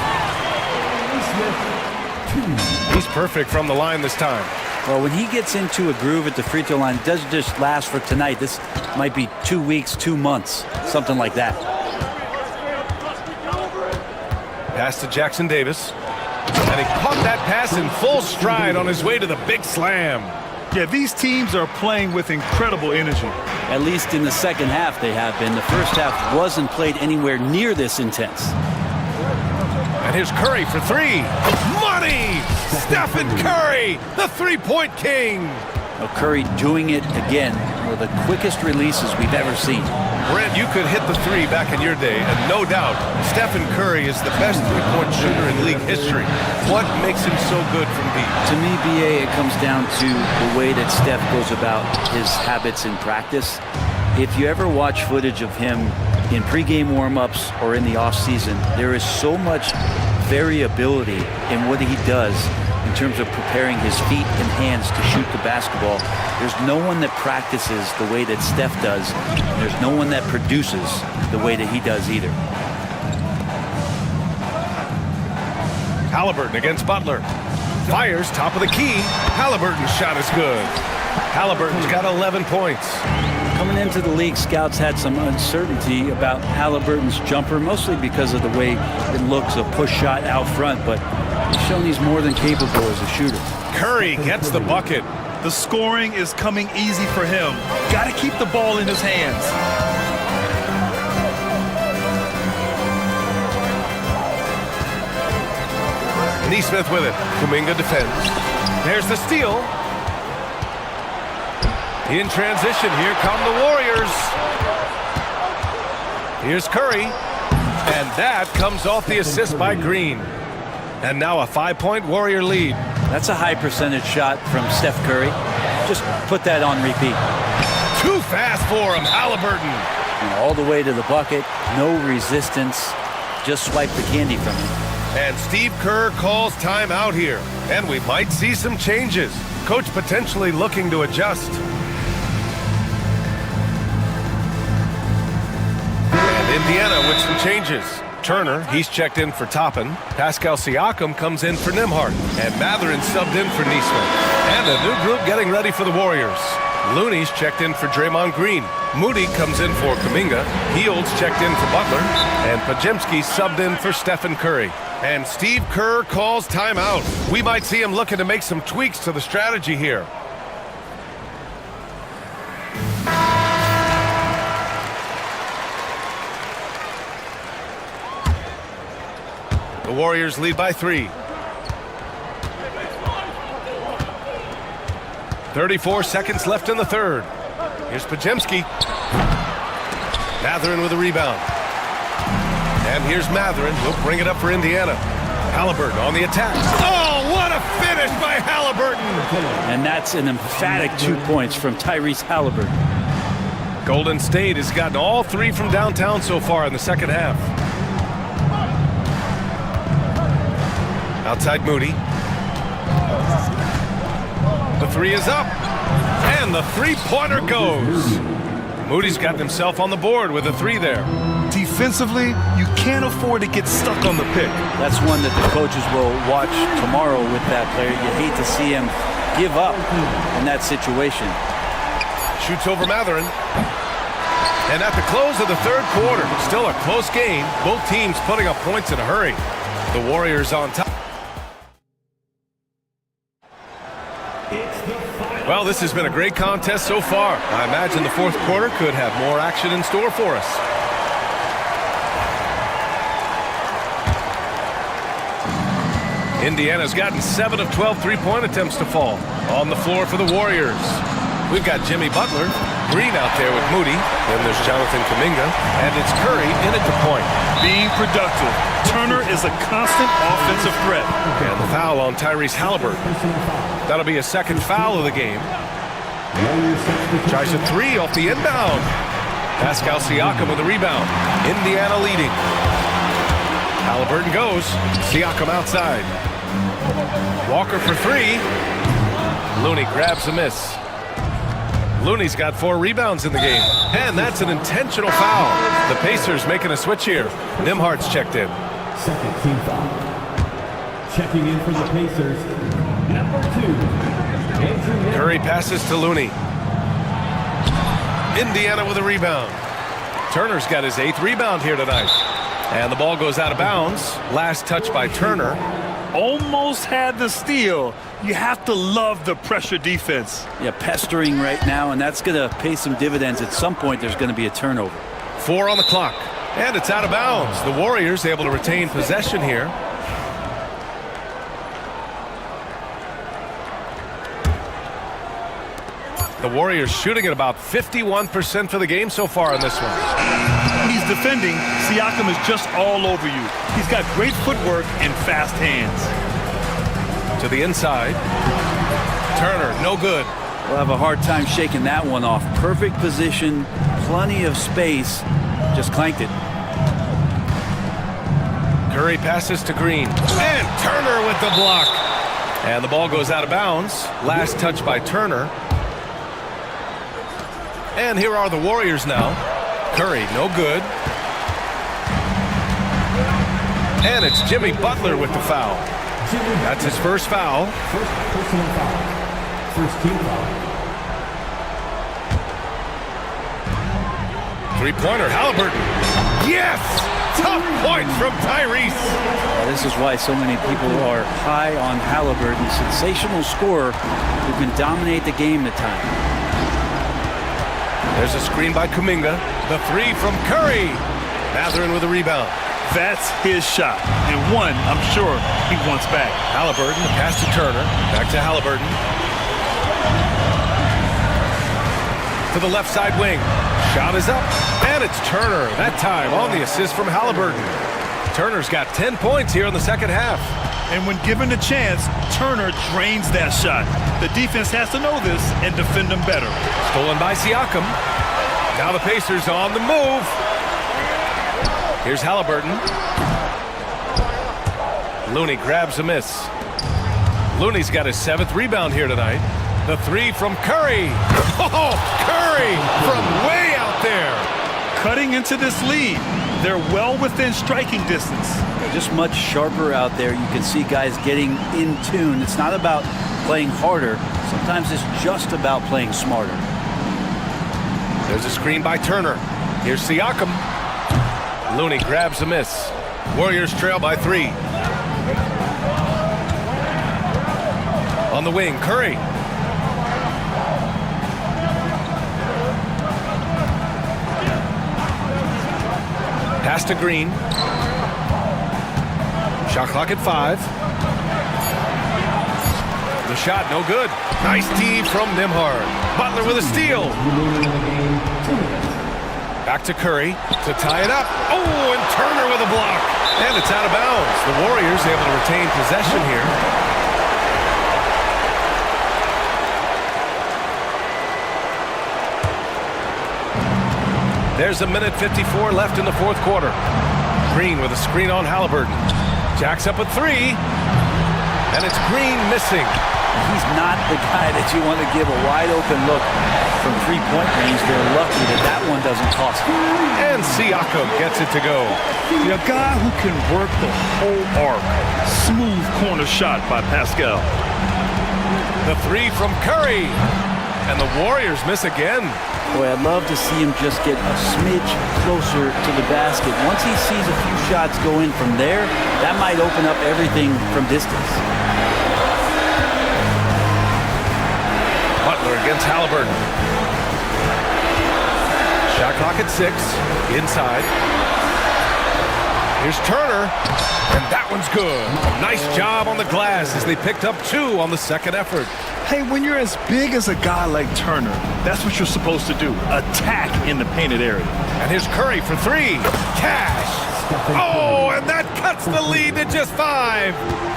He's perfect from the line this time. Well, when he gets into a groove at the free throw line, it doesn't just last for tonight. This might be 2 weeks, 2 months, something like that. Pass to Jackson Davis. And he caught that pass in full stride on his way to the big slam. Yeah, these teams are playing with incredible energy. At least in the second half they have been. The first half wasn't played anywhere near this intense. And here's Curry for 3. Money! Stephen Curry, the three-point king. Now Curry doing it again, one of the quickest releases we've ever seen. Brent, you could hit the 3 back in your day, and no doubt, Stephen Curry is the best three-point shooter in league history. What makes him so good from deep? To me, BA, it comes down to the way that Steph goes about his habits in practice. If you ever watch footage of him in pregame warm-ups or in the off-season, there is so much variability in what he does in terms of preparing his feet and hands to shoot the basketball. There's no one that practices the way that Steph does, and there's no one that produces the way that he does either. Halliburton against Butler. Fires top of the key. Halliburton's shot is good. Halliburton's got 11 points. Coming into the league, scouts had some uncertainty about Halliburton's jumper, mostly because of the way it looks, a push shot out front, but he's shown he's more than capable as a shooter. Curry gets the bucket. The scoring is coming easy for him. Got to keep the ball in his hands. Neesmith with it. Kuminga defends. There's the steal. In transition, here come the Warriors. Here's Curry. And that comes off the assist by Green. And now a 5-point Warrior lead. That's a high percentage shot from Steph Curry. Just put that on repeat. Too fast for him, Halliburton. And all the way to the bucket, no resistance. Just swipe the candy from him. And Steve Kerr calls timeout here. And we might see some changes. Coach potentially looking to adjust. And Indiana with some changes. Turner, he's checked in for Toppin. Pascal Siakam comes in for Nimhard. And Mathurin subbed in for Neesmith. And a new group getting ready for the Warriors. Looney's checked in for Draymond Green. Moody comes in for Kuminga. Heald's checked in for Butler. And Pajemski subbed in for Stephen Curry. And Steve Kerr calls timeout. We might see him looking to make some tweaks to the strategy here. The Warriors lead by 3. 34 seconds left in the third. Here's Pajemski. Mathurin with a rebound. And here's Mathurin. He'll bring it up for Indiana. Halliburton on the attack. Oh, what a finish by Halliburton! And that's an emphatic 2 points from Tyrese Halliburton. Golden State has gotten all 3 from downtown so far in the second half. Outside Moody. The 3 is up. And the three-pointer goes. Moody's got himself on the board with a 3 there. Defensively, you can't afford to get stuck on the pick. That's one that the coaches will watch tomorrow with that player. You hate to see him give up in that situation. Shoots over Mathurin. And at the close of the third quarter, still a close game. Both teams putting up points in a hurry. The Warriors on top. Well, this has been a great contest so far. I imagine the fourth quarter could have more action in store for us. Indiana's gotten 7 of 12 three-point attempts to fall. On the floor for the Warriors, we've got Jimmy Butler, Green out there with Moody. Then there's Jonathan Kuminga, and it's Curry in at the point. Being productive. Turner is a constant offensive threat. And the foul on Tyrese Halliburton. That'll be a second foul of the game. Tries a three off the inbound. Pascal Siakam with the rebound. Indiana leading. Halliburton goes. Siakam outside. Walker for three. Looney grabs a miss. Looney's got 4 rebounds in the game. And that's an intentional foul. The Pacers making a switch here. Nimhardt's checked in. Second team foul. Checking in for the Pacers, number 2, Andrew. Curry passes to Looney. Indiana with a rebound. Turner's got his 8th rebound here tonight. And the ball goes out of bounds. Last touch by Turner. Almost had the steal. You have to love the pressure defense. Yeah, pestering right now, and that's going to pay some dividends. At some point, there's going to be a turnover. 4 on the clock. And it's out of bounds. The Warriors able to retain possession here. The Warriors shooting at about 51% for the game so far in this one. He's defending. Siakam is just all over you. He's got great footwork and fast hands. To the inside. Turner, no good. We'll have a hard time shaking that one off. Perfect position, plenty of space. Just clanked it. Curry passes to Green. And Turner with the block. And the ball goes out of bounds. Last touch by Turner. And here are the Warriors now. Curry, no good. And it's Jimmy Butler with the foul. That's his first foul. First personal foul. First team foul. Three-pointer, Halliburton. Yes! Tough point from Tyrese. This is why so many people are high on Halliburton. Sensational scorer who can dominate the game at times. There's a screen by Kuminga. The three from Curry. Mathurin with a rebound. That's his shot. And one, I'm sure, he wants back. Halliburton, the pass to Turner. Back to Halliburton. To the left side wing. Shot is up. And it's Turner. That time on the assist from Halliburton. Turner's got 10 points here in the second half. And when given the chance, Turner drains that shot. The defense has to know this and defend them better. Stolen by Siakam. Now the Pacers on the move. Here's Halliburton. Looney grabs a miss. Looney's got his 7th rebound here tonight. The three from Curry. Oh, Curry from way out there. Cutting into this lead. They're well within striking distance. They're just much sharper out there. You can see guys getting in tune. It's not about playing harder. Sometimes it's just about playing smarter. There's a screen by Turner. Here's Siakam. Looney grabs a miss. Warriors trail by 3. On the wing, Curry. Pass to Green. Shot clock at 5. The shot, no good. Nice D from Nimhard. Butler with a steal. Back to Curry to tie it up. Oh, and Turner with a block. And it's out of bounds. The Warriors able to retain possession here. There's a minute 54 left in the fourth quarter. Green with a screen on Halliburton. Jacks up a 3. And it's Green missing. He's not the guy that you want to give a wide open look from three-point range. They're lucky that that one doesn't cost him. And Siakam gets it to go. A guy who can work the whole arc. Smooth corner shot by Pascal. The three from Curry. And the Warriors miss again. Boy, I'd love to see him just get a smidge closer to the basket. Once he sees a few shots go in from there, that might open up everything from distance. Butler against Halliburton. Shot clock at 6. Inside. Here's Turner. And that one's good. Nice job on the glass as they picked up 2 on the second effort. Hey, when you're as big as a guy like Turner, that's what you're supposed to do. Attack in the painted area. And here's Curry for 3. Cash. Oh, and that cuts the lead to just 5.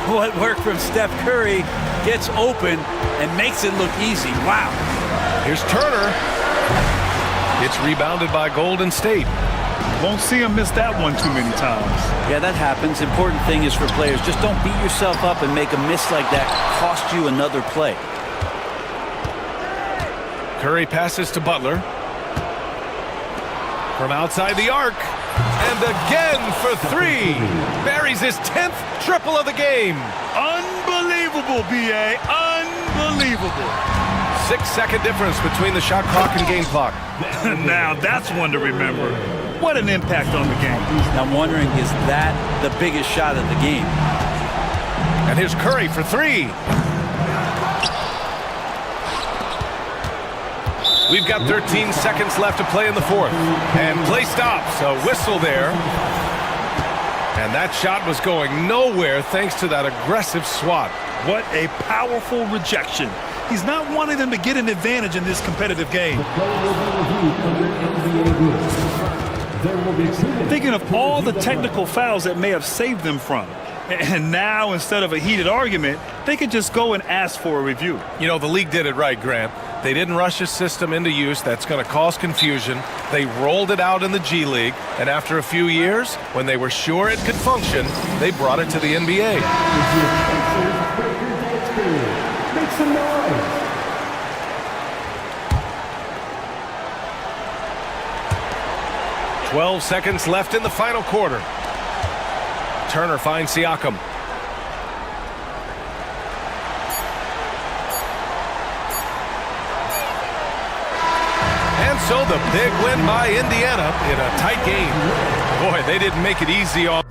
What work from Steph Curry gets open and makes it look easy. Wow. Here's Turner. It's rebounded by Golden State. Won't see him miss that one too many times. Yeah, that happens. Important thing is for players, just don't beat yourself up and make a miss like that cost you another play. Curry passes to Butler. From outside the arc. And again for 3. Buries his 10th triple of the game. Unbelievable, B.A. Unbelievable. 6-second difference between the shot clock and game clock. Now that's one to remember. What an impact on the game. I'm wondering, is that the biggest shot of the game? And here's Curry for 3. We've got 13 seconds left to play in the 4th. And play stops. A whistle there. And that shot was going nowhere thanks to that aggressive swat. What a powerful rejection. He's not wanting them to get an advantage in this competitive game. Thinking of all the technical fouls that may have saved them from. And now, instead of a heated argument, they could just go and ask for a review. You know, the league did it right, Grant. They didn't rush a system into use that's going to cause confusion. They rolled it out in the G League, and after a few years, when they were sure it could function, they brought it to the NBA. Make some noise. "12 seconds left in the final quarter. Turner finds Siakam. And so the big win by Indiana in a tight game. Boy, they didn't make it easy on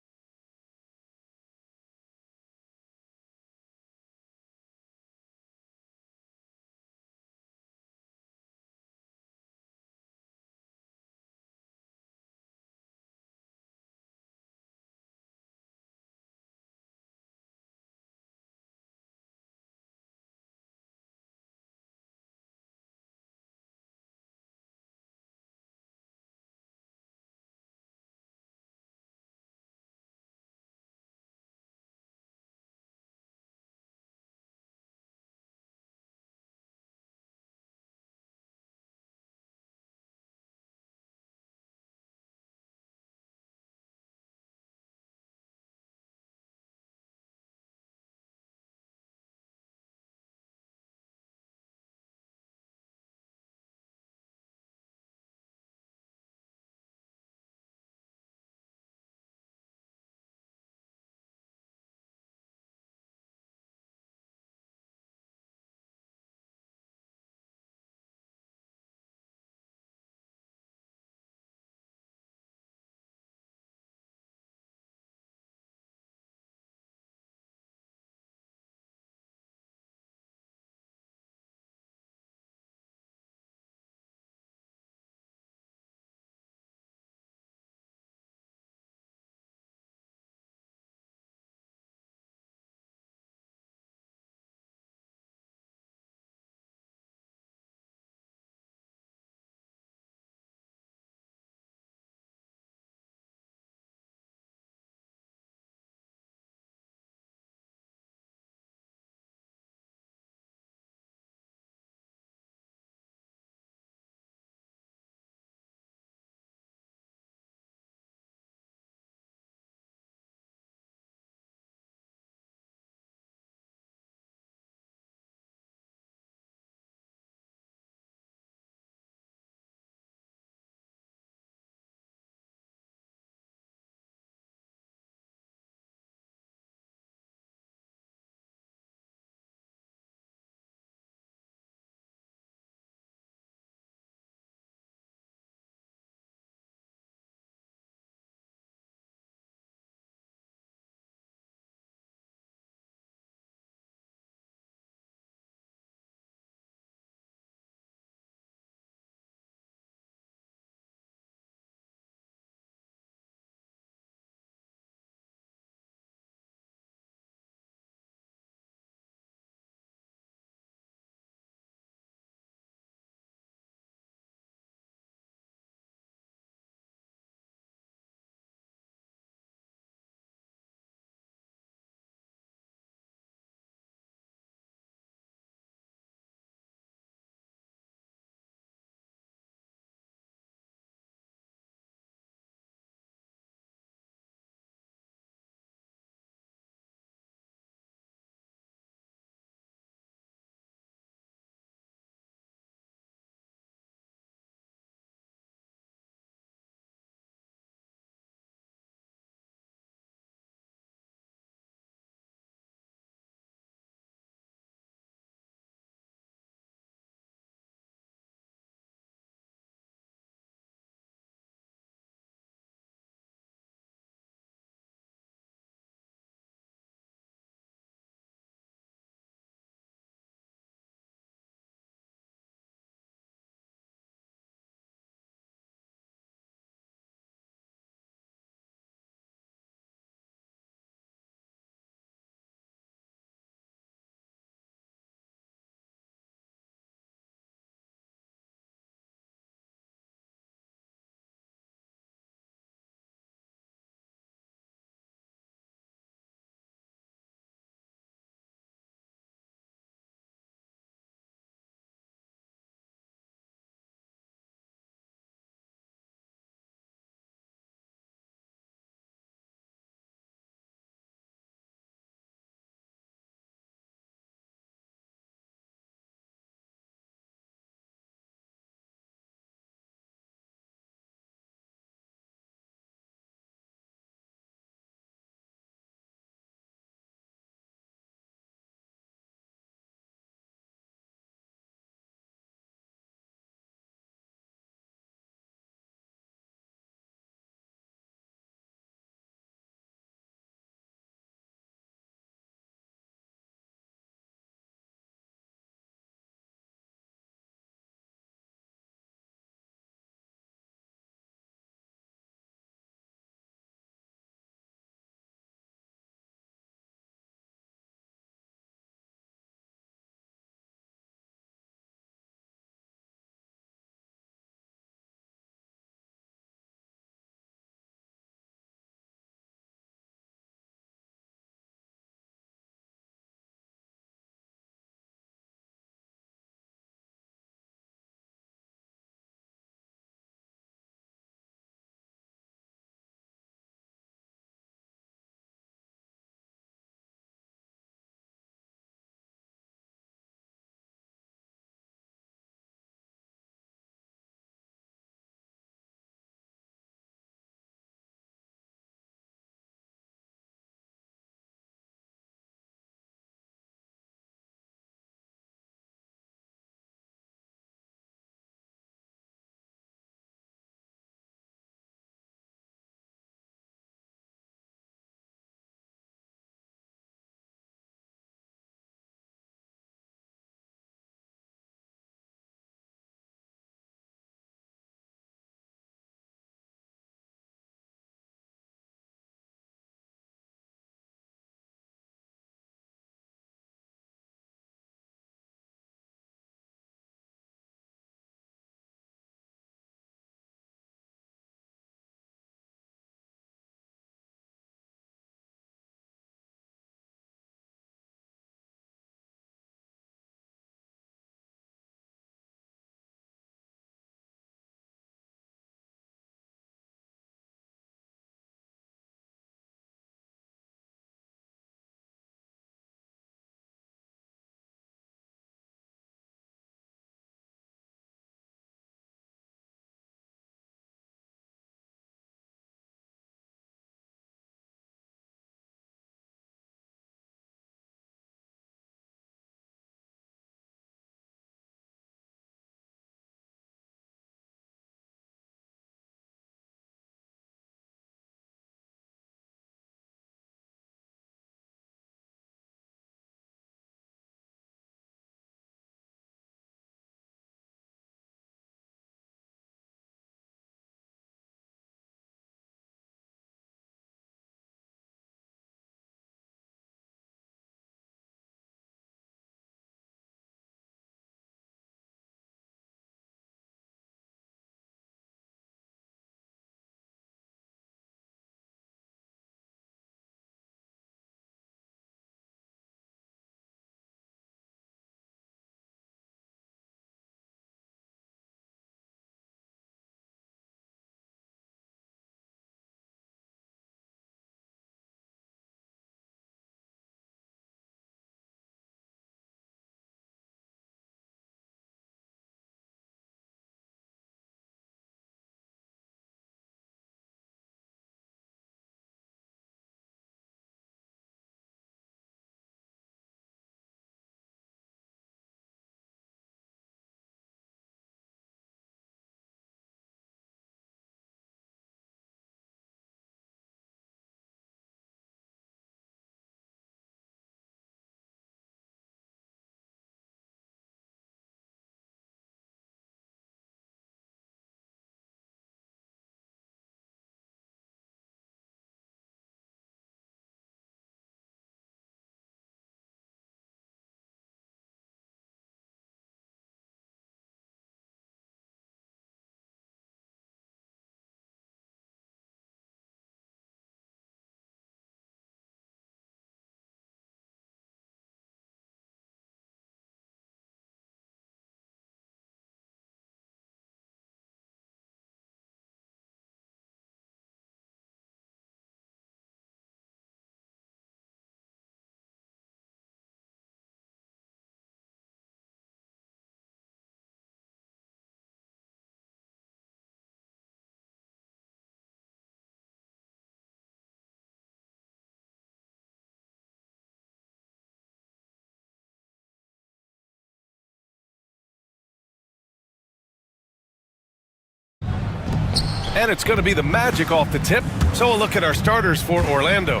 And it's going to be the Magic off the tip. So we'll look at our starters for Orlando.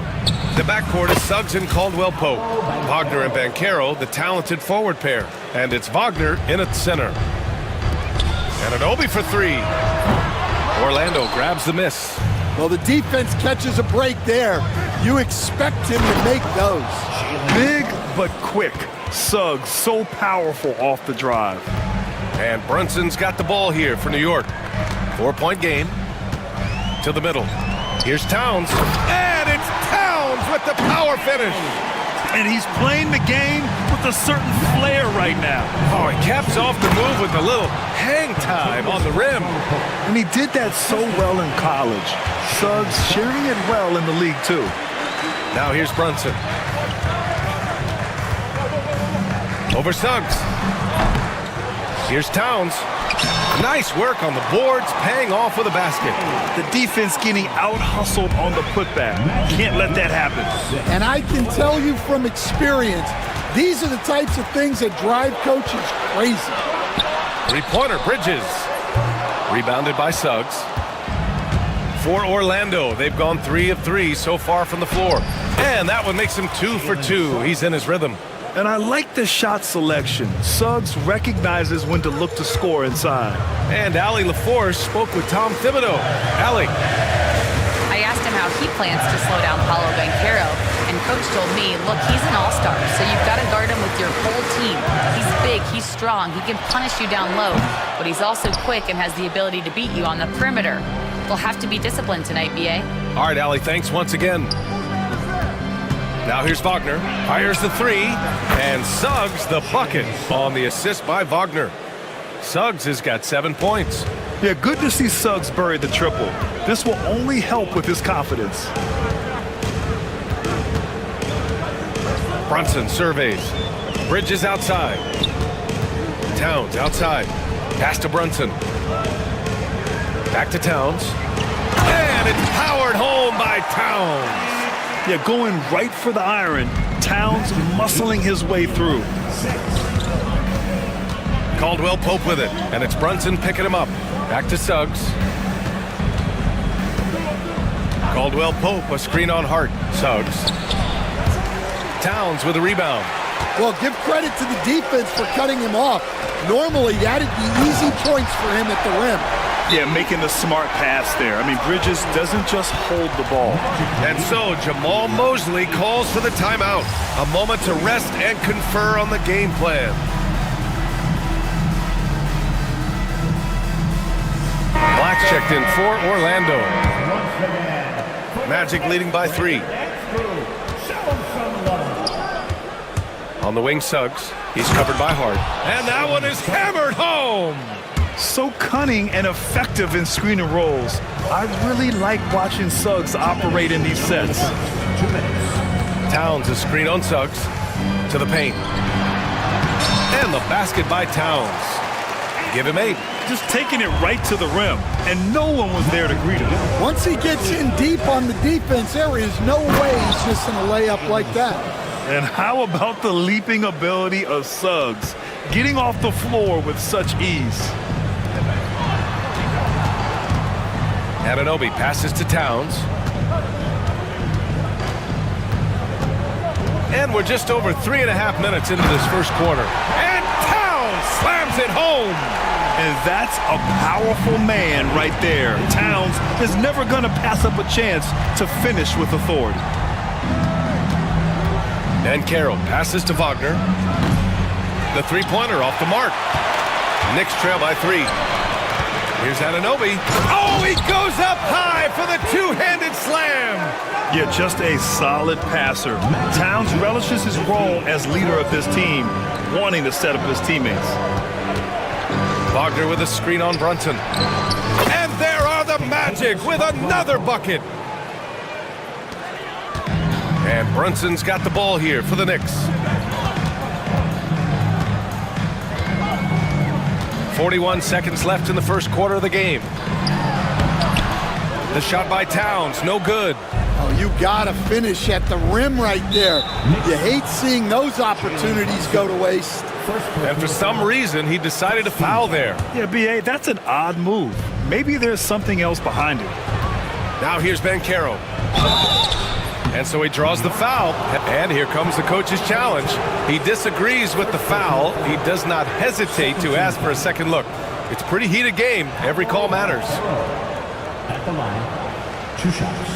The backcourt is Suggs and Caldwell-Pope. Wagner and Banchero, the talented forward pair. And it's Wagner in at center. And an Obi for three. Orlando grabs the miss. Well, the defense catches a break there. You expect him to make those. Big but quick. Suggs so powerful off the drive. And Brunson's got the ball here for New York. 4-point game. To the middle. Here's Towns. And it's Towns with the power finish. And he's playing the game with a certain flair right now. Oh, he caps off the move with a little hang time on the rim. And he did that so well in college. Suggs sharing it well in the league, too. Now here's Brunson. Over Suggs. Here's Towns. Nice work on the boards, paying off with a basket. The defense getting out-hustled on the putback. Can't let that happen. And I can tell you from experience, these are the types of things that drive coaches crazy. Three-pointer, Bridges. Rebounded by Suggs. For Orlando, they've gone 3 of 3 so far from the floor. And that one makes him 2 for 2. He's in his rhythm. And I like the shot selection. Suggs recognizes when to look to score inside. And Allie LaForce spoke with Tom Thibodeau. Allie. I asked him how he plans to slow down Paolo Banchero, and Coach told me, look, he's an all-star, so you've got to guard him with your whole team. He's big, he's strong, he can punish you down low, but he's also quick and has the ability to beat you on the perimeter. They'll have to be disciplined tonight, B.A. All right, Allie, thanks once again. Now here's Wagner, fires the three, and Suggs the bucket on the assist by Wagner. Suggs has got 7 points. Yeah, good to see Suggs bury the triple. This will only help with his confidence. Brunson surveys. Bridges outside. Towns outside. Pass to Brunson. Back to Towns. And it's powered home by Towns. Yeah, going right for the iron. Towns muscling his way through. Caldwell-Pope with it, and it's Brunson picking him up. Back to Suggs. Caldwell-Pope, a screen on Hart. Suggs. Towns with a rebound. Well, give credit to the defense for cutting him off. Normally, that'd be easy points for him at the rim. Yeah, making the smart pass there. I mean, Bridges doesn't just hold the ball. And so Jamal Mosley calls for the timeout. A moment to rest and confer on the game plan. Black checked in for Orlando. Magic leading by 3. On the wing, Suggs. He's covered by Hart. And that one is hammered home. So cunning and effective in screen and rolls. I really like watching Suggs operate in these sets. Towns, a screen on Suggs. To the paint. And the basket by Towns. Give him 8. Just taking it right to the rim, and no one was there to greet him. Once he gets in deep on the defense, there is no way he's missing a layup like that. And how about the leaping ability of Suggs, getting off the floor with such ease? Anunoby passes to Towns. And we're just over 3.5 minutes into this first quarter. And Towns slams it home. And that's a powerful man right there. Towns is never going to pass up a chance to finish with authority. And Carroll passes to Wagner. The three-pointer off the mark. Knicks trail by 3. Here's Anunoby. Oh, he goes up high for the two-handed slam. Yeah, just a solid passer. Towns relishes his role as leader of this team, wanting to set up his teammates. Wagner with a screen on Brunson. And there are the Magic with another bucket. And Brunson's got the ball here for the Knicks. 41 seconds left in the first quarter of the game. The shot by Towns, no good. Oh, you gotta finish at the rim right there. You hate seeing those opportunities go to waste. And for some reason, he decided to foul there. Yeah, B.A., that's an odd move. maybe there's something else behind it. Now here's Banchero. And so he draws the foul. And here comes the coach's challenge. He disagrees with the foul. He does not hesitate to ask for a second look. It's a pretty heated game. Every call matters. At the line, 2 shots.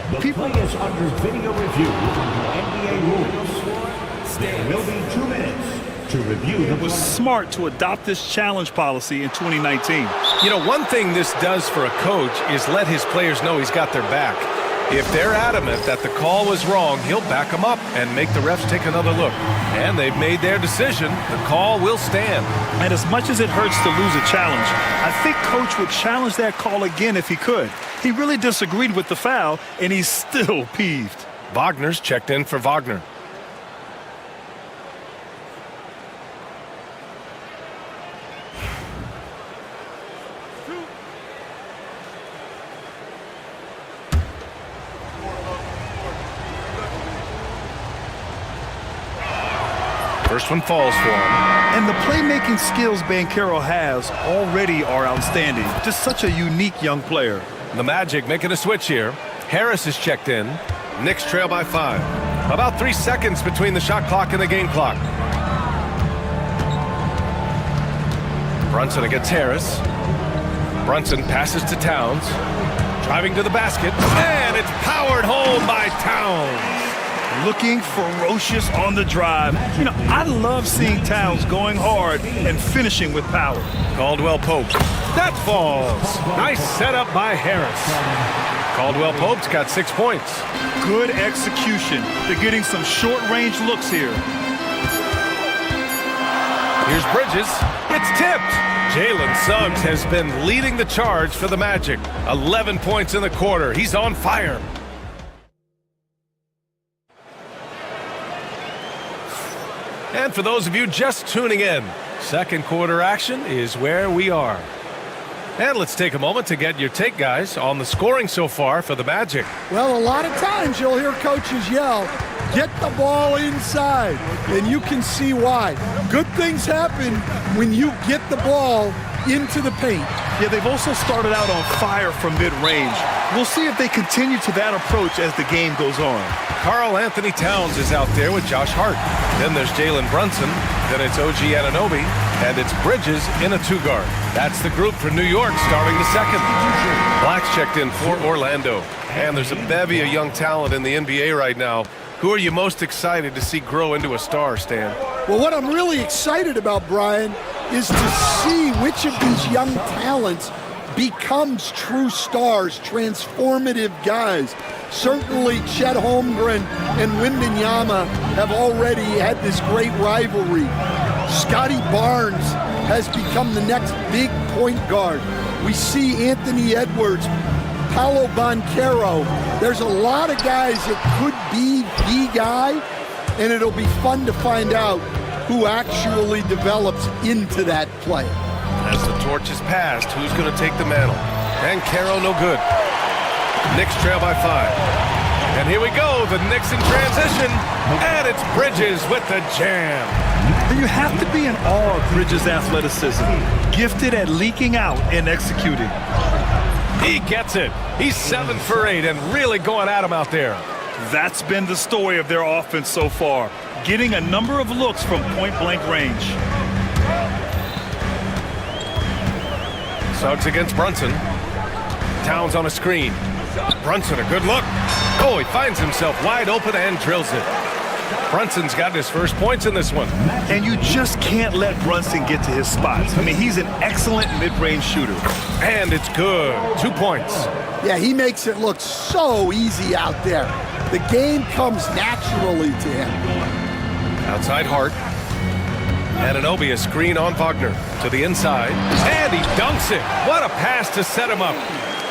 The play is under video review under NBA rules. There will be 2 minutes to review the It was smart to adopt this challenge policy in 2019. You know, one thing this does for a coach is let his players know he's got their back. If they're adamant that the call was wrong, he'll back them up and make the refs take another look. And they've made their decision. The call will stand. And as much as it hurts to lose a challenge, I think Coach would challenge that call again if he could. He really disagreed with the foul, and he's still peeved. Wagner's checked in for Wagner. First one falls for him. And the playmaking skills Banchero has already are outstanding. Just such a unique young player. The Magic making a switch here. Harris is checked in. Knicks trail by 5. About 3 seconds between the shot clock and the game clock. Brunson against Harris. Brunson passes to Towns. Driving to the basket. And it's powered home by Towns. Looking ferocious on the drive. You know, I love seeing Towns going hard and finishing with power. Caldwell Pope. That falls. Nice setup by Harris. Caldwell Pope's got 6 points. Good execution. They're getting some short-range looks here. Here's Bridges. It's tipped. Jalen Suggs has been leading the charge for the Magic. 11 points in the quarter. He's on fire. And for those of you just tuning in, second quarter action is where we are. And let's take a moment to get your take, guys, on the scoring so far for the Magic. Well, a lot of times you'll hear coaches yell, get the ball inside, and you can see why. Good things happen when you get the ball into the paint. Yeah, they've also started out on fire from mid-range. We'll see if they continue to that approach as the game goes on. Karl Anthony Towns is out there with Josh Hart. Then there's Jalen Brunson. Then it's OG Anunoby. And it's Bridges in a 2-guard. That's the group for New York starting the second. Black's checked in for Orlando. And there's a bevy of young talent in the NBA right now. Who are you most excited to see grow into a star, Stan? Well, what I'm really excited about, Brian, is to see which of these young talents becomes true stars, transformative guys. Certainly Chet Holmgren and Wembanyama have already had this great rivalry. Scotty Barnes has become the next big point guard. We see Anthony Edwards, Paolo Banchero. There's a lot of guys that could be the guy, and it'll be fun to find out who actually develops into that play. As the torch is passed, who's going to take the mantle? And Caro, no good. Knicks trail by 5. And here we go, the Knicks in transition. And it's Bridges with the jam. And you have to be in awe of Bridges' athleticism. Gifted at leaking out and executing. He gets it. He's 7 for 8 and really going at him out there. That's been the story of their offense so far. Getting a number of looks from point-blank range. Suggs against Brunson. Towns on a screen. Brunson, a good look. Oh, he finds himself wide open and drills it. Brunson's got his first points in this one. And you just can't let Brunson get to his spots. I mean, he's an excellent mid-range shooter. And it's good. 2 points. Yeah, he makes it look so easy out there. The game comes naturally to him. Outside Hart. Anunoby, a screen on Wagner. To the inside. And he dunks it. What a pass to set him up.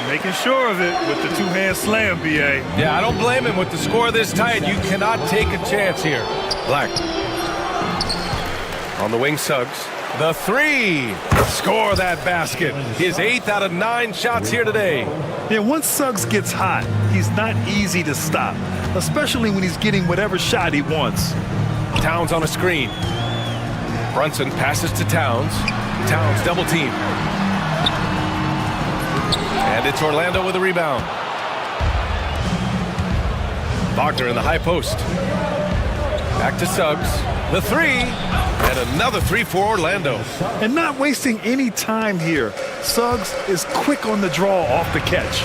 Making sure of it with the two-hand slam, B.A. Yeah, I don't blame him with the score this tight. You cannot take a chance here. Black. On the wing, Suggs. The 3. Score that basket. His 8th out of 9 shots here today. Yeah, once Suggs gets hot, he's not easy to stop, especially when he's getting whatever shot he wants. Towns on a screen. Brunson passes to Towns. Towns double team. It's Orlando with a rebound. Wagner in the high post. Back to Suggs. The three. And another three for Orlando. And not wasting any time here. Suggs is quick on the draw off the catch.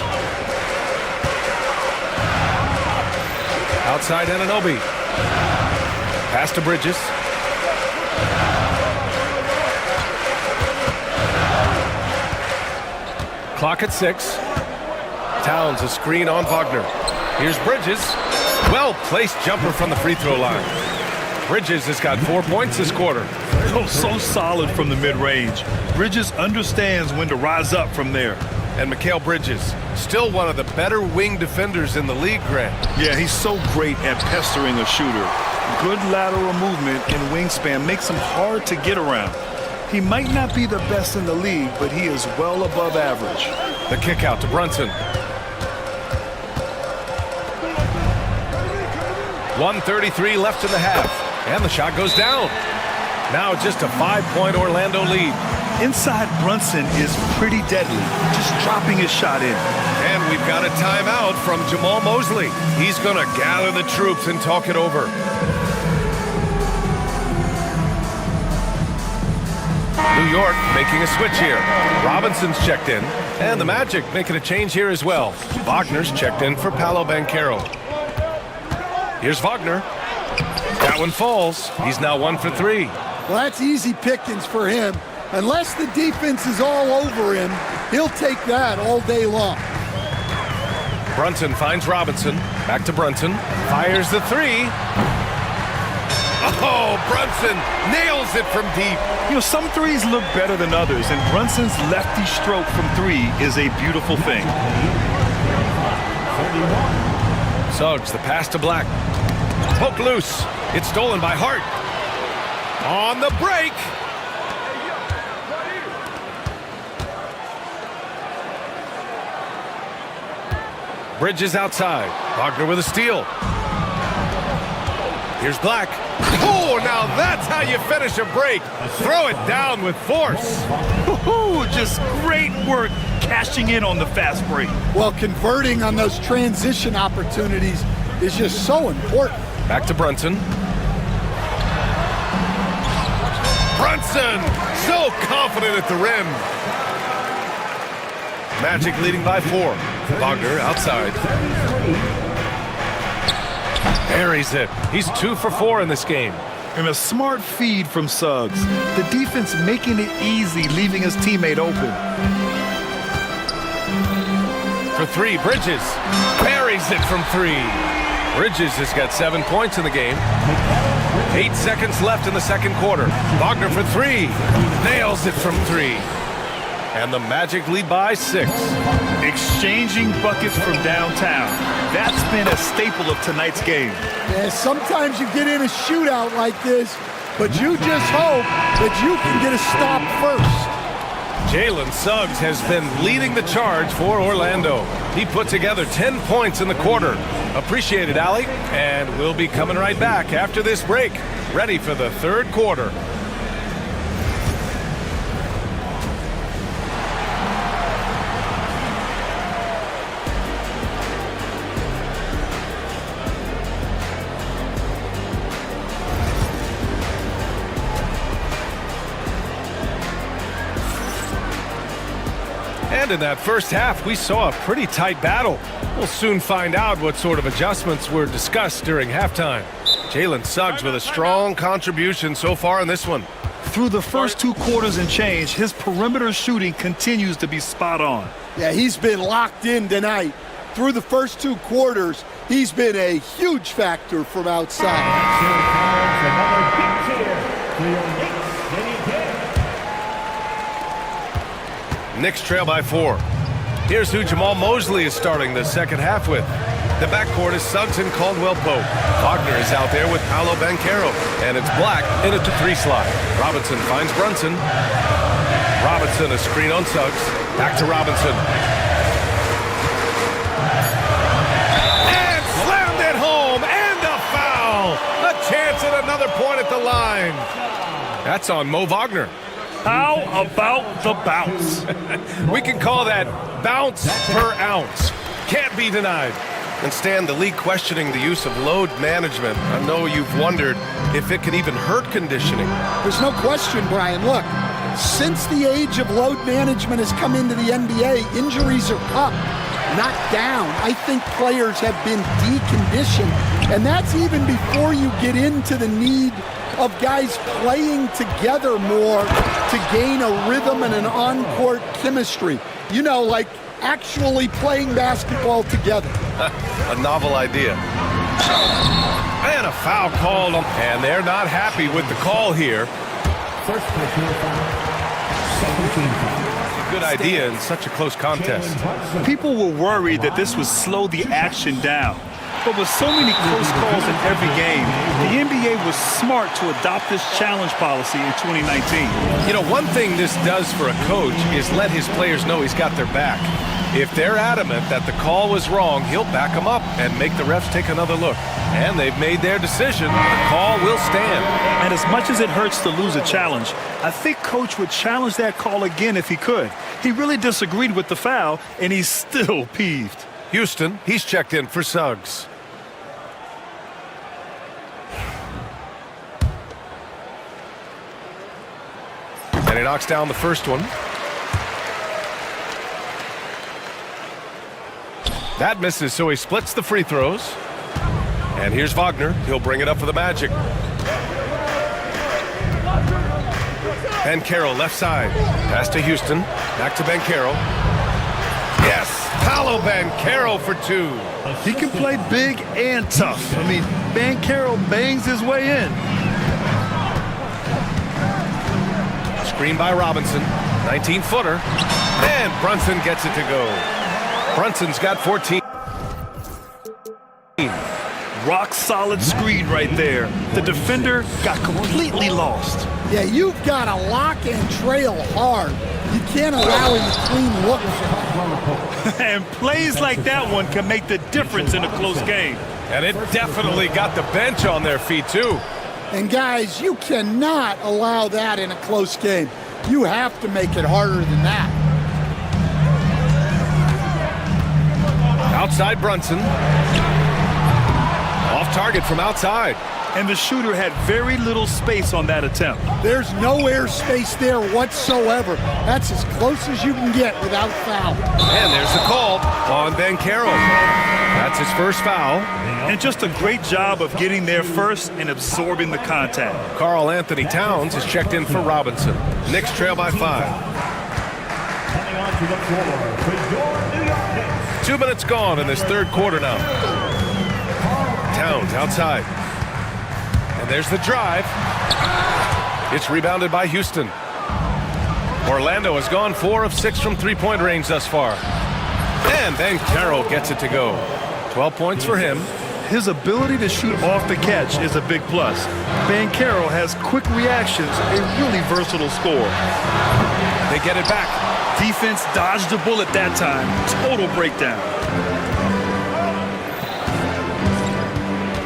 Outside Anunoby. Pass to Bridges. Clock at 6. Towns a screen on Wagner. Here's Bridges. Well-placed jumper from the free throw line. Bridges has got 4 points this quarter. Oh, so solid from the mid-range. Bridges understands when to rise up from there. And Mikal Bridges, still one of the better wing defenders in the league, Grant. Yeah, he's so great at pestering a shooter. Good lateral movement and wingspan makes him hard to get around. He might not be the best in the league, but he is well above average. The kick out to Brunson. 1:33 left in the half. And the shot goes down. Now just a 5-point Orlando lead. Inside Brunson is pretty deadly, just dropping his shot in. And we've got a timeout from Jamal Mosley. He's going to gather the troops and talk it over. New York making a switch here. Robinson's checked in. And the Magic making a change here as well. Wagner's checked in for Paolo Banchero. Here's Wagner. That one falls. He's now 1 for 3. Well, that's easy pickings for him. Unless the defense is all over him, he'll take that all day long. Brunson finds Robinson. Back to Brunson. Fires the three. Oh, Brunson nails it from deep. You know, some threes look better than others, and Brunson's lefty stroke from 3 is a beautiful thing. Suggs, the pass to Black. Poke loose. It's stolen by Hart. On the break. Bridges outside. Wagner with a steal. Here's Black. Oh, now that's how you finish a break. Throw it down with force. Ooh, just great work cashing in on the fast break. Well, converting on those transition opportunities is just so important. Back to Brunson. Brunson, so confident at the rim. Magic leading by 4. Wagner outside. Buries it. He's 2 for 4 in this game. And a smart feed from Suggs. The defense making it easy, leaving his teammate open. For 3, Bridges. Buries it from 3. Bridges has got 7 points in the game. 8 seconds left in the second quarter. Wagner for 3. Nails it from 3. And the Magic lead by 6. Exchanging buckets from downtown. That's been a staple of tonight's game. Yeah, sometimes you get in a shootout like this, but you just hope that you can get a stop first. Jalen Suggs has been leading the charge for Orlando. He put together 10 points in the quarter. Appreciate it, Allie. And we'll be coming right back after this break. Ready for the third quarter. And in that first half, we saw a pretty tight battle. We'll soon find out what sort of adjustments were discussed during halftime. Jalen Suggs with a strong contribution so far in this one. Through the first 2 quarters and change, his perimeter shooting continues to be spot on. Yeah, he's been locked in tonight. Through the first 2 quarters, he's been a huge factor from outside. Knicks trail by 4. Here's who Jamal Mosley is starting the second half with. The backcourt is Suggs and Caldwell Pope. Wagner is out there with Paolo Banchero. And it's Black in at the 3 slot. Robinson finds Brunson. Robinson, a screen on Suggs. Back to Robinson. And slammed it home. And a foul. A chance at another point at the line. That's on Mo Wagner. How about the bounce? We can call that bounce per ounce. Can't be denied. And Stan, the league questioning the use of load management. I know you've wondered if it can even hurt conditioning. There's no question, Brian. Look, since the age of load management has come into the NBA, injuries are up, not down. I think players have been deconditioned, and that's even before you get into the need of guys playing together more to gain a rhythm and an on-court chemistry. You know, like actually playing basketball together. A novel idea. And a foul called, and they're not happy with the call here. First personal foul. Second team foul. Good idea in such a close contest. People were worried that this would slow the action down. But with so many close calls in every game, the NBA was smart to adopt this challenge policy in 2019. You know, one thing this does for a coach is let his players know he's got their back. If they're adamant that the call was wrong, he'll back them up and make the refs take another look. And they've made their decision. The call will stand. And as much as it hurts to lose a challenge, I think Coach would challenge that call again if he could. He really disagreed with the foul, and he's still peeved. Houston, he's checked in for Suggs. And he knocks down the first one. That misses, so he splits the free throws. And here's Wagner. He'll bring it up for the Magic. Ben Carroll, left side. Pass to Houston. Back to Ben Carroll. Yes! Paolo Ben Carroll for two. He can play big and tough. I mean, Ben Carroll bangs his way in. Screen by Robinson. 19-footer. And Brunson gets it to go. Brunson's got 14. Rock solid screen right there. The defender got completely lost. Yeah, you've got to lock and trail hard. You can't allow him to clean look. And plays like that one can make the difference in a close game. And it definitely got the bench on their feet, too. And guys, you cannot allow that in a close game. You have to make it harder than that. Outside Brunson. Off target from outside. And the shooter had very little space on that attempt. There's no air space there whatsoever. That's as close as you can get without foul. And there's the call on Ben Carroll. That's his first foul. And just a great job of getting there first and absorbing the contact. Karl Anthony Towns is checked in for Robinson. Knicks trail by 5. Coming onto the floor for your New York Knicks. 2 minutes gone in this third quarter now. Towns outside. And there's the drive. It's rebounded by Houston. Orlando has gone 4 of 6 from three-point range thus far. And then Carroll gets it to go. 12 points for him. His ability to shoot off the catch is a big plus. Ben Carroll has quick reactions, a really versatile scorer. They get it back. Defense dodged a bullet that time. Total breakdown.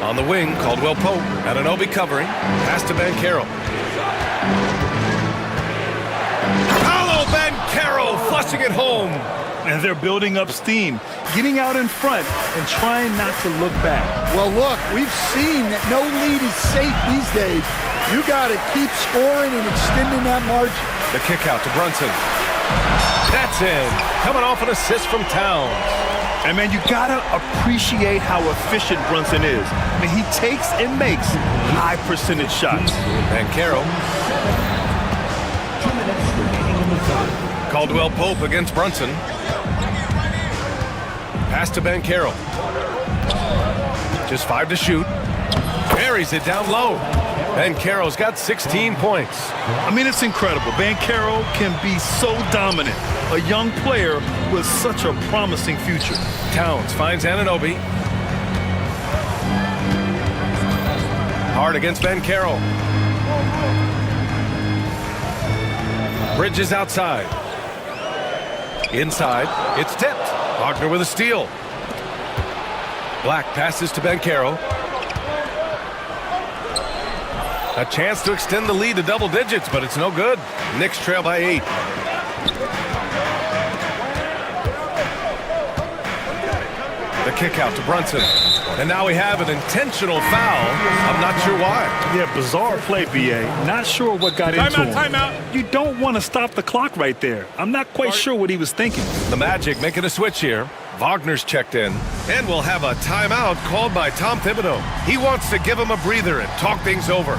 On the wing, Caldwell Pope. Anunoby covering. Pass to Ben Carroll. Paolo Ben Carroll flushing it home. And they're building up steam, getting out in front and trying not to look back. Well, look, we've seen that no lead is safe these days. You got to keep scoring and extending that margin. The kick out to Brunson. That's in. Coming off an assist from Towns. And man, you gotta appreciate how efficient Brunson is. I mean, he takes and makes high percentage shots. And Carroll. 2 minutes remaining in the third. Caldwell Pope against Brunson. Pass to Ben Carroll. Just 5 to shoot. Buries it down low. Ben Carroll's got 16 points. I mean, it's incredible. Ben Carroll can be so dominant. A young player with such a promising future. Towns finds Anunoby. Hard against Ben Carroll. Bridges outside. Inside, it's tipped. Wagner with a steal. Black passes to Ben Carroll. A chance to extend the lead to double digits, but it's no good. Knicks trail by 8. The kick out to Brunson. And now we have an intentional foul. I'm not sure why. Yeah, bizarre play, B.A. Not sure what got into him. Timeout. You don't want to stop the clock right there. I'm not quite sure what he was thinking. The Magic making a switch here. Wagner's checked in. And we'll have a timeout called by Tom Thibodeau. He wants to give him a breather and talk things over.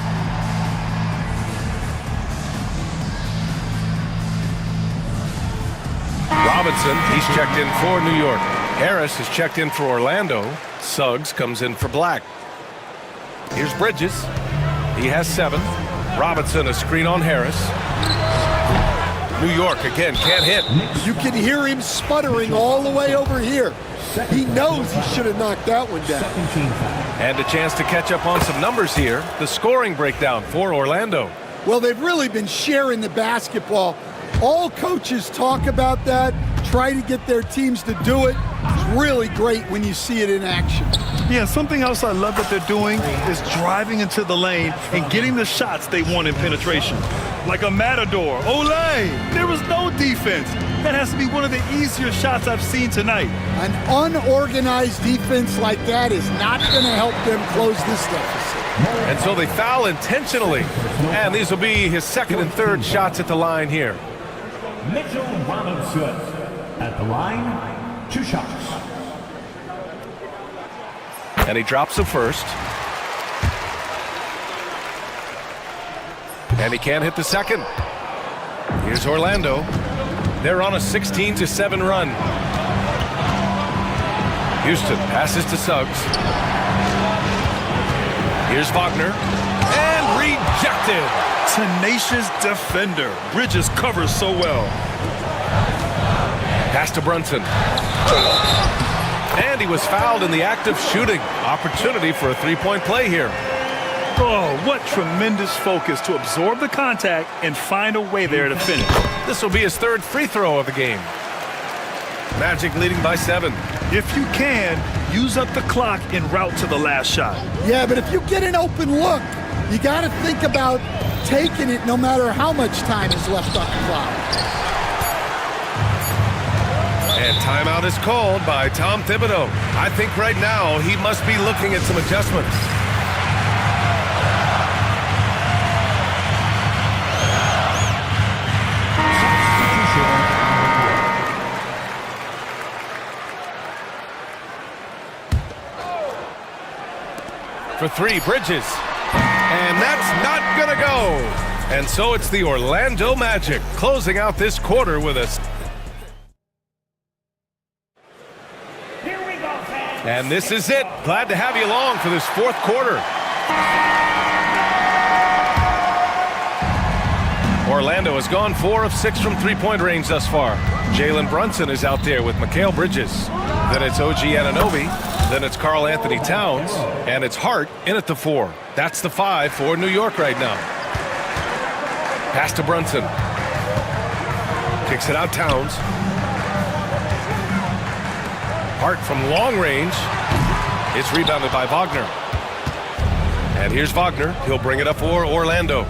Robinson, he's checked in for New York. Harris is checked in for Orlando. Suggs comes in for Black. Here's Bridges. He has 7. Robinson, a screen on Harris. New York, again, can't hit. You can hear him sputtering all the way over here. He knows he should have knocked that one down. And a chance to catch up on some numbers here. The scoring breakdown for Orlando. Well, they've really been sharing the basketball. All coaches talk about that, try to get their teams to do it. It's really great when you see it in action. Yeah, something else I love that they're doing is driving into the lane and getting the shots they want in penetration. Like a matador. Olay! There was no defense. That has to be one of the easier shots I've seen tonight. An unorganized defense like that is not going to help them close this deficit. And so they foul intentionally. And these will be his second and third shots at the line here. Mitchell Robinson at the line, 2 shots. And he drops the first. And he can't hit the second. Here's Orlando. They're on a 16-7 run. Houston passes to Suggs. Here's Wagner. And rejected. Tenacious defender. Bridges covers so well. Pass to Brunson. And he was fouled in the act of shooting. Opportunity for a 3-point play here. Oh, what tremendous focus to absorb the contact and find a way there to finish. This will be his third free throw of the game. Magic leading by 7. If you can, use up the clock en route to the last shot. Yeah, but if you get an open look, you got to think about taking it no matter how much time is left on the clock. And timeout is called by Tom Thibodeau. I think right now he must be looking at some adjustments. For 3, Bridges. And that's not gonna go. And so it's the Orlando Magic closing out this quarter with us. And this is it. Glad to have you along for this 4th quarter. Orlando has gone 4 of 6 from 3-point range thus far. Jalen Brunson is out there with Mikal Bridges. Then it's OG Anunoby. Then it's Karl Anthony Towns. And it's Hart in at the 4. That's the 5 for New York right now. Pass to Brunson. Kicks it out Towns. Hart from long range. It's rebounded by Wagner. And here's Wagner. He'll bring it up for Orlando.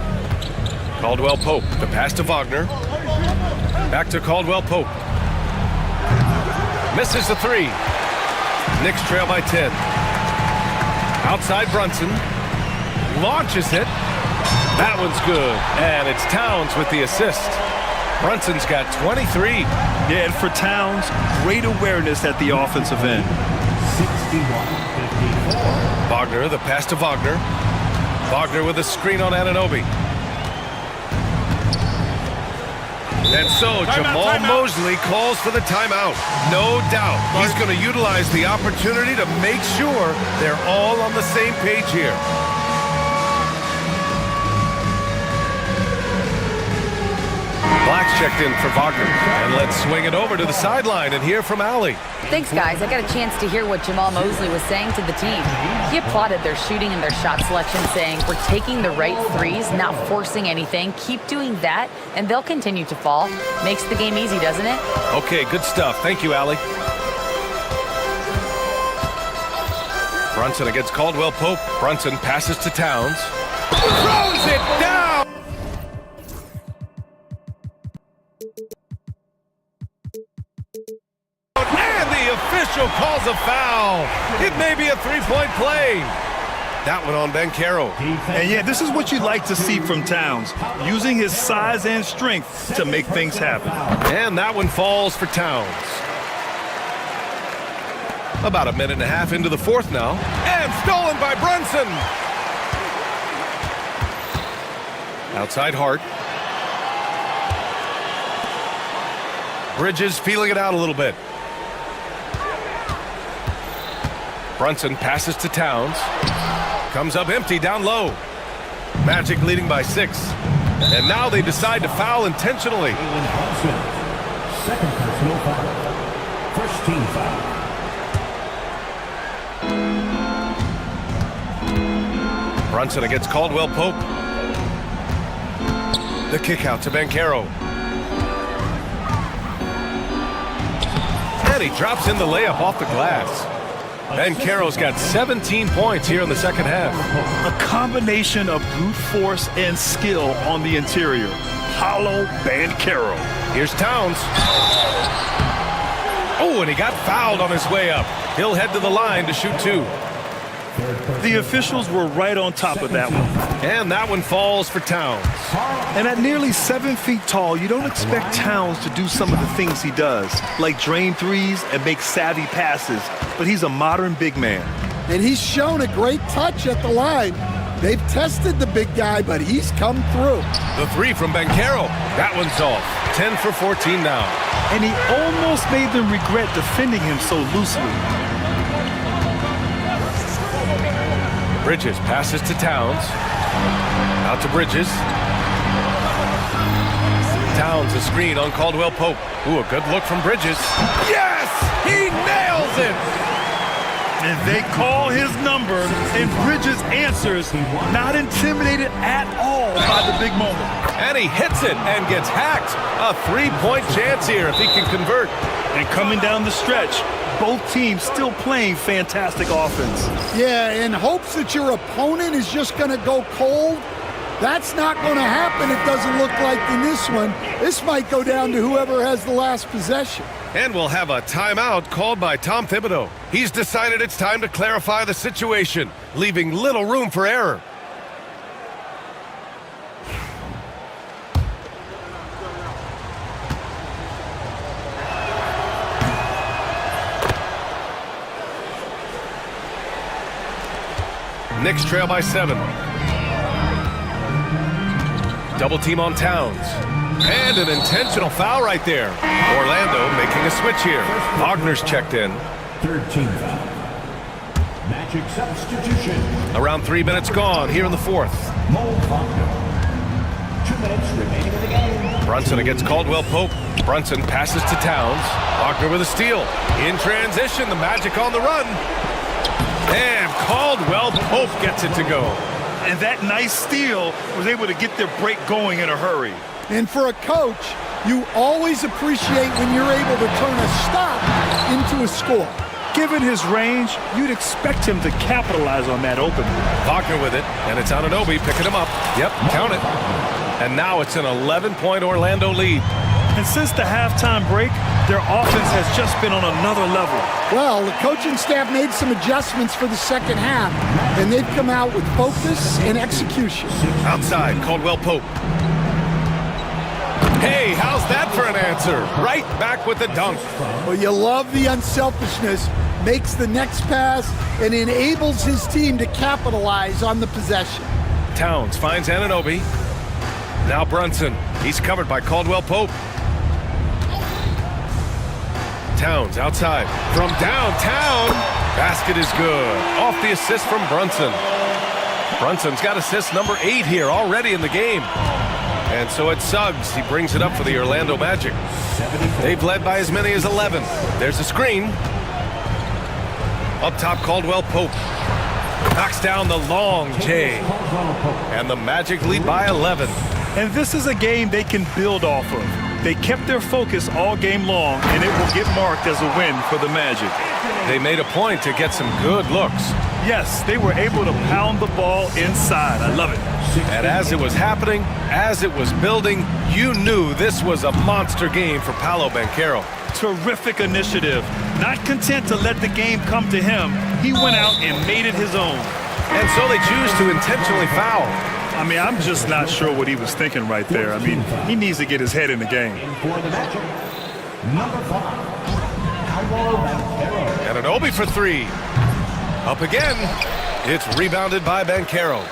Caldwell Pope. The pass to Wagner. Back to Caldwell Pope. Misses the 3. Knicks trail by 10. Outside Brunson. Launches it. That one's good. And it's Towns with the assist. Brunson's got 23. Yeah, and for Towns, great awareness at the offensive end. 61-54. Wagner, the pass to Wagner. Wagner with a screen on Anunoby. And so Jamal Mosley calls for the timeout. No doubt he's going to utilize the opportunity to make sure they're all on the same page here. Black's checked in for Wagner. And let's swing it over to the sideline and hear from Allie. Thanks, guys. I got a chance to hear what Jamal Mosley was saying to the team. He applauded their shooting and their shot selection, saying, "We're taking the right threes, not forcing anything. Keep doing that, and they'll continue to fall." Makes the game easy, doesn't it? Okay, good stuff. Thank you, Allie. Brunson against Caldwell Pope. Brunson passes to Towns. it down. And the official calls a foul. It may be a three-point play. That one on Banchero. And yeah, this is what you like to see from Towns, using his size and strength to make things happen. And that one falls for Towns. About a minute and a half into the fourth now. And stolen by Brunson. Outside Hart. Bridges feeling it out a little bit. Brunson passes to Towns. Comes up empty down low. Magic leading by 6. And now they decide to foul intentionally. Second personal foul. First team foul. Brunson against Caldwell Pope. The kick out to Banchero. And he drops in the layup off the glass. Banchero's got 17 points here in the second half. A combination of brute force and skill on the interior. Hollow Banchero. Here's Towns. Oh, and he got fouled on his way up. He'll head to the line to shoot 2. The officials were right on top of that one. And that one falls for Towns. And at nearly 7 feet tall, you don't expect Towns to do some of the things he does, like drain threes and make savvy passes. But he's a modern big man. And he's shown a great touch at the line. They've tested the big guy, but he's come through. The 3 from Banchero. That one's off. 10 for 14 now. And he almost made them regret defending him so loosely. Bridges passes to Towns. Out to Bridges. Towns a screen on Caldwell Pope. Ooh, a good look from Bridges. Yes! He nails it! And they call his number, and Bridges answers, not intimidated at all by the big moment. And he hits it and gets hacked. A 3-point chance here if he can convert. And coming down the stretch, both teams still playing fantastic offense. Yeah, in hopes that your opponent is just going to go cold. That's not going to happen, it doesn't look like, in this one. This might go down to whoever has the last possession. And we'll have a timeout called by Tom Thibodeau. He's decided it's time to clarify the situation, leaving little room for error. Knicks trail by 7. Double team on Towns. And an intentional foul right there. Orlando making a switch here. Wagner's checked in. Third team foul. Magic substitution. Around 3 minutes gone here in the fourth. Mo Wagner. 2 minutes remaining in the game. Brunson against Caldwell Pope. Brunson passes to Towns. Wagner with a steal. In transition, the Magic on the run. And Caldwell Pope gets it to go. And that nice steal was able to get their break going in a hurry. And for a coach, you always appreciate when you're able to turn a stop into a score. Given his range, you'd expect him to capitalize on that opening. Wagner with it, and it's Anunoby picking him up. Yep, count it. And now it's an 11-point Orlando lead. And since the halftime break, their offense has just been on another level. Well, the coaching staff made some adjustments for the second half, and they've come out with focus and execution. Outside, Caldwell Pope. Hey, how's that for an answer? Right back with the dunk. Well, you love the unselfishness, makes the next pass, and enables his team to capitalize on the possession. Towns finds Anunoby. Now Brunson. He's covered by Caldwell Pope. Towns outside. From downtown. Basket is good. Off the assist from Brunson. Brunson's got assist number 8 here already in the game. And so it's Suggs. He brings it up for the Orlando Magic. They've led by as many as 11. There's a screen. Up top, Caldwell Pope. Knocks down the long J. And the Magic lead by 11. And this is a game they can build off of. They kept their focus all game long, and it will get marked as a win for the Magic. They made a point to get some good looks. Yes, they were able to pound the ball inside. I love it. And as it was happening, as it was building, you knew this was a monster game for Paolo Banchero. Terrific initiative. Not content to let the game come to him, he went out and made it his own. And so they choose to intentionally foul. I mean, I'm just not sure what he was thinking right there. I mean, he needs to get his head in the game. For the Magic, number 5, Paolo Banchero. And an Obi for 3. Up again. It's rebounded by Banchero.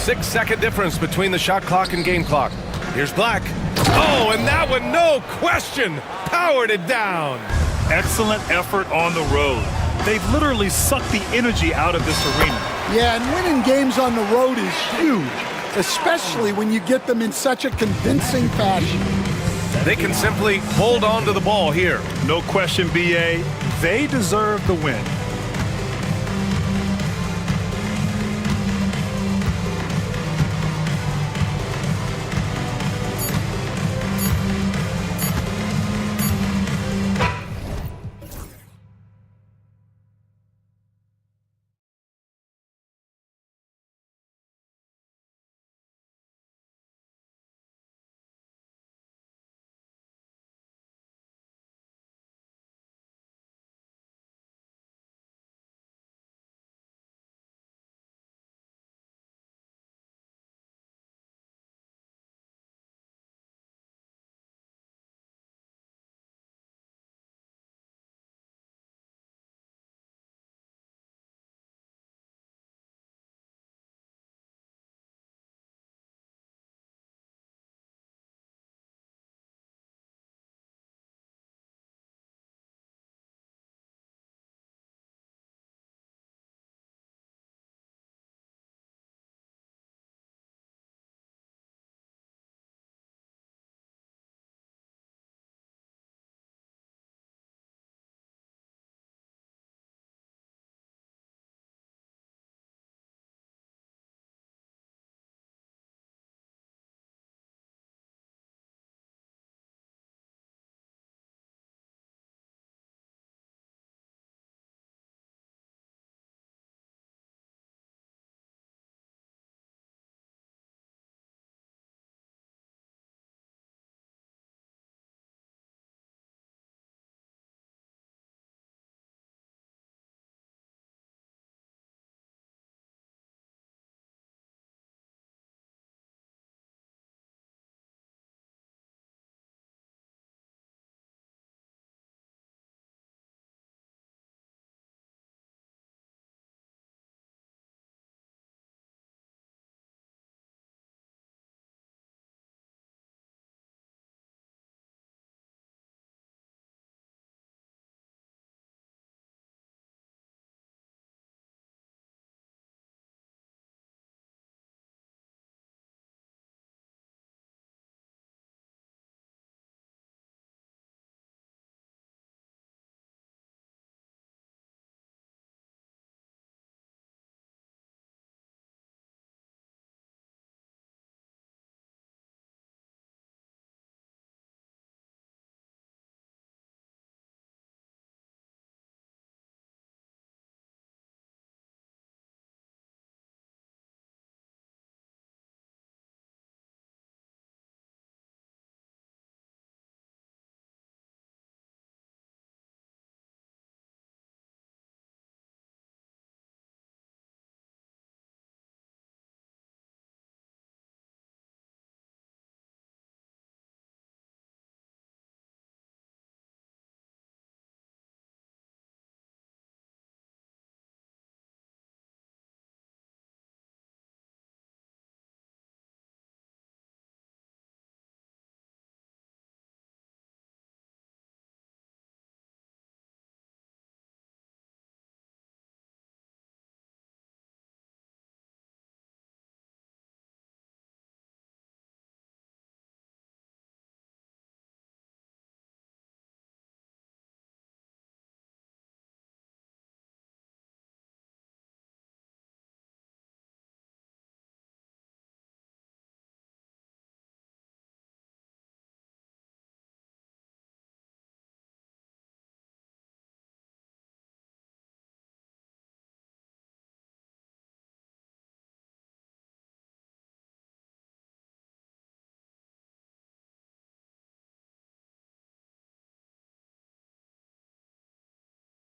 6-second difference between the shot clock and game clock. Here's Black. Oh, and that one, no question, powered it down. Excellent effort on the road. They've literally sucked the energy out of this arena. Yeah, and winning games on the road is huge, especially when you get them in such a convincing fashion. They can simply hold on to the ball here. No question, BA. They deserve the win.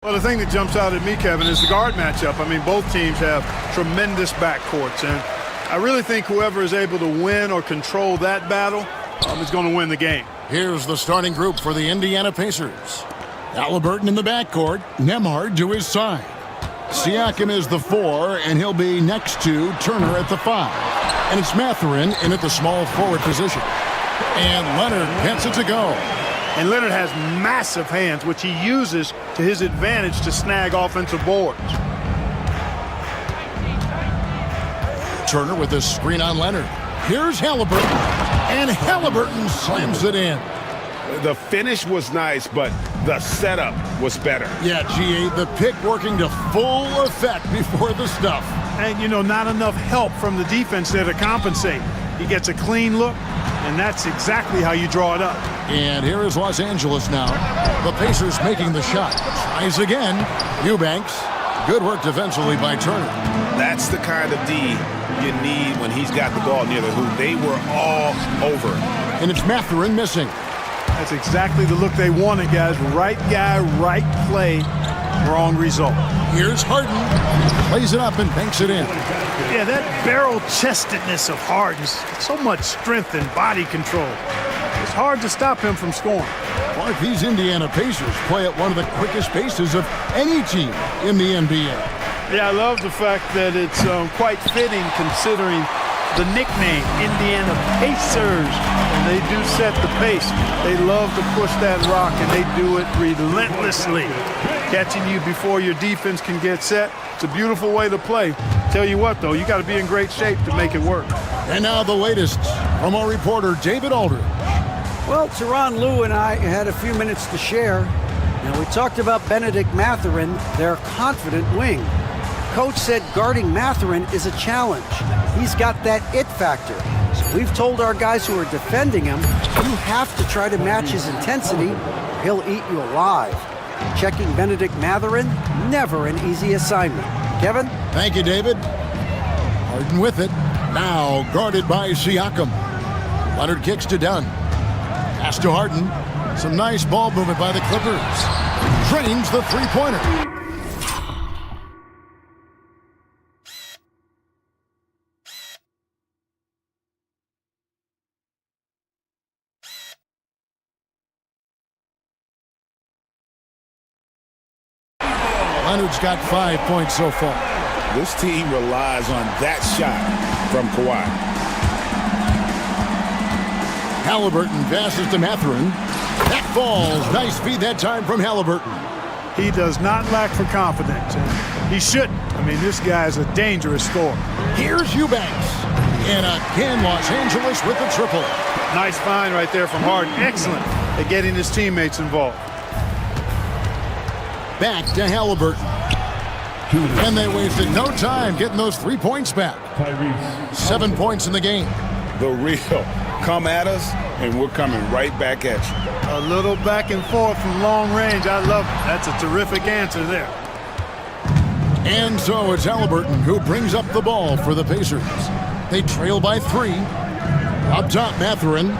Well, the thing that jumps out at me, Kevin, is the guard matchup. I mean, both teams have tremendous backcourts, and I really think whoever is able to win or control that battle is going to win the game. Here's the starting group for the Indiana Pacers. Halliburton in the backcourt, Nembhard to his side. Siakam is the 4, and he'll be next to Turner at the 5. And it's Mathurin in at the small forward position. And Leonard gets it to go. And Leonard has massive hands, which he uses to his advantage to snag offensive boards. Turner with this screen on Leonard. Here's Halliburton. And Halliburton slams it in. The finish was nice, but the setup was better. Yeah, GA, the pick working to full effect before the stuff. And, you know, not enough help from the defense there to compensate. He gets a clean look, and that's exactly how you draw it up. And here is Los Angeles now. The Pacers making the shot. Tries again. Eubanks. Good work defensively by Turner. That's the kind of D you need when he's got the ball near the hoop. They were all over. And it's Mathurin missing. That's exactly the look they wanted, guys. Right guy, right play, wrong result. Here's Harden. Plays it up and banks it in. Yeah, that barrel-chestedness of Harden, so much strength and body control. It's hard to stop him from scoring. Clark, these Indiana Pacers play at one of the quickest paces of any team in the NBA. Yeah, I love the fact that it's quite fitting considering the nickname, Indiana Pacers. And they do set the pace. They love to push that rock, and they do it relentlessly. Catching you before your defense can get set. It's a beautiful way to play. Tell you what, though, you got to be in great shape to make it work. And now the latest from our reporter, David Aldridge. Well, Tyronn Lue and I had a few minutes to share. Now, we talked about Benedict Mathurin, their confident wing. Coach said guarding Mathurin is a challenge. He's got that it factor. So we've told our guys who are defending him, you have to try to match his intensity, or he'll eat you alive. Checking Benedict Mathurin, never an easy assignment. Kevin? Thank you, David. Harden with it. Now guarded by Siakam. Leonard kicks to Dunn. Pass to Harden. Some nice ball movement by the Clippers. Drains the three-pointer. Leonard's got 5 points so far. This team relies on that shot from Kawhi. Halliburton passes to Mathurin. That falls. Nice feed that time from Halliburton. He does not lack for confidence. And he shouldn't. I mean, this guy's a dangerous scorer. Here's Eubanks. And again, Los Angeles with the triple. Nice find right there from Harden. Excellent at getting his teammates involved. Back to Halliburton. And they wasted no time getting those 3 points back. 7 points in the game. The real come at us, and we're coming right back at you. A little back and forth from long range. I love it. That's a terrific answer there. And so it's Halliburton who brings up the ball for the Pacers. They trail by 3. Up top, Mathurin.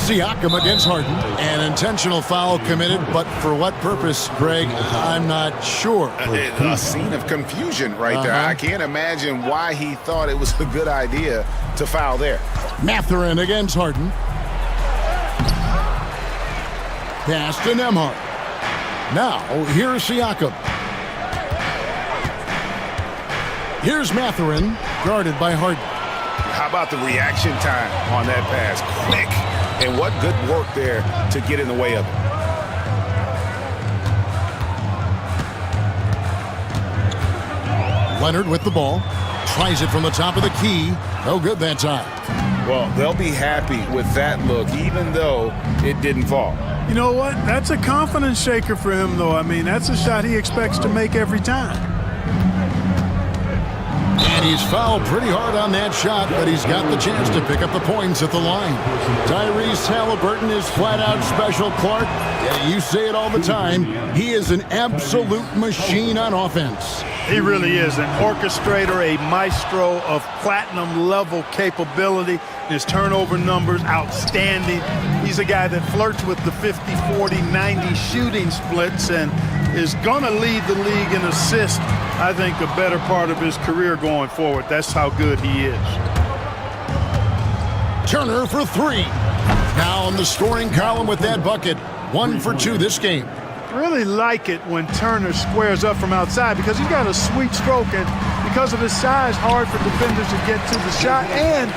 Siakam against Harden. An intentional foul committed, but for what purpose, Greg? I'm not sure. A scene of confusion right there. I can't imagine why he thought it was a good idea to foul there. Mathurin against Harden. Pass to Nembhard. Now, here's Siakam. Here's Mathurin, guarded by Harden. How about the reaction time on that pass? Quick. And what good work there to get in the way of it. Leonard with the ball. Tries it from the top of the key. No good that time. Well, they'll be happy with that look, even though it didn't fall. You know what? That's a confidence shaker for him, though. I mean, that's a shot he expects to make every time. And he's fouled pretty hard on that shot, but he's got the chance to pick up the points at the line. Tyrese Halliburton is flat-out special, Clark. Yeah, you say it all the time. He is an absolute machine on offense. He really is an orchestrator, a maestro of platinum-level capability. His turnover numbers, outstanding. He's a guy that flirts with the 50, 40, 90 shooting splits and is going to lead the league in assists, I think, a better part of his career going forward. That's how good he is. Turner for three. Now in the scoring column with that bucket. 1 for 2 this game. Really like it when Turner squares up from outside because he's got a sweet stroke, and because of his size, hard for defenders to get to the shot. And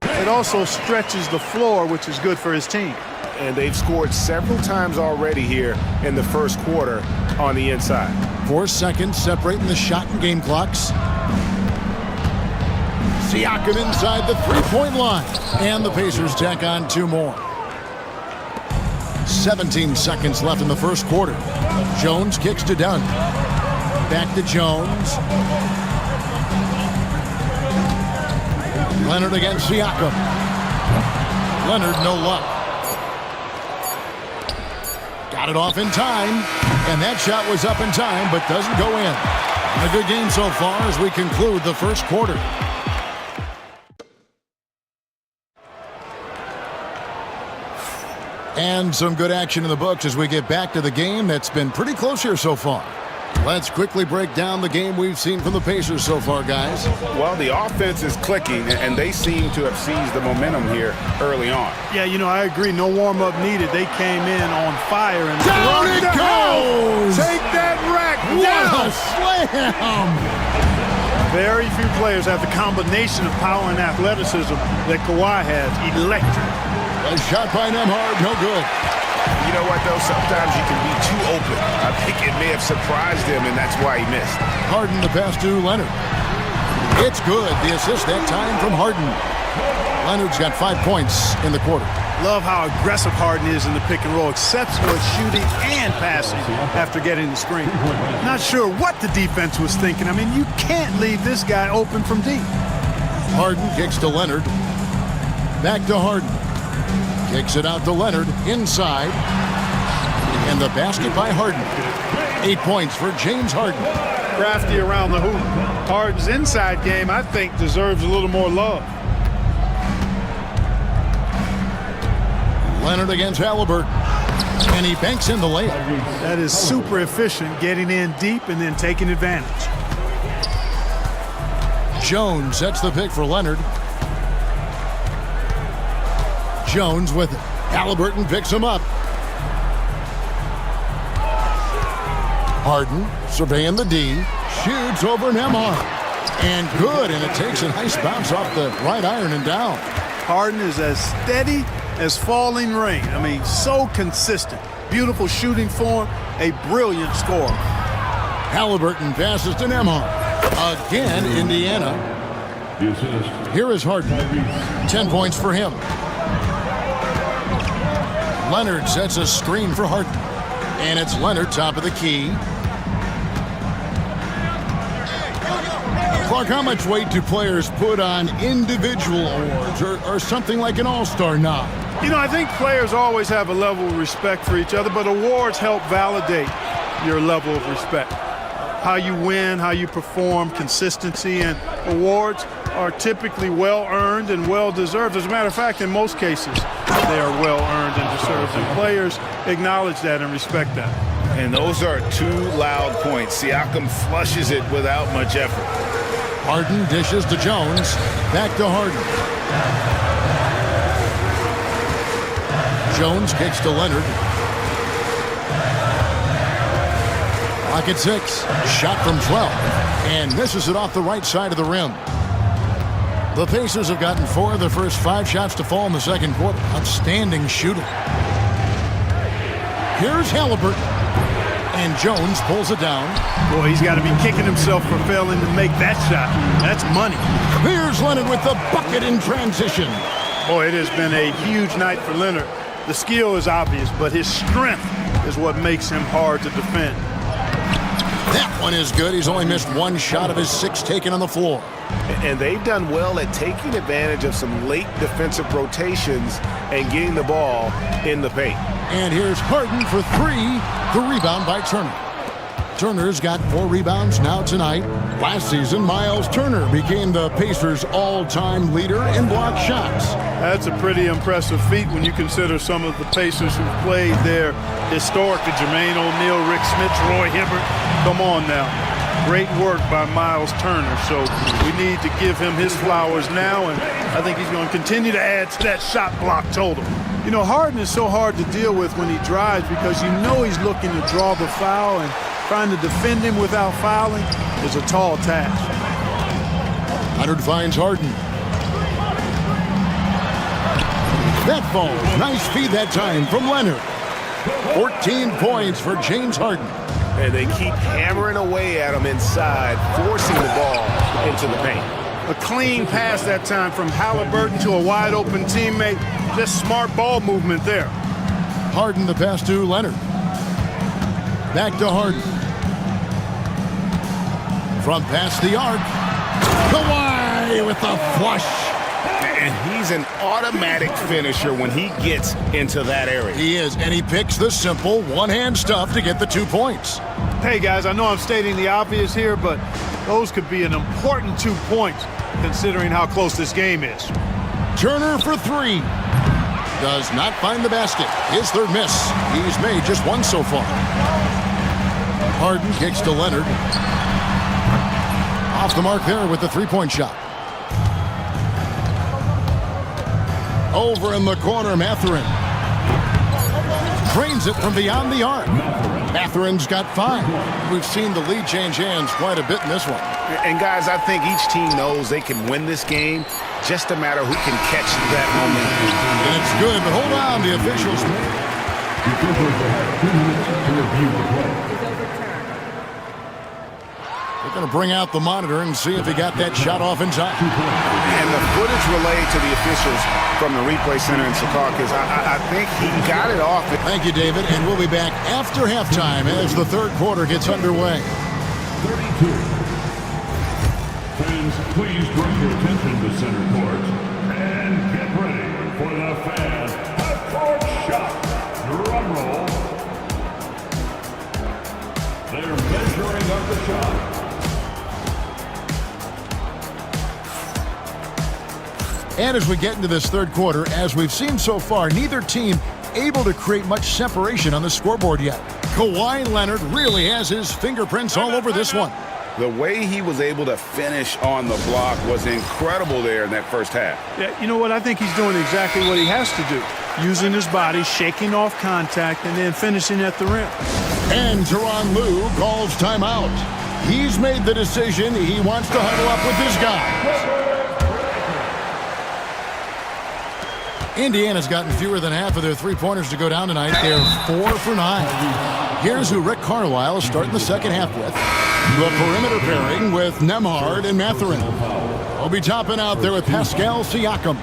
it also stretches the floor, which is good for his team. And they've scored several times already here in the first quarter on the inside. 4 seconds separating the shot and game clocks. Siakam inside the three-point line. And the Pacers tack on 2 more. 17 seconds left in the first quarter. Jones kicks to Dunn. Back to Jones. Leonard against Siakam. Leonard, no luck. Got it off in time. And that shot was up in time, but doesn't go in. A good game so far as we conclude the first quarter. And some good action in the books as we get back to the game that's been pretty close here so far. Let's quickly break down the game we've seen from the Pacers so far, guys. Well, the offense is clicking, and they seem to have seized the momentum here early on. Yeah, you know, I agree. No warm-up needed. They came in on fire. And down it goes! Take that rack What down! a slam! Very few players have the combination of power and athleticism that Kawhi has. Electric. A shot by Nembhard, no good. You know what, though? Sometimes you can be too open. I think it may have surprised him, and that's why he missed. Harden the pass to Leonard. It's good. The assist that time from Harden. Leonard's got 5 points in the quarter. Love how aggressive Harden is in the pick and roll, exceptional at shooting and passing after getting the screen. Not sure what the defense was thinking. I mean, you can't leave this guy open from deep. Harden kicks to Leonard. Back to Harden. Kicks it out to Leonard inside. And the basket by Harden. 8 points for James Harden. Crafty around the hoop. Harden's inside game, I think, deserves a little more love. Leonard against Halliburton. And he banks in the layup. That is super efficient, getting in deep and then taking advantage. Jones sets the pick for Leonard. Jones with it. Halliburton picks him up. Harden surveying the D. Shoots over Nembhard. And good, and it takes a nice bounce off the right iron and down. Harden is as steady as falling rain. I mean, so consistent. Beautiful shooting form, a brilliant scorer. Halliburton passes to Nembhard. Again, Indiana. Here is Harden. 10 points for him. Leonard sets a screen for Harden. And it's Leonard top of the key. Clark, how much weight do players put on individual awards or something like an all-star nod? You know, I think players always have a level of respect for each other, but awards help validate your level of respect. How you win, how you perform, consistency, and awards are typically well-earned and well-deserved. As a matter of fact, in most cases, they are well-earned and deserved, and players acknowledge that and respect that. And those are 2 loud points. Siakam flushes it without much effort. Harden dishes to Jones. Back to Harden. Jones kicks to Leonard. Clock at 6. Shot from 12. And misses it off the right side of the rim. The Pacers have gotten 4 of their first 5 shots to fall in the second quarter. Outstanding shooting. Here's Halliburton. And Jones pulls it down. Boy, he's got to be kicking himself for failing to make that shot. That's money. Here's Leonard with the bucket in transition. Boy, it has been a huge night for Leonard. The skill is obvious, but his strength is what makes him hard to defend. That one is good. He's only missed 1 shot of his 6 taken on the floor. And they've done well at taking advantage of some late defensive rotations and getting the ball in the paint. And here's Harden for 3. The rebound by Turner. Turner's got 4 rebounds now tonight. Last season, Miles Turner became the Pacers' all-time leader in block shots. That's a pretty impressive feat when you consider some of the Pacers who've played there historically. Jermaine O'Neal, Rick Smith, Roy Hibbert. Come on now. Great work by Miles Turner. So we need to give him his flowers now, and I think he's going to continue to add to that shot block total. You know, Harden is so hard to deal with when he drives because you know he's looking to draw the foul, and trying to defend him without fouling is a tall task. Leonard finds Harden. That falls. Nice feed that time from Leonard. 14 points for James Harden. And they keep hammering away at him inside, forcing the ball into the paint. A clean pass that time from Halliburton to a wide-open teammate. Just smart ball movement there. Harden the pass to Leonard. Back to Harden. From past the arc. Kawhi with the flush. And he's an automatic finisher when he gets into that area. He is, and he picks the simple one-hand stuff to get the 2 points. Hey, guys, I know I'm stating the obvious here, but those could be an important 2 points considering how close this game is. Turner for 3. Does not find the basket. His third miss. He's made just 1 so far. Harden kicks to Leonard. Off the mark there with the 3-point shot. Over in the corner, Mathurin. Drains it from beyond the arc. Mathurin's got 5. We've seen the lead change hands quite a bit in this one. And guys, I think each team knows they can win this game. Just a matter who can catch that momentum. And it's good, but hold on, the officials. They're going to bring out the monitor and see if he got that shot off in time. And the footage relayed to the officials from the replay center in Secaucus, I think he got it off. Thank you, David, and we'll be back after halftime as the third quarter gets underway. 32. Fans, please direct your attention to center court and get ready for the fan half-court shot. Drum roll. They're measuring up the shot. And as we get into this third quarter, as we've seen so far, neither team able to create much separation on the scoreboard yet. Kawhi Leonard really has his fingerprints all over this one. The way he was able to finish on the block was incredible there in that first half. Yeah, you know what? I think he's doing exactly what he has to do. Using his body, shaking off contact, and then finishing at the rim. And Tyronn Lue calls timeout. He's made the decision. He wants to huddle up with his guys. Indiana's gotten fewer than half of their 3-pointers to go down tonight. They're 4 for 9. Here's who Rick Carlisle is starting the second half with. The perimeter pairing with Nembhard and Mathurin. We'll be topping out there with Pascal Siakam.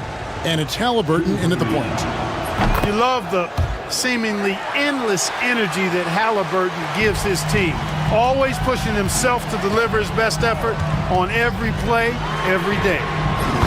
And it's Halliburton in at the point. You love the seemingly endless energy that Halliburton gives his team. Always pushing himself to deliver his best effort on every play, every day.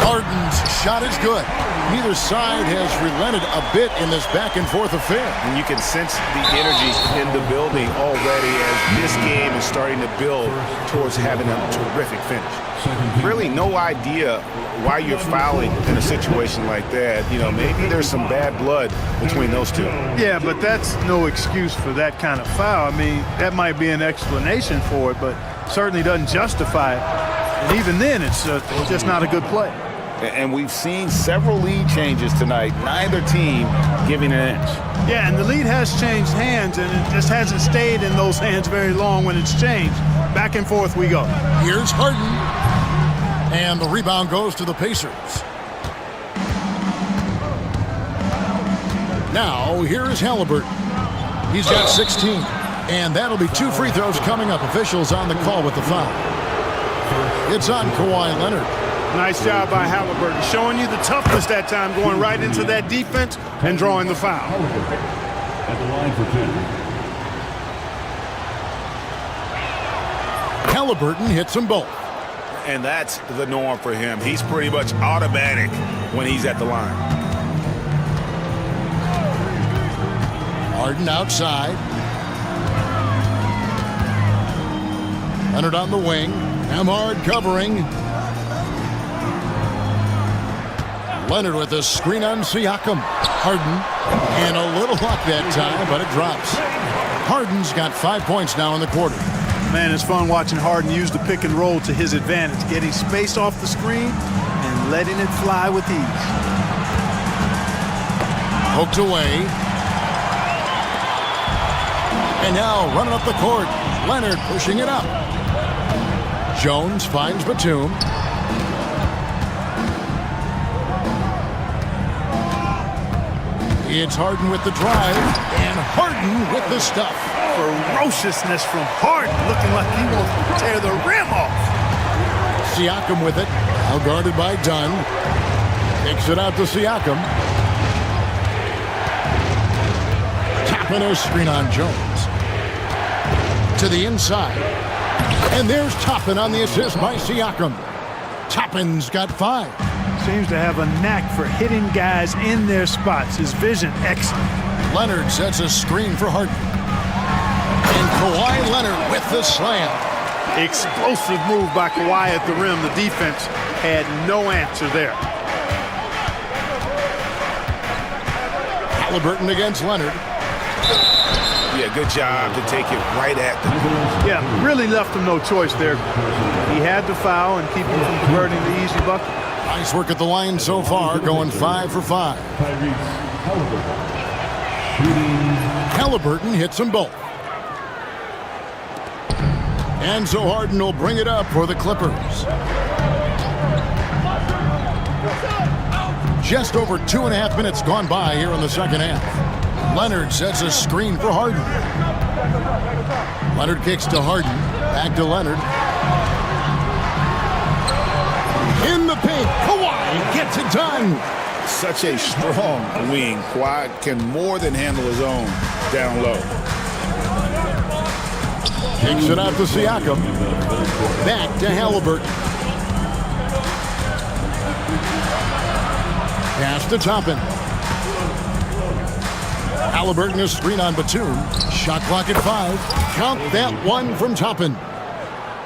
Harden's shot is good. Neither side has relented a bit in this back-and-forth affair. And you can sense the energy in the building already as this game is starting to build towards having a terrific finish. Really no idea why you're fouling in a situation like that. You know, maybe there's some bad blood between those two. Yeah, but that's no excuse for that kind of foul. I mean, that might be an explanation for it, but certainly doesn't justify it. And even then, it's just not a good play. And we've seen several lead changes tonight, neither team giving an inch. Yeah, and the lead has changed hands, and it just hasn't stayed in those hands very long when it's changed. Back and forth we go. Here's Harden. And the rebound goes to the Pacers. Now, here is Halliburton. He's got 16. And that'll be 2 free throws coming up. Officials on the call with the foul. It's on Kawhi Leonard. Nice job by Halliburton, showing you the toughness that time, going right into that defense and drawing the foul. At the line for 2. Halliburton hits them both. And that's the norm for him. He's pretty much automatic when he's at the line. Harden outside. Leonard on the wing. Hamard covering. Leonard with a screen on Siakam. Harden. And a little luck that time, but it drops. Harden's got 5 points now in the quarter. Man, it's fun watching Harden use the pick and roll to his advantage, getting space off the screen and letting it fly with ease. Poked away. And now running up the court. Leonard pushing it up. Jones finds Batum. It's Harden with the drive. And Harden with the stuff. Ferociousness from Harden, looking like he wants to tear the rim off. Siakam with it. Now guarded by Dunn. Kicks it out to Siakam. Tapping a screen on Jones. To the inside. And there's Toppin on the assist by Siakam. Toppin's got 5. Seems to have a knack for hitting guys in their spots. His vision excellent. Leonard sets a screen for Harden. And Kawhi Leonard with the slam. Explosive move by Kawhi at the rim. The defense had no answer there. Halliburton against Leonard. Yeah, good job to take it right at them. Yeah, really left him no choice there. He had to foul and keep him from converting the easy bucket. Nice work at the line so far, going 5 for 5. Halliburton hits them both. And so Harden will bring it up for the Clippers. Just over 2.5 minutes gone by here in the second half. Leonard sets a screen for Harden. Leonard kicks to Harden. Back to Leonard. In the paint, Kawhi gets it done. Such a strong wing. Kawhi can more than handle his own down low. Kicks it out to Siakam. Back to Halliburton. Pass to Toppin. Halliburton is screen on Batum. Shot clock at 5. Count that one from Toppin.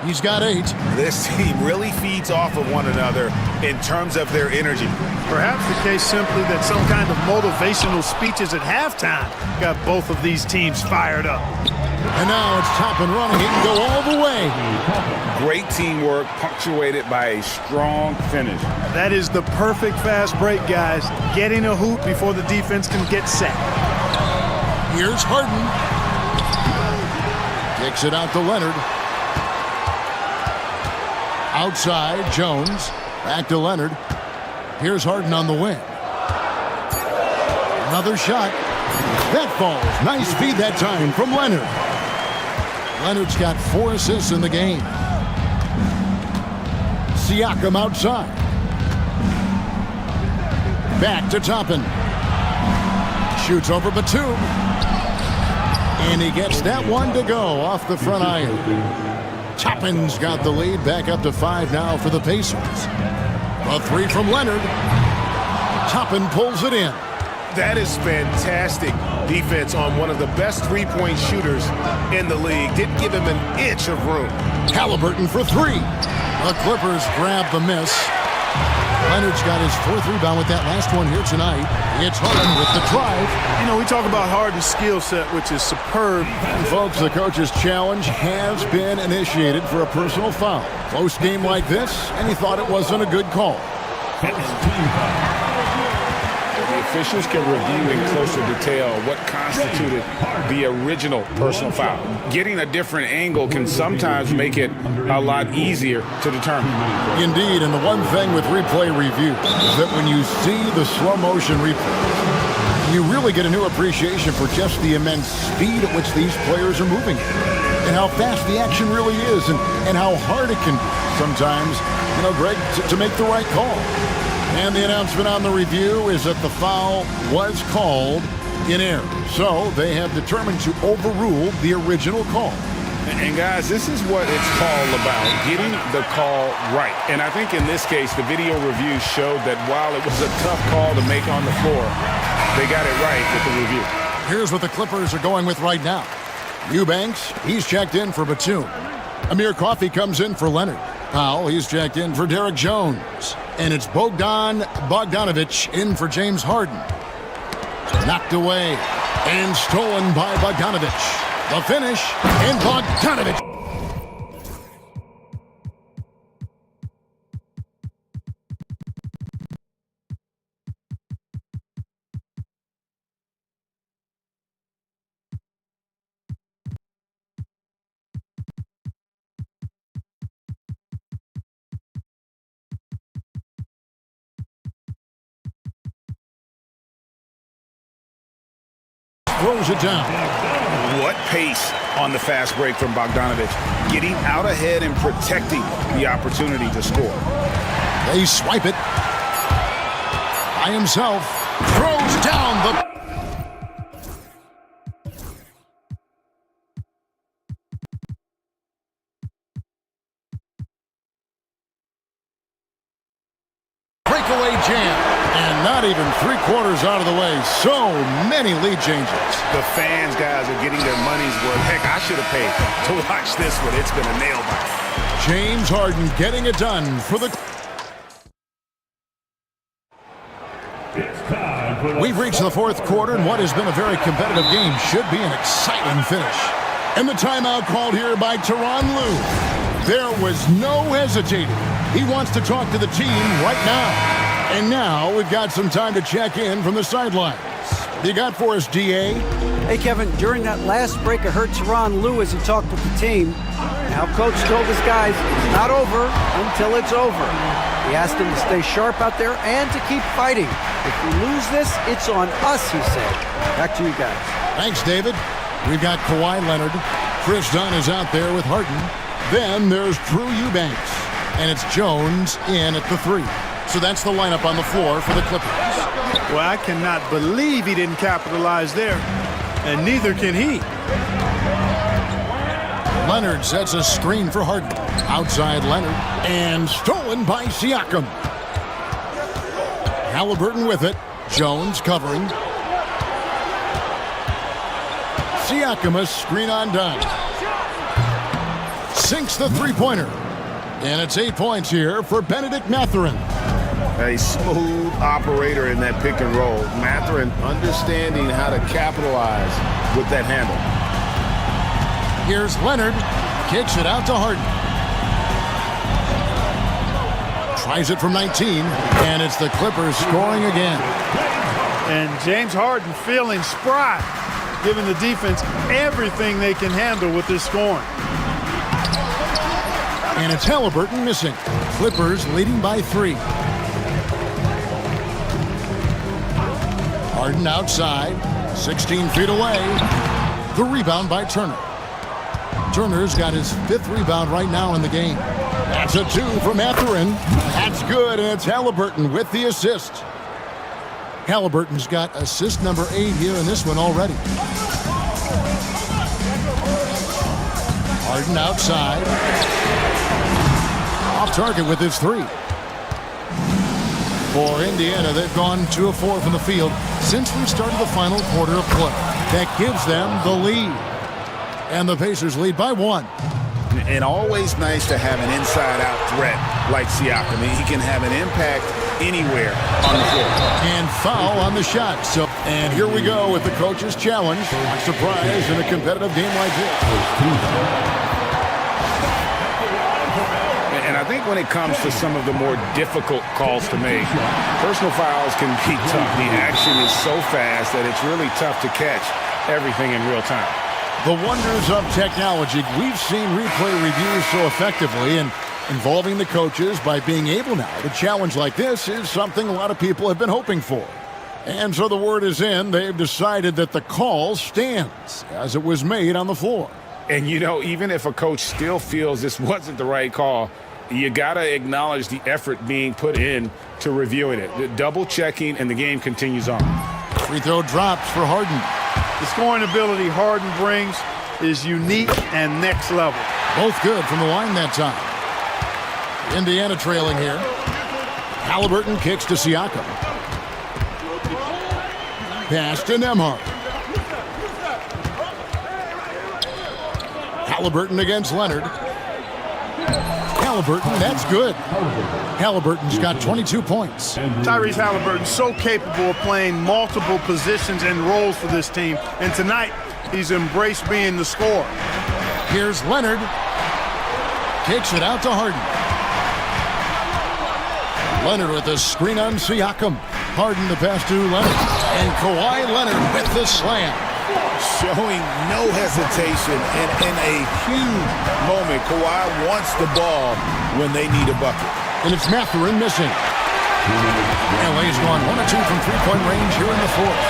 He's got 8. This team really feeds off of one another in terms of their energy. Perhaps the case simply that some kind of motivational speeches at halftime got both of these teams fired up. And now it's Toppin running. He can go all the way. Great teamwork punctuated by a strong finish. That is the perfect fast break, guys. Getting a hoop before the defense can get set. Here's Harden. Kicks it out to Leonard. Outside, Jones. Back to Leonard. Here's Harden on the wing. Another shot. That falls. Nice feed that time from Leonard. Leonard's got 4 assists in the game. Siakam outside. Back to Toppin. Shoots over Batum. And he gets that one to go off the front iron. Toppin's got the lead. Back up to 5 now for the Pacers. A 3 from Leonard. Toppin pulls it in. That is fantastic defense on one of the best three-point shooters in the league. Didn't give him an inch of room. Halliburton for 3. The Clippers grab the miss. Leonard's got his 4th rebound with that last one here tonight. It's Harden with the drive. You know, we talk about Harden's skill set, which is superb. And folks, the coach's challenge has been initiated for a personal foul. Close game like this, and he thought it wasn't a good call. The officials can review in closer detail what constituted the original personal foul. Getting a different angle can sometimes make it a lot easier to determine. Indeed, and the one thing with replay review is that when you see the slow motion replay, you really get a new appreciation for just the immense speed at which these players are moving and how fast the action really is and how hard it can be sometimes, you know, Greg, to make the right call. And the announcement on the review is that the foul was called in error. So they have determined to overrule the original call. And guys, this is what it's all about, getting the call right. And I think in this case, the video review showed that while it was a tough call to make on the floor, they got it right with the review. Here's what the Clippers are going with right now. Eubanks, he's checked in for Batum. Amir Coffey comes in for Leonard. Powell, he's checked in for Derek Jones. And it's Bogdanovic in for James Harden. Knocked away and stolen by Bogdanovic. The finish, and Bogdanovic. Throws it down. What pace on the fast break from Bogdanovic. Getting out ahead and protecting the opportunity to score. They swipe it. By himself. Throws down the... breakaway jam. And not even 3/4 out of the way. So many lead changes. The fans, guys, are getting their money's worth. Heck, I should have paid to watch this one. It's been a nail biter. James Harden getting it done for the... We've reached the fourth quarter, and what has been a very competitive game should be an exciting finish. And the timeout called here by Tyronn Lue. There was no hesitating. He wants to talk to the team right now. And now we've got some time to check in from the sidelines. You got for us, DA? Hey, Kevin, during that last break, I heard Tyronn Lue as he talked with the team. Now, Coach told his guys it's not over until it's over. He asked them to stay sharp out there and to keep fighting. If we lose this, it's on us, he said. Back to you guys. Thanks, David. We've got Kawhi Leonard. Chris Dunn is out there with Harden. Then there's Drew Eubanks. And it's Jones in at the 3. So that's the lineup on the floor for the Clippers. Well, I cannot believe he didn't capitalize there, and neither can he. Leonard sets a screen for Harden. Outside Leonard, and stolen by Siakam. Halliburton with it. Jones covering. Siakam, a screen on Dunn. Sinks the three-pointer. And it's 8 points here for Benedict Mathurin. A smooth operator in that pick and roll. Mathurin understanding how to capitalize with that handle. Here's Leonard. Kicks it out to Harden. Tries it from 19. And it's the Clippers scoring again. And James Harden feeling spry, giving the defense everything they can handle with this scoring. And it's Halliburton missing. Clippers leading by 3. Harden outside, 16 feet away. The rebound by Turner. Turner's got his 5th rebound right now in the game. That's a 2 from Mathurin. That's good, and it's Halliburton with the assist. Halliburton's got assist number 8 here in this one already. Harden outside. Off target with his 3. For Indiana, they've gone 2 of 4 from the field since we started the final quarter of play. That gives them the lead. And the Pacers lead by 1. And always nice to have an inside-out threat like Siakam. He can have an impact anywhere on the floor. And foul on the shot. And here we go with the coach's challenge. Not surprise in a competitive game like this. And I think when it comes to some of the more difficult calls to make, personal fouls can be tough. The action is so fast that it's really tough to catch everything in real time. The wonders of technology. We've seen replay reviews so effectively, and involving the coaches by being able now to challenge like this is something a lot of people have been hoping for. And so the word is in. They've decided that the call stands as it was made on the floor. And, you know, even if a coach still feels this wasn't the right call, you got to acknowledge the effort being put in to reviewing it. The double checking, and the game continues on. Free throw drops for Harden. The scoring ability Harden brings is unique and next level. Both good from the line that time. Indiana trailing here. Halliburton kicks to Siakam. Pass to Nembhard. Halliburton against Leonard. Halliburton, that's good. Halliburton's got 22 points. Tyrese Halliburton's so capable of playing multiple positions and roles for this team. And tonight, he's embraced being the scorer. Here's Leonard. Takes it out to Harden. Leonard with the screen on Siakam. Harden the pass to Leonard. And Kawhi Leonard with the slam. Showing no hesitation and in a huge moment. Kawhi wants the ball when they need a bucket. And it's Mathurin missing. LA's gone 1 of 2 from three-point range here in the fourth.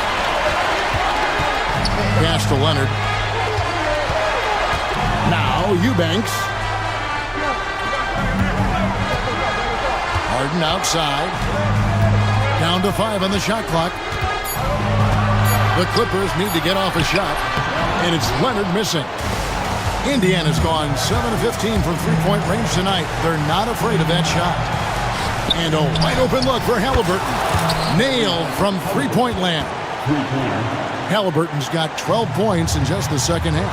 Pass to Leonard. Now Eubanks. Harden outside. Down to 5 on the shot clock. The Clippers need to get off a shot, and it's Leonard missing. Indiana's gone 7 of 15 from three-point range tonight. They're not afraid of that shot. And a wide-open look for Halliburton. Nailed from three-point land. Halliburton's got 12 points in just the second half.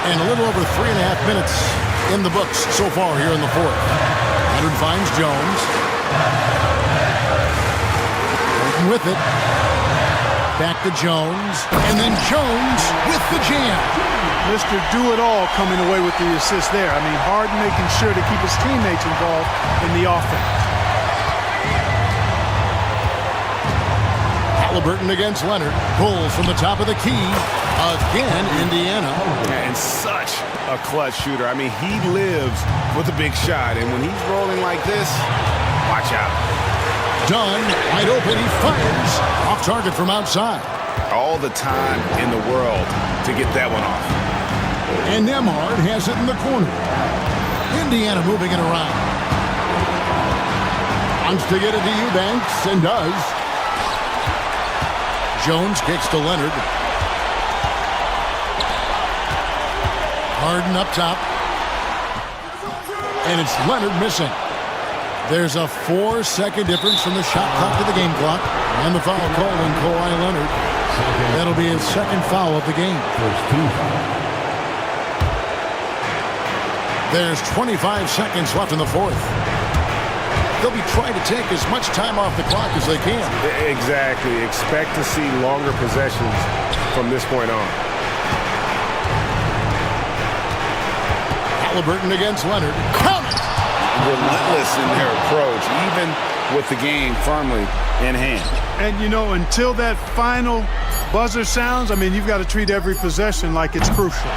And a little over 3.5 minutes in the books so far here in the fourth. Leonard finds Jones. With it. Back to Jones. And then Jones with the jam. Mr. Do-It-All coming away with the assist there. I mean, Harden making sure to keep his teammates involved in the offense. Halliburton against Leonard. Pulls from the top of the key. Again, Indiana. And such a clutch shooter. I mean, he lives with a big shot. And when he's rolling like this, watch out. Dunn, wide open, he fires. Off target from outside. All the time in the world to get that one off. And Nembhard has it in the corner. Indiana moving it around. Wants to get it to Eubanks, and does. Jones kicks to Leonard. Harden up top. And it's Leonard missing. There's a 4-second difference from the shot clock to the game clock. And the foul called on Kawhi Leonard. That'll be his second foul of the game. There's 25 seconds left in the fourth. They'll be trying to take as much time off the clock as they can. Exactly. Expect to see longer possessions from this point on. Halliburton against Leonard. Count it! Relentless in their approach, even with the game firmly in hand. And, you know, until that final buzzer sounds, I mean, you've got to treat every possession like it's crucial.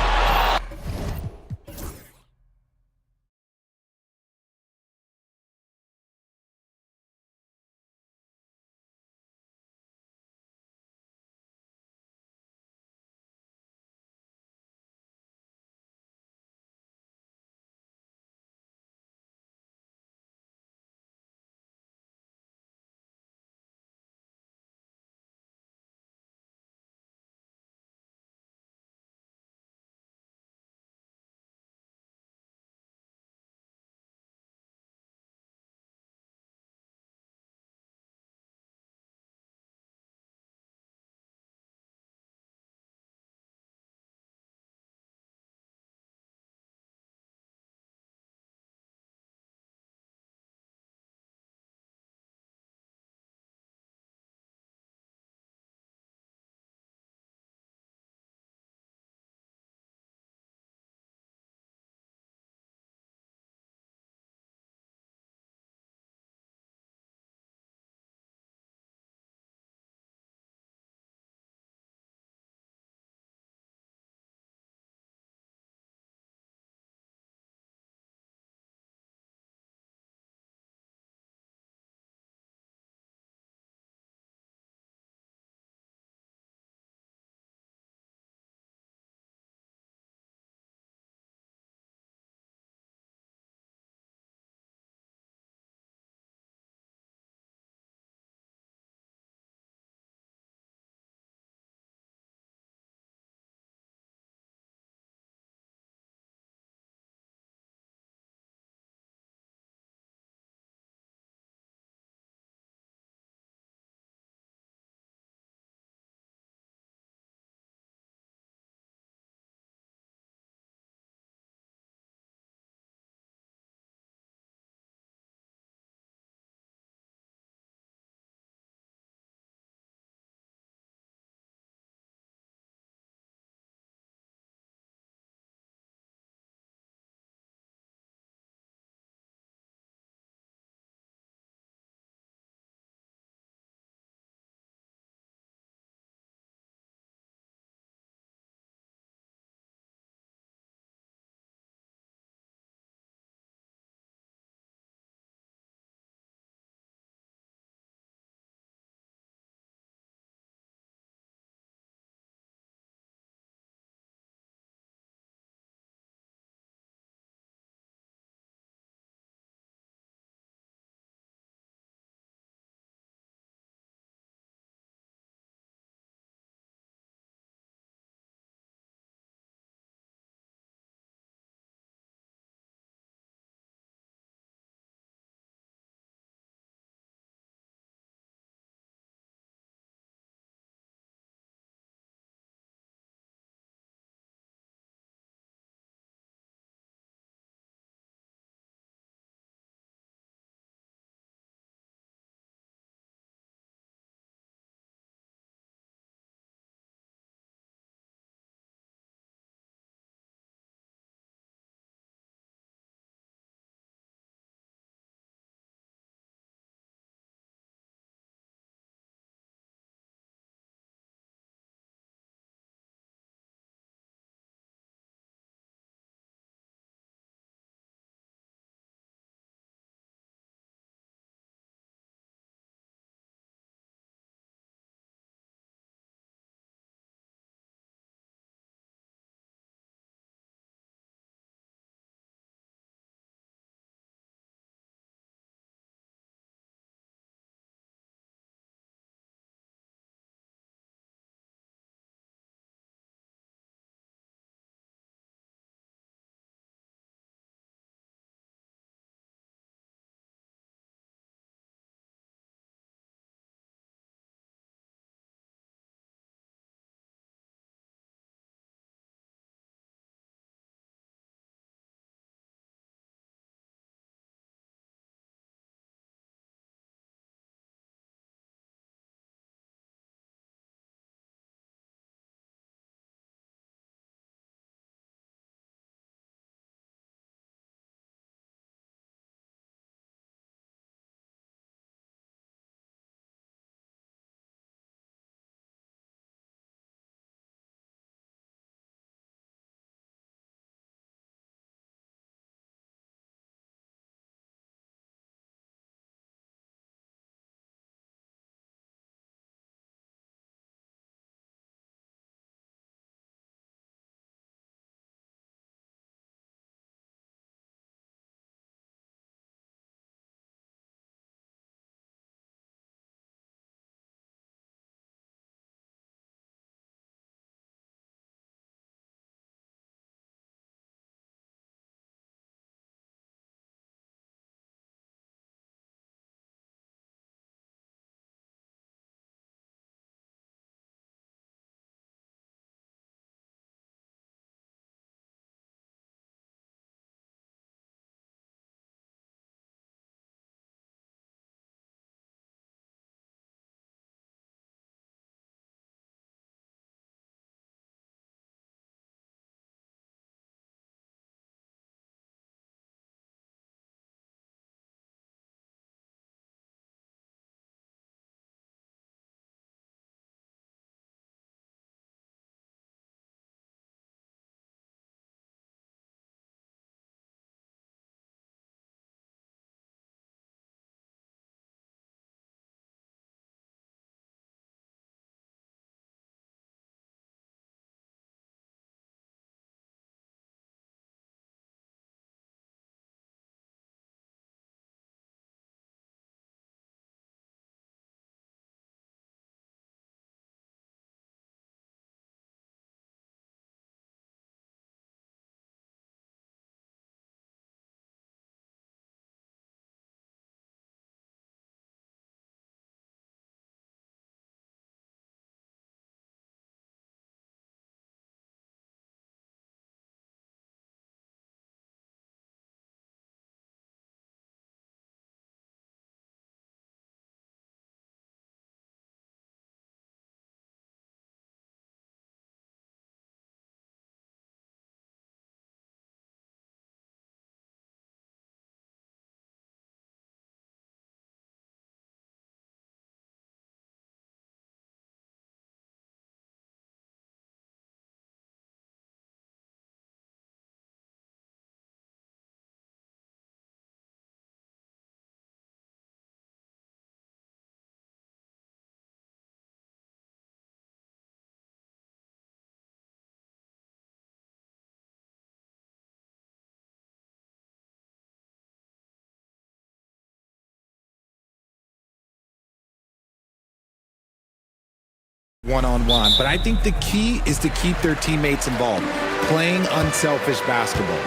one-on-one. But I think the key is to keep their teammates involved, playing unselfish basketball.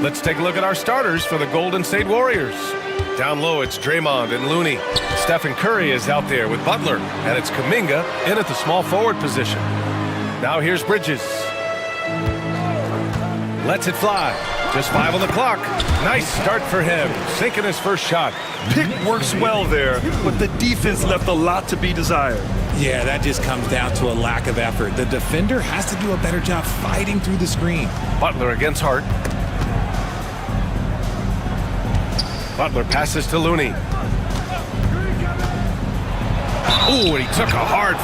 Let's take a look at our starters for the Golden State Warriors. Down low, it's Draymond and Looney. Stephen Curry is out there with Butler, and it's Kuminga in at the small forward position. Now here's Bridges. Lets it fly. Just 5 on the clock. Nice start for him, sinking his first shot. Pick works well there, but the defense left a lot to be desired. Yeah, that just comes down to a lack of effort. The defender has to do a better job fighting through the screen. Butler against Hart. Butler passes to Looney. Ooh, and he took a hard...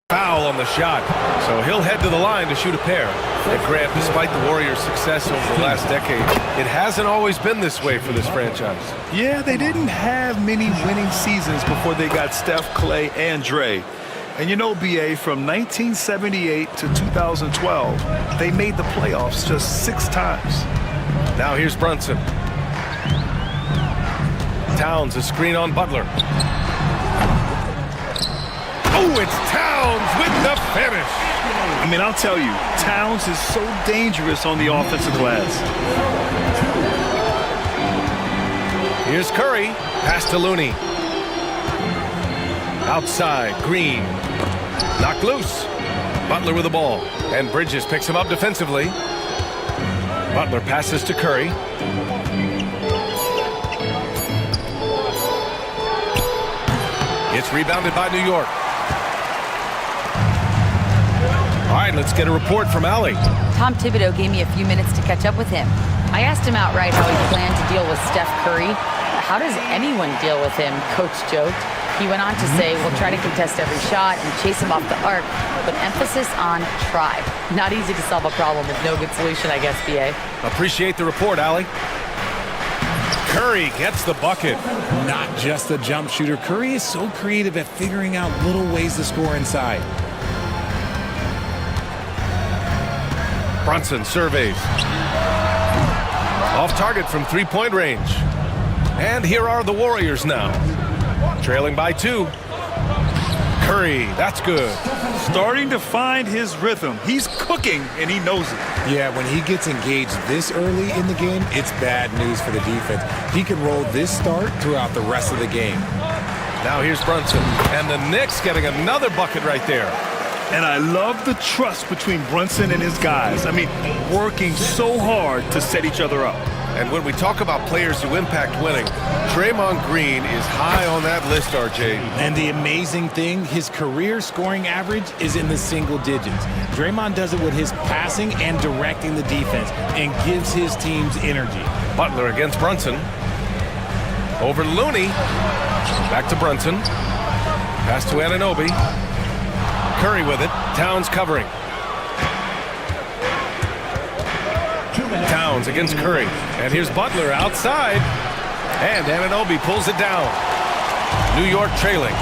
foul on the shot, so he'll head to the line to shoot a pair. And Grant, despite the Warriors' success over the last decade, it hasn't always been this way for this franchise. Yeah, they didn't have many winning seasons before they got Steph, Clay, and Dre. And you know, BA, from 1978 to 2012, they made the playoffs just 6 times. Now here's Brunson. Towns, a screen on Butler. Oh, it's Towns with the finish. I mean, I'll tell you, Towns is so dangerous on the offensive glass. Here's Curry. Pass to Looney. Outside, Green. Knocked loose. Butler with the ball. And Bridges picks him up defensively. Butler passes to Curry. It's rebounded by New York. All right, let's get a report from Allie. Tom Thibodeau gave me a few minutes to catch up with him. I asked him outright how he planned to deal with Steph Curry. How does anyone deal with him? Coach joked. He went on to say, we'll try to contest every shot and chase him off the arc, but emphasis on try. Not easy to solve a problem with no good solution, I guess, BA. Appreciate the report, Allie. Curry gets the bucket. Not just a jump shooter. Curry is so creative at figuring out little ways to score inside. Brunson surveys. Off target from three-point range. And here are the Warriors now. Trailing by 2. Curry, that's good. Starting to find his rhythm. He's cooking, and he knows it. Yeah, when he gets engaged this early in the game, it's bad news for the defense. He can roll this start throughout the rest of the game. Now here's Brunson, and the Knicks getting another bucket right there. And I love the trust between Brunson and his guys. I mean, working so hard to set each other up. And when we talk about players who impact winning, Draymond Green is high on that list, RJ. And the amazing thing, his career scoring average is in the single digits. Draymond does it with his passing and directing the defense and gives his teams energy. Butler against Brunson. Over Looney. Back to Brunson. Pass to Anunoby. Curry with it. Towns covering. Towns against Curry. And here's Butler outside. And Anunoby pulls it down. New York trailing.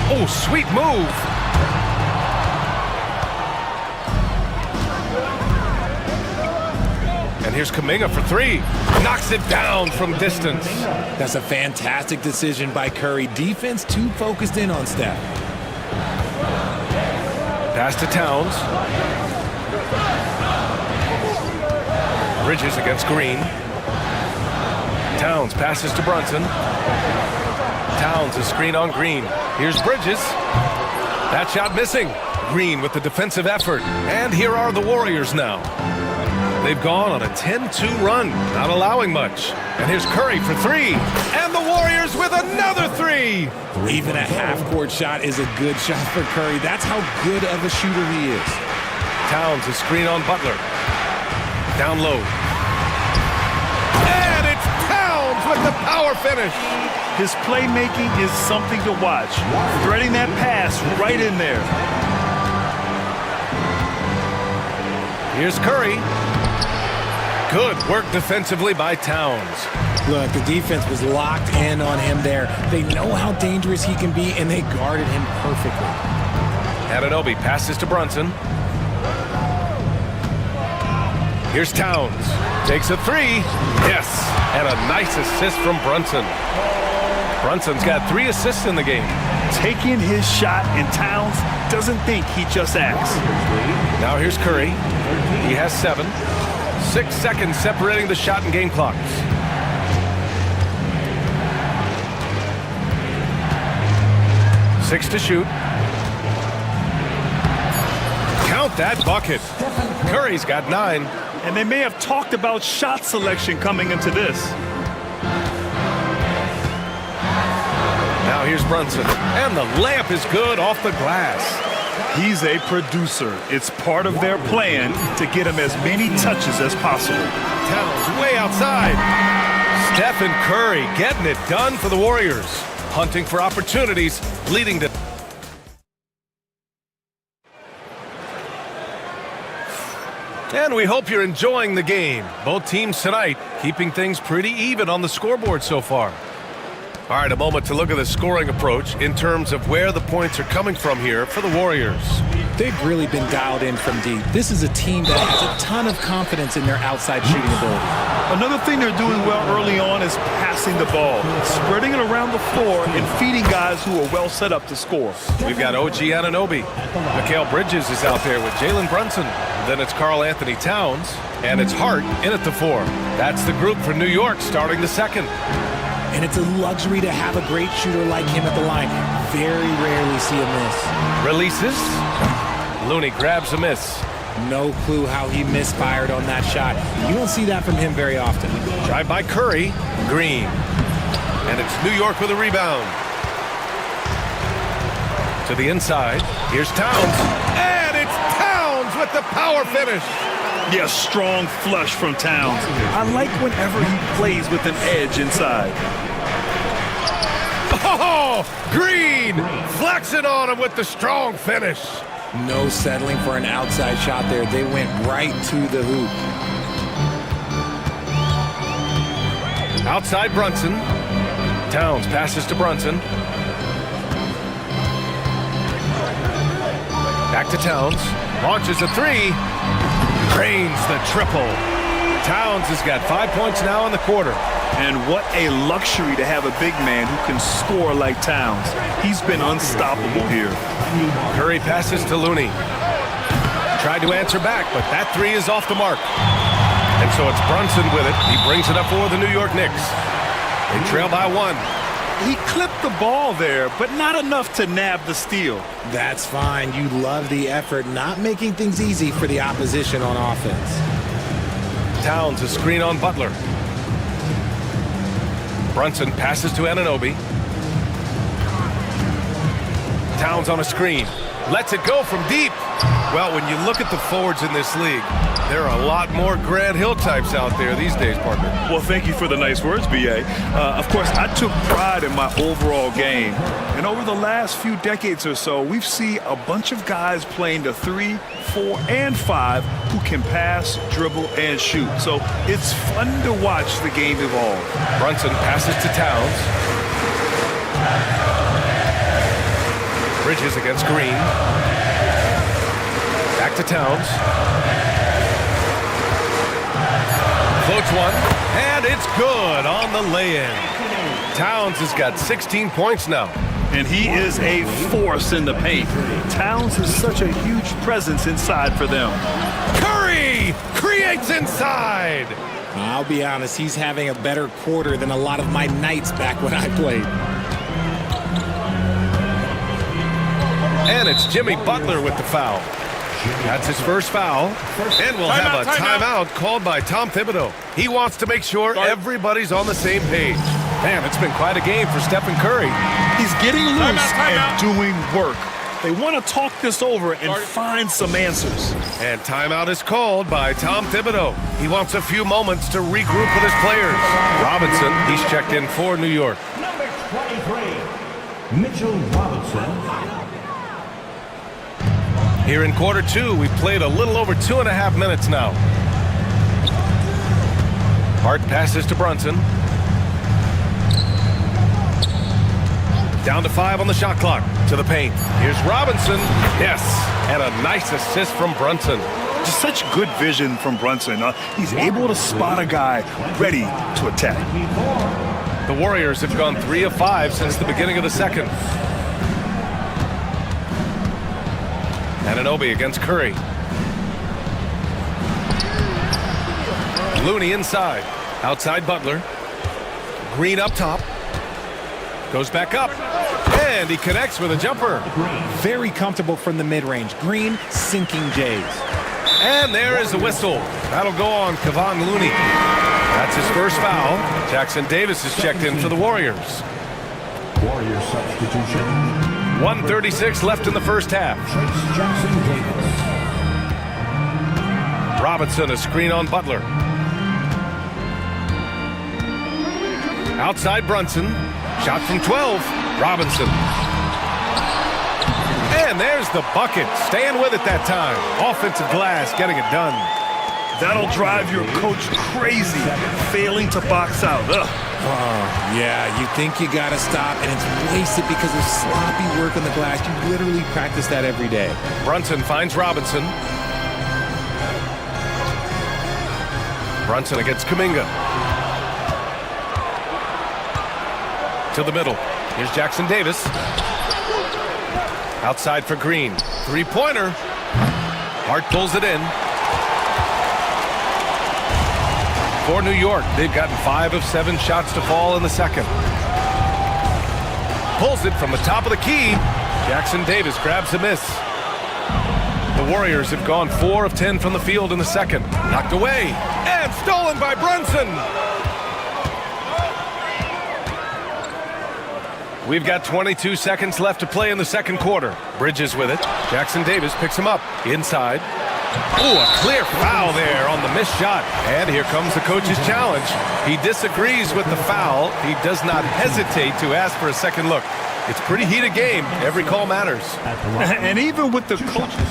Oh, sweet move. And here's Kuminga for 3. Knocks it down from distance. That's a fantastic decision by Curry. Defense too focused in on Steph. Pass to Towns. Bridges against Green. Towns passes to Brunson. Towns a screen on Green. Here's Bridges. That shot missing. Green with the defensive effort. And here are the Warriors now. They've gone on a 10-2 run, not allowing much. And here's Curry for 3. And the Warriors with another 3. Even a half-court shot is a good shot for Curry. That's how good of a shooter he is. Towns a screen on Butler. Down low. And it's Towns with the power finish. His playmaking is something to watch. Threading that pass right in there. Here's Curry. Good work defensively by Towns. Look, the defense was locked in on him there. They know how dangerous he can be, and they guarded him perfectly. Anunoby passes to Brunson. Here's Towns. Takes a three. Yes. And a nice assist from Brunson. Brunson's got 3 assists in the game. Taking his shot, and Towns doesn't think, he just acts. Now here's Curry. He has 7. 6 seconds separating the shot and game clocks. Six to shoot. Count that bucket. Curry's got 9. And they may have talked about shot selection coming into this. Now here's Brunson. And the layup is good off the glass. He's a producer. It's part of their plan to get him as many touches as possible. Towns way outside. Stephen Curry getting it done for the Warriors. Hunting for opportunities, leading to... And we hope you're enjoying the game. Both teams tonight keeping things pretty even on the scoreboard so far. All right, a moment to look at the scoring approach in terms of where the points are coming from here for the Warriors. They've really been dialed in from deep. This is a team that has a ton of confidence in their outside shooting ability. Another thing they're doing well early on is passing the ball, spreading it around the floor and feeding guys who are well set up to score. We've got OG Anunoby. Mikal Bridges is out there with Jalen Brunson. Then it's Karl Anthony Towns, and it's Hart in at the 4. That's the group for New York starting the second. And it's a luxury to have a great shooter like him at the line. Very rarely see a miss. Releases. Looney grabs a miss. No clue how he misfired on that shot. You don't see that from him very often. Drive by Curry. Green. And it's New York with a rebound. To the inside. Here's Towns. And it's Towns with the power finish. Yeah, strong flush from Towns. I like whenever he plays with an edge inside. Oh, Green flexing on him with the strong finish. No settling for an outside shot there. They went right to the hoop. Outside Brunson. Towns passes to Brunson. Back to Towns. Launches a 3. Drains the triple. Towns has got 5 points now in the quarter. And what a luxury to have a big man who can score like Towns. He's been unstoppable here. Curry passes to Looney. Tried to answer back, but that 3 is off the mark. And so it's Brunson with it. He brings it up for the New York Knicks. They trail by 1. He clipped the ball there, but not enough to nab the steal. That's fine. You love the effort, not making things easy for the opposition on offense. Towns a screen on Butler. Brunson passes to Anunoby. Towns on a screen. Lets it go from deep. Well, when you look at the forwards in this league, there are a lot more Grant Hill types out there these days, partner. Well, thank you for the nice words, B.A. Of course, I took pride in my overall game. And over the last few decades or so, we've seen a bunch of guys playing the 3, 4, and 5 who can pass, dribble, and shoot. So it's fun to watch the game evolve. Brunson passes to Towns. Bridges against Green. Back to Towns. Floats one, and it's good on the lay-in. Towns has got 16 points now. And he is a force in the paint. Towns is such a huge presence inside for them. Curry creates inside. I'll be honest, he's having a better quarter than a lot of my nights back when I played. And it's Jimmy Butler with the foul. That's his first foul. And we'll have a timeout called by Tom Thibodeau. He wants to make sure everybody's on the same page. Man, it's been quite a game for Stephen Curry. He's getting loose and doing work. They want to talk this over and find some answers. And timeout is called by Tom Thibodeau. He wants a few moments to regroup with his players. Robinson, he's checked in for New York. Number 23, Mitchell Robinson. Here in quarter two, we've played a little over 2.5 minutes now. Hart passes to Brunson. Down to 5 on the shot clock. To the paint. Here's Robinson. Yes. And a nice assist from Brunson. Just such good vision from Brunson. He's able to spot a guy ready to attack. The Warriors have gone 3 of 5 since the beginning of the second. Anunoby against Curry. Looney inside. Outside Butler. Green up top. Goes back up. And he connects with a jumper. Very comfortable from the mid-range. Green sinking Jays. And there is the whistle. That'll go on Kevon Looney. That's his first foul. Jackson Davis is checked in for the Warriors. Warrior substitution. 1:36 left in the first half. Jackson Davis. Robinson, a screen on Butler. Outside Brunson. Shot from 12. Robinson. And there's the bucket. Staying with it that time. Offensive glass, getting it done. That'll drive your coach crazy, failing to box out. Ugh. Yeah, you think you got to stop, and it's wasted because of sloppy work on the glass. You literally practice that every day. Brunson finds Robinson. Brunson against Kuminga. To the middle. Here's Jackson Davis. Outside for Green. Three-pointer. Hart pulls it in. For New York, they've gotten 5 of 7 shots to fall in the second. Pulls it from the top of the key. Jackson Davis grabs a miss. The Warriors have gone 4 of 10 from the field in the second. Knocked away. And stolen by Brunson. We've got 22 seconds left to play in the second quarter. Bridges with it. Jackson Davis picks him up. Inside. Ooh, a clear foul there on the missed shot. And here comes the coach's challenge. He disagrees with the foul. He does not hesitate to ask for a second look. It's a pretty heated game. Every call matters. And even with the coaches,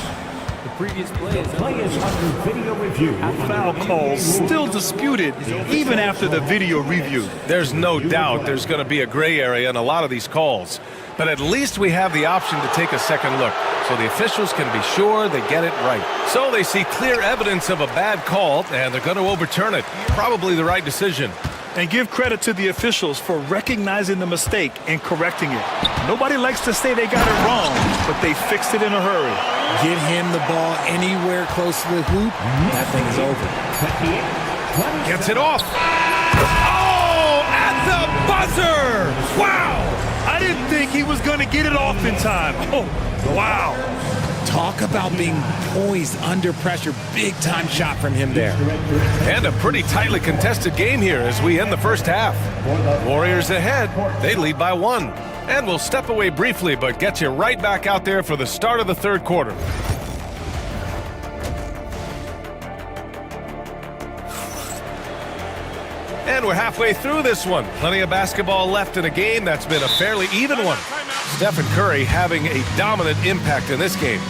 Previous play is under video review. foul calls still disputed even after the video review. There's no doubt there's going to be a gray area in a lot of these calls. But at least we have the option to take a second look, so the officials can be sure they get it right. So they see clear evidence of a bad call, and they're going to overturn it. Probably the right decision. And give credit to the officials for recognizing the mistake and correcting it. Nobody likes to say they got it wrong, but they fixed it in a hurry. Get him the ball anywhere close to the hoop, that thing is over. Gets it off. Oh, at the buzzer! Wow! I didn't think he was going to get it off in time. Oh, wow. Talk about being poised under pressure. Big time shot from him there. And a pretty tightly contested game here as we end the first half. Warriors ahead. They lead by 1. And we'll step away briefly, but get you right back out there for the start of the third quarter. And we're halfway through this one. Plenty of basketball left in a game that's been a fairly even one. Stephen Curry having a dominant impact in this game.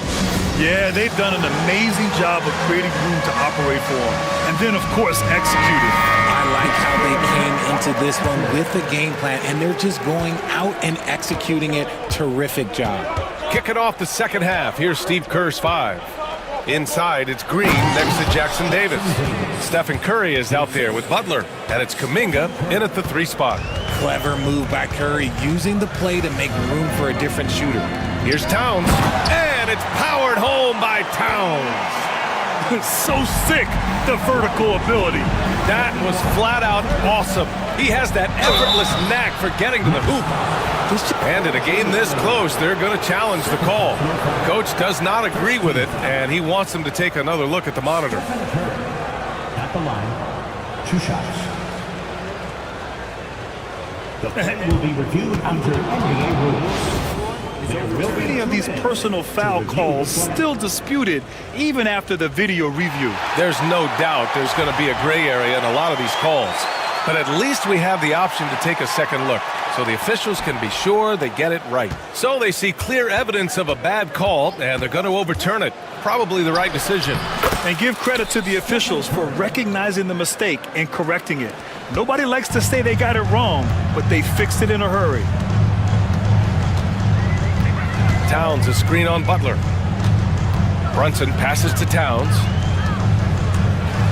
Yeah, they've done an amazing job of creating room to operate for him. And then, of course, executing. I like how they came into this one with a game plan, and they're just going out and executing it. Terrific job. Kicking off the second half. Here's Steve Kerr's 5. Inside, it's Green next to Jackson Davis. Stephen Curry is out there with Butler, and it's Kuminga in at the 3 spot. Clever move by Curry, using the play to make room for a different shooter. Here's Towns, and it's powered home by Towns. So sick, the vertical ability. That was flat out awesome. He has that effortless knack for getting to the hoop. And in a game this close, they're going to challenge the call. Coach does not agree with it, and he wants them to take another look at the monitor. At the line, 2 shots. The play will be reviewed under NBA rules. Many of these personal foul calls still disputed even after the video review. There's no doubt there's going to be a gray area in a lot of these calls. But at least we have the option to take a second look, so the officials can be sure they get it right. So they see clear evidence of a bad call, and they're going to overturn it. Probably the right decision. And give credit to the officials for recognizing the mistake and correcting it. Nobody likes to say they got it wrong, but they fixed it in a hurry. Towns, a screen on Butler. Brunson passes to Towns.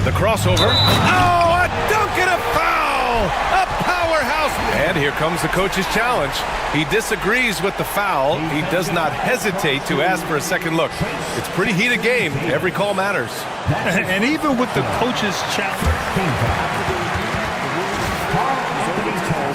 The crossover. Oh, a dunk and a foul! A powerhouse! And here comes the coach's challenge. He disagrees with the foul. He does not hesitate to ask for a second look. It's a pretty heated game. Every call matters. And even with the coach's challenge,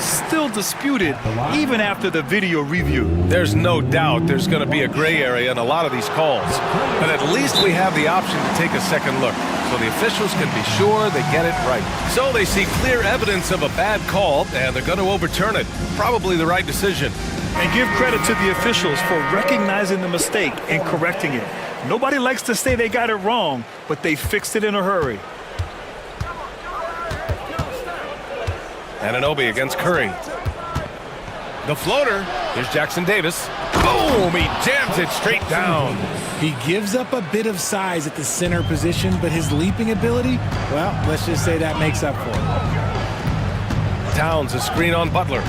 still disputed even after the video review. There's no doubt there's going to be a gray area in a lot of these calls. But at least we have the option to take a second look, so the officials can be sure they get it right. So they see clear evidence of a bad call, and they're going to overturn it. Probably the right decision. And give credit to the officials for recognizing the mistake and correcting it. Nobody likes to say they got it wrong, but they fixed it in a hurry. Anunoby against Curry. The floater. Here's Jackson Davis. Boom! He jams it straight down. He gives up a bit of size at the center position, but his leaping ability, well, let's just say that makes up for it. Towns, a screen on Butler.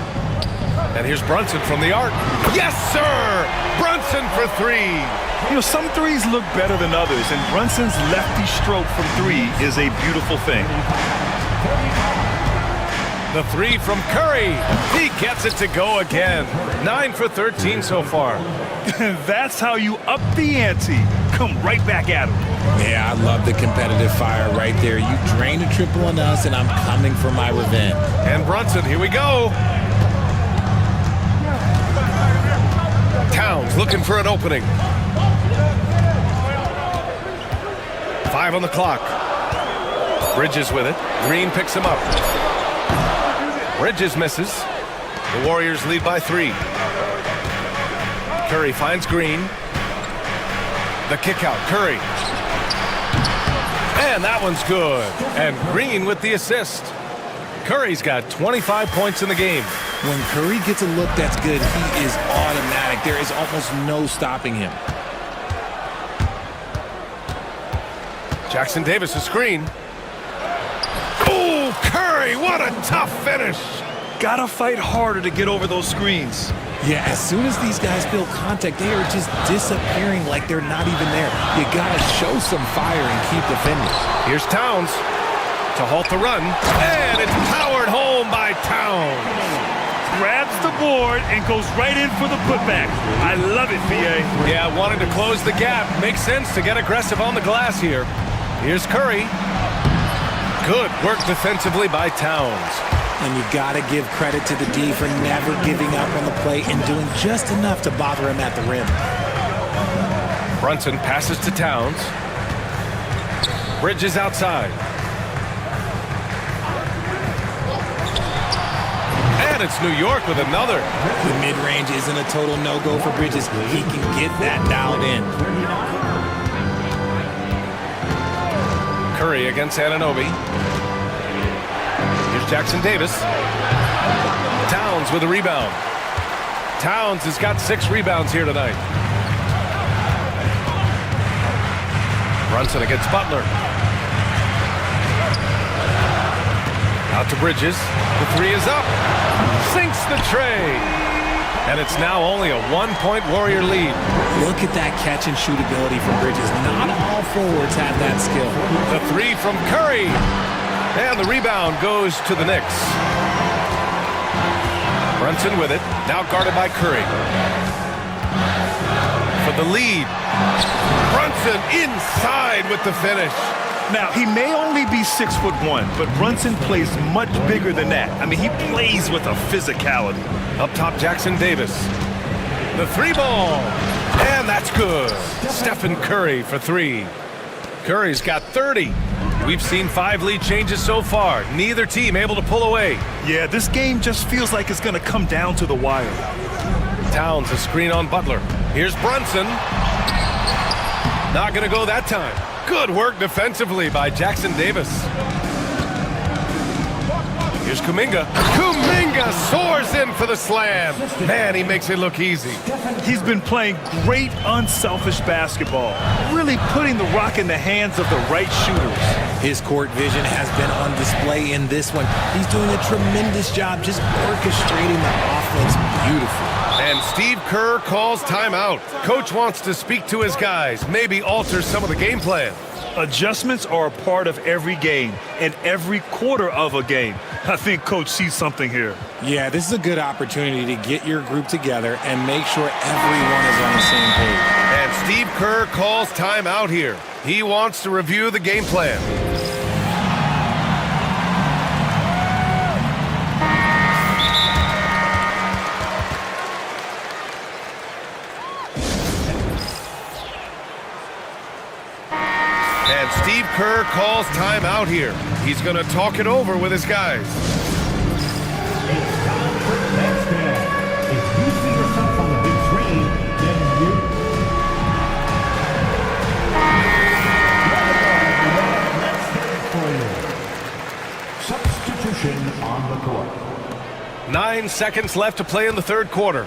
And here's Brunson from the arc. Yes, sir! Brunson for three. You know, some threes look better than others, and Brunson's lefty stroke from three is a beautiful thing. The three from Curry. He gets it to go again. 9 for 13 so far. That's how you up the ante. Come right back at him. Yeah, I love the competitive fire right there. You drained a triple on us, and I'm coming for my revenge. And Brunson, here we go. Towns looking for an opening. 5 on the clock. Bridges with it. Green picks him up. Bridges misses. The Warriors lead by 3. Curry finds Green. The kick out. Curry. And that one's good. And Green with the assist. Curry's got 25 points in the game. When Curry gets a look that's good, he is automatic. There is almost no stopping him. Jackson Davis, a screen. Oh, Curry, what a tough finish. Gotta fight harder to get over those screens. Yeah, as soon as these guys feel contact, they are just disappearing like they're not even there. You gotta show some fire and keep defending. Here's Towns to halt the run, and it's powered home by Towns. Grabs the board and goes right in for the putback. I love it, B.A. Yeah, wanted to close the gap. Makes sense to get aggressive on the glass here. Here's Curry. Good work defensively by Towns. And you got to give credit to the D for never giving up on the play and doing just enough to bother him at the rim. Brunson passes to Towns. Bridges outside. And it's New York with another. The mid-range isn't a total no-go for Bridges. He can get that dialed in. Curry against Anunoby. Here's Jackson Davis. Towns with a rebound. Towns has got 6 rebounds here tonight. Brunson against Butler. Out to Bridges. The 3 is up. Sinks the tray. And it's now only a 1-point Warrior lead. Look at that catch and shoot ability from Bridges. Not all forwards have that skill. The 3 from Curry. And the rebound goes to the Knicks. Brunson with it. Now guarded by Curry. For the lead. Brunson inside with the finish. Now, he may only be 6'1", but Brunson plays much bigger than that. I mean, he plays with a physicality. Up top, Jackson Davis. The 3 ball. And that's good. Stephen Curry for 3. Curry's got 30. We've seen 5 lead changes so far. Neither team able to pull away. Yeah, this game just feels like it's going to come down to the wire. Towns, a screen on Butler. Here's Brunson. Not going to go that time. Good work defensively by Jackson Davis. Here's Kuminga. Kuminga soars in for the slam. Man, he makes it look easy. He's been playing great, unselfish basketball. Really putting the rock in the hands of the right shooters. His court vision has been on display in this one. He's doing a tremendous job just orchestrating the offense beautifully. And Steve Kerr calls timeout. Coach wants to speak to his guys, maybe alter some of the game plan. Adjustments are a part of every game and every quarter of a game. I think Coach sees something here. Yeah, this is a good opportunity to get your group together and make sure everyone is on the same page. And Steve Kerr calls timeout here. He wants to review the game plan. And Steve Kerr calls timeout here. He's going to talk it over with his guys. It's time for the next man. If you see yourself on the big screen, then you... Let's hear it for you. Substitution on the court. 9 seconds left to play in the third quarter.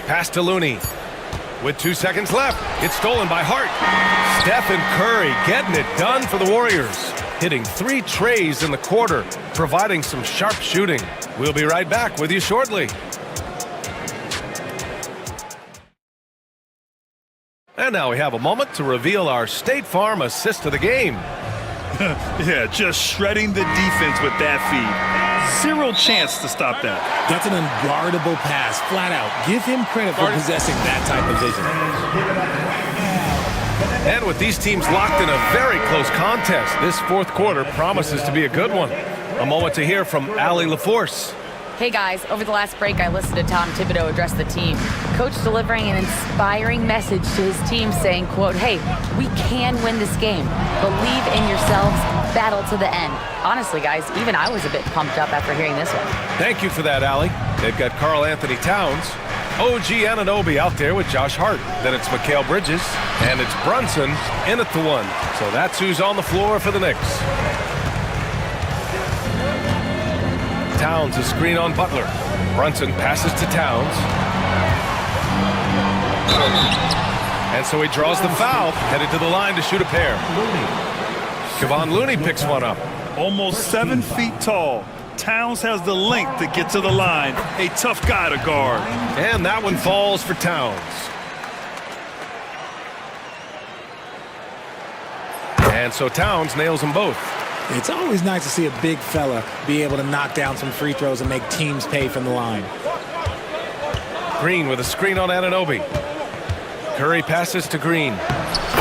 Pass to Looney. With 2 seconds left, it's stolen by Hart. Stephen Curry getting it done for the Warriors. Hitting 3 trays in the quarter, providing some sharp shooting. We'll be right back with you shortly. And now we have a moment to reveal our State Farm assist of the game. Yeah, just shredding the defense with that feed. Zero chance to stop that. That's an unguardable pass, flat out. Give him credit for possessing that type of vision. And with these teams locked in a very close contest, this fourth quarter promises to be a good one. A moment to hear from Allie LaForce. Hey guys, over the last break, I listened to Tom Thibodeau address the team. Coach delivering an inspiring message to his team saying, quote, hey, we can win this game. Believe in yourselves, battle to the end. Honestly, guys, even I was a bit pumped up after hearing this one. Thank you for that, Allie. They've got Karl Anthony Towns, OG Anunoby out there with Josh Hart. Then it's Mikal Bridges, and it's Brunson in at the 1. So that's who's on the floor for the Knicks. Towns a screen on Butler. Brunson passes to Towns. And so he draws the foul, headed to the line to shoot a pair. Kevon Looney picks one up. Almost 7 feet tall. Towns has the length to get to the line. A tough guy to guard. And that one falls for Towns. And so Towns nails them both. It's always nice to see a big fella be able to knock down some free throws and make teams pay from the line. Green with a screen on Anunoby. Curry passes to Green.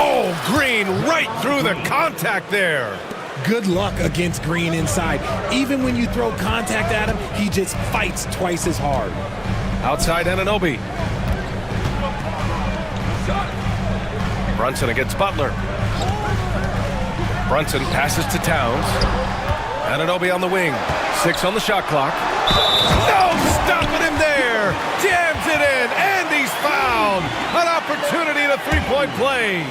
Oh, Green right through the contact there. Good luck against Green inside. Even when you throw contact at him, he just fights twice as hard. Outside Anunoby. Brunson against Butler. Brunson passes to Towns. Anunoby on the wing. 6 on the shot clock. No stopping him there. Jams it in, and he's fouled. An opportunity to three-point play.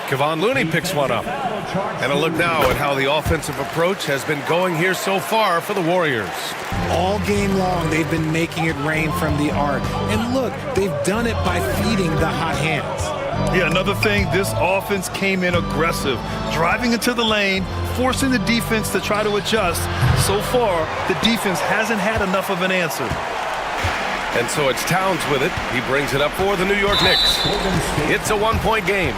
Kevon Looney picks one up. And a look now at how the offensive approach has been going here so far for the Warriors. All game long, they've been making it rain from the arc. And look, they've done it by feeding the hot hands. Yeah, another thing, this offense came in aggressive, driving into the lane, forcing the defense to try to adjust. So far, the defense hasn't had enough of an answer. And so it's Towns with it. He brings it up for the New York Knicks. It's a one-point game.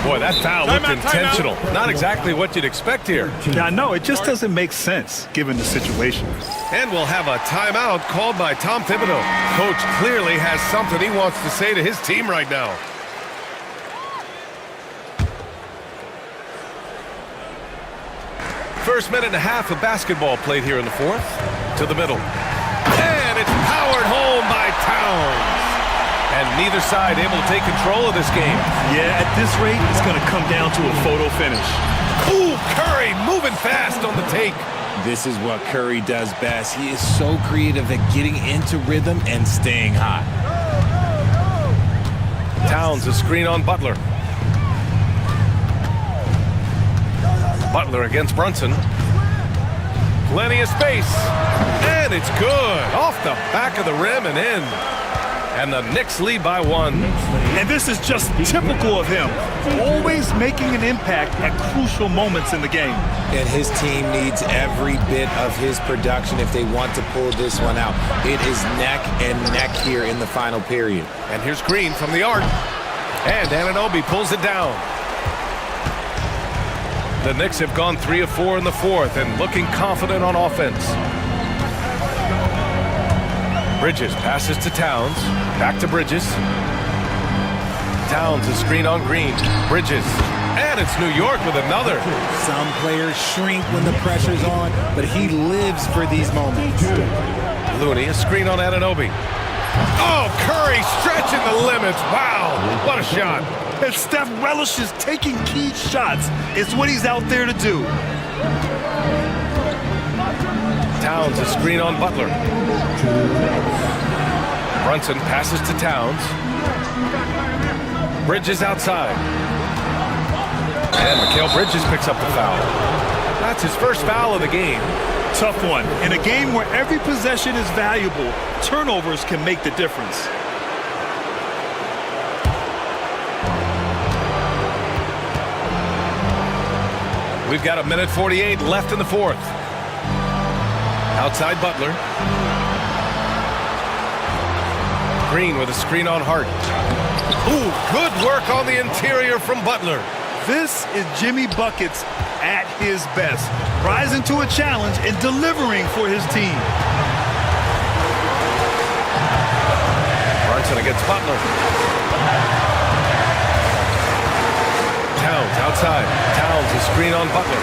Boy, that foul looked intentional. Not exactly what you'd expect here. Yeah, I know. It just doesn't make sense, given the situation. And we'll have a timeout called by Tom Thibodeau. Coach clearly has something he wants to say to his team right now. First minute and a half of basketball played here in the fourth. To the middle. And it's powered home by Towns. And neither side able to take control of this game. Yeah, at this rate, it's going to come down to a photo finish. Ooh, Curry moving fast on the take. This is what Curry does best. He is so creative at getting into rhythm and staying hot. Towns a screen on Butler. Butler against Brunson. Plenty of space. And it's good. Off the back of the rim and in. And the Knicks lead by 1. And this is just typical of him, always making an impact at crucial moments in the game. And his team needs every bit of his production if they want to pull this one out. It is neck and neck here in the final period. And here's Green from the arc. And Anunoby pulls it down. The Knicks have gone 3 of 4 in the fourth and looking confident on offense. Bridges passes to Towns. Back to Bridges. Towns, a screen on Green. Bridges. And it's New York with another. Some players shrink when the pressure's on, but he lives for these moments. Looney, a screen on Anunoby. Oh, Curry stretching the limits. Wow, what a shot. And Steph relishes taking key shots. It's what he's out there to do. Towns, a screen on Butler. Brunson passes to Towns. Bridges outside. And Mikal Bridges picks up the foul. That's his first foul of the game. Tough one. In a game where every possession is valuable, turnovers can make the difference. We've got 1:48 left in the fourth. Outside Butler. Green with a screen on Hart. Ooh, good work on the interior from Butler. This is Jimmy Buckets at his best, rising to a challenge and delivering for his team. Brunson against Butler. Towns outside. Towns, a screen on Butler.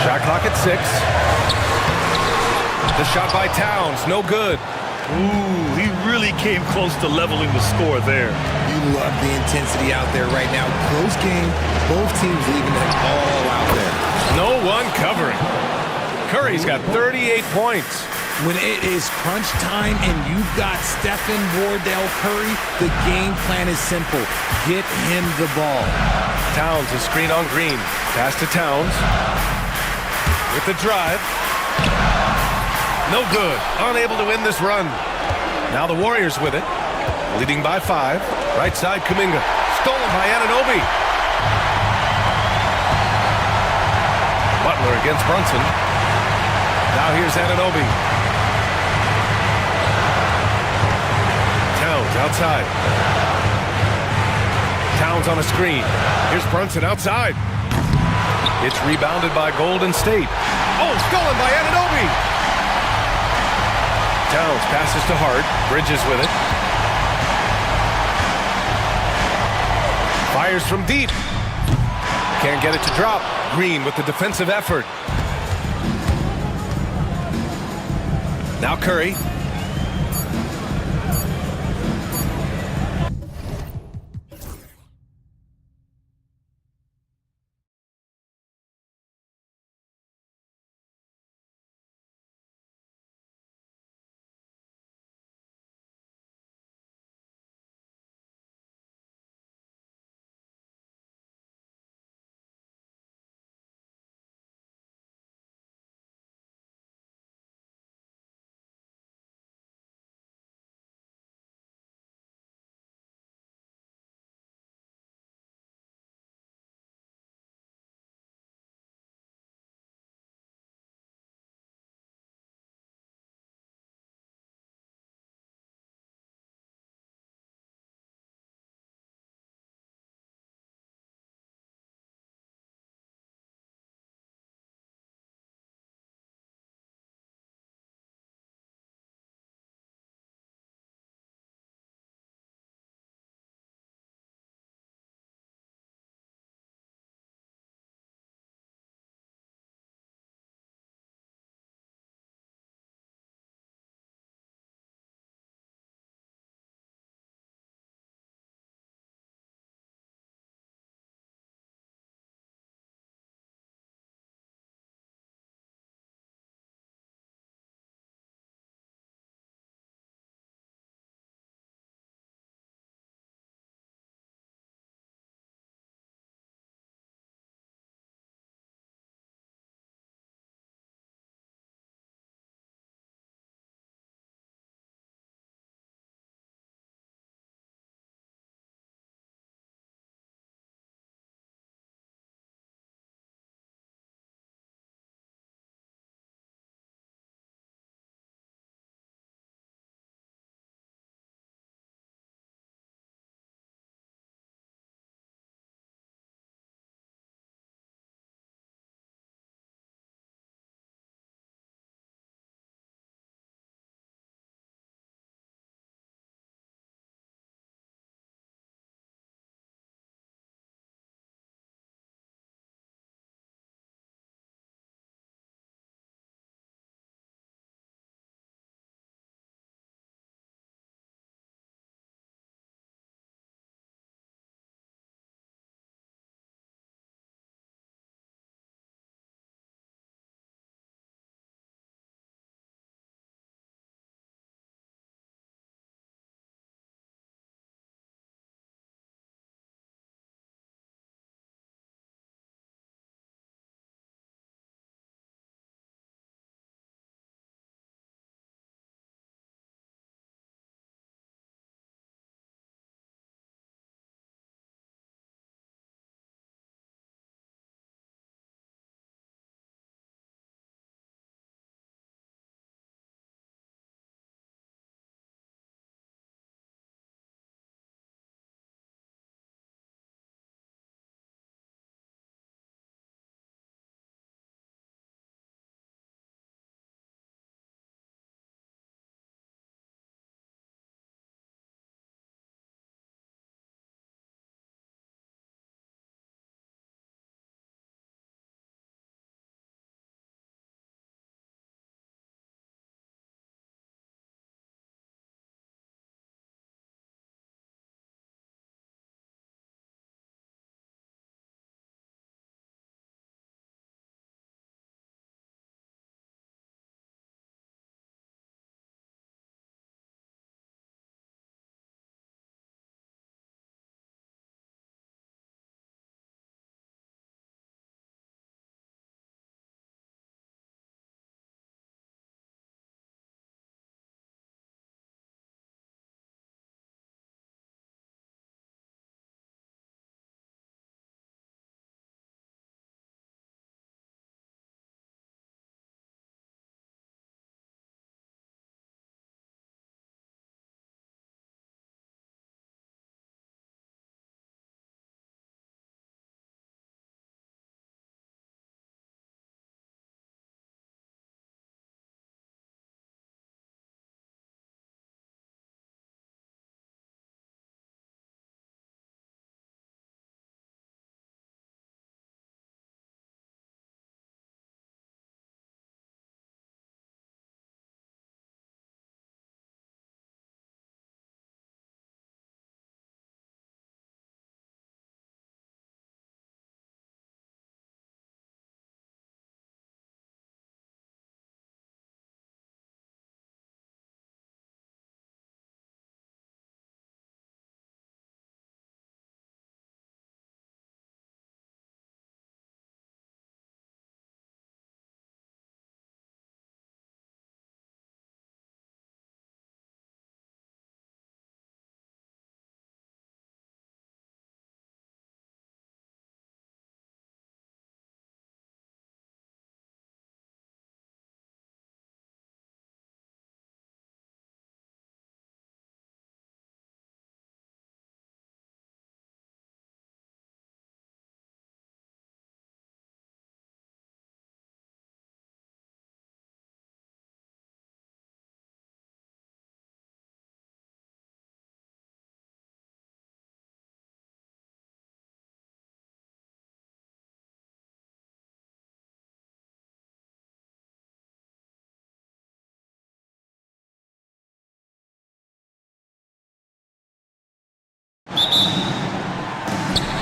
Shot clock at 6. The shot by Towns, no good. Ooh, he really came close to leveling the score there. You love the intensity out there right now. Close game, both teams leaving it all out there. No one covering. Curry's got 38 points. When it is crunch time and you've got Stephen Wardell Curry, the game plan is simple. Get him the ball. Towns, a screen on Green. Pass to Towns. With the drive. No good. Unable to win this run. Now the Warriors with it. Leading by 5. Right side, Kuminga. Stolen by Anunoby. Butler against Brunson. Now here's Anunoby. Towns outside. Towns on a screen. Here's Brunson outside. It's rebounded by Golden State. Oh, stolen by Anunoby. Towns passes to Hart. Bridges with it. Fires from deep. Can't get it to drop. Green with the defensive effort. Now Curry.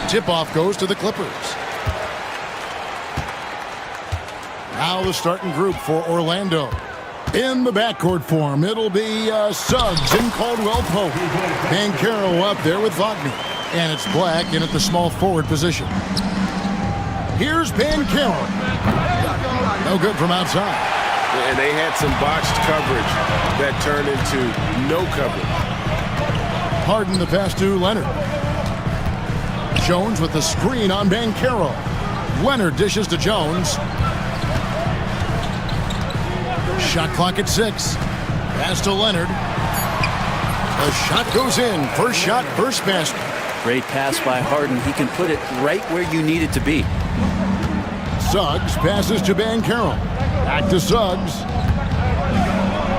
Tip-off goes to the Clippers. Now the starting group for Orlando. In the backcourt form, it'll be Suggs and Caldwell Pope. Banchero up there with Wagner. And it's Black in at the small forward position. Here's Banchero. No good from outside. And they had some botched coverage that turned into no coverage. Harden the pass to Leonard. Jones with the screen on Banchero. Leonard dishes to Jones. Shot clock at 6. Pass to Leonard. The shot goes in. First shot, first basket. Great pass by Harden. He can put it right where you need it to be. Suggs passes to Banchero. Back to Suggs.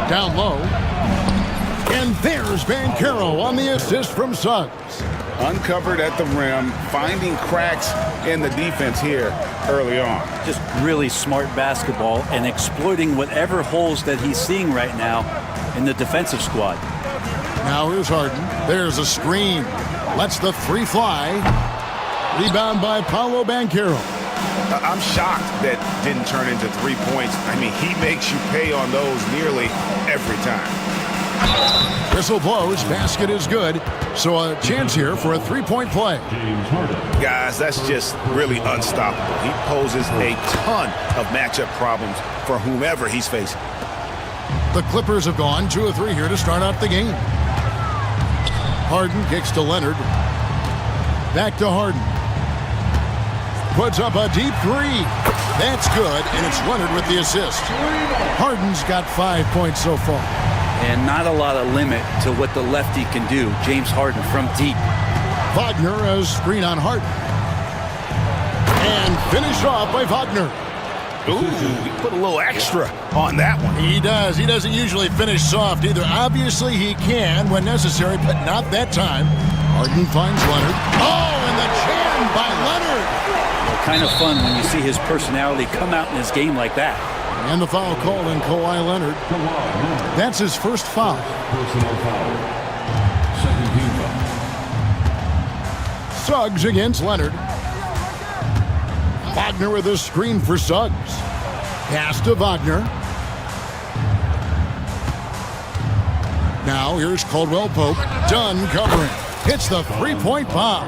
Down low. And there's Banchero on the assist from Suggs. Uncovered at the rim, finding cracks in the defense here early on. Just really smart basketball and exploiting whatever holes that he's seeing right now in the defensive squad. Now here's Harden. There's a screen. Lets the three fly. Rebound by Paolo Banchero. I'm shocked that didn't turn into 3 points. I mean, he makes you pay on those nearly every time. Whistle blows. Basket is good. So a chance here for a three-point play. Guys, that's just really unstoppable. He poses a ton of matchup problems for whomever he's facing. The Clippers have gone 2 of 3 here to start out the game. Harden kicks to Leonard. Back to Harden. Puts up a deep 3. That's good, and it's Leonard with the assist. Harden's got 5 points so far. And not a lot of limit to what the lefty can do. James Harden from deep. Wagner has screen on Harden. And finished off by Wagner. Ooh, he put a little extra on that one. He does. He doesn't usually finish soft either. Obviously, he can when necessary, but not that time. Harden finds Leonard. Oh, and the jam by Leonard. Well, kind of fun when you see his personality come out in his game like that. And the foul called on Kawhi Leonard. That's his first foul. Personal foul. Second team foul. Suggs against Leonard. Wagner with a screen for Suggs. Pass to Wagner. Now here's Caldwell Pope. Done covering. Hits the three-point bomb.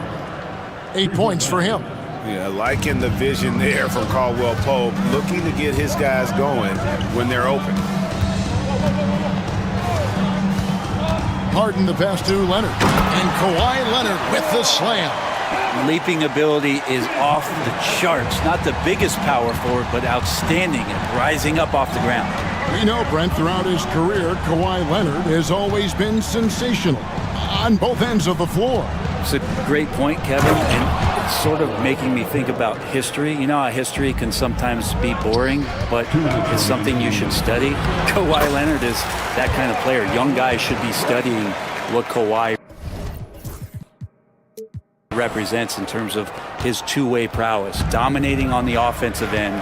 8 points for him. Yeah, liking the vision there from Caldwell Pope, looking to get his guys going when they're open. Harden the pass to Leonard. And Kawhi Leonard with the slam. Leaping ability is off the charts. Not the biggest power forward, but outstanding and rising up off the ground. We know, Brent, throughout his career, Kawhi Leonard has always been sensational on both ends of the floor. It's a great point, Kevin, and it's sort of making me think about history. You know how history can sometimes be boring, but it's something you should study. Kawhi Leonard is that kind of player. Young guys should be studying what Kawhi represents in terms of his two-way prowess, dominating on the offensive end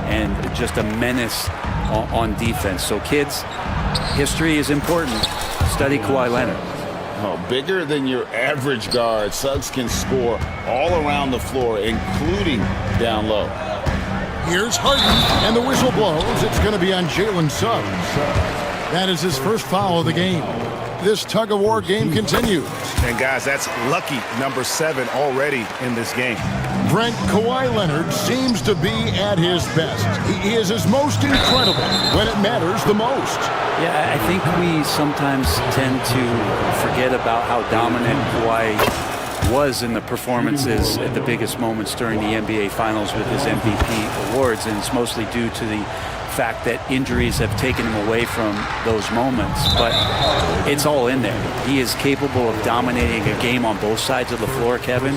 and just a menace on defense. So kids, history is important. Study Kawhi Leonard. Oh, bigger than your average guard, Suggs can score all around the floor, including down low. Here's Harden, and the whistle blows. It's going to be on Jalen Suggs. That is his first foul of the game. This tug-of-war game continues. And guys, that's lucky number 7 already in this game. Brent, Kawhi Leonard seems to be at his best. He is his most incredible when it matters the most. Yeah, I think we sometimes tend to forget about how dominant Kawhi was in the performances at the biggest moments during the NBA Finals with his MVP awards, and it's mostly due to the fact that injuries have taken him away from those moments, but it's all in there. He is capable of dominating a game on both sides of the floor, Kevin,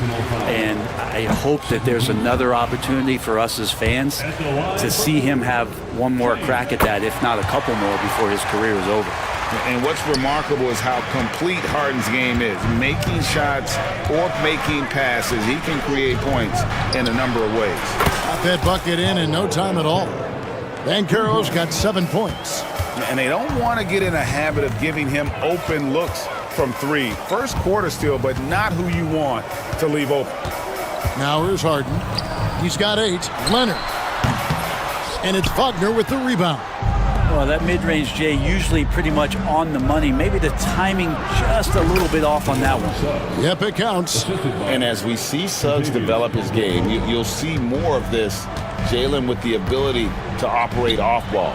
and I hope that there's another opportunity for us as fans to see him have one more crack at that, if not a couple more, before his career is over. And what's remarkable is how complete Harden's game is. Making shots or making passes, he can create points in a number of ways. Got that bucket in no time at all. Banchero's got 7 points. And they don't want to get in a habit of giving him open looks from three. First quarter still, but not who you want to leave open. Now here's Harden. He's got 8. Leonard. And it's Wagner with the rebound. Well, that mid-range, Jay, usually pretty much on the money. Maybe the timing just a little bit off on that one. Yep, it counts. And as we see Suggs develop his game, you'll see more of this. Jalen with the ability to operate off ball.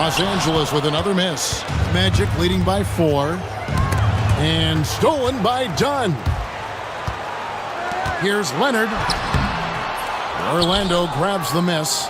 Los Angeles with another miss. Magic leading by 4. And stolen by Dunn. Here's Leonard. Orlando grabs the miss.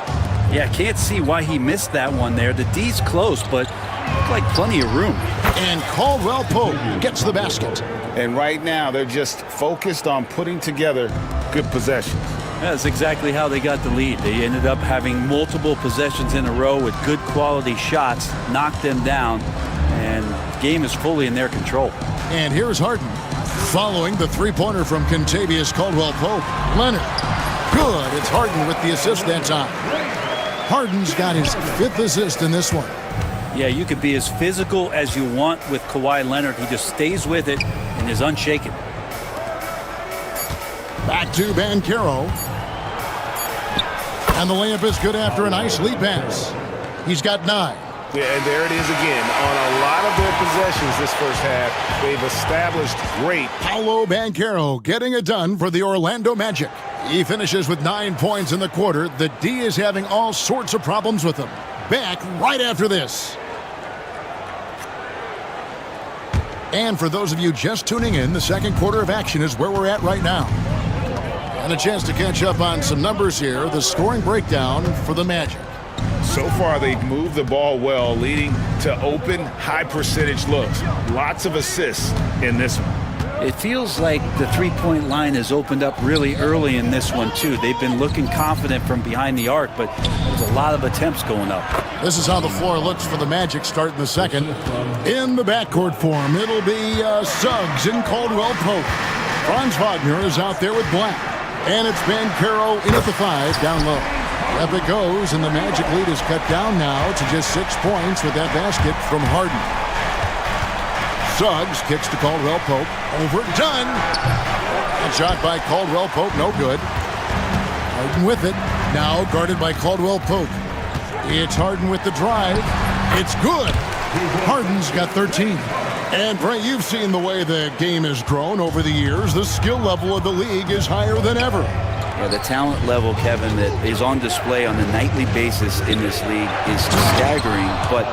Yeah, can't see why he missed that one there. The D's close, but looked like plenty of room. And Caldwell Pope gets the basket. And right now, they're just focused on putting together good possessions. That's exactly how they got the lead. They ended up having multiple possessions in a row with good quality shots, knocked them down, and the game is fully in their control. And here's Harden. Following the three-pointer from Contavious Caldwell Pope. Leonard. Good. It's Harden with the assist that time. Harden's got his 5th assist in this one. Yeah, you could be as physical as you want with Kawhi Leonard. He just stays with it and is unshaken. Back to Banchero. And the layup is good after a nice lead pass. He's got 9. Yeah, and there it is again. On a lot of their possessions this first half, they've established great. Paolo Banchero getting it done for the Orlando Magic. He finishes with 9 points in the quarter. The D is having all sorts of problems with him. Back right after this. And for those of you just tuning in, the second quarter of action is where we're at right now. And a chance to catch up on some numbers here. The scoring breakdown for the Magic. So far, they've moved the ball well, leading to open, high-percentage looks. Lots of assists in this one. It feels like the three-point line has opened up really early in this one, too. They've been looking confident from behind the arc, but there's a lot of attempts going up. This is how the floor looks for the Magic starting the second. In the backcourt form, it'll be Suggs and Caldwell Pope. Franz Wagner is out there with Black. And it's Banchero in at the 5, down low. Up it goes, and the Magic lead is cut down now to just 6 points with that basket from Harden. Suggs kicks to Caldwell Pope. Overdone. A shot by Caldwell Pope, no good. Harden with it. Now guarded by Caldwell Pope. It's Harden with the drive. It's good. Harden's got 13. And, Bray, you've seen the way the game has grown over the years. The skill level of the league is higher than ever. Yeah, the talent level, Kevin, that is on display on a nightly basis in this league is staggering. But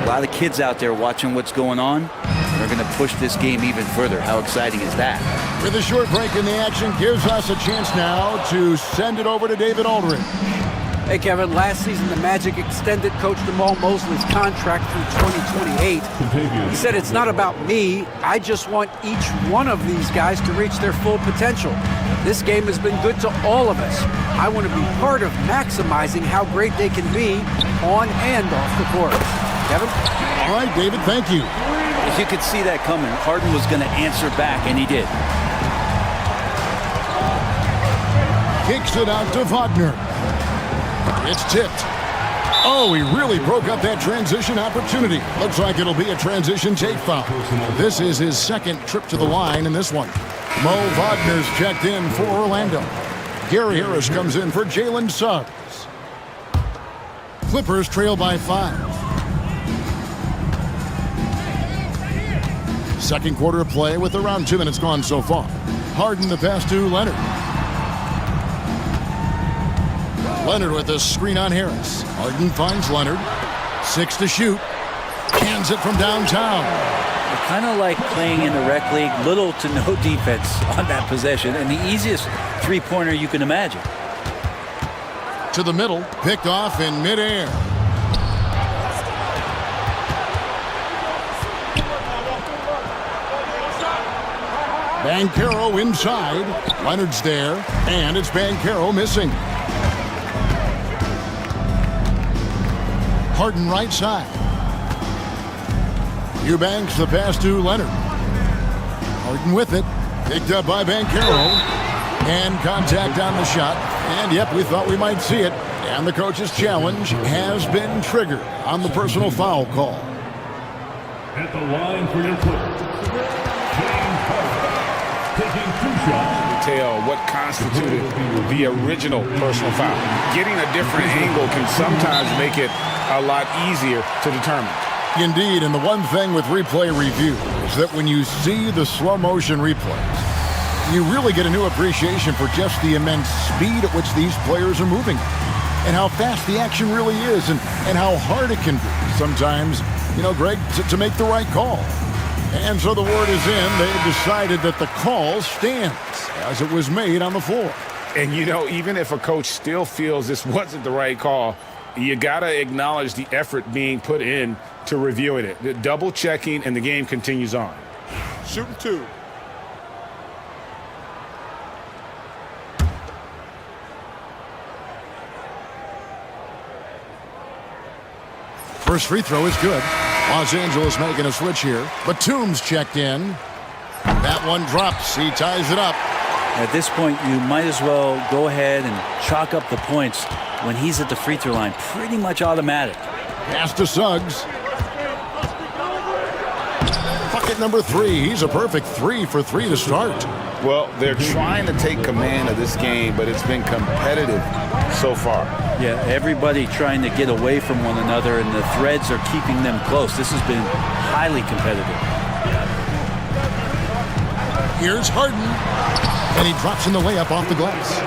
a lot of kids out there watching what's going on are going to push this game even further. How exciting is that? With a short break in the action, gives us a chance now to send it over to David Aldridge. Hey, Kevin, last season the Magic extended Coach Jamal Mosley's contract through 2028. He said, it's not about me. I just want each one of these guys to reach their full potential. This game has been good to all of us. I want to be part of maximizing how great they can be on and off the court. Kevin? All right, David, thank you. If you could see that coming, Harden was going to answer back, and he did. Kicks it out to Wagner. It's tipped. Oh, he really broke up that transition opportunity. Looks like it'll be a transition take foul. This is his second trip to the line in this one. Mo Wagner's checked in for Orlando. Gary Harris comes in for Jalen Suggs. Clippers trail by 5. Second quarter of play with around 2 minutes gone so far. Harden the pass to Leonard. Leonard with a screen on Harris. Harden finds Leonard. 6 to shoot. Hands it from downtown. Kind of like playing in the rec league, little to no defense on that possession, and the easiest three-pointer you can imagine. To the middle, picked off in midair. Banchero inside. Leonard's there, and it's Banchero missing. Harden right side. Eubanks the pass to Leonard. Harden with it. Picked up by Banchero. And contact on the shot. And yep, we thought we might see it. And the coach's challenge has been triggered on the personal foul call. At the line for your Clippers, James Harden, taking 2 shots. Tell what constituted the original personal foul. Getting a different angle can sometimes make it a lot easier to determine. Indeed, and the one thing with replay review is that when you see the slow motion replays, you really get a new appreciation for just the immense speed at which these players are moving and how fast the action really is and how hard it can be sometimes, you know, Greg, to make the right call. And so the word is in. They've decided that the call stands as it was made on the floor. And, you know, even if a coach still feels this wasn't the right call, you got to acknowledge the effort being put in to reviewing it. The double checking, and the game continues on. Shooting 2. First free throw is good. Los Angeles making a switch here. Batum's checked in. That one drops. He ties it up. At this point, you might as well go ahead and chalk up the points when he's at the free throw line. Pretty much automatic. Pass to Suggs. Bucket number 3. He's a perfect 3 for 3 to start. Well, they're trying to take command of this game, but it's been competitive so far. Yeah, everybody trying to get away from one another, and the threads are keeping them close. This has been highly competitive. Here's Harden, and he drops in the layup off the glass.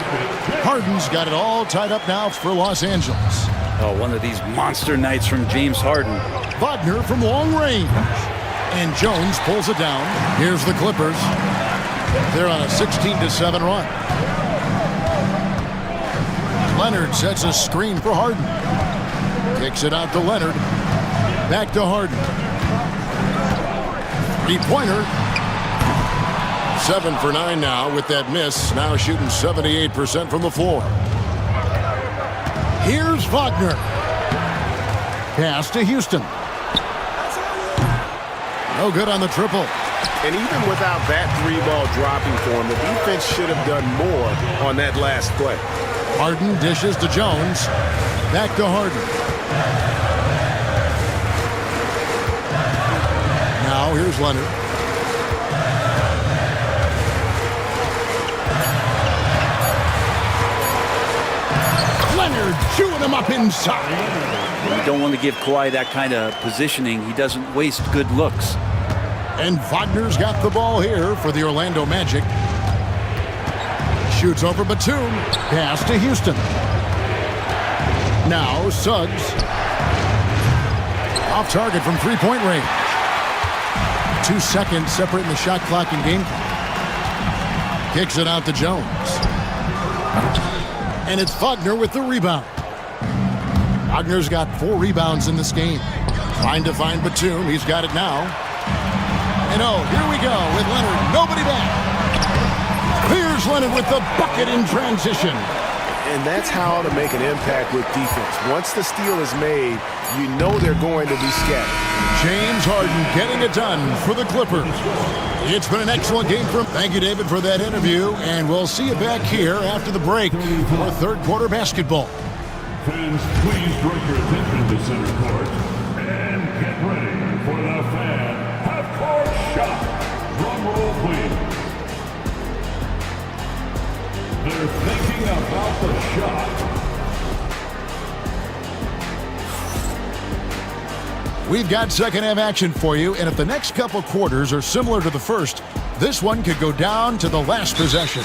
Harden's got it all tied up now for Los Angeles. Oh, one of these monster nights from James Harden. Wagner from long range. And Jones pulls it down. Here's the Clippers. They're on a 16-7 run. Leonard sets a screen for Harden. Kicks it out to Leonard. Back to Harden. 3-pointer. 7 for 9 now with that miss. Now shooting 78% from the floor. Here's Wagner. Pass to Houston. No good on the triple. And even without that 3-ball dropping for him, the defense should have done more on that last play. Harden dishes to Jones. Back to Harden. Now here's Leonard. Leonard chewing him up inside. You don't want to give Kawhi that kind of positioning. He doesn't waste good looks. And Wagner's got the ball here for the Orlando Magic. Shoots over Batum. Pass to Houston. Now Suggs. Off target from 3-point range. 2 seconds separating the shot clock and game clock. Kicks it out to Jones. And it's Wagner with the rebound. Wagner's got 4 rebounds in this game. Trying to find Batum. He's got it now. And oh, here we go with Leonard. Nobody back. Here's Leonard with the bucket in transition. And that's how to make an impact with defense. Once the steal is made, you know they're going to be scattered. James Harden getting it done for the Clippers. It's been an excellent game for him. Thank you, David, for that interview. And we'll see you back here after the break for third quarter basketball. Fans, please direct your attention to center court and get ready for the fan half-court shot. Drum roll, please. They're thinking about the shot. We've got second half action for you, and if the next couple quarters are similar to the first, this one could go down to the last possession.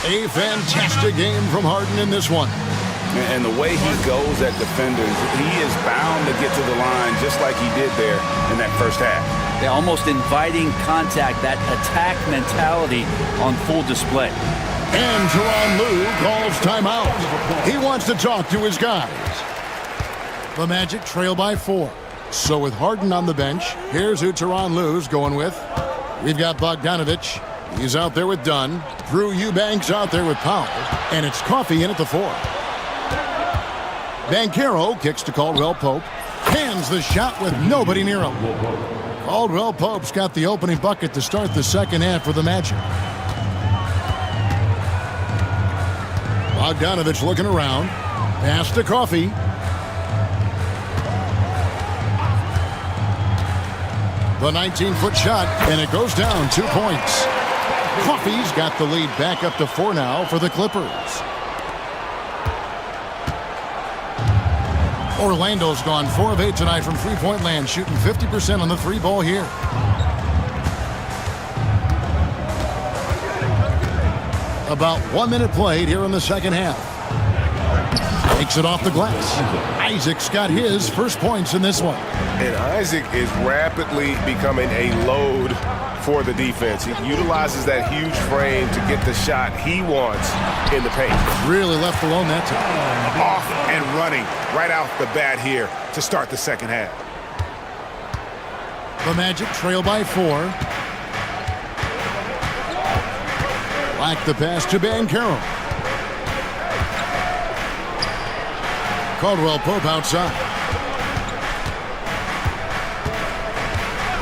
A fantastic game from Harden in this one. And the way he goes at defenders, he is bound to get to the line just like he did there in that first half. They're almost inviting contact, that attack mentality on full display. And Tyronn Lue calls timeout. He wants to talk to his guys. The Magic trail by 4. So with Harden on the bench, here's who Tyronn Lue's going with. We've got Bogdanovich. He's out there with Dunn. Drew Eubanks out there with Powell. And it's Coffey in at the 4. Banchero kicks to Caldwell Pope. Hands the shot with nobody near him. Caldwell Pope's got the opening bucket to start the second half for the Magic. Bogdanovich looking around. Pass to Coffey. The 19-foot shot, and it goes down 2 points. Coffey's got the lead back up to 4 now for the Clippers. Orlando's gone 4 of 8 tonight from three-point land, shooting 50% on the three ball here. About 1 minute played here in the second half. Takes it off the glass. Isaac's got his first points in this one. And Isaac is rapidly becoming a load for the defense. He utilizes that huge frame to get the shot he wants in the paint. Really left alone that time. Off and running right out the bat here to start the second half. The Magic trail by 4. Black the pass to Banchero. Caldwell Pope outside.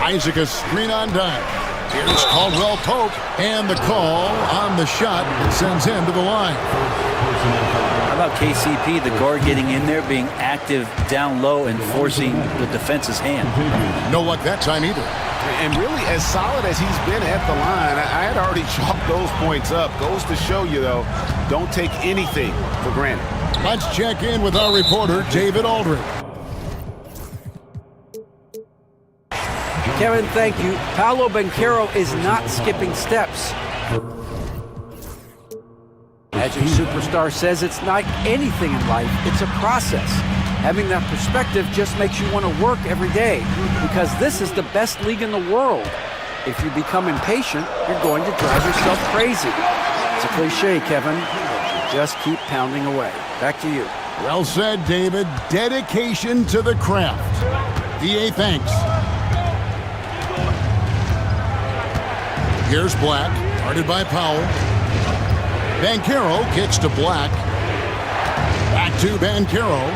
Isaac a screen on dime. Here's Caldwell Pope, and the call on the shot sends him to the line. How about KCP, the guard getting in there, being active down low and forcing the defense's hand? No luck that time either. And really, as solid as he's been at the line, I had already chalked those points up. Goes to show you, though, don't take anything for granted. Let's check in with our reporter, David Aldridge. Kevin, thank you. Paolo Banchero is not skipping steps. Magic superstar says it's like anything in life, it's a process. Having that perspective just makes you want to work every day because this is the best league in the world. If you become impatient, you're going to drive yourself crazy. It's a cliche, Kevin. Just keep pounding away. Back to you. Well said, David. Dedication to the craft. DA thanks. Here's Black, guarded by Powell. Banchero kicks to Black. Back to Banchero.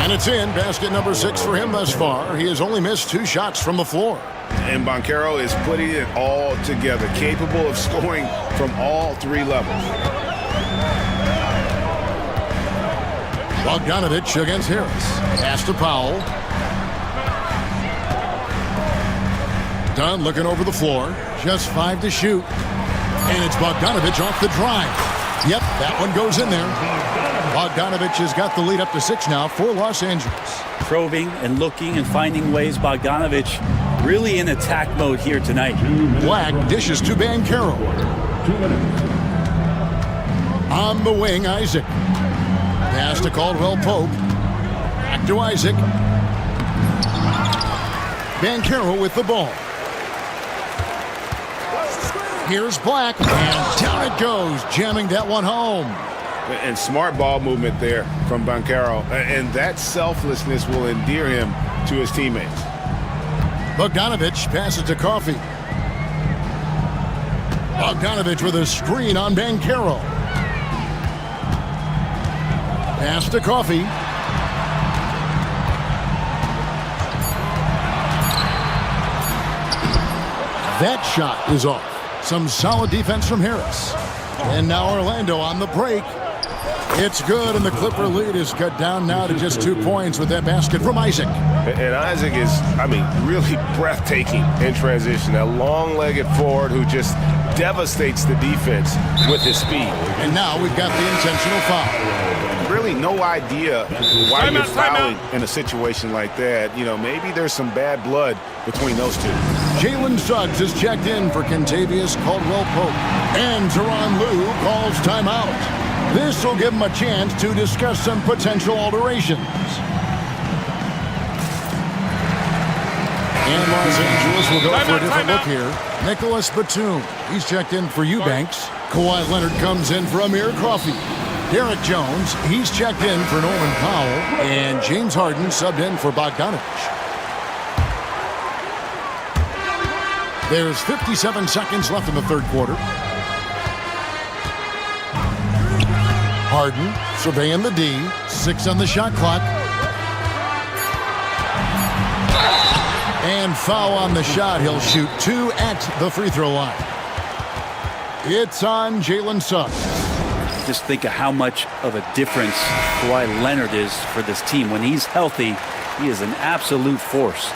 And it's in. Basket number 6 for him thus far. He has only missed 2 shots from the floor. And Banchero is putting it all together, capable of scoring from all 3 levels. Bogdanovich against Harris. Pass to Powell. Dunn looking over the floor. Just 5 to shoot. And it's Bogdanovich off the drive. Yep, that one goes in there. Bogdanovich has got the lead up to 6 now for Los Angeles. Probing and looking and finding ways. Bogdanovich really in attack mode here tonight. Black dishes to Banchero. 2 minutes. On the wing, Isaac. Pass to Caldwell Pope. Back to Isaac. Banchero with the ball. Here's Black, and down it goes, jamming that one home. And smart ball movement there from Banchero. And that selflessness will endear him to his teammates. Bogdanovich passes to Coffey. Bogdanovich with a screen on Banchero. Pass to Coffey. That shot is off. Some solid defense from Harris. And now Orlando on the break. It's good, and the Clipper lead is cut down now to just 2 points with that basket from Isaac. And Isaac is, really breathtaking in transition. A long-legged forward who just devastates the defense with his speed. And now we've got the intentional foul. Really no idea why you're fouling in a situation like that. Maybe there's some bad blood between those two. Jalen Suggs has checked in for Kentavious Caldwell-Pope. And Teron Lue calls timeout. This will give him a chance to discuss some potential alterations. And Los Angeles will go for a different look here. Nicholas Batum, he's checked in for Eubanks. Kawhi Leonard comes in for Amir Coffey. Derek Jones, he's checked in for Norman Powell. And James Harden subbed in for Bogdanovich. There's 57 seconds left in the third quarter. Harden surveying the D. 6 on the shot clock. And foul on the shot. He'll shoot 2 at the free throw line. It's on Jalen Suggs. Just think of how much of a difference Kawhi Leonard is for this team. When he's healthy, He is an absolute force.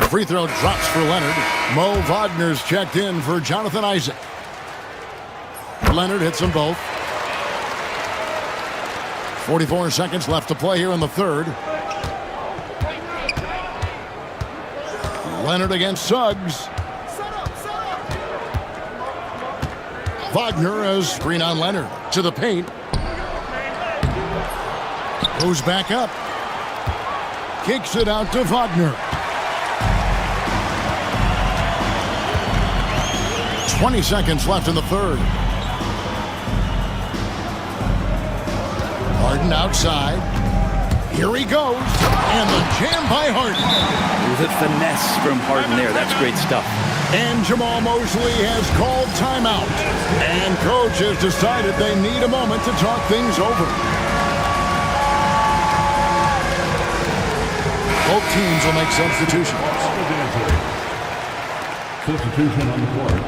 Free throw drops for Leonard. Mo Wagner's checked in for Jonathan Isaac. Leonard hits them both. 44 seconds left to play here in the third. Leonard against Suggs. Wagner has screen on Leonard. To the paint. Goes back up. Kicks it out to Wagner. 20 seconds left in the third. Harden outside. Here he goes. And the jam by Harden. The finesse from Harden there. That's great stuff. And Jamal Mosley has called timeout. And coach has decided they need a moment to talk things over. Both teams will make substitutions. Substitution on the court.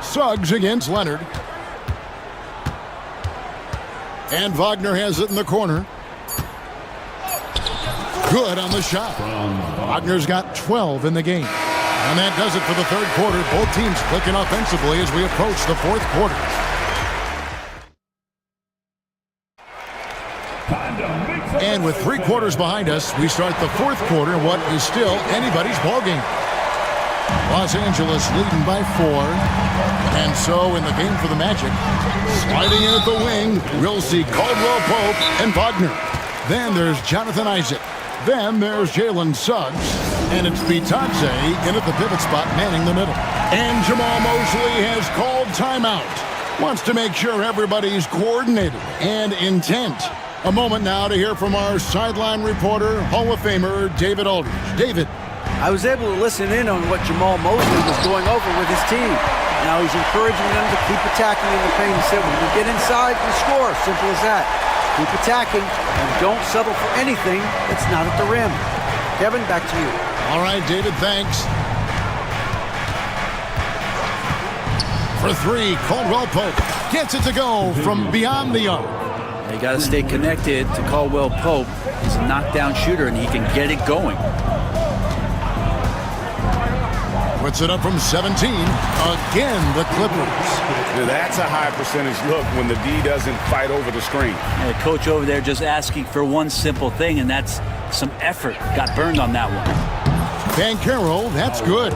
Suggs against Leonard. And Wagner has it in the corner. Good on the shot. Wagner's got 12 in the game. And that does it for the third quarter. Both teams clicking offensively as we approach the fourth quarter. And with 3 quarters behind us, we start the fourth quarter, what is still anybody's ballgame. Los Angeles leading by 4. And so in the game for the Magic, sliding in at the wing, we'll see Caldwell Pope and Wagner. Then there's Jonathan Isaac. Then there's Jalen Suggs. And it's Bitadze in at the pivot spot, manning the middle. And Jamal Mosley has called timeout. Wants to make sure everybody's coordinated and intent. A moment now to hear from our sideline reporter, Hall of Famer David Aldridge. David. I was able to listen in on what Jamal Mosley was going over with his team. Now he's encouraging them to keep attacking in the paint. He said, when you get inside, you score. Simple as that. Keep attacking and don't settle for anything that's not at the rim. Kevin, back to you. All right, David, thanks. For 3, Caldwell Pope gets it to go from beyond the arc. You got to stay connected to Caldwell Pope. He's a knockdown shooter, and he can get it going. Puts it up from 17. Again, the Clippers. Now that's a high percentage look when the D doesn't fight over the screen. And the coach over there just asking for one simple thing, and that's some effort. Got burned on that one. Banchero, that's good.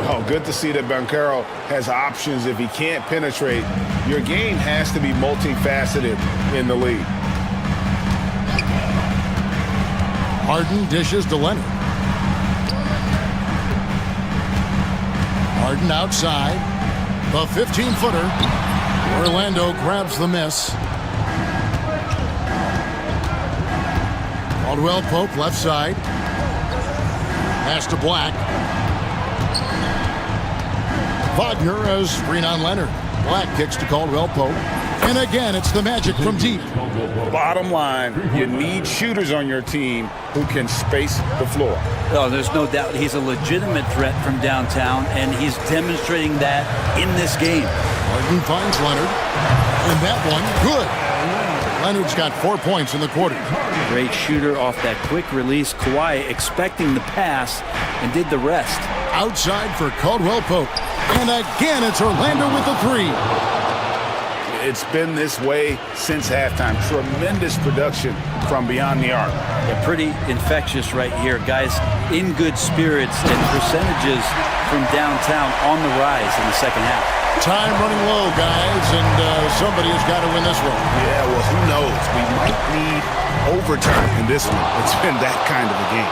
Oh, good to see that Banchero has options if he can't penetrate. Your game has to be multifaceted in the league. Harden dishes to Leonard. Harden outside. The 15-footer. Orlando grabs the miss. Caldwell Pope left side. Pass to Black. Wagner has screen on Leonard. Black kicks to Caldwell Pope. And again, it's the Magic from deep. Bottom line, you need shooters on your team who can space the floor. Oh, there's no doubt he's a legitimate threat from downtown, and he's demonstrating that in this game. Harden finds Leonard. And that one, good. Leonard's got 4 points in the quarter. Great shooter off that quick release. Kawhi expecting the pass and did the rest. Outside for Caldwell Pope. And again, it's Orlando with the 3. It's been this way since halftime. Tremendous production from beyond the arc. Yeah, pretty infectious right here. Guys in good spirits and percentages from downtown on the rise in the second half. Time running low, guys, and somebody has got to win this one. Yeah, well, who knows? We might need overtime in this one. It's been that kind of a game.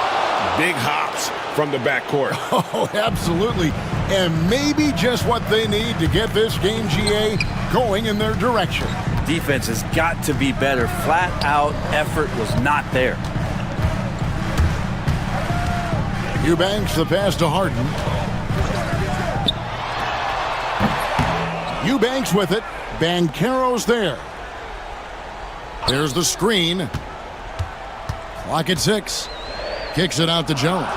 Big hops from the backcourt. Oh, absolutely. And maybe just what they need to get this game, GA, going in their direction. Defense has got to be better. Flat out effort was not there. Eubanks the pass to Harden. Eubanks with it. Banchero's there. There's the screen. Clock at 6. Kicks it out to Jones.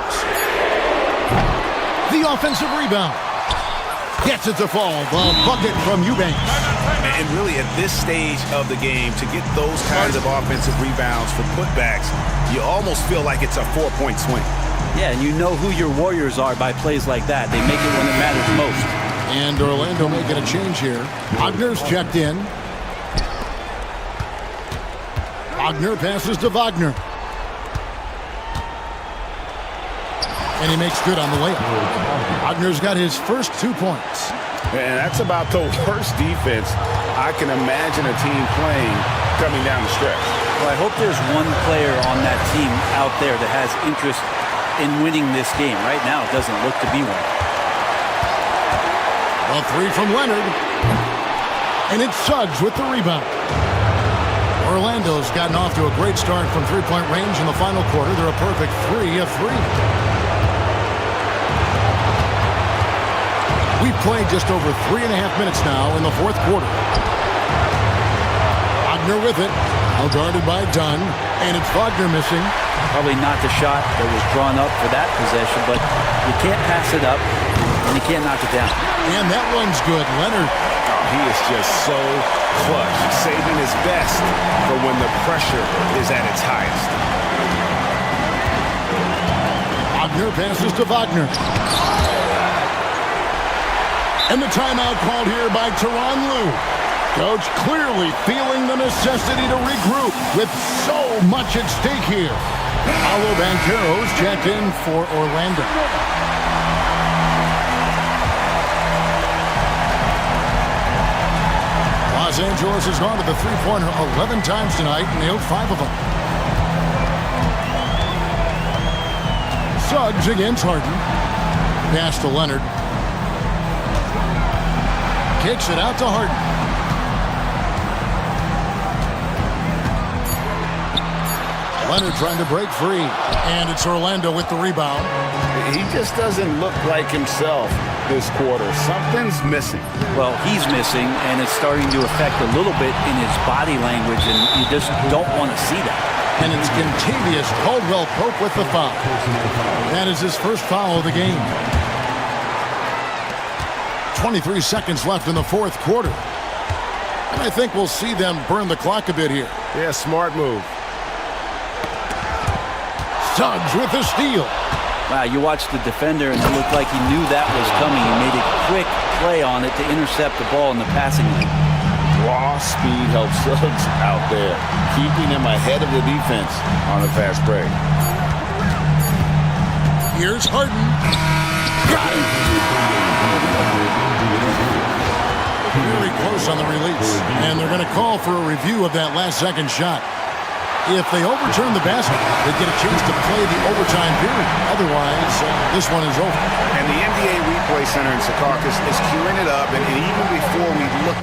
The offensive rebound. Gets it to fall. The bucket from Eubanks. And really at this stage of the game, to get those kinds of offensive rebounds for putbacks, you almost feel like it's a 4-point swing. Yeah, and you know who your Warriors are by plays like that. They make it when it matters most. And Orlando making a change here. Wagner's checked in. Wagner passes to Wagner. And he makes good on the layup. Wagner's got his first 2 points. And that's about the worst defense I can imagine a team playing coming down the stretch. Well, I hope there's one player on that team out there that has interest in winning this game. Right now, it doesn't look to be one. A 3 from Leonard. And it's Suggs with the rebound. Orlando's gotten off to a great start from three-point range in the final quarter. They're a perfect 3 of 3. We've played just over 3.5 minutes now in the fourth quarter. Wagner with it. Now guarded by Dunn. And it's Wagner missing. Probably not the shot that was drawn up for that possession, but you can't pass it up, and you can't knock it down. And that one's good. Leonard. Oh, he is just so clutch, saving his best for when the pressure is at its highest. Wagner passes to Wagner. And the timeout called here by Tyronn Lue. Coach clearly feeling the necessity to regroup with so much at stake here. Paolo Banchero's checked in for Orlando. Los Angeles has gone to the three-pointer 11 times tonight and nailed 5 of them. Suggs against Harden. Pass to Leonard. Kicks it out to Harden. Leonard trying to break free. And it's Orlando with the rebound. He just doesn't look like himself this quarter. Something's missing. Well, he's missing, and it's starting to affect a little bit in his body language, and you just don't want to see that. And it's Contavious Caldwell-Pope with the foul. That is his first foul of the game. 23 seconds left in the fourth quarter. And I think we'll see them burn the clock a bit here. Yeah, smart move. Suggs with the steal. Wow, you watched the defender, and it looked like he knew that was coming. He made a quick play on it to intercept the ball in the passing lane. Raw speed helps Suggs out there, keeping him ahead of the defense on a fast break. Here's Harden. Got it. Very close on the release. And they're going to call for a review of that last second shot. If they overturn the basket, they get a chance to play the overtime period. Otherwise, this one is over. And the NBA Replay Center in Secaucus is queuing it up. And even before we look